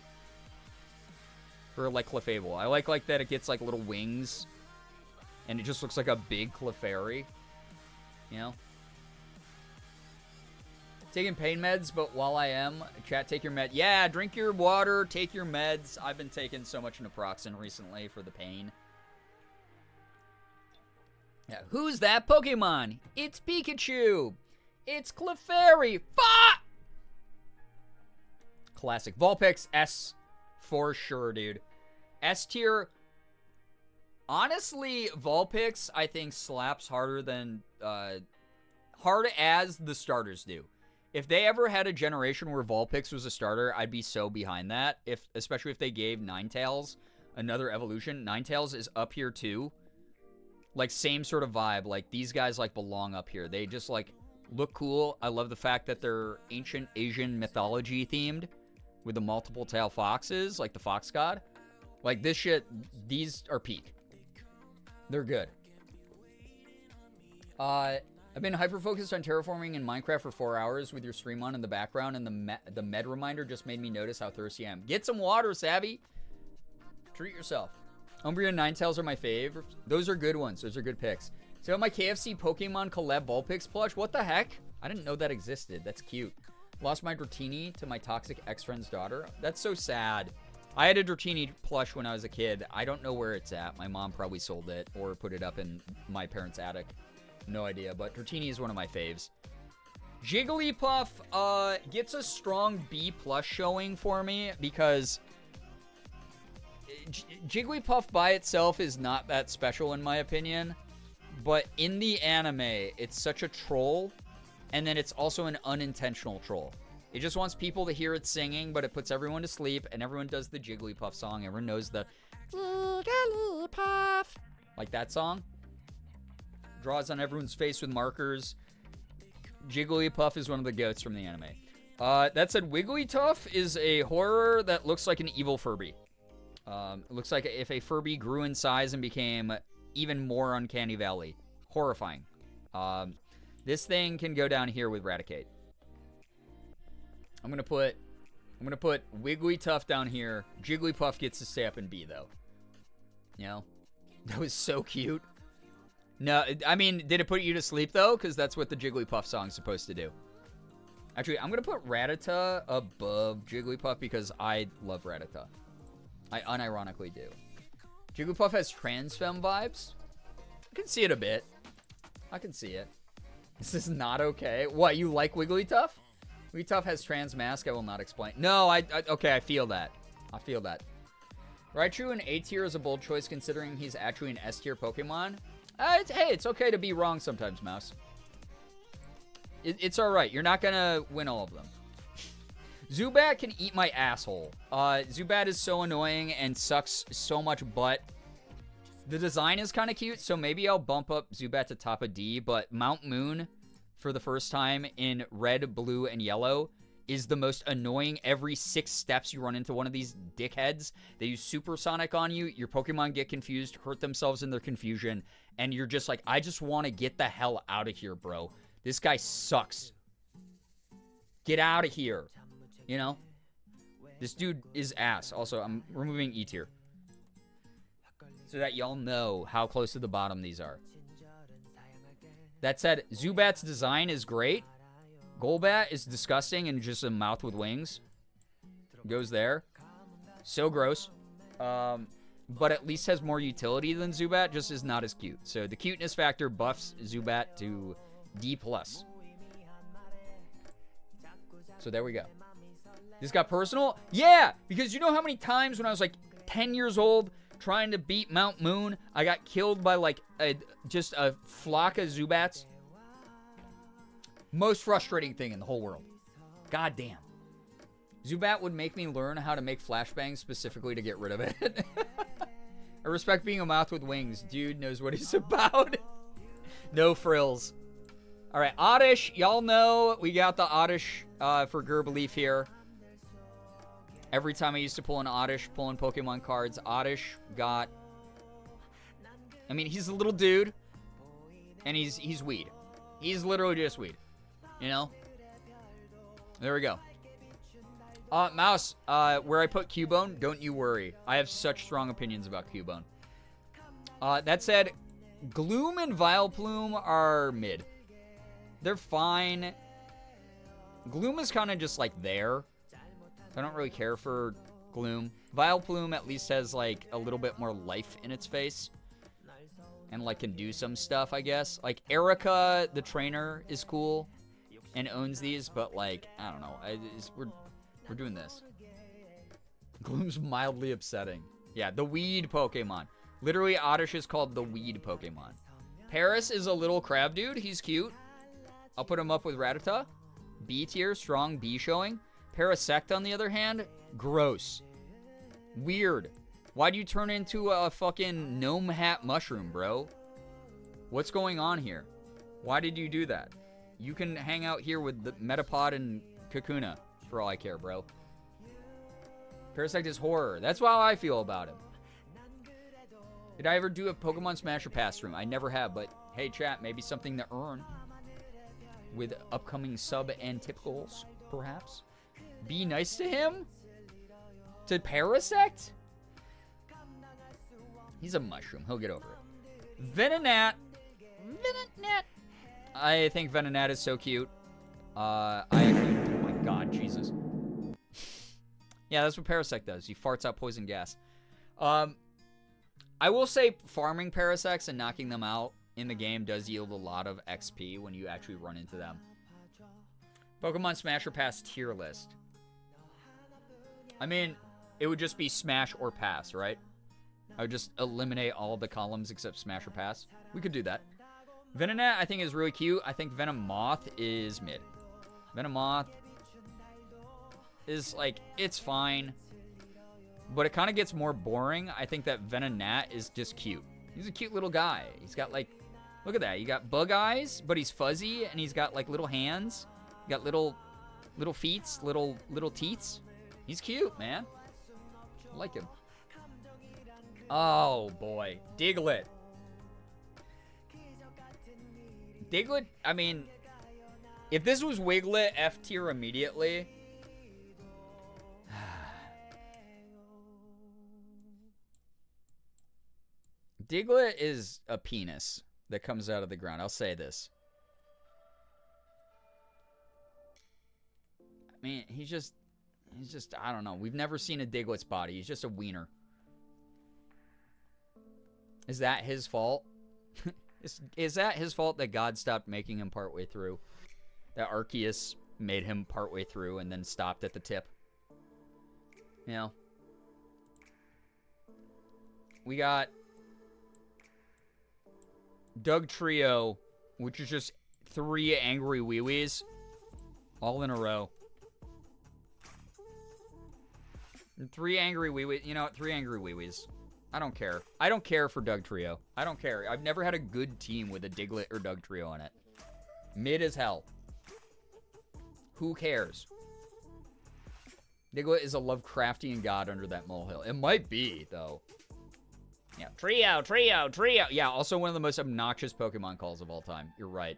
For, like, Clefable. I like that it gets, like, little wings. And it just looks like a big Clefairy. You know? Taking pain meds, but while I am, chat, take your med. Yeah, drink your water, take your meds. I've been taking so much naproxen recently for the pain. Yeah, who's that Pokemon? It's Pikachu. It's Clefairy. Fuck! Classic. Vulpix, S for sure, dude. S tier. Honestly, Vulpix, I think, slaps harder than, hard as the starters do. If they ever had a generation where Vulpix was a starter, I'd be so behind that. Especially if they gave Ninetales another evolution. Ninetales is up here too. Like, same sort of vibe. Like, these guys, like, belong up here. They just, like, look cool. I love the fact that they're ancient Asian mythology themed with the multiple tail foxes, like the fox god. Like, this shit, these are peak. They're good. I've been hyper-focused on terraforming in Minecraft for 4 hours with your stream on in the background, and the med reminder just made me notice how thirsty I am. Get some water, Savvy. Treat yourself. Umbreon and Ninetales are my fave. Those are good ones. Those are good picks. So my KFC Pokemon Collab Vulpix plush. What the heck? I didn't know that existed. That's cute. Lost my Dratini to my toxic ex-friend's daughter. That's so sad. I had a Dratini plush when I was a kid. I don't know where it's at. My mom probably sold it or put it up in my parents' attic. No idea, but Dratini is one of my faves. Jigglypuff gets a strong B plus showing for me because Jigglypuff by itself is not that special in my opinion, but in the anime, it's such a troll, and then it's also an unintentional troll. It just wants people to hear it singing, but it puts everyone to sleep, and everyone does the Jigglypuff song. Everyone knows the Jigglypuff, like that song. Draws on everyone's face with markers. Jigglypuff is one of the goats from the anime. That said, Wigglytuff is a horror that looks like an evil Furby. It looks like if a Furby grew in size and became even more Uncanny Valley. Horrifying. This thing can go down here with Raticate. I'm gonna put Wigglytuff down here. Jigglypuff gets to stay up in B though. You know? That was so cute. No, I mean, did it put you to sleep though? Because that's what the Jigglypuff song's supposed to do. Actually, I'm gonna put Rattata above Jigglypuff because I love Rattata. I unironically do. Jigglypuff has trans femme vibes. I can see it a bit. I can see it. This is not okay. What, you like Wigglytuff? Wigglytuff has trans mask. I will not explain. No, okay, I feel that. I feel that. Raichu in A tier is a bold choice considering he's actually an S tier Pokemon. Hey, it's okay to be wrong sometimes, Mouse. It's alright. You're not gonna win all of them. Zubat can eat my asshole. Zubat is so annoying and sucks so much butt. The design is kind of cute, so maybe I'll bump up Zubat to top of D, but Mount Moon, for the first time in red, blue, and yellow, is the most annoying. Every 6 steps you run into one of these dickheads. They use Supersonic on you, your Pokemon get confused, hurt themselves in their confusion, and you're just like, I just want to get the hell out of here, bro. This guy sucks. Get out of here. You know? This dude is ass. Also, I'm removing E tier, so that y'all know how close to the bottom these are. That said, Zubat's design is great. Golbat is disgusting and just a mouth with wings. Goes there. So gross. But at least has more utility than Zubat, just is not as cute. So the cuteness factor buffs Zubat to D+. So there we go. This got personal? Yeah! Because you know how many times when I was like 10 years old trying to beat Mount Moon, I got killed by like just a flock of Zubats? Most frustrating thing in the whole world. God damn. Zubat would make me learn how to make flashbangs specifically to get rid of it. I respect being a mouth with wings. Dude knows what he's about. No frills. Alright, Oddish. Y'all know we got the Oddish for Girbeagly here. Every time I used to pull an Oddish, pulling Pokemon cards, Oddish got... I mean, he's a little dude. And he's weed. He's literally just weed. You know? There we go. Mouse, where I put Cubone, don't you worry. I have such strong opinions about Cubone. That said, Gloom and Vileplume are mid. They're fine. Gloom is kind of just like there. I don't really care for Gloom. Vileplume at least has like a little bit more life in its face. And like can do some stuff, I guess. Like Erica, the trainer, is cool and owns these, but like, I don't know. We're doing this. Gloom's mildly upsetting. Yeah, the weed Pokemon. Literally, Oddish is called the weed Pokemon. Paris is a little crab dude. He's cute. I'll put him up with Rattata. B tier, strong B showing. Parasect, on the other hand, gross. Weird. Why'd you turn into a fucking gnome hat mushroom, bro? What's going on here? Why did you do that? You can hang out here with the Metapod and Kakuna, for all I care, bro. Parasect is horror. That's how I feel about him. Did I ever do a Pokemon Smash or Pass stream? I never have, but hey, chat, maybe something to earn with upcoming sub and typicals, perhaps. Be nice to him? To Parasect? He's a mushroom. He'll get over it. Venonat. I think Venonat is so cute. I actually... Oh my god, Jesus. Yeah, that's what Parasect does. He farts out poison gas. I will say farming Parasects and knocking them out in the game does yield a lot of XP when you actually run into them. Pokemon Smash or Pass tier list. I mean, it would just be Smash or Pass, right? I would just eliminate all the columns except Smash or Pass. We could do that. Venonat, I think, is really cute. I think Venomoth is mid. Venomoth is, like, it's fine. But it kind of gets more boring. I think that Venonat is just cute. He's a cute little guy. He's got, like, look at that. He got bug eyes, but he's fuzzy, and he's got, like, little hands. He got little feets, little teats. He's cute, man. I like him. Oh, boy. Diglett. Diglett, I mean, if this was Wiglet, F tier immediately. Diglett is a penis that comes out of the ground. I'll say this. I mean, he's just, I don't know. We've never seen a Diglett's body. He's just a wiener. Is that his fault? Is that his fault that God stopped making him partway through? That Arceus made him partway through and then stopped at the tip? You know? We got Doug Trio, which is just 3 angry wee-wees all in a row. 3 angry wee-wees. You know what? 3 angry wee-wees. I don't care. I don't care for Doug Trio. I don't care. I've never had a good team with a Diglett or Doug Trio in it. Mid as hell. Who cares? Diglett is a Lovecraftian god under that molehill. It might be, though. Yeah, Trio. Yeah, also one of the most obnoxious Pokemon calls of all time. You're right.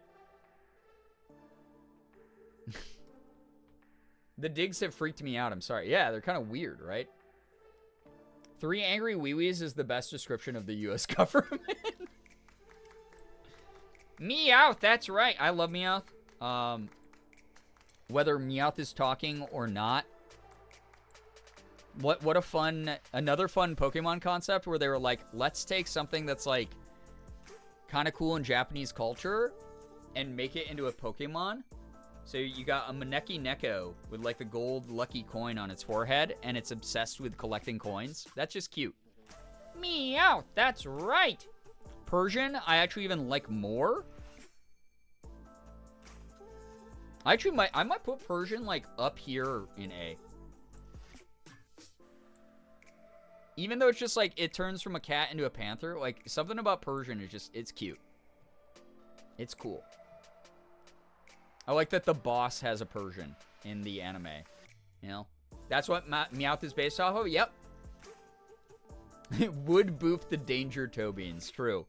The digs have freaked me out. I'm sorry. Yeah, they're kind of weird, right? 3 angry wee-wees is the best description of the U.S. government. Meowth, that's right. I love Meowth. Whether Meowth is talking or not. What a fun, another fun Pokemon concept where they were like, let's take something that's like kind of cool in Japanese culture and make it into a Pokemon. So you got a Maneki Neko with like the gold lucky coin on its forehead, and it's obsessed with collecting coins. That's just cute. Meow, that's right. Persian, I actually even like more. I might put Persian like up here in A. Even though it's just like it turns from a cat into a panther, like something about Persian is just, it's cute. It's cool. I like that the boss has a Persian in the anime. You know? That's what Meowth is based off of? Yep. Would boof the danger Tobians. True.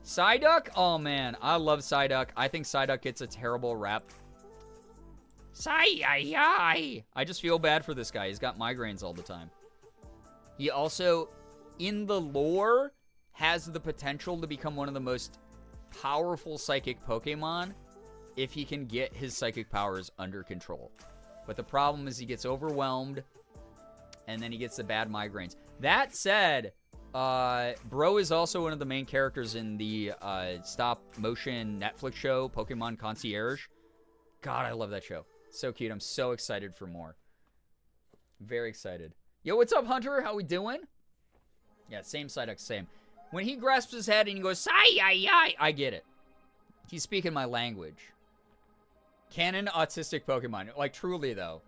Psyduck? Oh, man. I love Psyduck. I think Psyduck gets a terrible rap. I just feel bad for this guy. He's got migraines all the time. He also, in the lore, has the potential to become one of the most powerful psychic Pokemon if he can get his psychic powers under control. But the problem is he gets overwhelmed, and then he gets the bad migraines. That said, Bro is also one of the main characters in the stop-motion Netflix show, Pokemon Concierge. God, I love that show. So cute. I'm so excited for more. Very excited. Yo, what's up, Hunter? How we doing? Yeah, same Psyduck, same. When he grasps his head and he goes, I get it. He's speaking my language. Canon autistic Pokemon. Like, truly, though.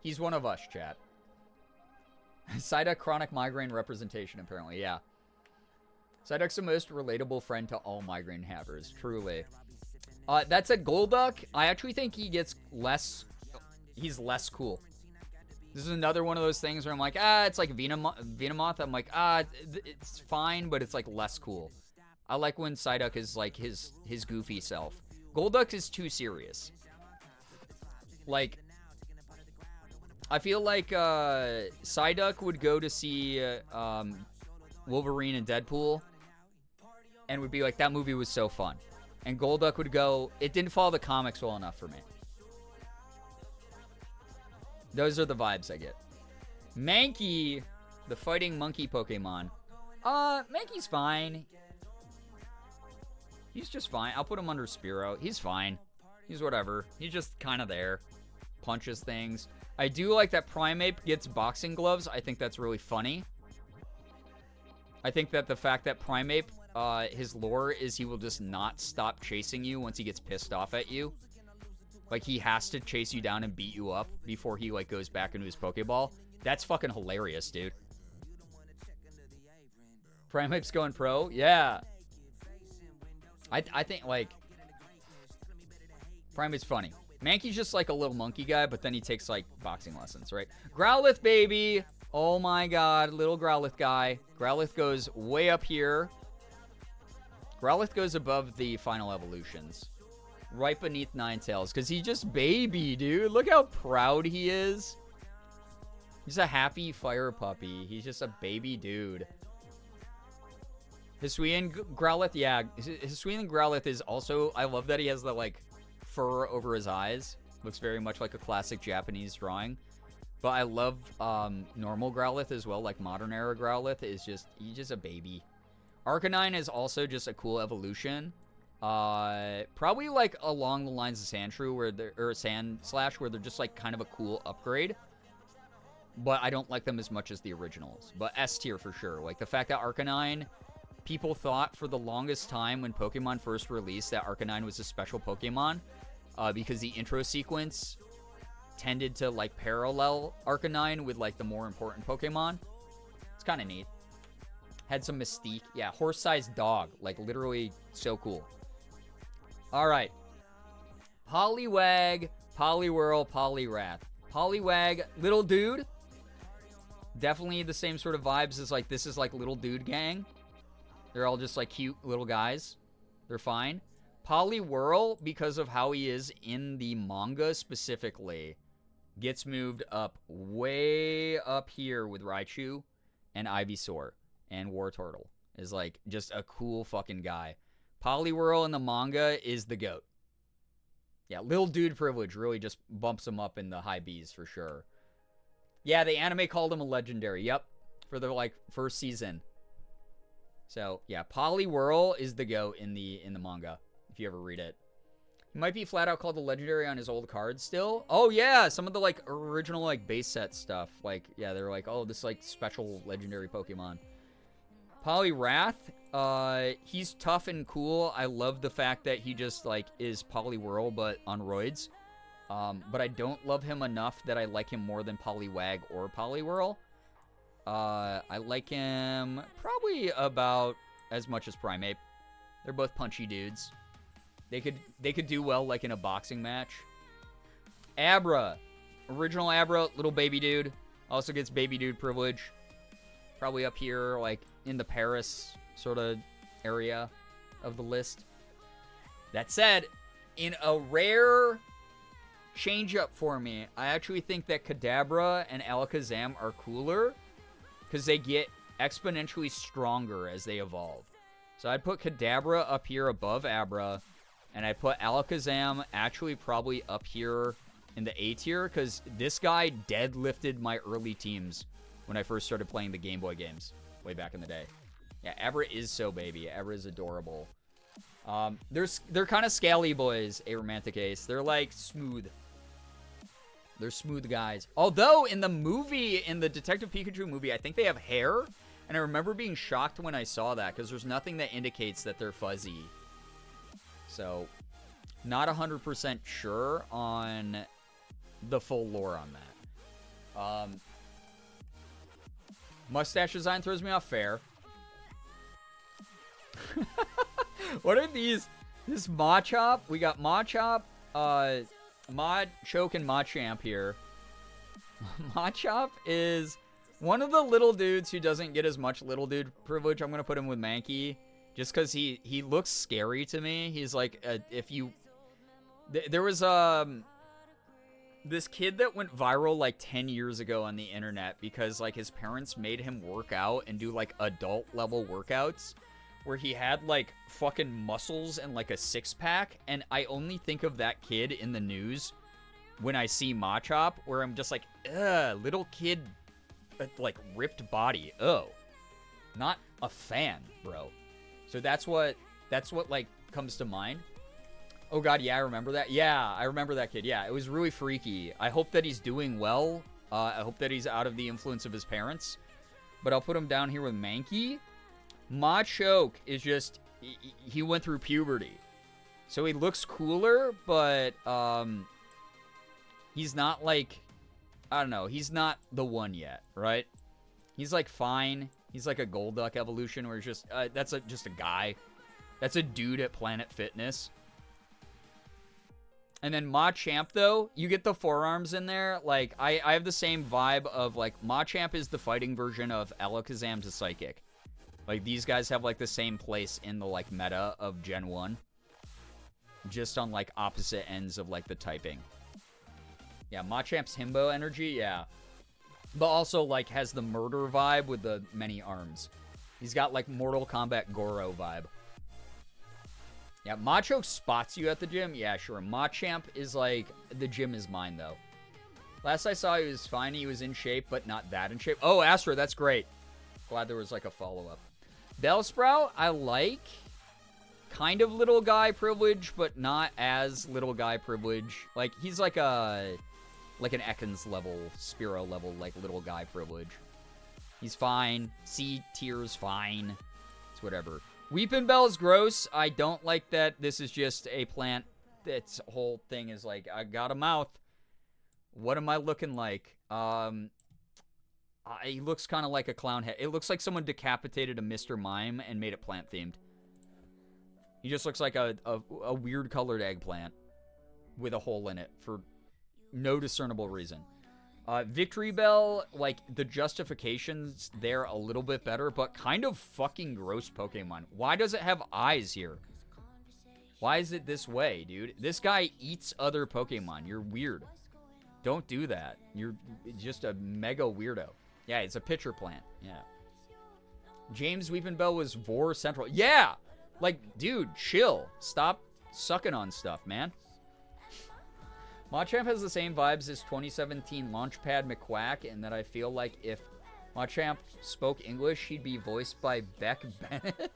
He's one of us, chat. Psyduck chronic migraine representation, apparently. Yeah. Psyduck's the most relatable friend to all migraine havers. Truly. That's a Golduck. I actually think he gets less... He's less cool. This is another one of those things where I'm like, it's like Venomoth. I'm like, it's fine, but it's like less cool. I like when Psyduck is like his goofy self. Golduck is too serious. Like, I feel like Psyduck would go to see Wolverine and Deadpool and would be like, that movie was so fun. And Golduck would go, it didn't follow the comics well enough for me. Those are the vibes I get. Mankey, the fighting monkey Pokemon. Mankey's fine. He's just fine. I'll put him under Spearow. He's fine. He's whatever. He's just kind of there. Punches things. I do like that Primeape gets boxing gloves. I think that's really funny. I think that the fact that Primeape, his lore is he will just not stop chasing you once he gets pissed off at you. Like, he has to chase you down and beat you up before he, like, goes back into his Pokeball. That's fucking hilarious, dude. Primeape's going pro? Yeah. I think, like, Primeape's funny. Mankey's just, like, a little monkey guy, but then he takes, like, boxing lessons, right? Growlithe, baby! Oh, my God. Little Growlithe guy. Growlithe goes way up here. Growlithe goes above the final evolutions. Right beneath Ninetales, because he's just baby, dude. Look how proud he is. He's a happy fire puppy. He's just a baby dude. Hisuian Growlithe, yeah. Hisuian Growlithe is also, I love that he has the, like, fur over his eyes. Looks very much like a classic Japanese drawing. But I love normal Growlithe as well, like modern era Growlithe is just, he's just a baby. Arcanine is also just a cool evolution. Probably like along the lines of Sandshrew where they're, or Sandslash where they're just like kind of a cool upgrade. But I don't like them as much as the originals. But S tier for sure. Like the fact that Arcanine, people thought for the longest time when Pokemon first released that Arcanine was a special Pokemon. Because the intro sequence tended to like parallel Arcanine with like the more important Pokemon. It's kind of neat. Had some mystique. Yeah, horse-sized dog. Like literally so cool. Alright. Poliwag, Poliwhirl, Poliwrath. Poliwag, little dude. Definitely the same sort of vibes as like, this is like little dude gang. They're all just like cute little guys. They're fine. Poliwhirl, because of how he is in the manga specifically, gets moved up way up here with Raichu and Ivysaur and Wartortle. Is like just a cool fucking guy. Poliwhirl in the manga is the GOAT. Yeah, little dude privilege really just bumps him up in the high B's for sure. Yeah, the anime called him a legendary. Yep, for the like first season. So yeah, Poliwhirl is the GOAT in the manga. If you ever read it, he might be flat out called the legendary on his old cards still. Oh yeah, some of the like original like base set stuff. Like yeah, they're like, oh, this like special legendary Pokemon. Poliwrath, he's tough and cool. I love the fact that he just, like, is Poliwhirl, but on roids. But I don't love him enough that I like him more than Poliwag or Poliwhirl. I like him probably about as much as Primeape. They're both punchy dudes. They could do well, like, in a boxing match. Abra. Original Abra, little baby dude. Also gets baby dude privilege. Probably up here, like, in the Paris sort of area. of the list. That said, in a rare change up for me, I actually think that Kadabra and Alakazam are cooler because they get exponentially stronger as they evolve. So I'd put Kadabra up here above Abra, and I put Alakazam actually probably up here in the A tier because this guy deadlifted my early teams when I first started playing the Game Boy games way back in the day. Yeah, Abra is so baby. Abra is adorable. They're kind of scally boys, a romantic ace. They're like smooth. They're smooth guys. Although in the movie, in the Detective Pikachu movie, I think they have hair. And I remember being shocked when I saw that because there's nothing that indicates that they're fuzzy. So, not 100% sure on the full lore on that. Mustache design throws me off fair. What are these? This Machop. We got Machop, Machoke, and Machamp here. Machop is one of the little dudes who doesn't get as much little dude privilege. I'm going to put him with Mankey just because he looks scary to me. He's like, if you... There was this kid that went viral like 10 years ago on the internet because like his parents made him work out and do like adult level workouts where he had like fucking muscles and like a six-pack, and I only think of that kid in the news when I see Machop, where I'm just like, ugh, little kid, like ripped body, oh, not a fan, bro. So that's what like comes to mind. Oh god, yeah, I remember that. Yeah, I remember that kid. Yeah, it was really freaky. I hope that he's doing well. I hope that he's out of the influence of his parents. But I'll put him down here with Mankey. Machoke is just, he went through puberty. So he looks cooler, but he's not like, I don't know, he's not the one yet, right? He's like fine. He's like a Golduck evolution where it's just, that's just a guy. That's a dude at Planet Fitness. And then Machamp, though, you get the forearms in there. Like, I have the same vibe of, like, Machamp is the fighting version of Alakazam to Psychic. Like, these guys have, like, the same place in the, like, meta of Gen 1. Just on, like, opposite ends of, like, the typing. Yeah, Machamp's Himbo energy, yeah. But also, like, has the murder vibe with the many arms. He's got, like, Mortal Kombat Goro vibe. Yeah, Machoke spots you at the gym. Yeah, sure. Machamp is like, the gym is mine, though. Last I saw, he was fine. He was in shape, but not that in shape. Oh, Astra, that's great. Glad there was, like, a follow-up. Bellsprout, I like. Kind of little guy privilege, but not as little guy privilege. Like, he's like a... like an Ekans level, Spearow level, like, little guy privilege. He's fine. C tier's fine. It's whatever. Weepin' Bell's gross. I don't like that. This is just a plant. Its whole thing is like, I got a mouth. What am I looking like? He looks kind of like a clown head. It looks like someone decapitated a Mr. Mime and made it plant themed. He just looks like a weird colored eggplant with a hole in it for no discernible reason. Victory Bell, like, the justification's there a little bit better, but kind of fucking gross Pokemon. Why does it have eyes here? Why is it this way, dude? This guy eats other Pokemon. You're weird. Don't do that. You're just a mega weirdo. Yeah, it's a pitcher plant. Yeah. James Weepin' Bell was Vor Central. Yeah! Like, dude, chill. Stop sucking on stuff, man. Machamp has the same vibes as 2017 Launchpad McQuack, in that I feel like if Machamp spoke English, he'd be voiced by Beck Bennett.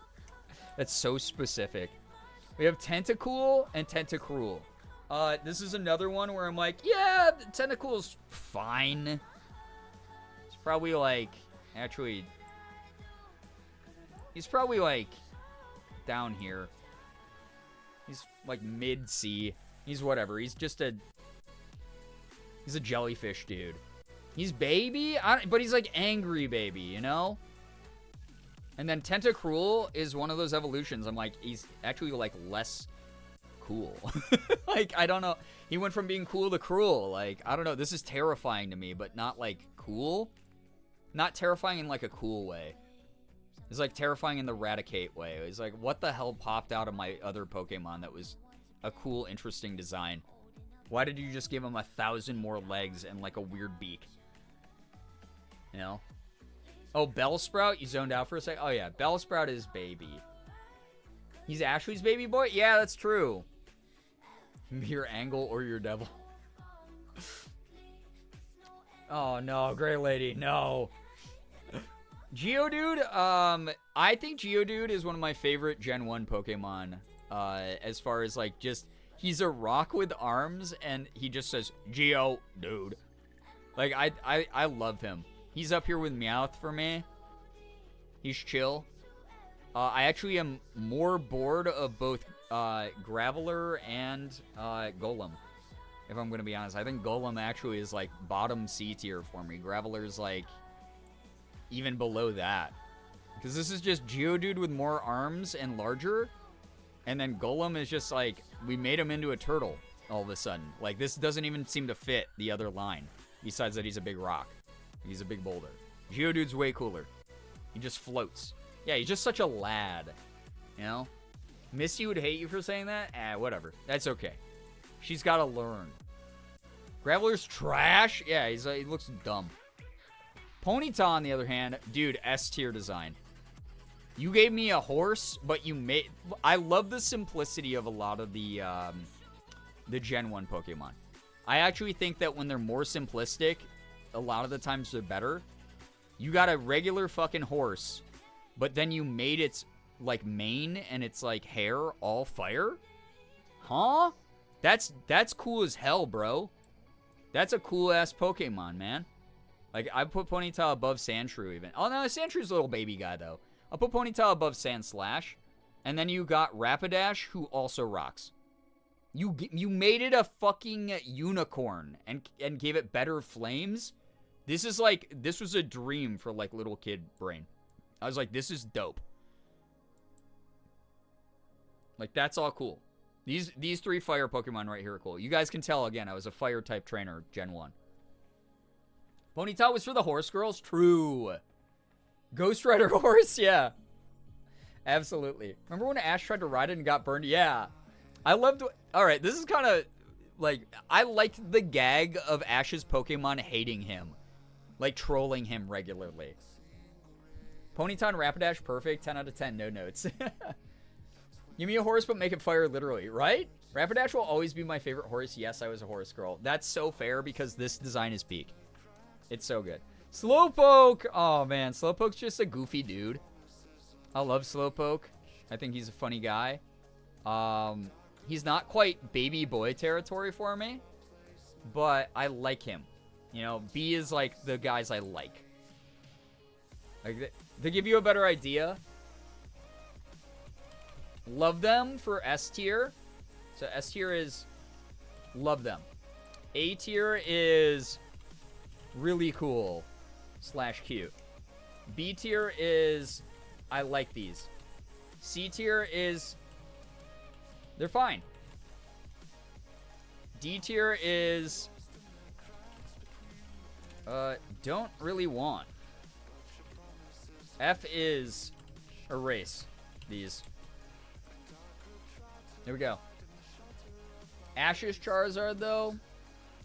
That's so specific. We have Tentacool and Tentacruel. This is another one where I'm like, yeah, Tentacool's fine. It's probably like, actually, he's probably like down here. He's like mid-C. He's whatever. He's just a... he's a jellyfish dude. He's baby, but he's like angry baby, you know? And then Tentacruel is one of those evolutions. I'm like, he's actually like less cool. Like, I don't know. He went from being cool to cruel. Like, I don't know. This is terrifying to me, but not like cool. Not terrifying in like a cool way. It's like terrifying in the Raticate way. It's like, what the hell popped out of my other Pokemon that was a cool, interesting design? Why did you just give him 1,000 more legs and like a weird beak? You know? Oh, Bellsprout? You zoned out for a sec? Oh yeah, Bellsprout is baby. He's Ashley's baby boy? Yeah, that's true. Your angle or your devil. Oh no, Gray Lady, no. Geodude, I think Geodude is one of my favorite Gen 1 Pokemon. As far as like just, he's a rock with arms and he just says, Geodude. Like, I love him. He's up here with Meowth for me. He's chill. I actually am more bored of both Graveler and Golem, if I'm going to be honest. I think Golem actually is like bottom C tier for me. Graveler's like even below that. Because this is just Geodude with more arms and larger. And then Golem is just like, we made him into a turtle all of a sudden. Like, this doesn't even seem to fit the other line. Besides that he's a big rock. He's a big boulder. Geodude's way cooler. He just floats. Yeah, he's just such a lad. You know? Missy would hate you for saying that? Whatever. That's okay. She's got to learn. Graveler's trash? Yeah, he looks dumb. Ponyta, on the other hand, dude, S tier design. You gave me a horse, but you made... I love the simplicity of a lot of the Gen 1 Pokemon. I actually think that when they're more simplistic, a lot of the times they're better. You got a regular fucking horse, but then you made its, like, mane and its, like, hair all fire? Huh? That's cool as hell, bro. That's a cool-ass Pokemon, man. Like, I put Ponyta above Sandshrew, even. Oh, no, Sandshrew's a little baby guy, though. I'll put Ponyta above Sandslash. And then you got Rapidash, who also rocks. You made it a fucking unicorn and gave it better flames? This is like, this was a dream for, like, little kid brain. I was like, this is dope. Like, that's all cool. These three fire Pokemon right here are cool. You guys can tell, again, I was a fire-type trainer, Gen 1. Ponyta was for the horse girls? True. Ghost Rider horse? Yeah. Absolutely. Remember when Ash tried to ride it and got burned? Yeah. I loved... Alright, this is kind of... Like, I liked the gag of Ash's Pokemon hating him. Like, trolling him regularly. Ponyta and Rapidash, perfect. 10 out of 10, no notes. Give me a horse, but make it fire literally, right? Rapidash will always be my favorite horse. Yes, I was a horse girl. That's so fair because this design is peak. It's so good. Slowpoke! Oh, man. Slowpoke's just a goofy dude. I love Slowpoke. I think he's a funny guy. He's not quite baby boy territory for me, but I like him. You know, B is like the guys I like. Like, to give you a better idea, love them for S tier. So S tier is love them. A tier is really cool / cute. B tier is I like these. C tier is they're fine. D tier is don't really want. F is erase these. There we go. Ash's Charizard, though.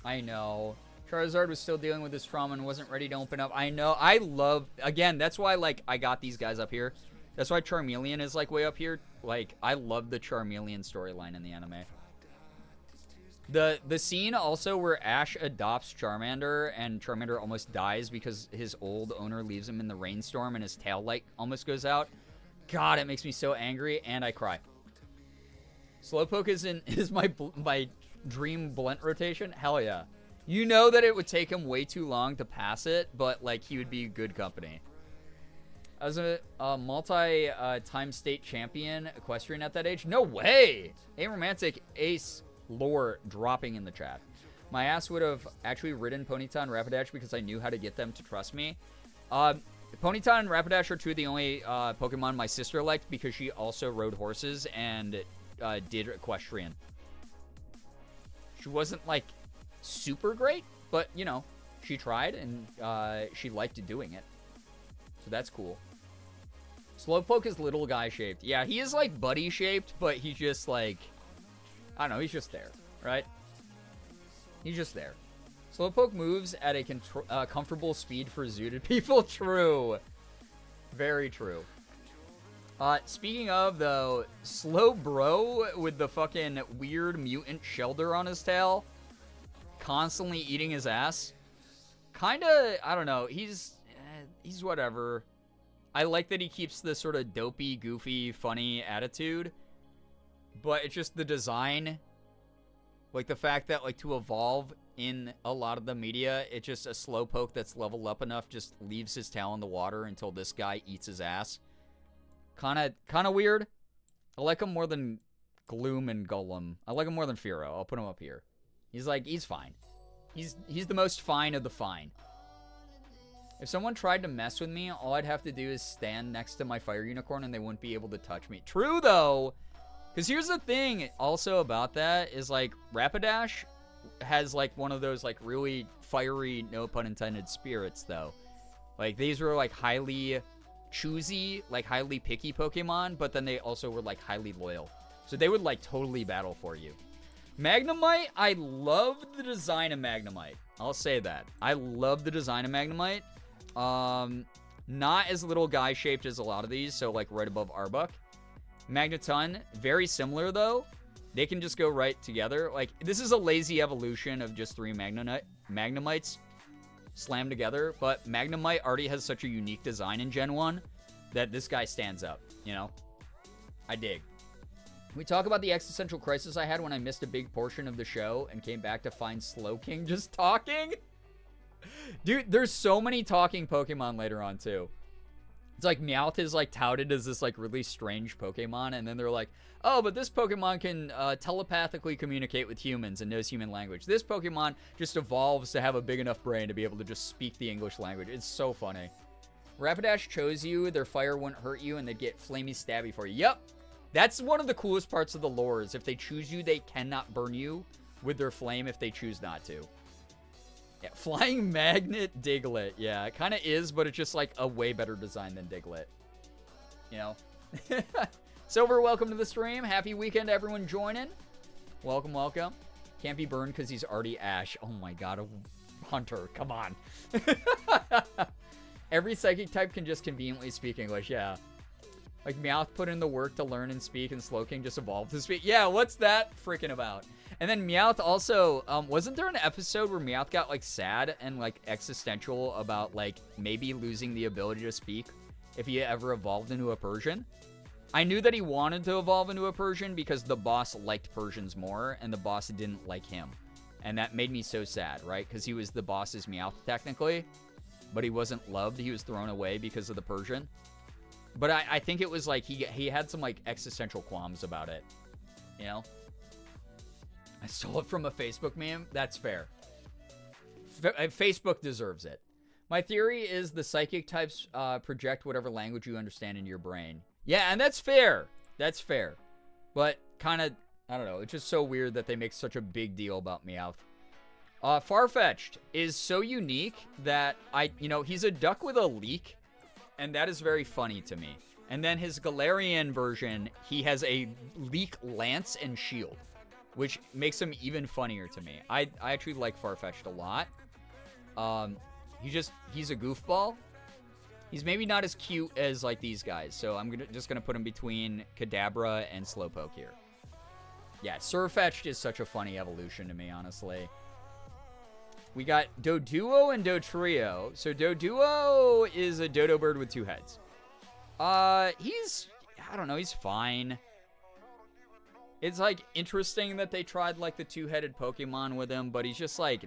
I know. Charizard was still dealing with his trauma and wasn't ready to open up. I know. I love... Again, that's why, like, I got these guys up here. That's why Charmeleon is, like, way up here. Like, I love the Charmeleon storyline in the anime. The scene also where Ash adopts Charmander and Charmander almost dies because his old owner leaves him in the rainstorm and his tail light almost goes out. God, it makes me so angry and I cry. Slowpoke is my dream blunt rotation. Hell yeah. You know that it would take him way too long to pass it, but like he would be good company. I was a multi-time state champion equestrian at that age. No way. Aromantic Ace lore dropping in the chat. My ass would have actually ridden Ponyta and Rapidash because I knew how to get them to trust me. Ponyta and Rapidash are two of the only Pokemon my sister liked because she also rode horses and did equestrian. She wasn't like super great, but you know, she tried and she liked doing it. So that's cool. Slowpoke is little guy shaped. Yeah, he is like buddy shaped, but he's just like, I don't know, he's just there, right? He's just there. Slowpoke moves at a comfortable speed for zooted people. True. Very true. Speaking of, though, Slowbro with the fucking weird mutant shelter on his tail, constantly eating his ass. Kinda, I don't know, he's whatever. I like that he keeps this sort of dopey, goofy, funny attitude, but it's just the design, like the fact that, like, to evolve in a lot of the media, it's just a Slowpoke that's leveled up enough just leaves his tail in the water until this guy eats his ass. Kind of weird. I like him more than Gloom and Golem. I like him more than Firo. I'll put him up here. He's fine. He's the most fine of the fine. If someone tried to mess with me, all I'd have to do is stand next to my fire unicorn and they wouldn't be able to touch me. True, though. Because here's the thing also about that is, like, Rapidash has, like, one of those, like, really fiery, no pun intended, spirits, though. Like, these were, like, highly choosy, like, highly picky Pokemon, but then they also were, like, highly loyal. So they would, like, totally battle for you. Magnemite, I love the design of Magnemite. I'll say that. I love the design of Magnemite. Not as little guy shaped as a lot of these, so like right above Arbok. Magneton, very similar though. They can just go right together. Like, this is a lazy evolution of just 3 Magnemites slammed together, but Magnemite already has such a unique design in Gen 1 that this guy stands up, you know? I dig. We talk about the existential crisis I had when I missed a big portion of the show and came back to find Slowking just talking. Dude, there's so many talking Pokemon later on, too. It's like Meowth is, like, touted as this, like, really strange Pokemon, and then they're like, oh, but this Pokemon can telepathically communicate with humans and knows human language. This Pokemon just evolves to have a big enough brain to be able to just speak the English language. It's so funny. Rapidash chose you, their fire wouldn't hurt you, and they'd get flamey stabby for you. Yep. That's one of the coolest parts of the lore, is if they choose you, they cannot burn you with their flame if they choose not to. Yeah, Flying Magnet Diglett. Yeah, it kind of is, but it's just like a way better design than Diglett. You know? Silver, welcome to the stream. Happy weekend to everyone joining. Welcome, welcome. Can't be burned because he's already Ash. Oh my god, a Hunter. Come on. Every psychic type can just conveniently speak English. Yeah. Like, Meowth put in the work to learn and speak, and Slowking just evolved to speak. Yeah, what's that freaking about? And then Meowth also, wasn't there an episode where Meowth got, like, sad and, like, existential about, like, maybe losing the ability to speak if he ever evolved into a Persian? I knew that he wanted to evolve into a Persian because the boss liked Persians more, and the boss didn't like him. And that made me so sad, right? Because he was the boss's Meowth, technically. But he wasn't loved. He was thrown away because of the Persian. But I think it was like he had some like existential qualms about it, you know? I stole it from a Facebook meme. That's fair. Facebook deserves it. My theory is the psychic types project whatever language you understand in your brain. Yeah, and that's fair. That's fair. But kind of, I don't know. It's just so weird that they make such a big deal about Meowth. Farfetch'd is so unique that he's a duck with a leek. And that is very funny to me. And then his Galarian version, he has a leek lance and shield, which makes him even funnier to me. I actually like Farfetch'd a lot. He's a goofball. He's maybe not as cute as like these guys, so I'm just gonna put him between Kadabra and Slowpoke here. Yeah, Surfetch'd is such a funny evolution to me, honestly. We got Doduo and Dotrio. So Doduo is a dodo bird with 2 heads. I don't know, he's fine. It's like interesting that they tried like the 2-headed Pokemon with him, but he's just like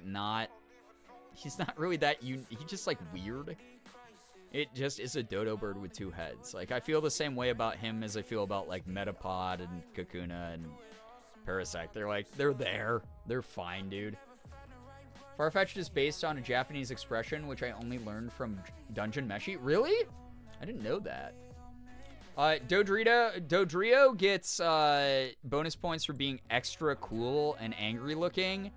he's not really that he's just like weird. It just is a dodo bird with 2 heads. Like, I feel the same way about him as I feel about like Metapod and Kakuna and Parasect. They're there. They're fine, dude. Farfetch'd is based on a Japanese expression, which I only learned from Dungeon Meshi. Really? I didn't know that. Dodrio gets bonus points for being extra cool and angry looking,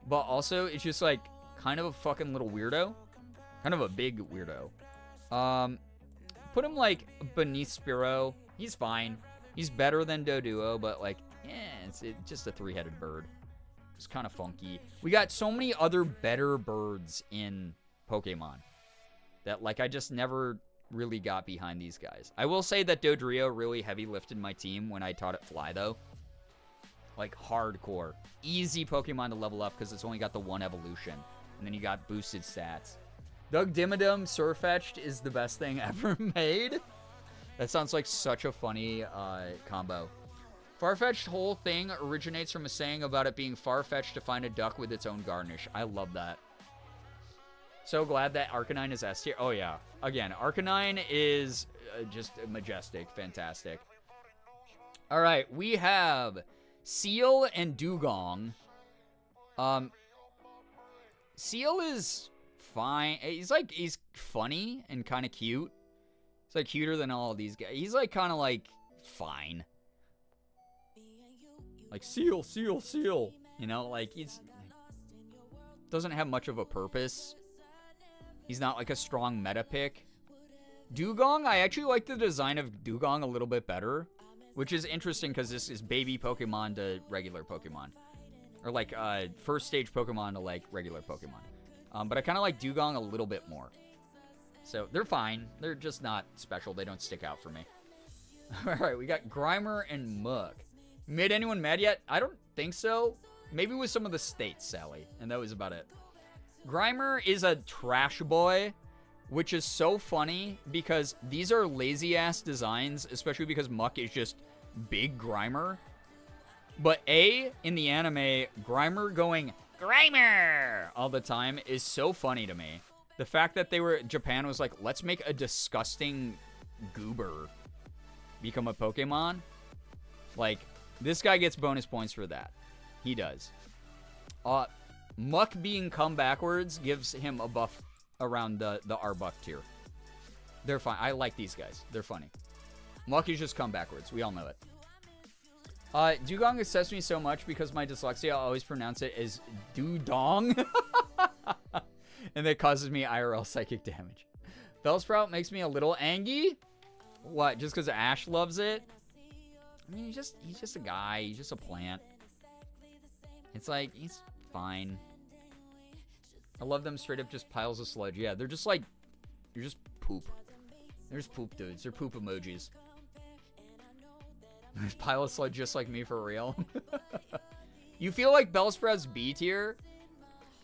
but also it's just like kind of a fucking little weirdo. Kind of a big weirdo. put him like beneath Spearow. He's fine. He's better than Doduo, but like, it's just a three-headed bird. It's kind of funky. We got so many other better birds in Pokemon that like I just never really got behind these guys. I will say that Dodrio really heavy lifted my team when I taught it Fly though. Like hardcore. Easy Pokemon to level up because it's only got the one evolution. And then you got boosted stats. Doug Dimmadum Surfetched is the best thing ever made. That sounds like such a funny combo. Farfetch'd whole thing originates from a saying about it being far-fetched to find a duck with its own garnish. I love that. So glad that Arcanine is S tier. Oh yeah. Again, Arcanine is just majestic. Fantastic. All right, we have Seal and Dugong. Seal is fine. He's funny and kind of cute. He's like cuter than all of these guys. He's like kind of like fine. Like Seal. You know, like doesn't have much of a purpose. He's not like a strong meta pick. Dugong, I actually like the design of Dugong a little bit better, which is interesting because this is baby Pokemon to regular Pokemon. Or like first stage Pokemon to like regular Pokemon. But I kind of like Dugong a little bit more. So they're fine. They're just not special. They don't stick out for me. All right, we got Grimer and Muk. Made anyone mad yet? I don't think so. Maybe with some of the states, Sally. And that was about it. Grimer is a trash boy, which is so funny because these are lazy-ass designs, especially because Muk is just big Grimer. But in the anime, Grimer going, Grimer, all the time is so funny to me. The fact that Japan was like, let's make a disgusting goober become a Pokemon. Like, this guy gets bonus points for that. He does. Muk being come backwards gives him a buff around the Arbok tier. They're fine. I like these guys. They're funny. Muk is just come backwards. We all know it. Dugong upsets me so much because my dyslexia, I always pronounce it as Dudong. And that causes me IRL psychic damage. Bellsprout makes me a little angry. What? Just because Ash loves it? I mean, he's just a guy. He's just a plant. It's like, he's fine. I love them straight up just piles of sludge. Yeah, they're just like, you're just poop. They're just poop dudes. They're poop emojis. There's pile of sludge just like me for real. You feel like Bellsprout's B tier?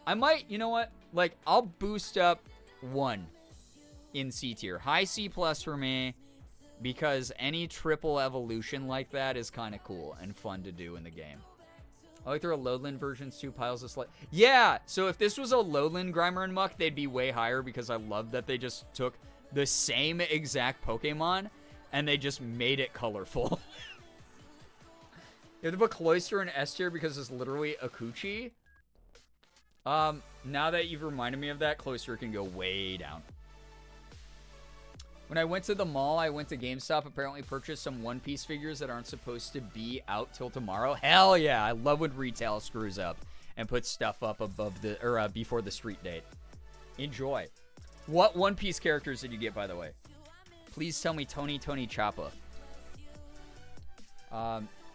I might, you know what? Like, I'll boost up 1 in C tier. High C plus for me. Because any triple evolution like that is kind of cool and fun to do in the game. I like there are lowland versions too, piles of sludge. Yeah, so if this was a lowland Grimer and Muk, they'd be way higher because I love that they just took the same exact Pokemon and they just made it colorful. You have to put Cloyster in S tier because it's literally a Coochie. Now that you've reminded me of that, Cloyster can go way down. When I went to the mall, I went to GameStop, apparently purchased some One Piece figures that aren't supposed to be out till tomorrow. Hell yeah, I love when retail screws up and puts stuff up before the street date. Enjoy. What One Piece characters did you get, by the way? Please tell me Tony Choppa.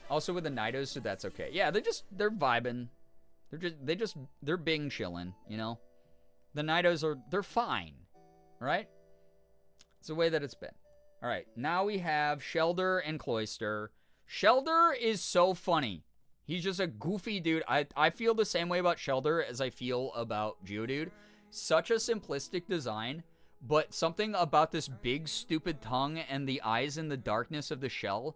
Also with the Nidos, so that's okay. Yeah, they're vibing. They're Bing chilling, you know? The Nidos they're fine, right? It's the way that it's been. All right, now we have Shelder and Cloyster. Shelder is so funny. He's just a goofy dude. I feel the same way about Shelder as I feel about Geodude. Such a simplistic design, but something about this big, stupid tongue and the eyes in the darkness of the shell,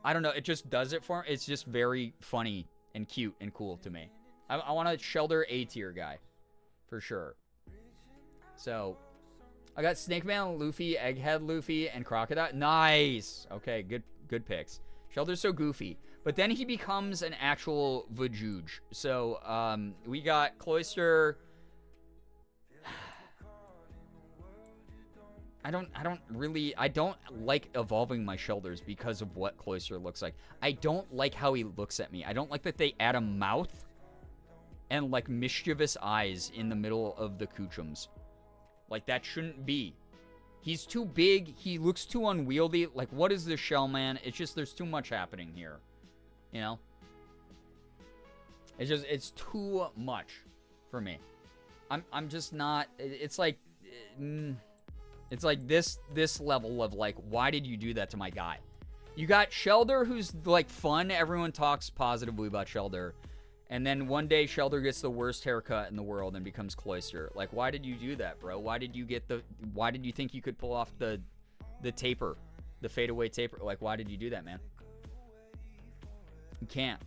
I don't know, it just does it for him. It's just very funny and cute and cool to me. I want a Shelder A tier guy, for sure. So, I got Snake Man, Luffy, Egghead Luffy, and Crocodile. Nice. Okay, good picks. Shelder's so goofy. But then he becomes an actual Vajuge. So, we got Cloyster. I don't like evolving my Shelders because of what Cloyster looks like. I don't like how he looks at me. I don't like that they add a mouth and, like, mischievous eyes in the middle of the Coochums. Like, that shouldn't be. He's too big. He looks too unwieldy. Like, what is this shell, man? It's just, there's too much happening here. You know? It's too much for me. I'm just not, it's like this level of like, why did you do that to my guy? You got Shelder, who's like fun. Everyone talks positively about Shelder. And then one day Shelder gets the worst haircut in the world and becomes Cloyster. Like, why did you do that, bro? Why did you think you could pull off the taper, the fadeaway taper? Like, why did you do that, man? You can't.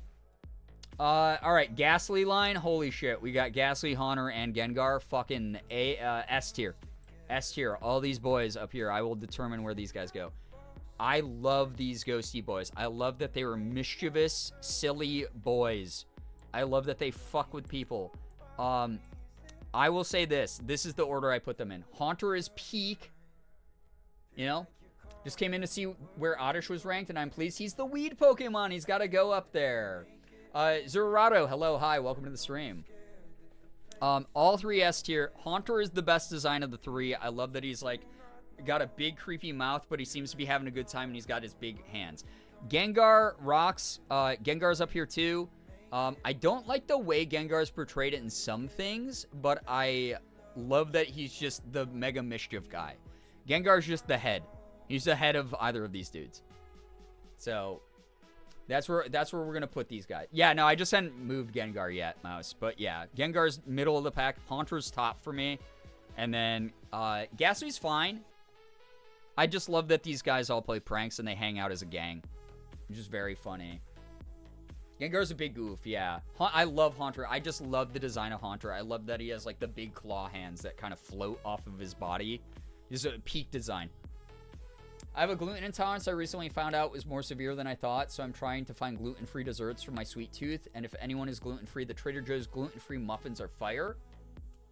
All right, Ghastly line. Holy shit, we got Ghastly, Haunter, and Gengar. Fucking S tier. S tier. All these boys up here. I will determine where these guys go. I love these ghosty boys. I love that they were mischievous, silly boys. I love that they fuck with people. I will say this. This is the order I put them in. Haunter is peak. You know? Just came in to see where Oddish was ranked, and I'm pleased. He's the weed Pokemon. He's got to go up there. Zurado, hello, hi, welcome to the stream. All three S tier. Haunter is the best design of the three. I love that he's like got a big creepy mouth, but he seems to be having a good time, and he's got his big hands. Gengar rocks. Gengar's up here too. I don't like the way Gengar's portrayed it in some things, but I love that he's just the mega mischief guy. Gengar's just the head. He's the head of either of these dudes. So that's where we're gonna put these guys. Yeah, no, I just hadn't moved Gengar yet, Mouse. But yeah, Gengar's middle of the pack. Haunter's top for me. And then Ghastly's fine. I just love that these guys all play pranks and they hang out as a gang. Which is very funny. Gengar's a big goof, yeah. I love Haunter. I just love the design of Haunter. I love that he has like the big claw hands that kind of float off of his body. This is a peak design. I have a gluten intolerance I recently found out was more severe than I thought, so I'm trying to find gluten-free desserts for my sweet tooth, and if anyone is gluten-free, the Trader Joe's gluten-free muffins are fire.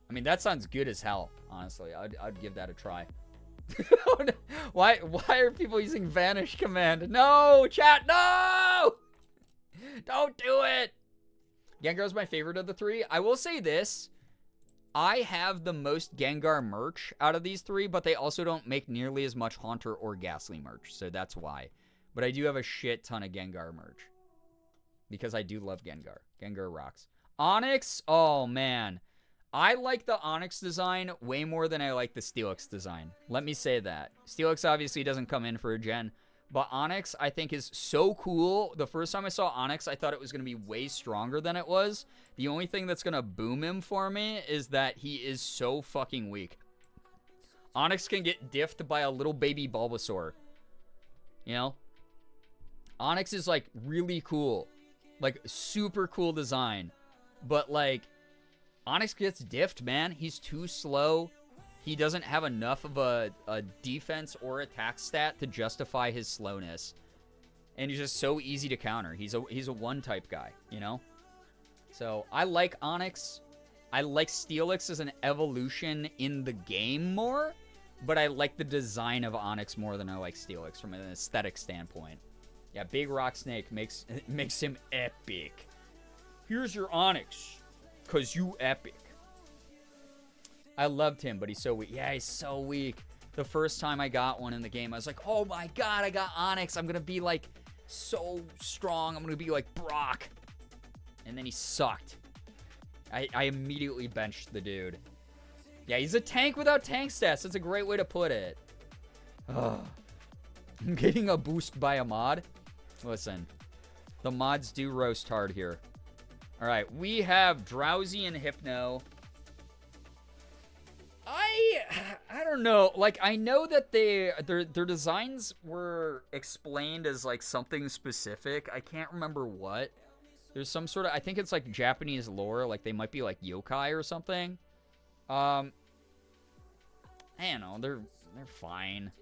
I mean, that sounds good as hell, honestly. I'd give that a try. Why are people using Vanish command? No, chat, no! Don't do it! Gengar's my favorite of the three. I will say this. I have the most Gengar merch out of these three, but they also don't make nearly as much Haunter or Ghastly merch, so that's why. But I do have a shit ton of Gengar merch. Because I do love Gengar. Gengar rocks. Onix? Oh, man. I like the Onix design way more than I like the Steelix design. Let me say that. Steelix obviously doesn't come in for a gen, but Onix I think is so cool. The first time I saw Onix, I thought it was going to be way stronger than it was. The only thing that's going to boom him for me is that he is so fucking weak. Onix can get diffed by a little baby Bulbasaur. You know? Onix is like really cool. Like super cool design. But like, Onix gets diffed, man. He's too slow. He doesn't have enough of a defense or attack stat to justify his slowness. And he's just so easy to counter. He's a one-type guy, you know? So, I like Onix. I like Steelix as an evolution in the game more. But I like the design of Onix more than I like Steelix from an aesthetic standpoint. Yeah, Big Rock Snake makes him epic. Here's your Onix. 'Cause you epic. I loved him, but he's so weak. Yeah, he's so weak. The first time I got one in the game, I was like, oh my god, I got Onix. I'm going to be like so strong. I'm going to be like Brock. And then he sucked. I immediately benched the dude. Yeah, he's a tank without tank stats. That's a great way to put it. Ugh. I'm getting a boost by a mod. Listen, the mods do roast hard here. All right, we have Drowsy and Hypno. I don't know. Like, I know that their designs were explained as like something specific. I can't remember what. There's some sort of, I think it's like Japanese lore, like they might be like yokai or something. I don't know. They're fine.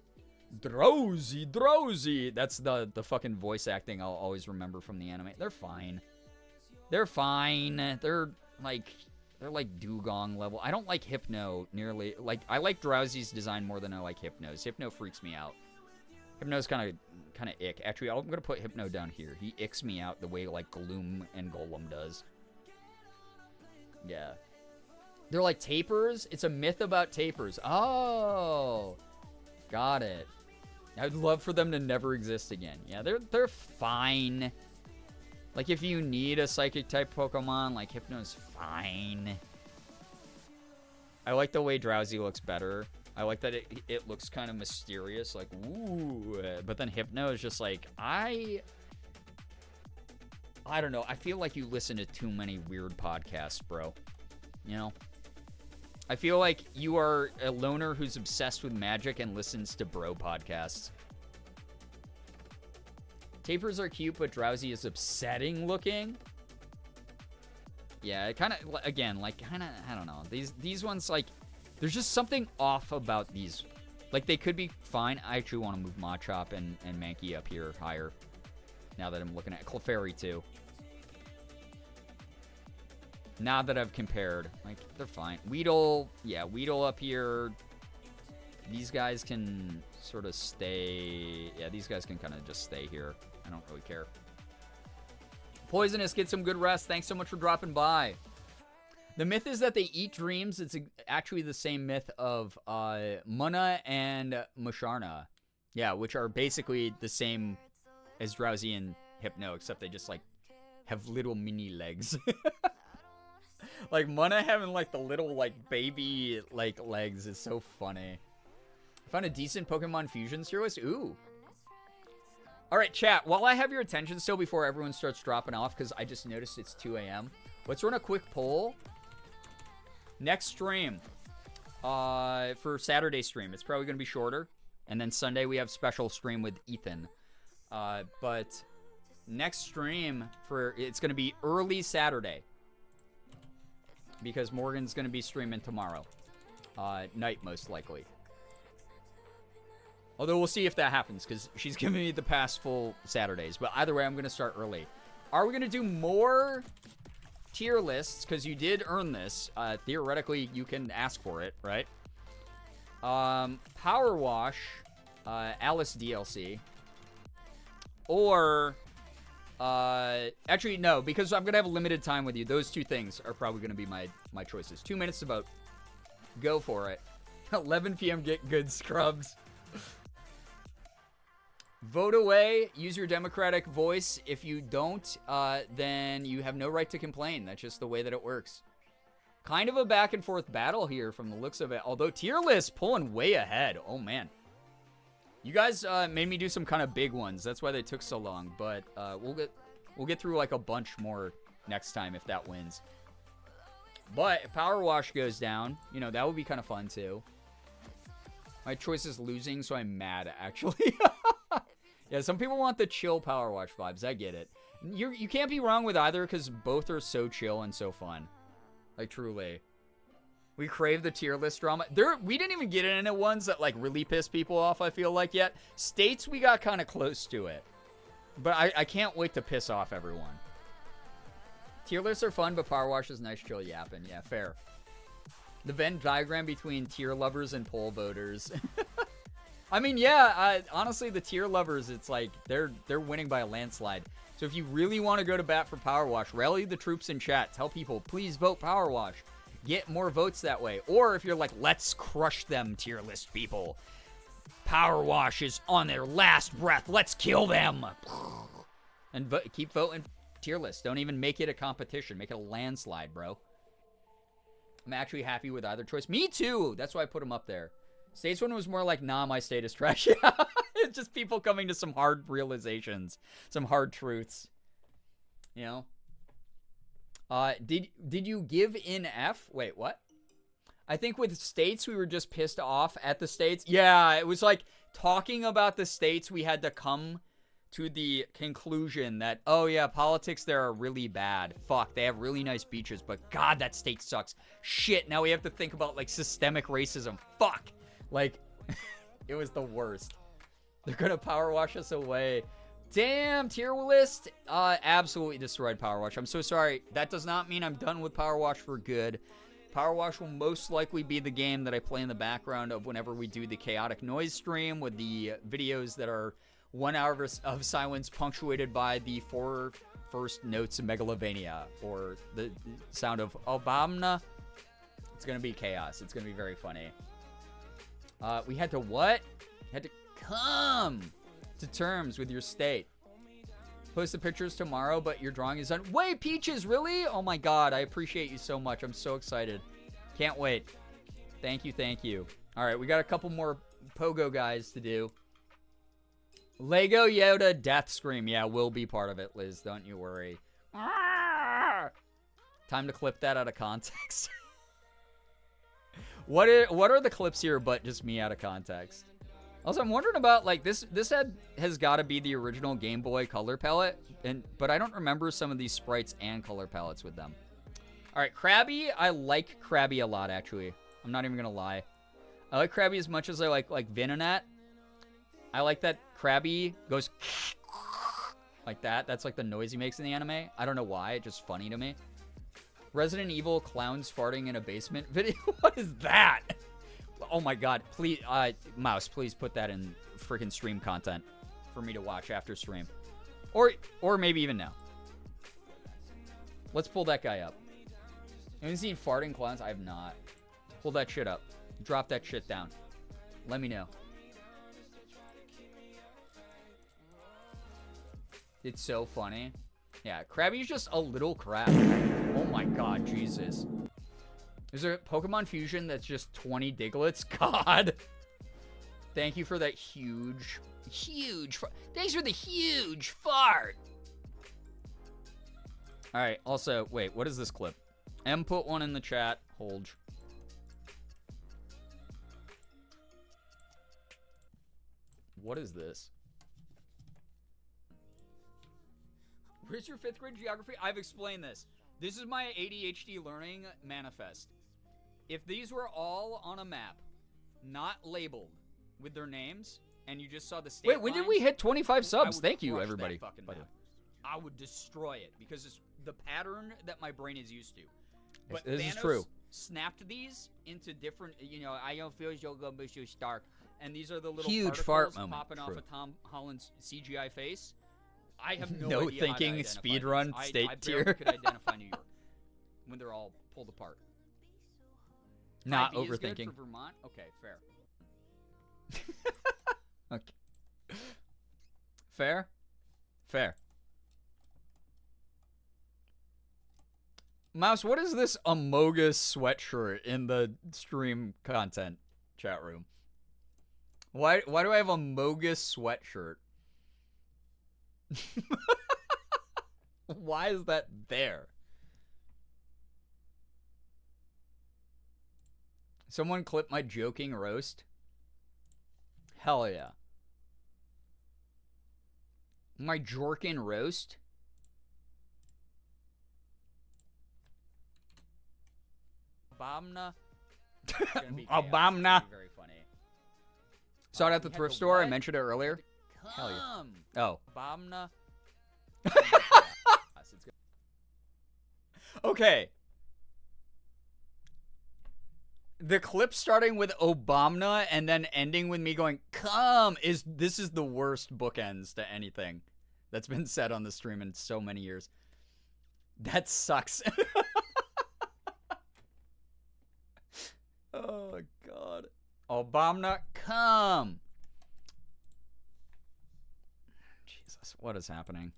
Drowsy. That's the fucking voice acting I'll always remember from the anime. They're fine. They're fine. They're like Dugong level. I don't like Hypno nearly. Like, I like Drowsy's design more than I like Hypno's. Hypno freaks me out. Hypno's kind of ick. Actually, I'm gonna put Hypno down here. He icks me out the way like Gloom and Golem does. Yeah. They're like tapers. It's a myth about tapers. Oh. Got it. I'd love for them to never exist again. Yeah, they're fine. Like, if you need a Psychic-type Pokemon, like, Hypno's fine. I like the way Drowsy looks better. I like that it looks kind of mysterious, like, ooh. But then Hypno is just like, I don't know. I feel like you listen to too many weird podcasts, bro. You know? I feel like you are a loner who's obsessed with magic and listens to bro podcasts. Tapers are cute, but Drowsy is upsetting looking. Yeah, it kind of, again, like, kind of, I don't know. These ones, like, there's just something off about these. Like, they could be fine. I actually want to move Machop and Mankey up here higher. Now that I'm looking at Clefairy, too. Now that I've compared, like, they're fine. Weedle, yeah, Weedle up here. These guys can sort of stay. Yeah, these guys can kind of just stay here. I don't really care. Poisonous, get some good rest. Thanks so much for dropping by. The myth is that they eat dreams. It's actually the same myth of Munna and Musharna. Yeah, which are basically the same as Drowsy and Hypno, except they just, like, have little mini legs. Like, Munna having, like, the little, like, baby, like, legs is so funny. I found a decent Pokemon Fusion Heroist. Ooh. Alright, chat. While I have your attention still before everyone starts dropping off, because I just noticed it's 2 a.m., let's run a quick poll. Next stream. For Saturday stream. It's probably going to be shorter. And then Sunday we have special stream with Ethan. But next stream, it's going to be early Saturday. Because Morgan's going to be streaming tomorrow. Night, most likely. Although we'll see if that happens, because she's giving me the past full Saturdays. But either way, I'm going to start early. Are we going to do more tier lists? Because you did earn this. Theoretically, you can ask for it, right? Power Wash, Alice DLC. Or... actually, no, because I'm going to have limited time with you. Those two things are probably going to be my choices. 2 minutes to vote. Go for it. 11 p.m. Get good scrubs. Vote away. Use your democratic voice. If you don't, then you have no right to complain. That's just the way that it works. Kind of a back and forth battle here from the looks of it. Although tier list pulling way ahead. Oh, man. You guys made me do some kind of big ones. That's why they took so long. But we'll get through like a bunch more next time if that wins. But if Power Wash goes down, you know, that would be kind of fun too. My choice is losing, so I'm mad actually. Yeah, some people want the chill Power Wash vibes. I get it. You can't be wrong with either because both are so chill and so fun. Like truly. We crave the tier list drama. We didn't even get into ones that, like, really piss people off, I feel like, yet. States, we got kind of close to it. But I can't wait to piss off everyone. Tier lists are fun, but Power Wash is nice chill yapping. Yeah, fair. The Venn diagram between tier lovers and poll voters. I mean, yeah, honestly, the tier lovers, it's like, they're winning by a landslide. So if you really want to go to bat for Power Wash, rally the troops in chat. Tell people, please vote Power Wash. Get more votes that way. Or if you're like, let's crush them, tier list people. Power Wash is on their last breath. Let's kill them. And keep voting tier list. Don't even make it a competition. Make it a landslide, bro. I'm actually happy with either choice. Me too. That's why I put them up there. States one was more like, nah, my state is trash. Yeah. It's just people coming to some hard realizations. Some hard truths. You know? Did you give in F? Wait, what? I think with states, we were just pissed off at the states. Yeah, it was like talking about the states, we had to come to the conclusion that, oh yeah, politics there are really bad. Fuck, they have really nice beaches, but God, that state sucks. Shit, now we have to think about, like, systemic racism. Fuck. Like, it was the worst. They're gonna power wash us away. Damn, tier list absolutely destroyed Power Wash. I'm so sorry. That does not mean I'm done with Power Wash for good. Power Wash will most likely be the game that I play in the background of whenever we do the chaotic noise stream with the videos that are 1 hour of silence punctuated by the 4 first notes of Megalovania or the sound of Obama. It's going to be chaos. It's going to be very funny. We had to what? had to come to terms with your state. Post the pictures tomorrow, but your drawing is done. Wait, Peaches, really? Oh my god, I appreciate you so much. I'm so excited. Can't wait. Thank you, thank you. All right, we got a couple more Pogo guys to do. Lego Yoda Death Scream. Yeah, we'll be part of it, Liz. Don't you worry. Ah! Time to clip that out of context. What are the clips here but just me out of context? Also, I'm wondering about, like, this has got to be the original Game Boy color palette, but I don't remember some of these sprites and color palettes with them. All right, Krabby, I like Krabby a lot, actually. I'm not even going to lie. I like Krabby as much as I like Venonat. I like that Krabby goes like that. That's like the noise he makes in the anime. I don't know why. It's just funny to me. Resident Evil clowns farting in a basement video. What is that? Oh my god, please, Mouse, please put that in freaking stream content for me to watch after stream. Or maybe even now. Let's pull that guy up. Have you seen farting clowns? I have not. Pull that shit up. Drop that shit down. Let me know. It's so funny. Yeah, Krabby's just a little crab. Oh my god, Jesus. Is there a Pokemon Fusion that's just 20 Diglets? God. Thank you for that huge thanks for the huge fart. All right, also, wait, what is this clip? M put one in the chat. Hold. What is this? Where's your 5th grade geography? I've explained this. This is my ADHD learning manifest. If these were all on a map, not labeled with their names, and you just saw the state Wait, when did we hit 25 subs? Thank you, crush everybody. that fucking map. I would destroy it because it's the pattern that my brain is used to. But This Thanos is true. snapped these into different, I don't feel you're going to be so stark. And these are the little Huge particles fart moment. popping off True. of Tom Holland's CGI face. I have no, No idea how to thinking, identify speedrun, these. state I tier. barely could identify New York when they're all pulled apart. Not 5B is good overthinking. for Vermont? Okay, fair. Okay. Fair? Fair. Mouse, what is this Amogus sweatshirt in the stream content chat room? Why do I have a Mogus sweatshirt? Why is that there? Someone clip my joking roast? Hell yeah. My jorkin roast? Obama. Obama. Very funny. Saw it at the We had thrift the store. I what? mentioned it earlier. Hell yeah. Come. Oh. Obama. Okay. The clip starting with Obama and then ending with me going, come, this is the worst bookends to anything that's been said on the stream in so many years. That sucks. Oh, God. Obama, come. Jesus, what is happening?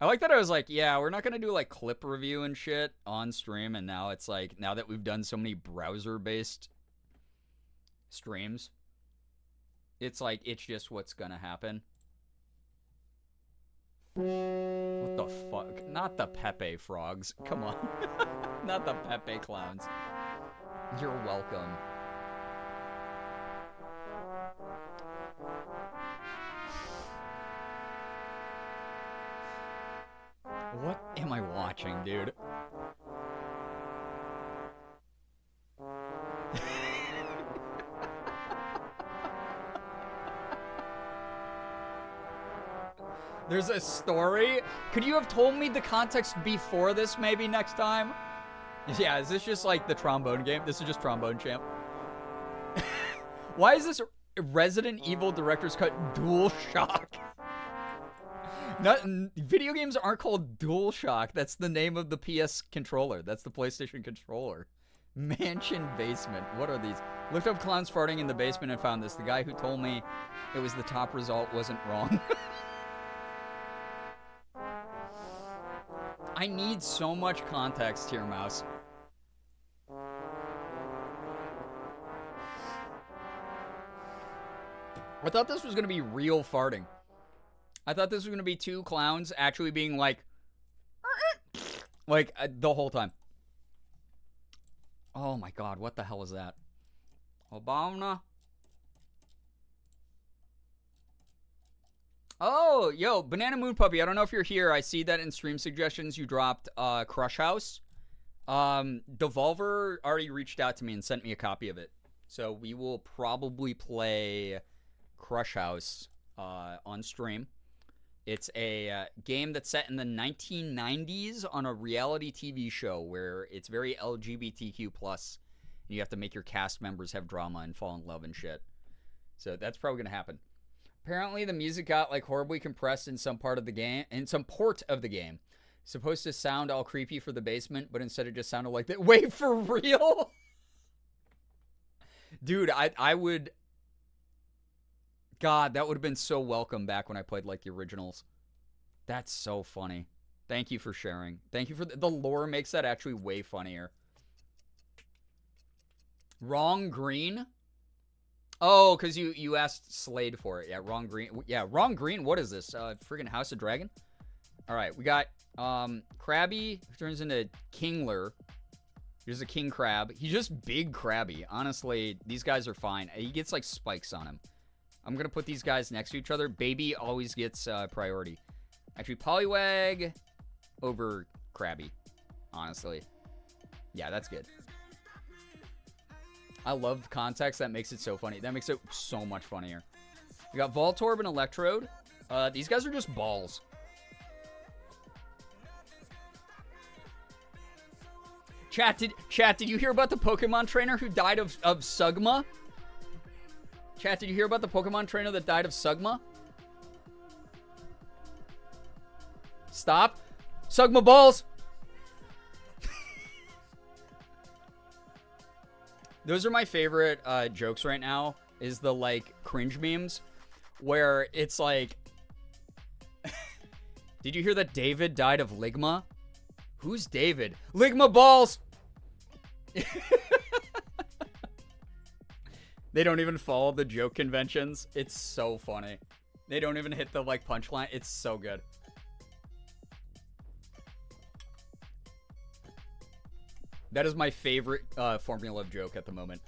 I like that I was like, yeah, we're not going to do like clip review and shit on stream. And now it's like, now that we've done so many browser-based streams, it's like, it's just what's going to happen. What the fuck? Not the Pepe frogs. Come on. Not the Pepe clowns. You're welcome. What am I watching, dude? There's a story? Could you have told me the context before this maybe next time? Yeah, is this just like the trombone game? This is just Trombone Champ. Why is this Resident Evil Director's Cut Dual Shock? Video games aren't called DualShock. That's the name of the PS controller. That's the PlayStation controller. Mansion basement. What are these? Looked up clowns farting in the basement and found this. The guy who told me it was the top result wasn't wrong. I need so much context here, Mouse. I thought this was going to be real farting. I thought this was going to be two clowns actually being like the whole time. Oh my god, what the hell is that? Obama. Oh, yo, Banana Moon Puppy, I don't know if you're here. I see that in stream suggestions you dropped Crush House. Devolver already reached out to me and sent me a copy of it. So we will probably play Crush House on stream. It's a game that's set in the 1990s on a reality TV show where it's very LGBTQ+. And you have to make your cast members have drama and fall in love and shit. So that's probably going to happen. Apparently the music got like horribly compressed in some part of the game, in some port of the game. Supposed to sound all creepy for the basement, but instead it just sounded like that. Wait, for real? Dude, I would... God, that would have been so welcome back when I played like the originals. That's so funny. Thank you for sharing. Thank you for the lore makes that actually way funnier. Wrong green? Oh, because you asked Slade for it. Yeah, wrong green. Yeah, wrong green. What is this? Friggin' House of Dragon? All right, we got Krabby, who turns into Kingler. Here's a king crab. He's just big crabby. Honestly, these guys are fine. He gets like spikes on him. I'm going to put these guys next to each other. Baby always gets priority. Actually, Poliwag over Krabby, honestly. Yeah, that's good. I love the context. That makes it so funny. That makes it so much funnier. We got Voltorb and Electrode. These guys are just balls. Chat, did you hear about the Pokemon trainer who died of Sugma? Chat, did you hear about the Pokemon trainer that died of Sugma? Stop. Sugma balls! Those are my favorite jokes right now, is the, like, cringe memes, where it's like... Did you hear that David died of Ligma? Who's David? Ligma balls! They don't even follow the joke conventions. It's so funny. They don't even hit the, like, punchline. It's so good. That is my favorite formula of joke at the moment.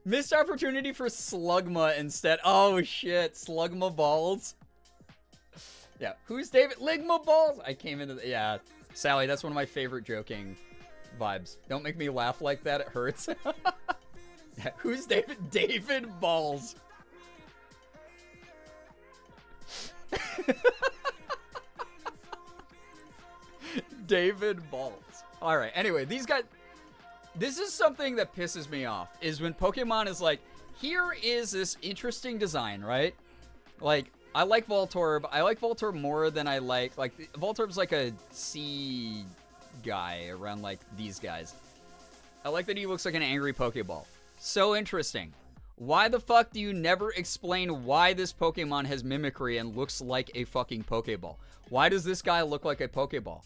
Missed opportunity for Slugma instead. Oh, shit. Slugma balls. Yeah. Who's David? Ligma balls. I came into the... Yeah. Sally, that's one of my favorite joking vibes. Don't make me laugh like that. It hurts. Yeah. Who's David? David balls. David balls. All right. Anyway, these guys... This is something that pisses me off, is when Pokemon is like, here is this interesting design, right? Like, I like Voltorb. I like Voltorb more than I like Voltorb's like a sea guy around, like, these guys. I like that he looks like an angry Pokeball. So interesting. Why the fuck do you never explain why this Pokemon has mimicry and looks like a fucking Pokeball? Why does this guy look like a Pokeball?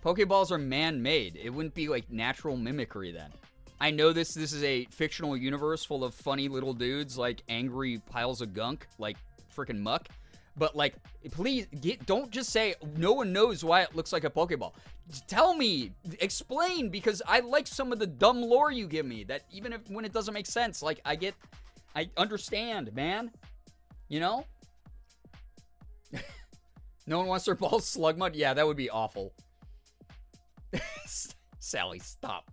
Pokeballs are man-made. It wouldn't be, like, natural mimicry then. I know this is a fictional universe full of funny little dudes, like angry piles of gunk, like freaking muck. But, like, please, don't just say, no one knows why it looks like a Pokeball. Just tell me, explain, because I like some of the dumb lore you give me, that even when it doesn't make sense, like, I understand, man. You know? No one wants their balls Slugmud? Yeah, that would be awful. Sally, stop.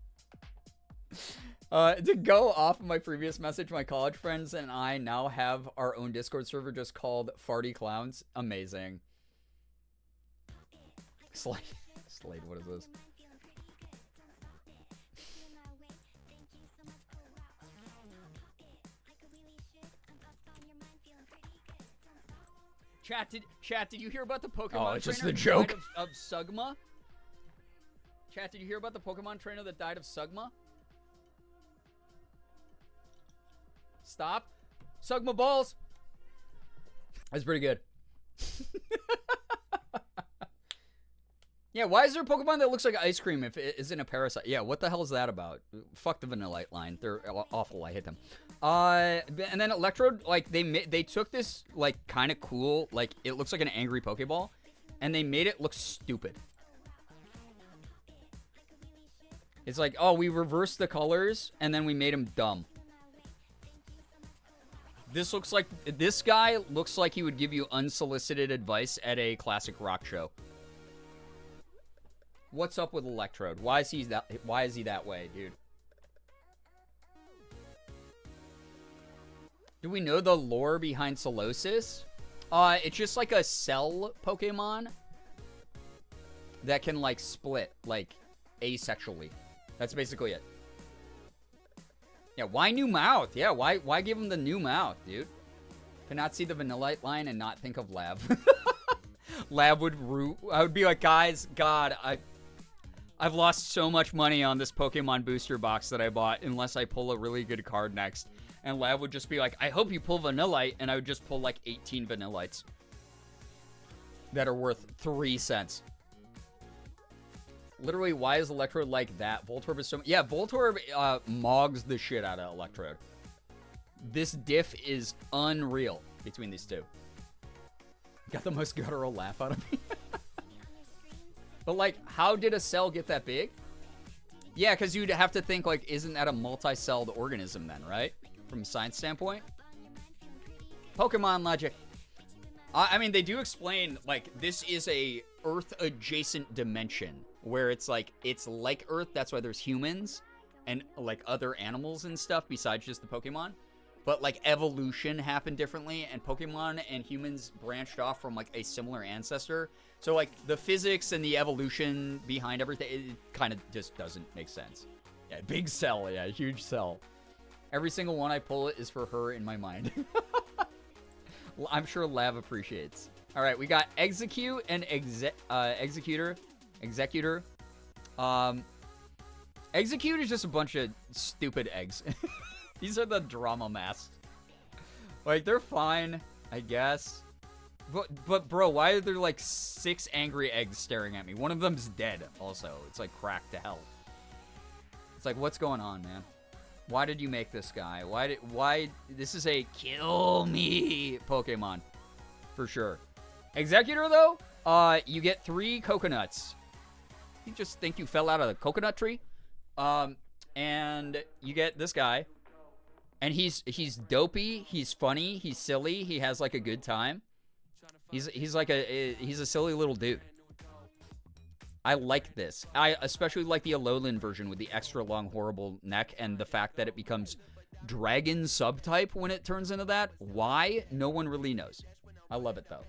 To go off of my previous message, my college friends and I now have our own Discord server just called Farty Clowns. Amazing. Slade, what is this? Chat, did you hear about the Pokemon Oh, it's just trainer the who joke. died of Sugma? Chat, did you hear about the Pokemon trainer that died of Sugma? Stop. Sugma balls. That's pretty good. Yeah, why is there a Pokemon that looks like ice cream if it isn't a parasite? Yeah, what the hell is that about? Fuck the Vanillite line. They're awful. I hate them. And then Electrode, like, they took this, like, kind of cool, like, it looks like an angry Pokeball, and they made it look stupid. It's like, oh, we reversed the colors, and then we made him dumb. This guy looks like he would give you unsolicited advice at a classic rock show. What's up with Electrode? Why is he that way, dude? Do we know the lore behind Solosis? It's just like a cell Pokemon that can, like, split, like, asexually. That's basically it. Yeah, why new mouth? Yeah, why give him the new mouth, dude? Cannot see the Vanillite line and not think of Lab. Lab would I would be like, guys, God, I've lost so much money on this Pokemon booster box that I bought unless I pull a really good card next. And Lab would just be like, I hope you pull Vanillite, and I would just pull like 18 Vanillites that are worth 3 cents. Literally, why is Electrode like that? Voltorb is so... Yeah, Voltorb mogs the shit out of Electrode. This diff is unreal between these two. Got the most guttural laugh out of me. But, like, how did a cell get that big? Yeah, because you'd have to think, like, isn't that a multi-celled organism then, right? From a science standpoint? Pokemon logic. I mean, they do explain, like, this is a Earth-adjacent dimension where it's like Earth, that's why there's humans and, like, other animals and stuff besides just the Pokemon. But, like, evolution happened differently, and Pokemon and humans branched off from, like, a similar ancestor. So, like, the physics and the evolution behind everything, it kind of just doesn't make sense. Yeah, big cell, yeah, huge cell. Every single one I pull is for her in my mind. I'm sure Lav appreciates. All right, we got Execute and Executor. Execute is just a bunch of stupid eggs. These are the drama masks. Like, they're fine, I guess. But bro, why are there like 6 angry eggs staring at me? One of them's dead also. It's like cracked to hell. It's like, what's going on, man? Why did you make this guy? Why this is a kill me Pokemon. For sure. Executor though, you get 3 coconuts. You just think you fell out of the coconut tree? And you get this guy. And he's dopey, he's funny, he's silly, he has like a good time. He's like he's a silly little dude. I like this. I especially like the Alolan version with the extra long horrible neck and the fact that it becomes dragon subtype when it turns into that. Why? No one really knows. I love it though.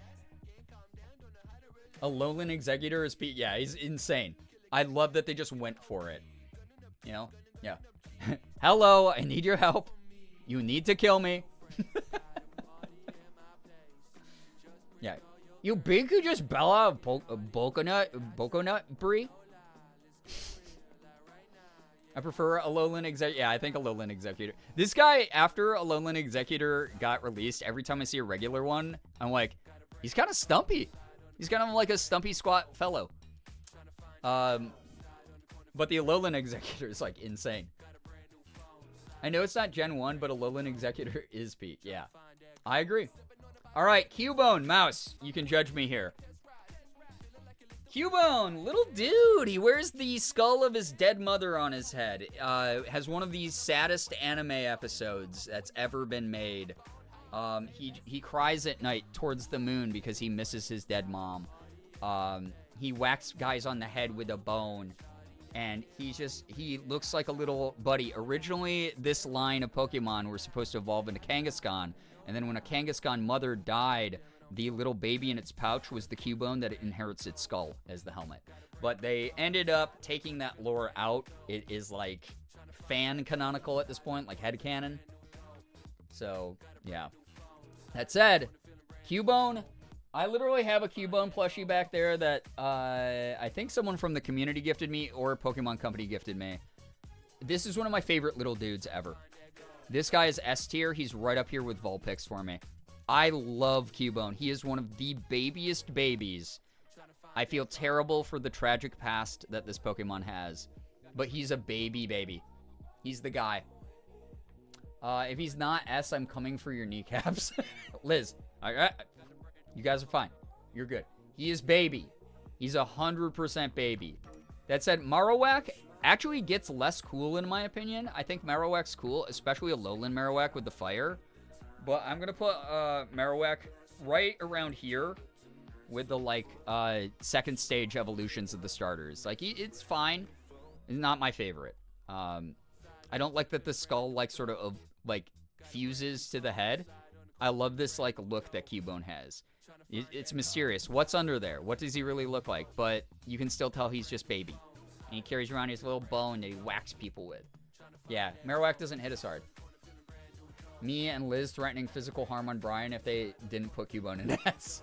Alolan Executor is yeah, he's insane. I love that they just went for it. You know? Yeah. Hello, I need your help. You need to kill me. Yeah. You big could just bell out a Bokonut Brie? I prefer Alolan Executor. Yeah, I think Alolan Executor. This guy, after Alolan Executor got released, every time I see a regular one, I'm like, he's kind of stumpy. He's kind of like a stumpy squat fellow. But the Alolan Executor is like insane. I know it's not Gen 1, but Alolan Executor is peak. Yeah, I agree. All right, Cubone, Mouse, you can judge me here. Cubone, little dude. He wears the skull of his dead mother on his head. Has one of the saddest anime episodes that's ever been made. He cries at night towards the moon because he misses his dead mom. He whacks guys on the head with a bone. And he looks like a little buddy. Originally, this line of Pokemon were supposed to evolve into Kangaskhan. And then when a Kangaskhan mother died, the little baby in its pouch was the Cubone that inherits its skull as the helmet. But they ended up taking that lore out. It is like fan canonical at this point, like headcanon. So, yeah. That said, Cubone, I literally have a Cubone plushie back there that I think someone from the community gifted me or Pokemon Company gifted me. This is one of my favorite little dudes ever. This guy is S tier. He's right up here with Vulpix for me. I love Cubone. He is one of the babiest babies. I feel terrible for the tragic past that this Pokemon has, but he's a baby. He's the guy. If he's not S, I'm coming for your kneecaps. Liz, you guys are fine. You're good. He is baby. He's 100% baby. That said, Marowak actually gets less cool in my opinion. I think Marowak's cool, especially a lowland Marowak with the fire. But I'm going to put Marowak right around here with the, like, second stage evolutions of the starters. Like, it's fine. It's not my favorite. I don't like that the skull, like, sort of, like, fuses to the head. I love this, like, look that Cubone has. It's mysterious. What's under there? What does he really look like? But you can still tell he's just baby. And he carries around his little bone that he whacks people with. Yeah, Marowak doesn't hit us hard. Me and Liz threatening physical harm on Brian if they didn't put Cubone in S.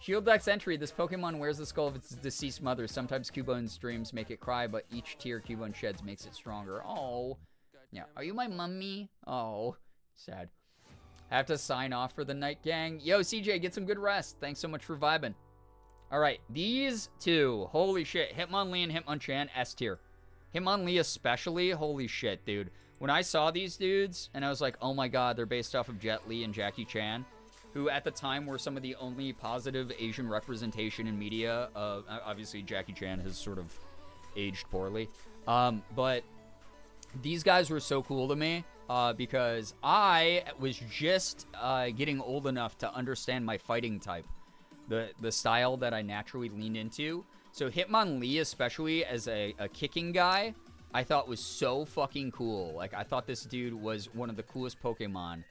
Shield Dex entry. This Pokemon wears the skull of its deceased mother. Sometimes Cubone's dreams make it cry, but each tear Cubone sheds makes it stronger. Oh. Yeah. Are you my mummy? Oh. Sad. Have to sign off for the night, gang. Yo, CJ, get some good rest. Thanks so much for vibing. All right. These two. Holy shit. Hitmonlee and Hitmonchan, S tier. Hitmonlee especially. Holy shit, dude. When I saw these dudes, and I was like, oh my god, they're based off of Jet Li and Jackie Chan, who at the time were some of the only positive Asian representation in media. Obviously, Jackie Chan has sort of aged poorly. But these guys were so cool to me because I was just getting old enough to understand my fighting type, the style that I naturally leaned into. So Hitmonlee, especially as a kicking guy, I thought was so fucking cool. Like, I thought this dude was one of the coolest Pokemon.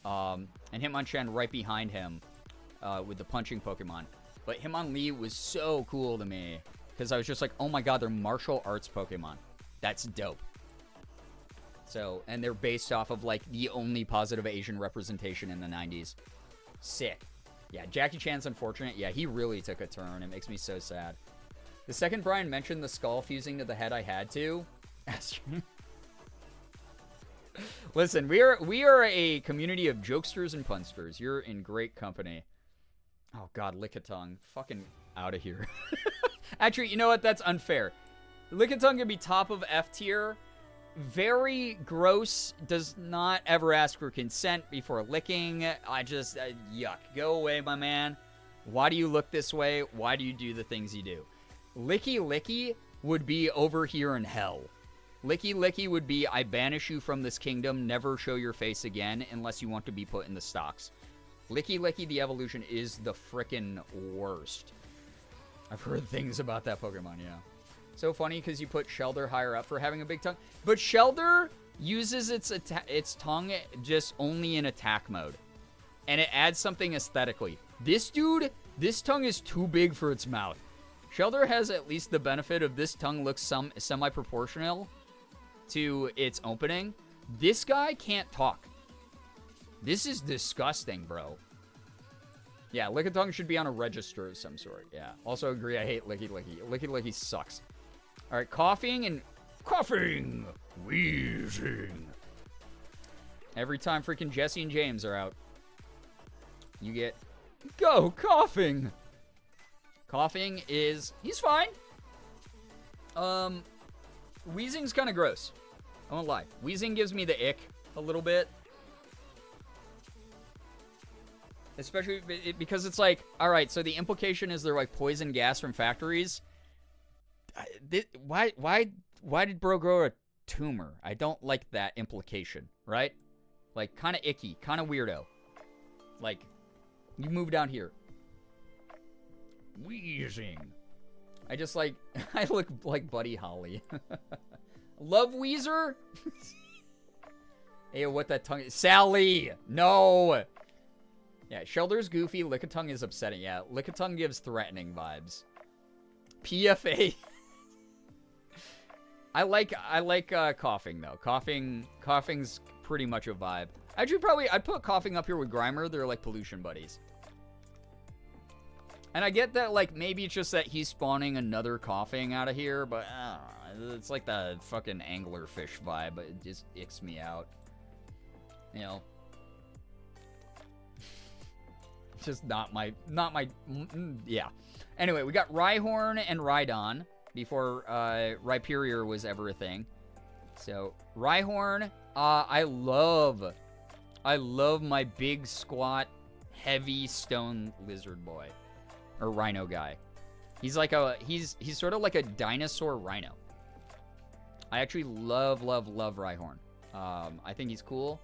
And Hitmonchan right behind him with the punching Pokemon. But Hitmonlee was so cool to me because I was just like, oh my god, they're martial arts Pokemon. That's dope. So, and they're based off of, like, the only positive Asian representation in the 90s. Sick. Yeah, Jackie Chan's unfortunate. Yeah, he really took a turn. It makes me so sad. The second Brian mentioned the skull fusing to the head, I had to. Listen, we are a community of jokesters and punsters. You're in great company. Oh god, Lickitung. Fucking out of here. Actually, you know what? That's unfair. Lickitung can be top of F tier. Very gross. Does not ever ask for consent before licking. I just, yuck. Go away, my man. Why do you look this way? Why do you do the things you do? Licky Licky would be over here in hell. Licky Licky would be, I banish you from this kingdom, never show your face again unless you want to be put in the stocks. Licky Licky, the evolution, is the frickin' worst. I've heard things about that Pokemon, yeah. So funny because you put Shelder higher up for having a big tongue. But Shelder uses its tongue just only in attack mode. And it adds something aesthetically. This dude, this tongue is too big for its mouth. Shelder has at least the benefit of this tongue looks semi-proportional to its opening. This guy can't talk. This is disgusting, bro. Yeah, Lickitung should be on a register of some sort. Yeah. Also agree, I hate Licky Licky. Licky Licky sucks. All right, coughing. Wheezing. Every time freaking Jesse and James are out, you get, go, coughing. Coughing is, he's fine. Wheezing's kind of gross. I won't lie. Wheezing gives me the ick a little bit. Especially because it's like, all right, so the implication is they're like poison gas from factories. Why did bro grow a tumor? I don't like that implication, right? Like, kind of icky, kind of weirdo. Like, you move down here. Wheezing. I just like, I look like Buddy Holly. Love Weezer? Hey, what that tongue is? Sally! No! Yeah, Shelder's goofy. Lickitung is upsetting. Yeah, Lickitung gives threatening vibes. PFA. I like coughing though. Coughing's pretty much a vibe. Actually, probably I'd put coughing up here with Grimer. They're like pollution buddies. And I get that, like, maybe it's just that he's spawning another coughing out of here, but I don't know. It's like the fucking anglerfish vibe, but it just icks me out. You know? Just yeah. Anyway, we got Rhyhorn and Rhydon before Rhyperior was ever a thing. So, Rhyhorn, I love my big, squat, heavy stone lizard boy. Or rhino guy. He's like he's sort of like a dinosaur rhino. I actually love Rhyhorn. I think he's cool.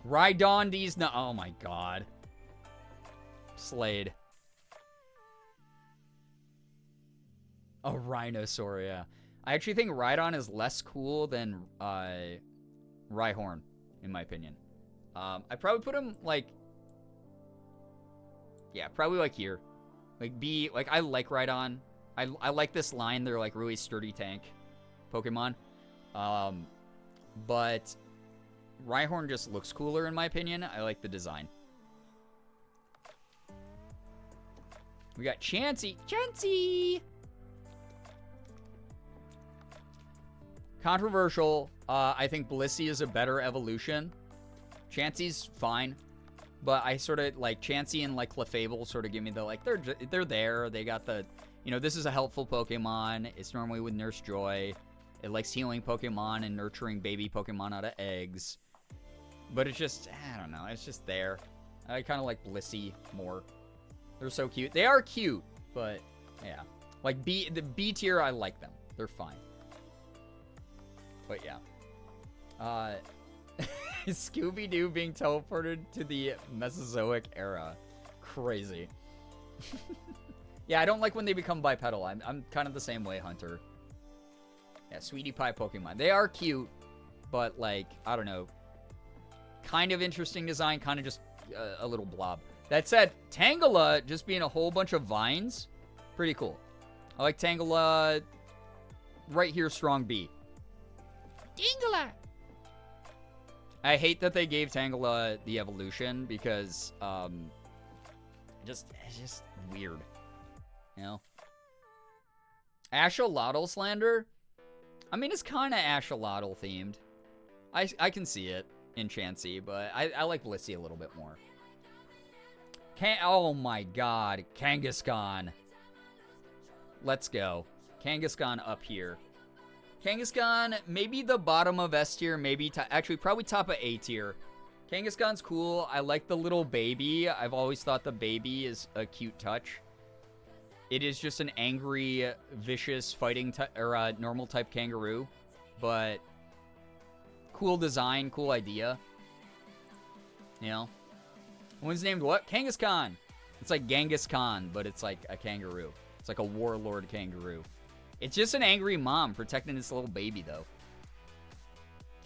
Rhydon, oh my god. Slade. A rhinosaur, yeah. I actually think Rhydon is less cool than Rhyhorn, in my opinion. I'd probably put him like, yeah, probably like here. Like I like Rhydon. I like this line. They're like really sturdy tank Pokemon. But Rhyhorn just looks cooler in my opinion. I like the design. We got Chansey. Chansey! Controversial. I think Blissey is a better evolution. Chansey's fine. But I sort of, like, Chansey and, like, Clefable sort of give me the, like, they're there. They got the, you know, this is a helpful Pokemon. It's normally with Nurse Joy. It likes healing Pokemon and nurturing baby Pokemon out of eggs. But it's just, I don't know. It's just there. I kind of like Blissey more. They're so cute. They are cute, but, yeah. Like, the B tier, I like them. They're fine. But, yeah. Scooby-Doo being teleported to the Mesozoic era. Crazy. Yeah, I don't like when they become bipedal. I'm kind of the same way, Hunter. Yeah, Sweetie Pie Pokemon. They are cute, but, like, I don't know. Kind of interesting design, kind of just a little blob. That said, Tangela just being a whole bunch of vines, pretty cool. I like Tangela. Right here, strong B. Tangela! I hate that they gave Tangela the evolution because, it's just weird, you know? Axolotl Slander? I mean, it's kind of Axolotl themed. I can see it in Chansey, but I like Blissey a little bit more. Oh my god, Kangaskhan. Let's go. Kangaskhan up here. Kangaskhan, maybe the bottom of S tier, maybe, actually, probably top of A tier. Kangaskhan's cool. I like the little baby. I've always thought the baby is a cute touch. It is just an angry, vicious, fighting, or normal type kangaroo. But, cool design, cool idea. You know? One's named what? Kangaskhan! It's like Genghis Khan, but it's like a kangaroo. It's like a warlord kangaroo. It's just an angry mom protecting this little baby, though.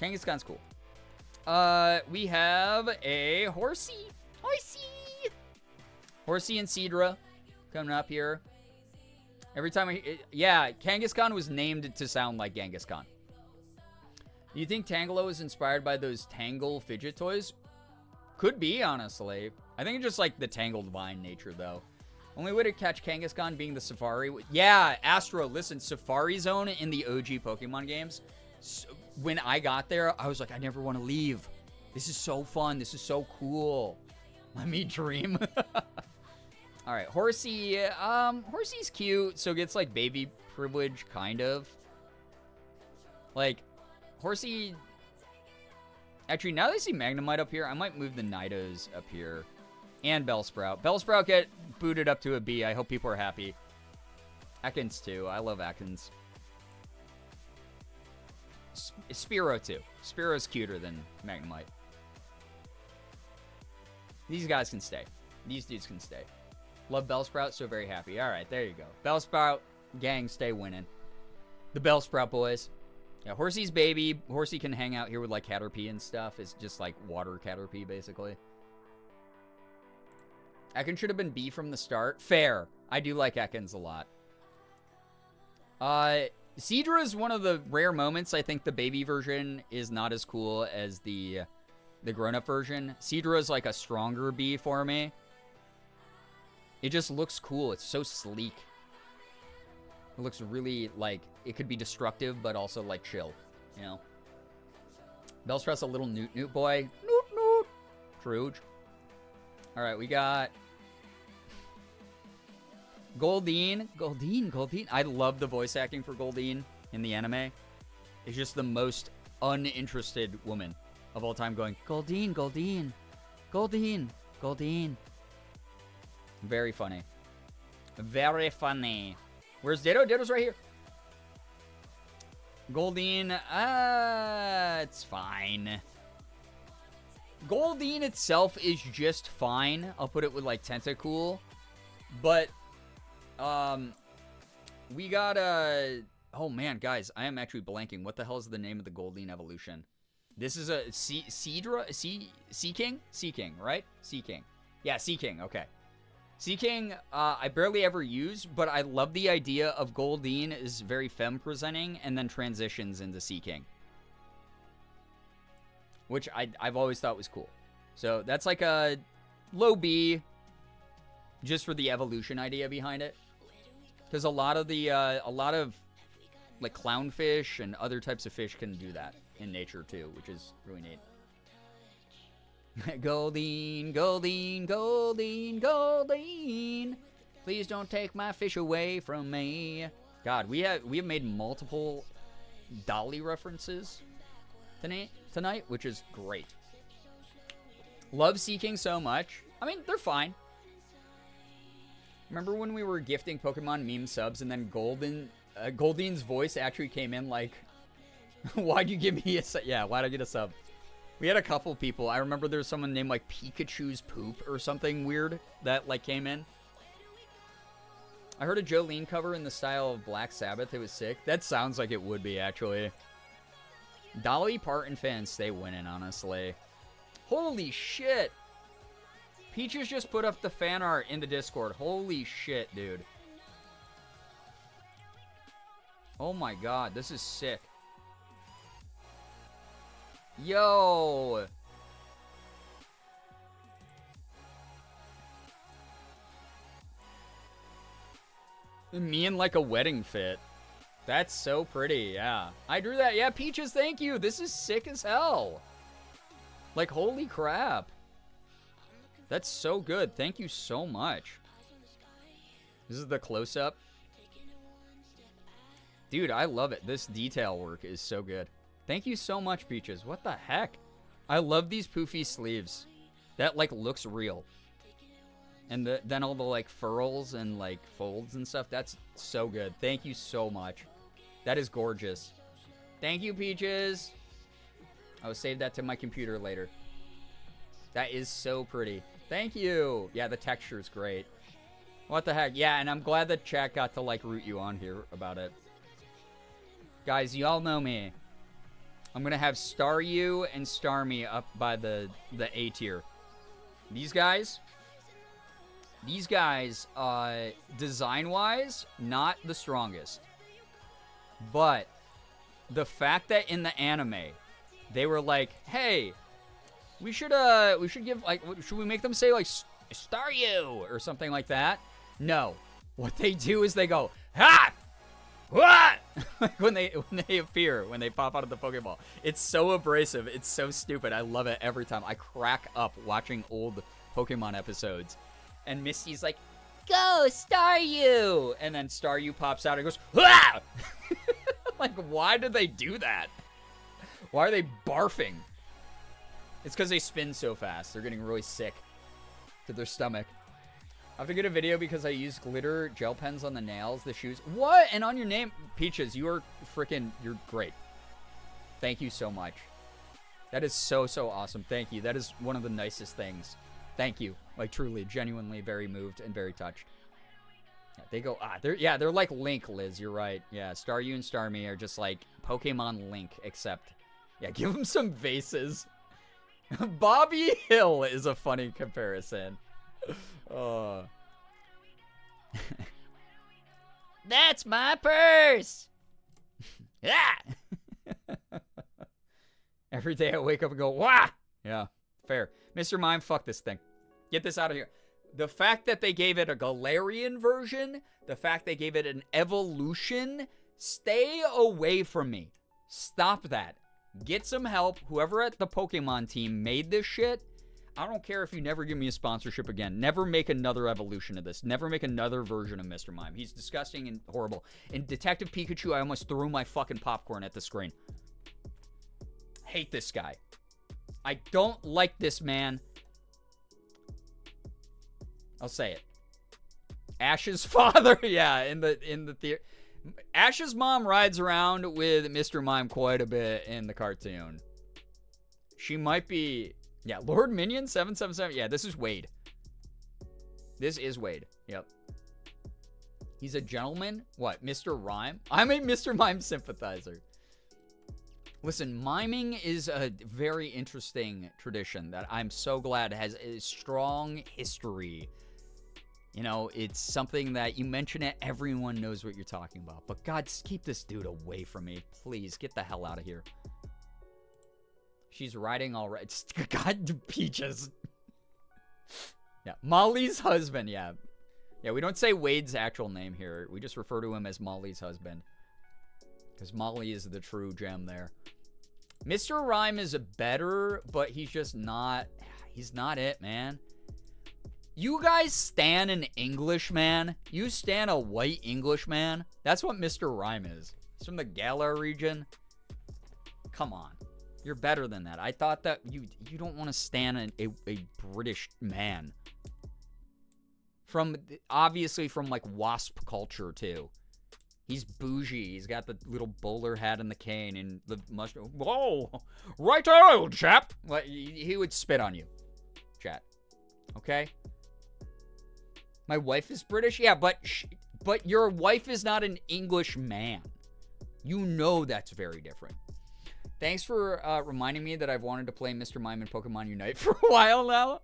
Kangaskhan's cool. We have a Horsey. Horsey and Seadra coming up here. Every time yeah, Kangaskhan was named to sound like Genghis Khan. Do you think Tangelo is inspired by those Tangle fidget toys? Could be, honestly. I think it's just like the tangled vine nature, though. Only way to catch Kangaskhan being the Safari. Yeah, Astro, listen, Safari Zone in the OG Pokemon games. When I got there, I was like, I never want to leave. This is so fun. This is so cool. Let me dream. All right, Horsey. Horsey's cute, so gets like baby privilege, kind of. Like, Horsey. Actually, now that I see Magnemite up here, I might move the Nidos up here. And Bellsprout. Bellsprout get booted up to a B. I hope people are happy. Ekans, too. I love Ekans. Spearow, too. Spearow's cuter than Magnemite. These guys can stay. These dudes can stay. Love Bellsprout, so very happy. All right, there you go. Bellsprout, gang, stay winning. The Bellsprout boys. Yeah, Horsey's baby. Horsey can hang out here with, like, Caterpie and stuff. It's just, like, water Caterpie, basically. Ekans should have been B from the start. Fair. I do like Ekans a lot. Seadra is one of the rare moments. I think the baby version is not as cool as the grown-up version. Seadra is like a stronger B for me. It just looks cool. It's so sleek. It looks really like it could be destructive, but also like chill, you know? Bellstress, a little newt newt boy. Newt newt. Truge. All right, we got Goldine. Goldine. I love the voice acting for Goldine in the anime. It's just the most uninterested woman of all time going, Goldine, Goldine, Goldine, Goldine. Very funny. Very funny. Where's Ditto? Ditto's right here. Goldine, it's fine. Goldine itself is just fine. I'll put it with like Tentacool. But, we got oh man, guys, I am actually blanking. What the hell is the name of the Goldine evolution? This is a Sea King, right? Sea King. Yeah, Sea King, okay. Sea King, I barely ever use, but I love the idea of Goldine is very femme-presenting and then transitions into Sea King. Which I've always thought was cool. So that's like a low B, just for the evolution idea behind it. Because a lot of like clownfish and other types of fish can do that in nature too, which is really neat. Goldine, Goldine, Goldine, Goldine. Please don't take my fish away from me. God, we have made multiple Dolly references tonight, which is great. Love Sea King so much. I mean, they're fine. Remember when we were gifting Pokemon meme subs and then Goldine's voice actually came in like, why'd you give me a sub? Yeah, why'd I get a sub? We had a couple people. I remember there was someone named like Pikachu's Poop or something weird that like came in. I heard a Jolene cover in the style of Black Sabbath. It was sick. That sounds like it would be, actually. Dolly Parton fans stay winning, honestly. Holy shit. Peaches just put up the fan art in the Discord. Holy shit, dude. Oh my god, this is sick. Yo! Me in like a wedding fit. That's so pretty, yeah. I drew that. Yeah, Peaches, thank you. This is sick as hell. Like, holy crap. That's so good. Thank you so much. This is the close-up. Dude, I love it. This detail work is so good. Thank you so much, Peaches. What the heck? I love these poofy sleeves. That, like, looks real. And then all the, like, furls and, like, folds and stuff. That's so good. Thank you so much. That is gorgeous. Thank you, Peaches. I will save that to my computer later. That is so pretty. Thank you. Yeah, the texture is great. What the heck? Yeah, and I'm glad that chat got to, like, root you on here about it. Guys, y'all know me. I'm going to have Star You and Star Me up by the A tier. These guys, design-wise, not the strongest. But the fact that in the anime, they were like, hey, we should give, like, should we make them say, like, Star You or something like that? No. What they do is they go, ha! What? when they appear, when they pop out of the Pokeball. It's so abrasive. It's so stupid. I love it every time. I crack up watching old Pokemon episodes. And Misty's like, go, Staryu! And then Staryu pops out and goes, ah! Like, why did they do that? Why are they barfing? It's because they spin so fast. They're getting really sick to their stomach. I have to get a video because I use glitter gel pens on the nails, the shoes. What? And on your name, Peaches, you're great. Thank you so much. That is so awesome. Thank you. That is one of the nicest things. Thank you. Like, truly, genuinely very moved and very touched. Yeah, they go, they're like Link, Liz. You're right. Yeah, Staryu and Starmie are just like Pokemon Link, except, yeah, give them some vases. Bobby Hill is a funny comparison. That's my purse. Yeah. Every day I wake up and go, wah. Yeah, fair. Mr. Mime, fuck this thing. Get this out of here. The fact that they gave it a Galarian version, the fact they gave it an evolution, stay away from me. Stop that. Get some help. Whoever at the Pokemon team made this shit, I don't care if you never give me a sponsorship again. Never make another evolution of this. Never make another version of Mr. Mime. He's disgusting and horrible. In Detective Pikachu, I almost threw my fucking popcorn at the screen. Hate this guy. I don't like this man. I'll say it. Ash's father, yeah, in the theater. Ash's mom rides around with Mr. Mime quite a bit in the cartoon. She might be, yeah, Lord Minion 777. Yeah, this is Wade. This is Wade. Yep. He's a gentleman. What, Mr. Rhyme? I'm a Mr. Mime sympathizer. Listen, miming is a very interesting tradition that I'm so glad has a strong history. You know, it's something that you mention it, everyone knows what you're talking about. But God, keep this dude away from me. Please, get the hell out of here. She's riding all right. God, Peaches. Yeah, Molly's husband, yeah. Yeah, we don't say Wade's actual name here. We just refer to him as Molly's husband. Because Molly is the true gem there. Mr. Rhyme is better, but he's just not... He's not it, man. You guys stan an Englishman? You stan a white Englishman? That's what Mr. Rhyme is. He's from the Galar region. Come on. You're better than that. I thought that you don't want to stan a British man. Obviously from, like, WASP culture, too. He's bougie. He's got the little bowler hat and the cane and the mustache. Whoa! Right, old chap! Well, he would spit on you. Chat. Okay? My wife is British? Yeah, but your wife is not an English man. You know that's very different. Thanks for reminding me that I've wanted to play Mr. Mime and Pokemon Unite for a while now.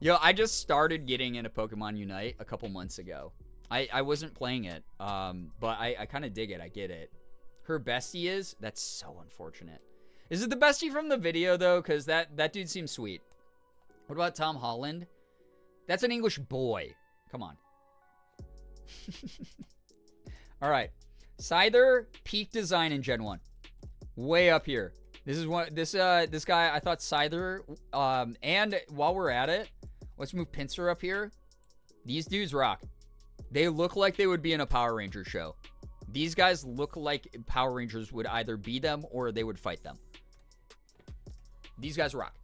Yo, I just started getting into Pokemon Unite a couple months ago. I wasn't playing it, but I kind of dig it. I get it. Her bestie is? That's so unfortunate. Is it the bestie from the video, though? Because that dude seems sweet. What about Tom Holland? That's an English boy. Come on. All right. Scyther, peak design in Gen 1. Way up here. This guy, I thought Scyther, and while we're at it, let's move Pinsir up here. These dudes rock. They look like they would be in a Power Rangers show. These guys look like Power Rangers would either be them or they would fight them. These guys rock.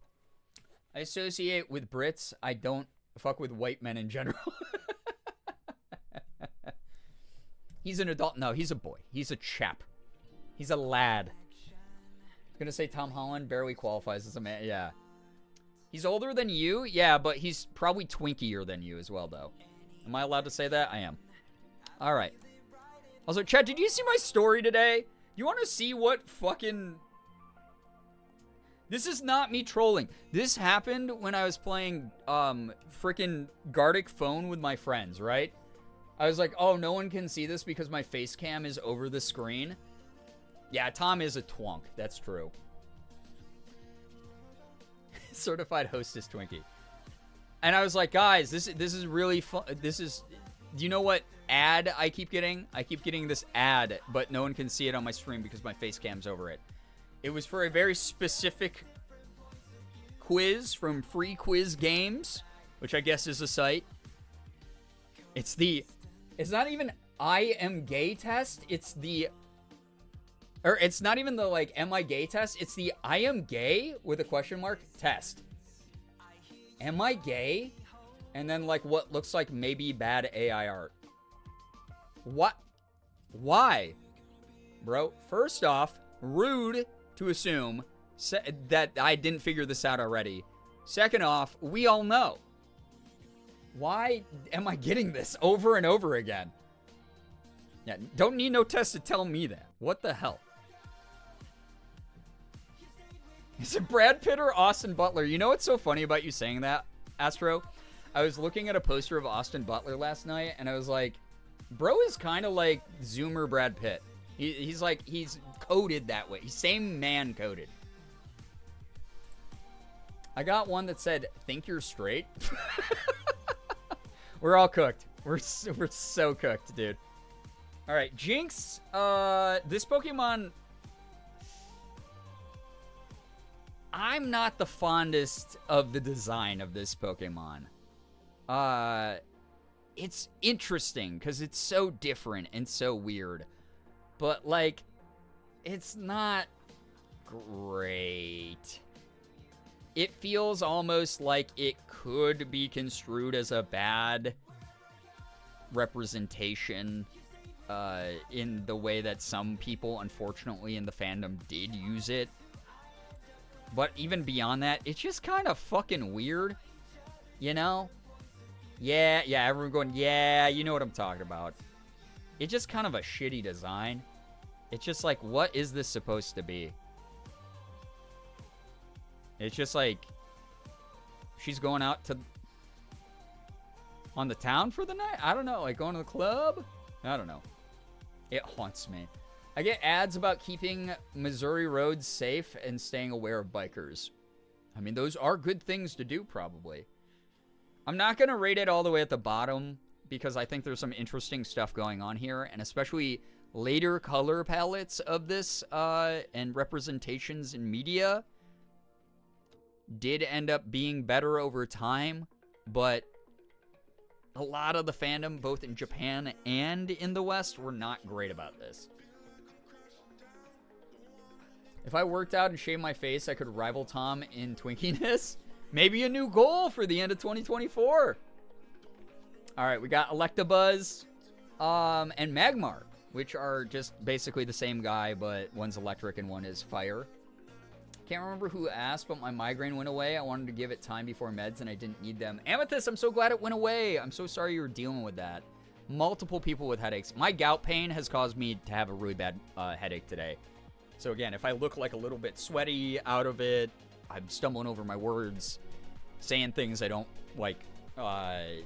I associate with Brits. I don't fuck with white men in general. He's an adult. No, he's a boy. He's a chap. He's a lad. I'm gonna say Tom Holland barely qualifies as a man. Yeah. He's older than you? Yeah, but he's probably twinkier than you as well, though. Am I allowed to say that? I am. All right. Also, Chad, did you see my story today? You want to see what fucking... This is not me trolling. This happened when I was playing freaking Gartic Phone with my friends, right? I was like, oh, no one can see this because my face cam is over the screen. Yeah, Tom is a twonk. That's true. Certified hostess Twinkie. And I was like, guys, this is really fun. Do you know what ad I keep getting? I keep getting this ad, but no one can see it on my stream because my face cam's over it. It was for a very specific quiz from Free Quiz Games, which I guess is a site. It's not even I am gay test. It's not even the, like, am I gay test. It's the I am gay with a question mark test. Am I gay? And then, like, what looks like maybe bad AI art. What? Why? Bro, first off, rude to assume that I didn't figure this out already. Second off, we all know. Why am I getting this over and over again? Yeah, don't need no test to tell me that. What the hell? Is it Brad Pitt or Austin Butler? You know what's so funny about you saying that, Astro? I was looking at a poster of Austin Butler last night, and I was like, bro is kind of like Zoomer Brad Pitt. He's coded that way. He's same man coded. I got one that said, think you're straight. We're all cooked. We're so cooked, dude. All right, Jinx. This Pokemon, I'm not the fondest of the design of this Pokemon. It's interesting because it's so different and so weird. But, like, it's not great. It feels almost like it could be construed as a bad representation in the way that some people, unfortunately, in the fandom did use it. But even beyond that, it's just kind of fucking weird, you know? Yeah, everyone going, yeah, you know what I'm talking about. It's just kind of a shitty design. It's just like, what is this supposed to be? It's just like, she's going out to, on the town for the night? I don't know, like going to the club? I don't know. It haunts me. I get ads about keeping Missouri roads safe and staying aware of bikers. I mean, those are good things to do, probably. I'm not going to rate it all the way at the bottom because I think there's some interesting stuff going on here, and especially later color palettes of this and representations in media did end up being better over time, but a lot of the fandom, both in Japan and in the West, were not great about this. If I worked out and shaved my face, I could rival Tom in twinkiness. Maybe a new goal for the end of 2024. All right, we got Electabuzz and Magmar, which are just basically the same guy, but one's electric and one is fire. Can't remember who asked, but my migraine went away. I wanted to give it time before meds, and I didn't need them. Amethyst, I'm so glad it went away. I'm so sorry you were dealing with that. Multiple people with headaches. My gout pain has caused me to have a really bad headache today. So again, if I look like a little bit sweaty out of it, I'm stumbling over my words, saying things I don't like that,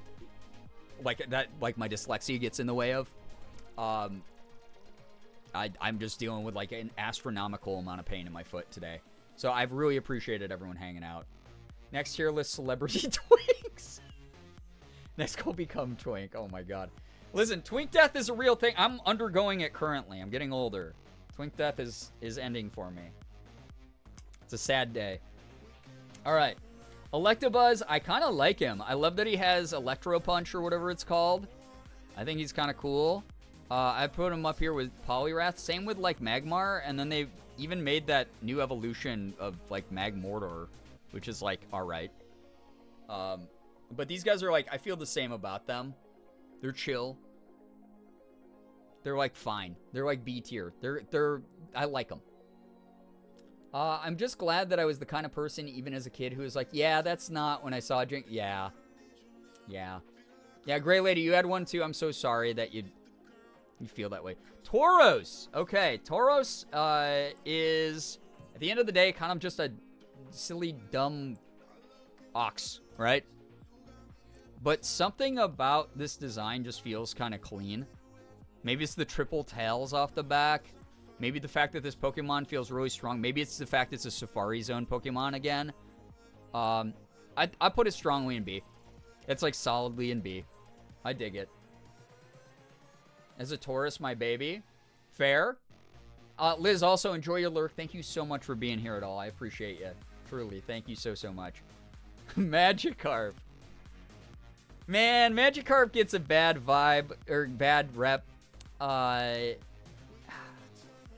like my dyslexia gets in the way of. I'm just dealing with like an astronomical amount of pain in my foot today. So I've really appreciated everyone hanging out. Next tier list, celebrity twinks. Next go become twink. Oh my god. Listen, twink death is a real thing. I'm undergoing it currently. I'm getting older. Twink death is ending for me. It's a sad day. All right. Electabuzz, I kind of like him. I love that he has Electro Punch or whatever it's called. I think he's kind of cool. I put him up here with Poliwrath. Same with like Magmar, and then they even made that new evolution of like Magmortar, which is like all right. But these guys are like, I feel the same about them. They're chill. They're like fine. They're like B tier. I like them. I'm just glad that I was the kind of person, even as a kid, who was like, yeah, that's not when I saw Drink. Yeah, Gray Lady, you had one too. I'm so sorry that you feel that way. Tauros. Okay, Tauros is, at the end of the day, kind of just a silly, dumb ox, right? But something about this design just feels kind of clean. Maybe it's the triple tails off the back. Maybe the fact that this Pokemon feels really strong. Maybe it's the fact it's a Safari Zone Pokemon again. I put it strongly in B. It's like solidly in B. I dig it. As a Taurus, my baby. Fair. Liz, also enjoy your lurk. Thank you so much for being here at all. I appreciate you. Truly. Thank you so much. Magikarp. Man, Magikarp gets a bad vibe, or bad rep.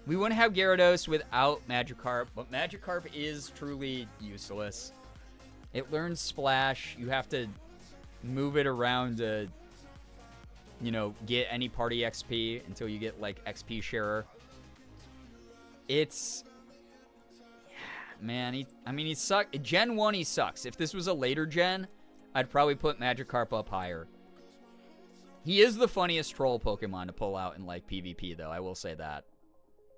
We wouldn't have Gyarados without Magikarp, but Magikarp is truly useless. It learns Splash. You have to move it around to, you know, get any party XP until you get, like, XP sharer. It's... Yeah, man, he sucks. Gen 1, he sucks. If this was a later gen, I'd probably put Magikarp up higher. He is the funniest troll Pokemon to pull out in, like, PvP, though. I will say that.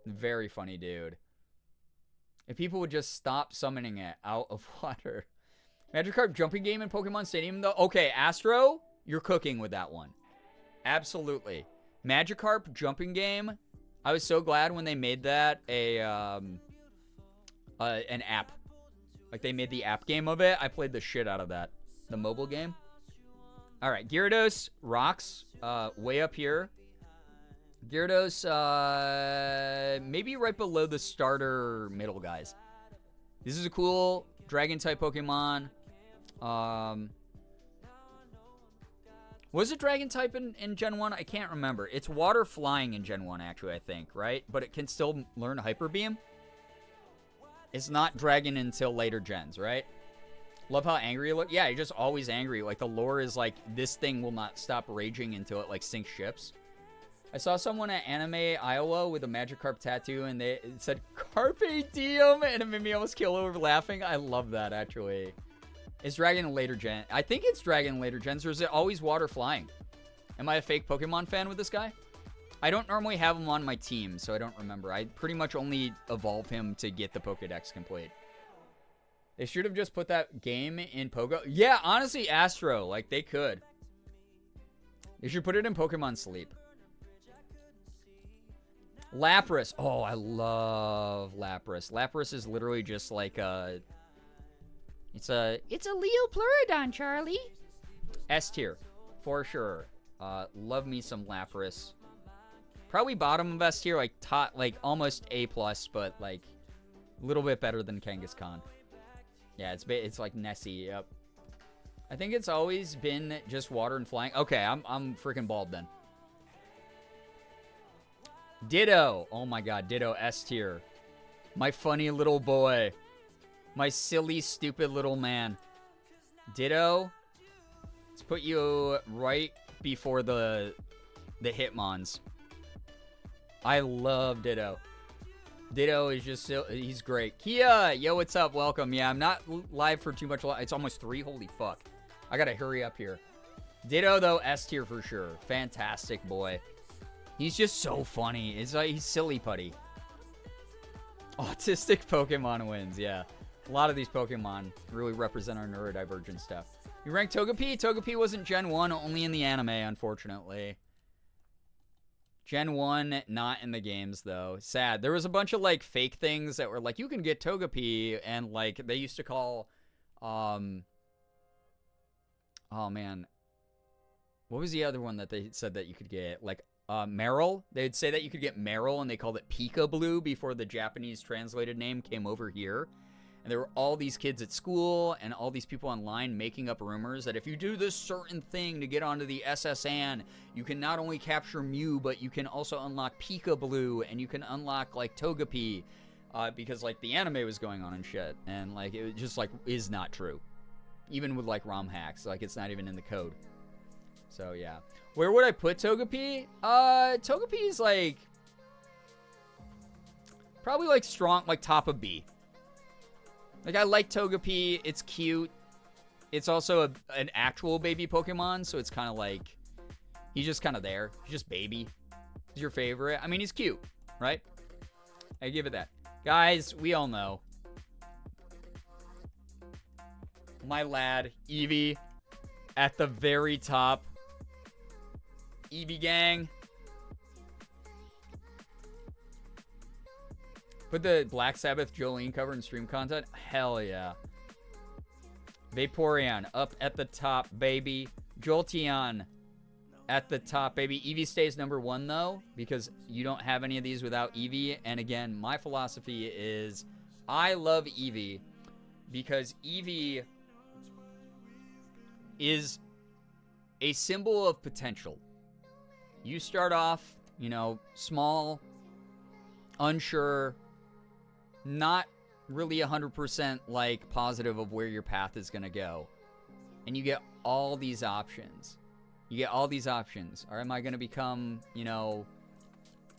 Very funny dude. If people would just stop summoning it out of water. Magikarp jumping game in Pokemon Stadium, though? Okay, Astro, you're cooking with that one. Absolutely. Magikarp jumping game, I was so glad when they made that an app. Like, they made the app game of it. I played the shit out of that. The mobile game. All right, Gyarados rocks way up here. Gyarados, maybe right below the starter middle guys. This is a cool Dragon-type Pokemon. Was it Dragon-type in Gen 1? I can't remember. It's water flying in Gen 1, actually, I think, right? But it can still learn Hyper Beam. It's not Dragon until later gens, right? Love how angry you look. Yeah, you're just always angry. Like, the lore is like, this thing will not stop raging until it, like, sinks ships. I saw someone at Anime Iowa with a Magikarp tattoo, and it said, Carpe Diem, and it made me almost kill over laughing. I love that, actually. Is Dragon a later gen? I think it's Dragon later gens, or is it always water flying? Am I a fake Pokemon fan with this guy? I don't normally have him on my team, so I don't remember. I pretty much only evolve him to get the Pokedex complete. They should have just put that game in Pogo. Yeah, honestly, Astro, like, they could. They should put it in Pokemon Sleep. Lapras. Oh, I love Lapras. Lapras is literally just like a... It's a Leopleurodon, Charlie. S tier, for sure. Love me some Lapras. Probably bottom of S tier, like top, like almost A+, but like a little bit better than Kangaskhan. Yeah, it's like Nessie. Yep. I think it's always been just water and flying. Okay, I'm freaking bald then. Ditto. Oh my god, Ditto S tier. My funny little boy. My silly, stupid little man. Ditto. Let's put you right before the Hitmons. I love Ditto. Ditto is just so, he's great. Kia, yo, what's up? Welcome. Yeah, I'm not live for too much. It's almost 3. Holy fuck. I gotta hurry up here. Ditto, though, S tier for sure. Fantastic boy. He's just so funny. He's silly putty. Autistic Pokemon wins, yeah. A lot of these Pokemon really represent our neurodivergent stuff. You rank Togepi? Togepi wasn't Gen 1, only in the anime, unfortunately. Gen 1, not in the games, though. Sad. There was a bunch of, like, fake things that were like, you can get Togepi, and, like, they used to call, oh, man. What was the other one that they said that you could get? Like, Meryl? They'd say that you could get Meryl, and they called it Pika Blue before the Japanese translated name came over here. And there were all these kids at school and all these people online making up rumors that if you do this certain thing to get onto the SSN, you can not only capture Mew, but you can also unlock Pika Blue, and you can unlock, like, Togepi, because, like, the anime was going on and shit. And, like, it just, like, is not true. Even with, like, ROM hacks. Like, it's not even in the code. So, yeah. Where would I put Togepi? Togepi is, like, probably, like, strong, like, top of B. Like, I like Togepi. It's cute. It's also an actual baby Pokemon, so it's kind of like, he's just kind of there. He's just baby. He's your favorite. I mean, he's cute, right? I give it that. Guys, we all know. My lad, Eevee, at the very top. Eevee gang. Put the Black Sabbath Jolene cover in stream content? Hell yeah. Vaporeon up at the top, baby. Jolteon at the top, baby. Eevee stays number 1, though, because you don't have any of these without Eevee. And again, my philosophy is I love Eevee because Eevee is a symbol of potential. You start off, you know, small, unsure, not really 100% like positive of where your path is going to go. And you get all these options. You get all these options. Or am I going to become, you know,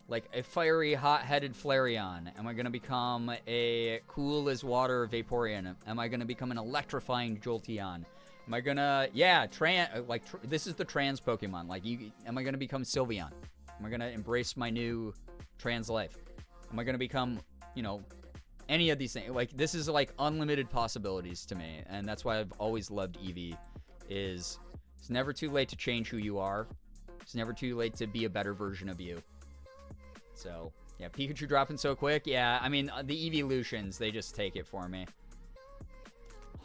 like a fiery, hot-headed Flareon? Am I going to become a cool as water Vaporeon? Am I going to become an electrifying Jolteon? Am I going to, yeah, this is the trans Pokemon. Like, am I going to become Sylveon? Am I going to embrace my new trans life? Am I going to become, you know, any of these things? Like, this is like unlimited possibilities to me, and that's why I've always loved Eevee. It's never too late to change who you are. It's never too late to be a better version of you. So yeah, Pikachu dropping so quick. Yeah, I mean, the Eeveelutions, they just take it for me.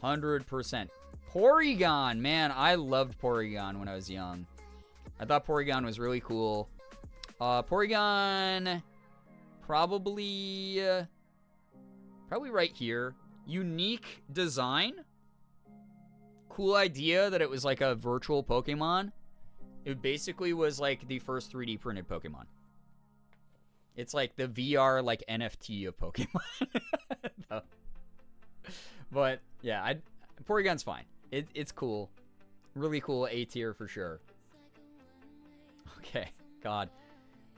100%. Porygon, man, I loved Porygon when I was young. I thought Porygon was really cool. Porygon, probably right here. Unique design. Cool idea that it was like a virtual Pokemon. It basically was like the first 3D printed Pokemon. It's like the VR like NFT of Pokemon. But yeah, Porygon's fine. It's cool. Really cool A tier for sure. Okay, God.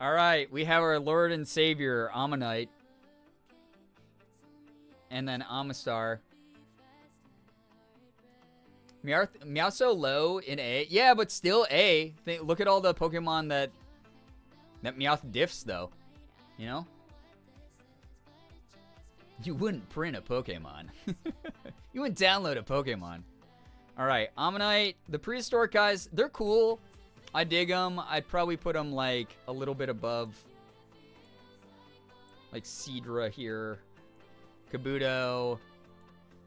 All right, we have our Lord and Savior, Ammonite. And then Amistar. Meowth low in A. Yeah, but still A. Look at all the Pokemon that Meowth diffs, though. You know? You wouldn't print a Pokemon. You wouldn't download a Pokemon. Alright, Ammonite. The prehistoric guys, they're cool. I dig them. I'd probably put them, like, a little bit above, like, Seadra here. Kabuto.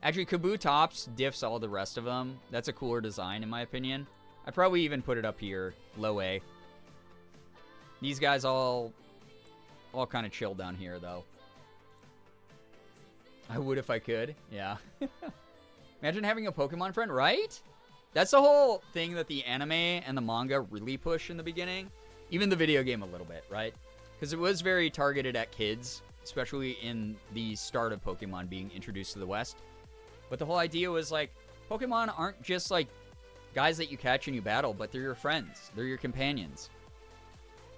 Actually, Kabutops diffs all the rest of them. That's a cooler design, in my opinion. I'd probably even put it up here, low A. These guys all kind of chill down here, though. I would if I could, yeah. Imagine having a Pokemon friend, right? That's the whole thing that the anime and the manga really push in the beginning. Even the video game a little bit, right? Because it was very targeted at kids, especially in the start of Pokemon being introduced to the West. But the whole idea was like, Pokemon aren't just like guys that you catch and you battle, but they're your friends. They're your companions.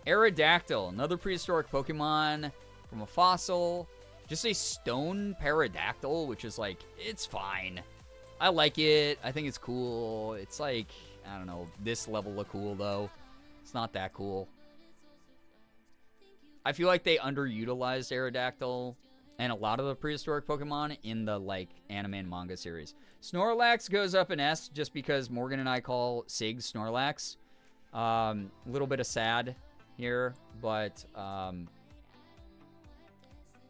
Aerodactyl, another prehistoric Pokemon from a fossil. Just a stone Paradactyl, which is like, it's fine. I like it. I think it's cool. It's like, I don't know, this level of cool, though. It's not that cool. I feel like they underutilized Aerodactyl and a lot of the prehistoric Pokemon in the, like, anime and manga series. Snorlax goes up in S just because Morgan and I call Sig Snorlax. A little bit of sad here, but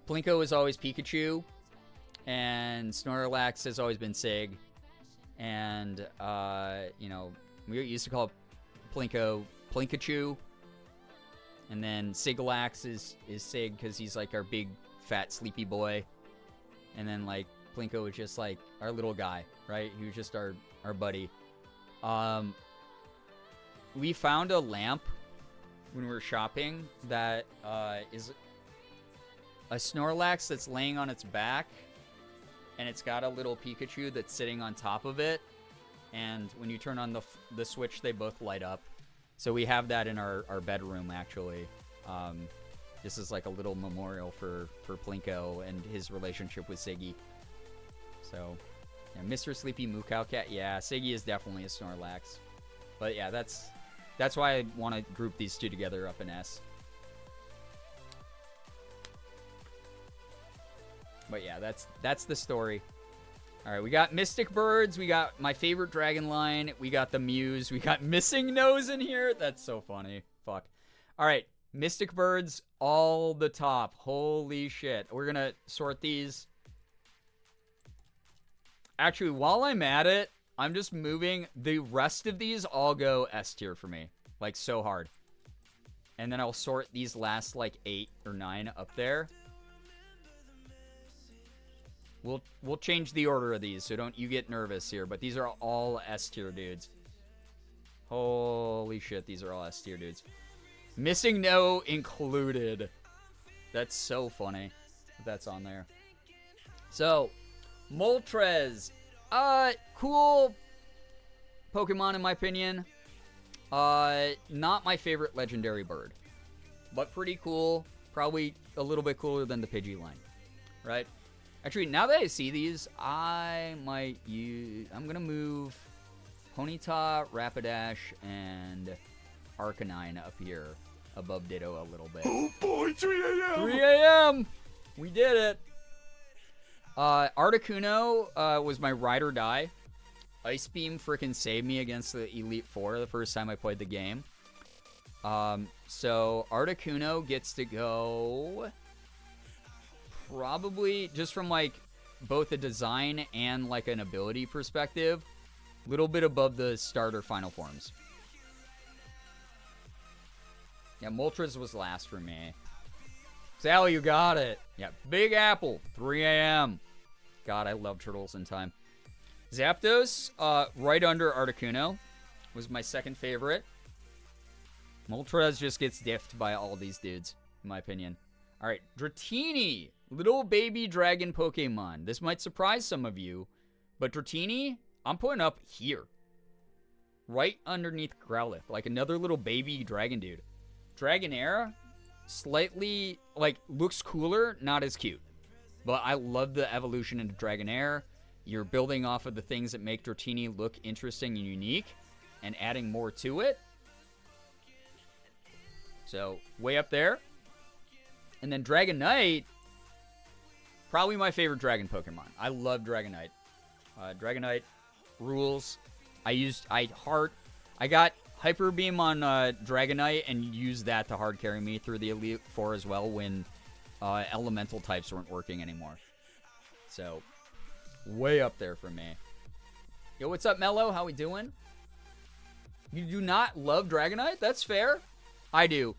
Plinko is always Pikachu, and Snorlax has always been Sig. And, you know, we used to call Plinko Plinkachu. And then Sigalax is Sig because he's like our big, fat, sleepy boy. And then, like, Plinko was just like our little guy, right? He was just our buddy. We found a lamp when we were shopping that is a Snorlax that's laying on its back, and it's got a little Pikachu that's sitting on top of it, and when you turn on the switch, they both light up. So we have that in our bedroom, actually. This is like a little memorial for Plinko and his relationship with Siggy. So, yeah, Mr. Sleepy Moo Cow Cat, yeah, Siggy is definitely a Snorlax. But yeah, that's why I want to group these two together up in S. But yeah, that's the story. All right, we got Mystic Birds. We got my favorite dragon line. We got the Muse. We got Missing Nose in here. That's so funny. Fuck. All right, Mystic Birds all the top. Holy shit. We're going to sort these. Actually, while I'm at it, I'm just moving. The rest of these all go S tier for me. Like, so hard. And then I'll sort these last, like, 8 or 9 up there. We'll change the order of these, so don't you get nervous here. But these are all S tier dudes. Holy shit, these are all S tier dudes. Missing No included. That's so funny that that's on there. So, Moltres. Cool Pokemon in my opinion. Not my favorite legendary bird. But pretty cool. Probably a little bit cooler than the Pidgey line. Right? Actually, now that I see these, I'm going to move Ponyta, Rapidash, and Arcanine up here above Ditto a little bit. Oh boy, 3 a.m. 3 a.m. We did it. Articuno was my ride or die. Ice Beam freaking saved me against the Elite Four the first time I played the game. So Articuno gets to go probably just from like both a design and like an ability perspective, a little bit above the starter final forms. Yeah, Moltres was last for me. Sally, you got it. Yeah, Big Apple, 3 a.m. God, I love Turtles in Time. Zapdos, right under Articuno, was my second favorite. Moltres just gets diffed by all these dudes, in my opinion. All right, Dratini, little baby dragon Pokemon. This might surprise some of you, but Dratini, I'm putting up here. Right underneath Growlithe, like another little baby dragon dude. Dragonair, slightly, like, looks cooler, not as cute. But I love the evolution into Dragonair. You're building off of the things that make Dratini look interesting and unique, and adding more to it. So, way up there. And then Dragonite, probably my favorite dragon Pokemon. I love Dragonite. Dragonite rules. I got Hyper Beam on Dragonite and used that to hard carry me through the Elite Four as well when elemental types weren't working anymore. So, way up there for me. Yo, what's up, Mello? How we doing? You do not love Dragonite? That's fair. I do.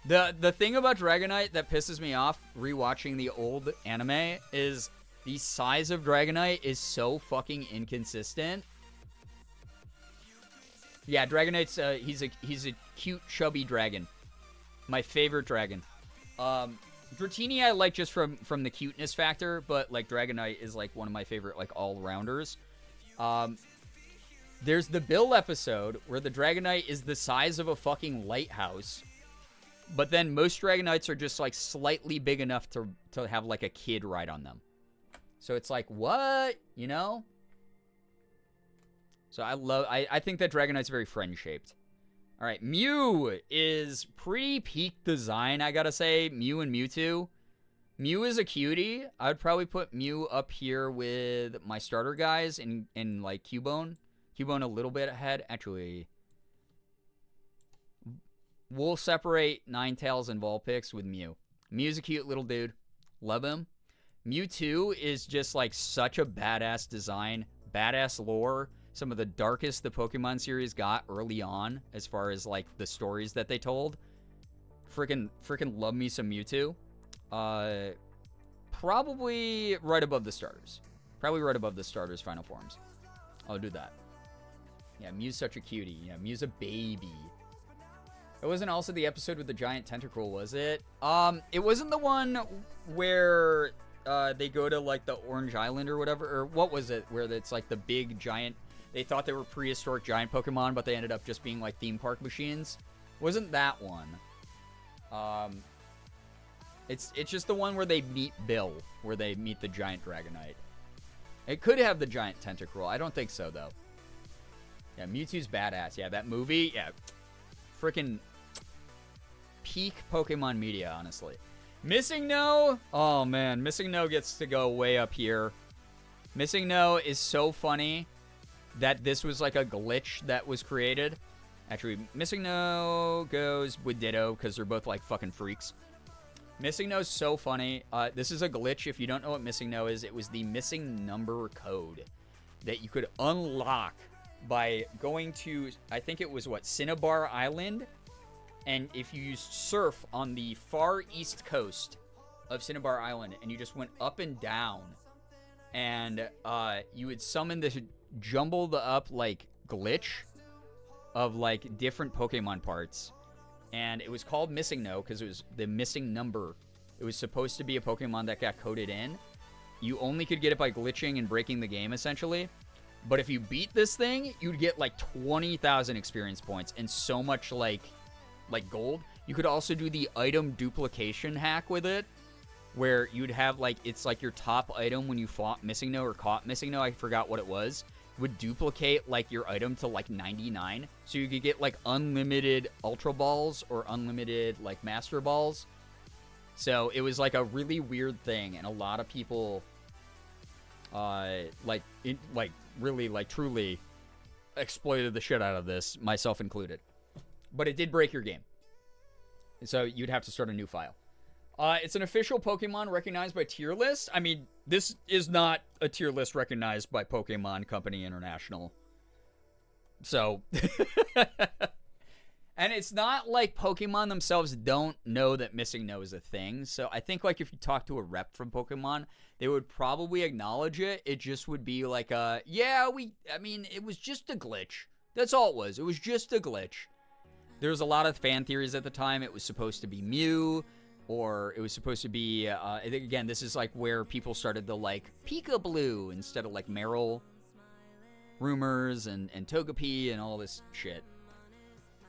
The thing about Dragonite that pisses me off rewatching the old anime is the size of Dragonite is so fucking inconsistent. Yeah, Dragonite's he's a cute chubby dragon. My favorite dragon. Dratini I like just from the cuteness factor, but like Dragonite is like one of my favorite like all-rounders. There's the Bill episode where the Dragonite is the size of a fucking lighthouse. But then most Dragonites are just like slightly big enough to have like a kid ride on them. So it's like, what? You know? So I think that Dragonite's very friend-shaped. All right, Mew is pretty peak design, I gotta say. Mew and Mewtwo. Mew is a cutie. I would probably put Mew up here with my starter guys in like Cubone. Cubone a little bit ahead. Actually, we'll separate Ninetales and Vulpix with Mew. Mew's a cute little dude. Love him. Mewtwo is just like such a badass design, badass lore. Some of the darkest the Pokemon series got early on as far as like the stories that they told. Freaking love me some Mewtwo. Probably right above the starters. Probably right above the starters final forms. I'll do that. Yeah, Mew's such a cutie. Yeah, Mew's a baby. It wasn't also the episode with the giant tentacle, was it? It wasn't the one where they go to like the Orange Island or whatever, or what was it? Where it's like the big giant. They thought they were prehistoric giant Pokemon, but they ended up just being like theme park machines. Wasn't that one? It's just the one where they meet Bill, where they meet the giant Dragonite. It could have the giant tentacle. I don't think so though. Yeah, Mewtwo's badass. Yeah, that movie. Yeah, freaking peak Pokemon media, honestly. Missing No. Oh man, Missing No gets to go way up here. Missing No is so funny that this was like a glitch that was created. Actually, Missing No goes with Ditto because they're both like fucking freaks. Missing No is so funny. This is a glitch. If you don't know what Missing No is, it was the missing number code that you could unlock by going to, I think it was what, Cinnabar Island. And if you used surf on the far east coast of Cinnabar Island and you just went up and down, and you would summon this jumbled up like glitch of like different Pokemon parts, and it was called Missing No because it was the missing number. It was supposed to be a Pokemon that got coded in. You only could get it by glitching and breaking the game essentially, but if you beat this thing, you'd get like 20,000 experience points and so much like gold. You could also do the item duplication hack with it, where you'd have like, it's like your top item when you fought Missing No or caught Missing No, I forgot what it was, would duplicate like your item to like 99, so you could get like unlimited Ultra Balls or unlimited like Master Balls. So it was like a really weird thing, and a lot of people really truly exploited the shit out of this, myself included. But it did break your game, so you'd have to start a new file. It's an official Pokemon recognized by tier list. I mean, this is not a tier list recognized by Pokemon Company International. So, and it's not like Pokemon themselves don't know that Missing No is a thing. So I think like if you talk to a rep from Pokemon, they would probably acknowledge it. It just would be like I mean, it was just a glitch. That's all it was. It was just a glitch. There was a lot of fan theories at the time. It was supposed to be Mew, or it was supposed to be, again, this is like where people started the like Pika-Blue instead of like Meryl rumors and Togepi and all this shit.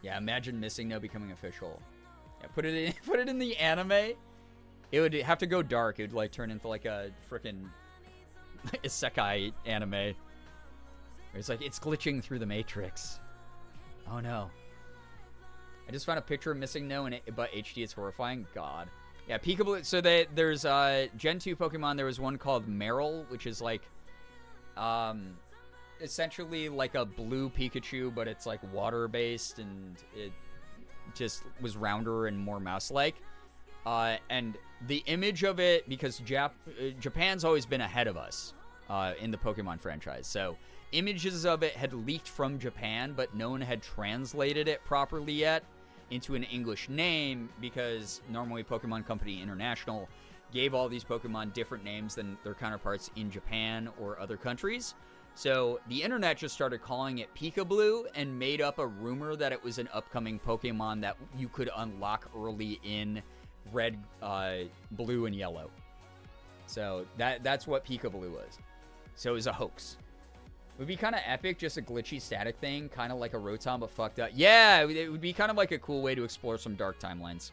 Yeah, imagine Missing No becoming official. Yeah, put it in the anime. It would have to go dark. It would like turn into like a freaking isekai anime. It's like it's glitching through the Matrix. Oh no. I just found a picture of Missing No, but HD it's horrifying. God. Yeah, Pika-Blue. So there's Gen 2 Pokemon. There was one called Meryl, which is like essentially like a blue Pikachu, but it's like water-based, and it just was rounder and more mouse-like. And the image of it, because Japan's always been ahead of us in the Pokemon franchise. So images of it had leaked from Japan, but no one had translated it properly yet into an English name, because normally Pokemon Company International gave all these Pokemon different names than their counterparts in Japan or other countries. So the internet just started calling it Pika-Blue and made up a rumor that it was an upcoming Pokemon that you could unlock early in Red, Blue, and Yellow. So that's what Pika-Blue was. So it was a hoax. It would be kind of epic, just a glitchy static thing, kind of like a Rotom, but fucked up. Yeah, it would be kind of like a cool way to explore some dark timelines.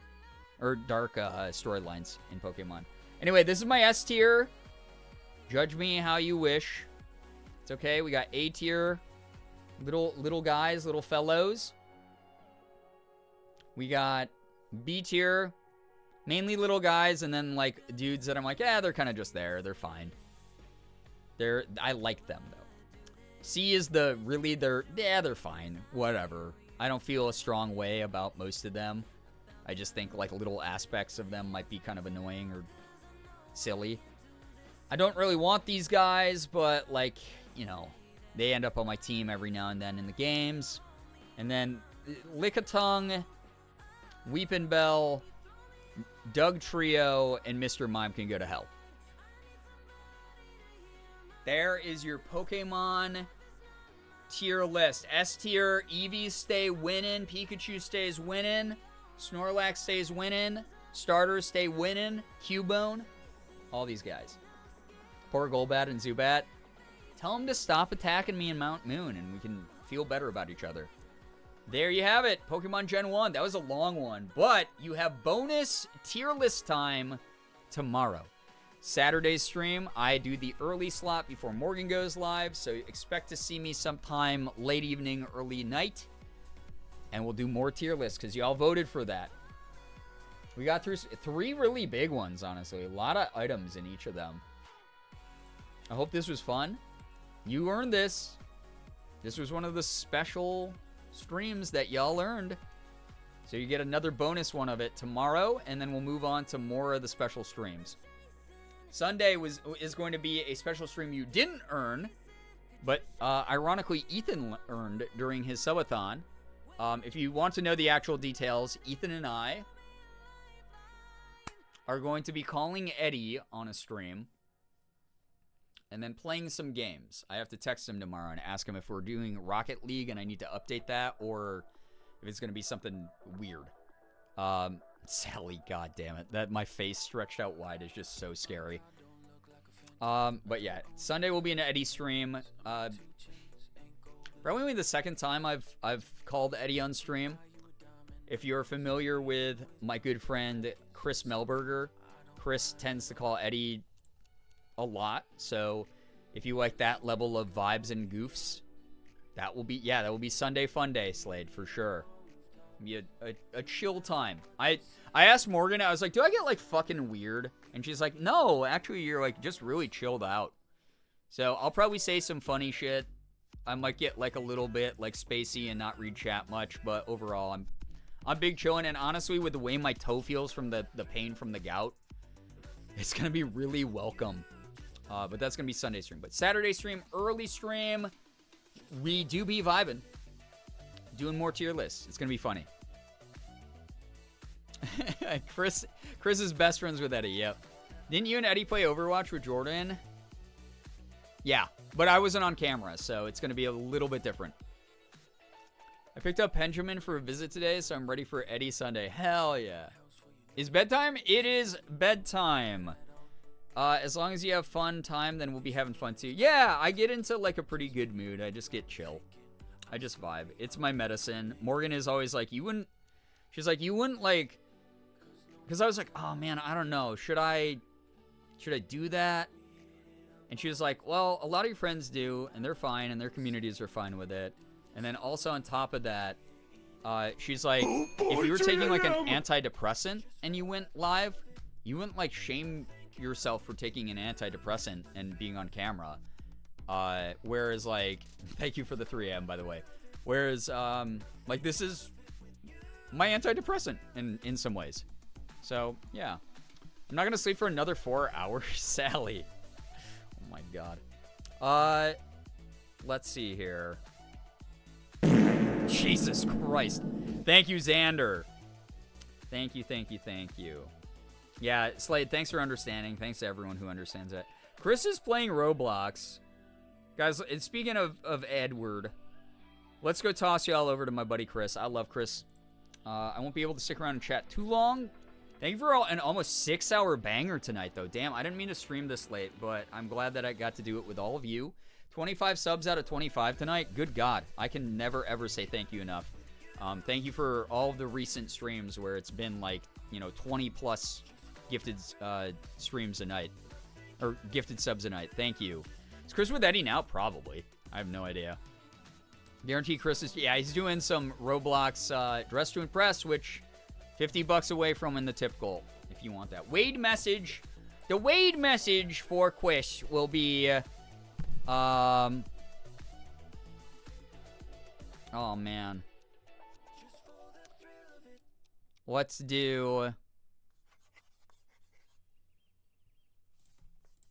Or dark storylines in Pokemon. Anyway, this is my S tier. Judge me how you wish. It's okay. We got A tier. Little guys, little fellows. We got B tier. Mainly little guys, and then like dudes that I'm like, yeah, they're kind of just there. They're fine. I like them though. C is they're fine. Whatever. I don't feel a strong way about most of them. I just think like little aspects of them might be kind of annoying or silly. I don't really want these guys, but like, you know, they end up on my team every now and then in the games. And then Lickitung, Weepin' Bell, Doug Trio, and Mr. Mime can go to hell. There is your Pokemon tier list. S tier, Eevees stay winning, Pikachu stays winning, Snorlax stays winning, starters stay winning, Cubone, all these guys. Poor Golbat and Zubat. Tell them to stop attacking me in Mount Moon and we can feel better about each other. There you have it, Pokemon Gen 1. That was a long one, but you have bonus tier list time tomorrow. Saturday's stream, I do the early slot before Morgan goes live, so expect to see me sometime late evening, early night, and we'll do more tier lists because y'all voted for that. We got through 3 really big ones, honestly. A lot of items in each of them. I hope this was fun. You earned this. This was one of the special streams that y'all earned. So you get another bonus one of it tomorrow, and then we'll move on to more of the special streams. Sunday is going to be a special stream you didn't earn, but ironically Ethan earned during his subathon. If you want to know the actual details, Ethan and I are going to be calling Eddie on a stream and then playing some games. I have to text him tomorrow and ask him if we're doing Rocket League and I need to update that, or if it's going to be something weird. Sally, god damn it. That my face stretched out wide is just so scary. But yeah, Sunday will be an Eddie stream. Probably the second time I've called Eddie on stream. If you're familiar with my good friend Chris Melberger, Chris tends to call Eddie a lot. So if you like that level of vibes and goofs, that will be Sunday Fun Day, Slade, for sure. Be a chill time. I asked Morgan, I was like, do I get like fucking weird? And she's like, no, actually you're like just really chilled out. So I'll probably say some funny shit. I might get like a little bit like spacey and not read chat much, but overall I'm big chilling, and honestly, with the way my toe feels from the pain from the gout, it's going to be really welcome. But that's going to be Sunday stream. But Saturday stream, early stream, we do be vibing. Doing more tier lists. It's going to be funny. Chris is best friends with Eddie, yep. Didn't you and Eddie play Overwatch with Jordan? Yeah, but I wasn't on camera, so it's going to be a little bit different. I picked up Benjamin for a visit today, so I'm ready for Eddie Sunday. Hell yeah. Is bedtime? It is bedtime. As long as you have fun time, then we'll be having fun too. Yeah, I get into like a pretty good mood. I just get chill. I just vibe. It's my medicine. Morgan is always like, she's like, you wouldn't like, because I was like, oh man, I don't know. Should I do that? And she was like, well, a lot of your friends do, and they're fine, and their communities are fine with it. And then also on top of that, she's like, if you were taking like an antidepressant and you went live, you wouldn't like shame yourself for taking an antidepressant and being on camera. Whereas like, thank you for the 3M, by the way. Whereas, like this is my antidepressant in some ways. So yeah, I'm not gonna sleep for another 4 hours, Sally. Oh my God. Let's see here. Jesus Christ. Thank you, Xander. Thank you. Yeah, Slade, thanks for understanding. Thanks to everyone who understands that. Chris is playing Roblox. Guys, speaking of Edward, let's go toss y'all over to my buddy Chris. I love Chris. I won't be able to stick around and chat too long. Thank you for an almost 6-hour banger tonight, though. Damn, I didn't mean to stream this late, but I'm glad that I got to do it with all of you. 25 subs out of 25 tonight. Good God. I can never, ever say thank you enough. Thank you for all of the recent streams where it's been like, 20-plus gifted streams a night. Or gifted subs a night. Thank you. Is Chris with Eddie now? Probably. I have no idea. Guarantee Chris is... Yeah, he's doing some Roblox Dress to Impress, which... $50 away from in the tip goal, if you want that. Wade message. The Wade message for Quish will be... Oh, man. Let's do...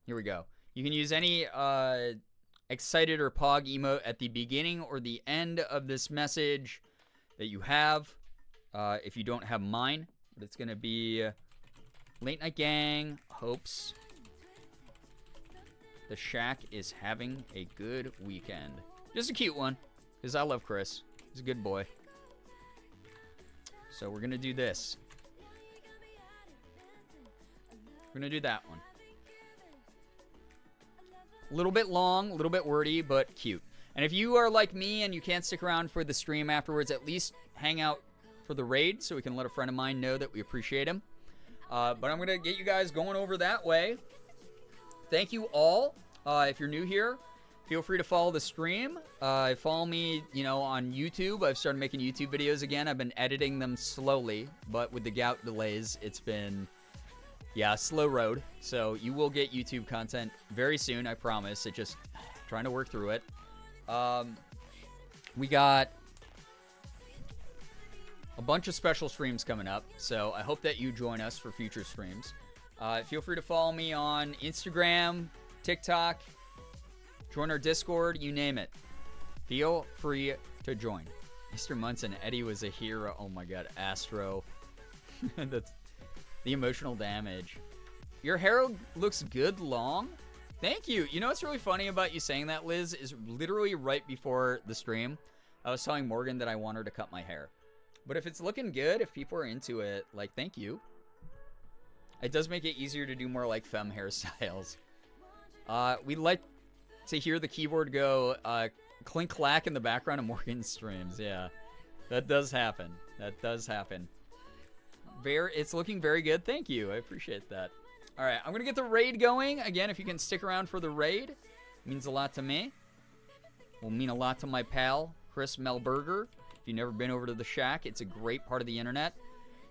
Here we go. You can use any excited or pog emote at the beginning or the end of this message that you have. If you don't have mine, but it's going to be Late Night Gang hopes the Shack is having a good weekend. Just a cute one, because I love Chris. He's a good boy. So we're going to do this. We're going to do that one. A little bit long, a little bit wordy, but cute. And if you are like me and you can't stick around for the stream afterwards, at least hang out for the raid so we can let a friend of mine know that we appreciate him. But I'm going to get you guys going over that way. Thank you all. If you're new here, feel free to follow the stream. Follow me, on YouTube. I've started making YouTube videos again. I've been editing them slowly, but with the gout delays, it's been, slow road. So you will get YouTube content very soon, I promise. It's just trying to work through it. We got a bunch of special streams coming up, so I hope that you join us for future streams. Feel free to follow me on Instagram, TikTok, join our Discord, you name it. Feel free to join. Mr. Munson, Eddie was a hero. Oh my God, Astro. That's the emotional damage. Your hair looks good long. Thank you. You know what's really funny about you saying that, Liz, is literally right before the stream, I was telling Morgan that I want her to cut my hair. But if it's looking good, if people are into it, like, thank you. It does make it easier to do more, like, femme hairstyles. We like to hear the keyboard go clink-clack in the background of Morgan's streams. Yeah, that does happen. That does happen. It's looking very good. Thank you. I appreciate that. All right, I'm going to get the raid going. Again, if you can stick around for the raid, it means a lot to me. Will mean a lot to my pal, Chris Melberger. If you've never been over to the Shack, it's a great part of the internet.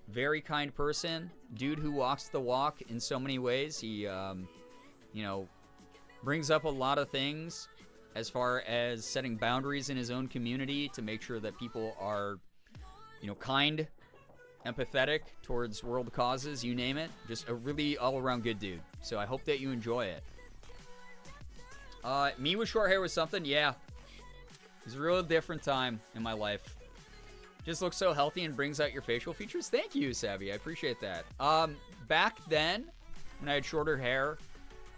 Very kind person. Dude who walks the walk in so many ways. He, brings up a lot of things as far as setting boundaries in his own community to make sure that people are, kind empathetic towards world causes, you name it. Just a really all-around good dude. So I hope that you enjoy it. Me with short hair was something, yeah. It was a real different time in my life. Just looks so healthy and brings out your facial features. Thank you, Savvy. I appreciate that. Back then, when I had shorter hair,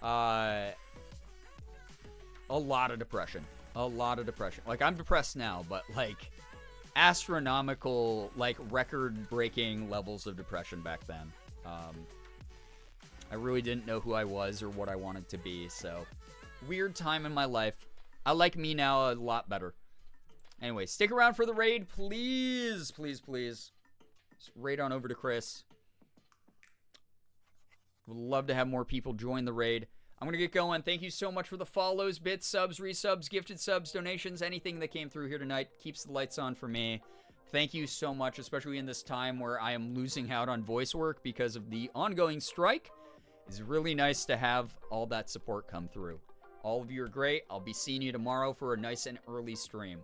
a lot of depression. A lot of depression. Like, I'm depressed now, but, like, astronomical, like, record-breaking levels of depression back then. I really didn't know who I was or what I wanted to be, so weird time in my life. I like me now a lot better. Anyway, stick around for the raid, please, please, please. Just raid on over to Chris. Would love to have more people join the raid. I'm going to get going. Thank you so much for the follows, bits, subs, resubs, gifted subs, donations, anything that came through here tonight. Keeps the lights on for me. Thank you so much, especially in this time where I am losing out on voice work because of the ongoing strike. It's really nice to have all that support come through. All of you are great. I'll be seeing you tomorrow for a nice and early stream.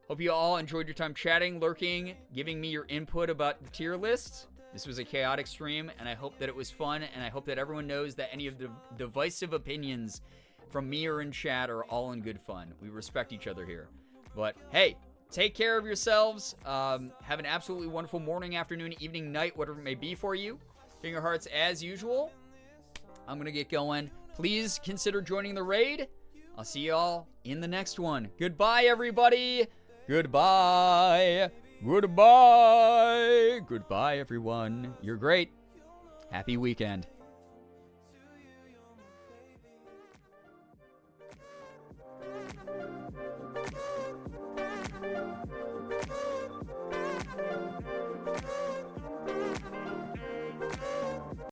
Hope you all enjoyed your time chatting, lurking, giving me your input about the tier lists. This was a chaotic stream, and I hope that it was fun, and I hope that everyone knows that any of the divisive opinions from me or in chat are all in good fun. We respect each other here. But, hey, take care of yourselves. Have an absolutely wonderful morning, afternoon, evening, night, whatever it may be for you. Finger hearts as usual. I'm going to get going. Please consider joining the raid. I'll see y'all in the next one. Goodbye, everybody. Goodbye. Goodbye. Goodbye, everyone. You're great. Happy weekend.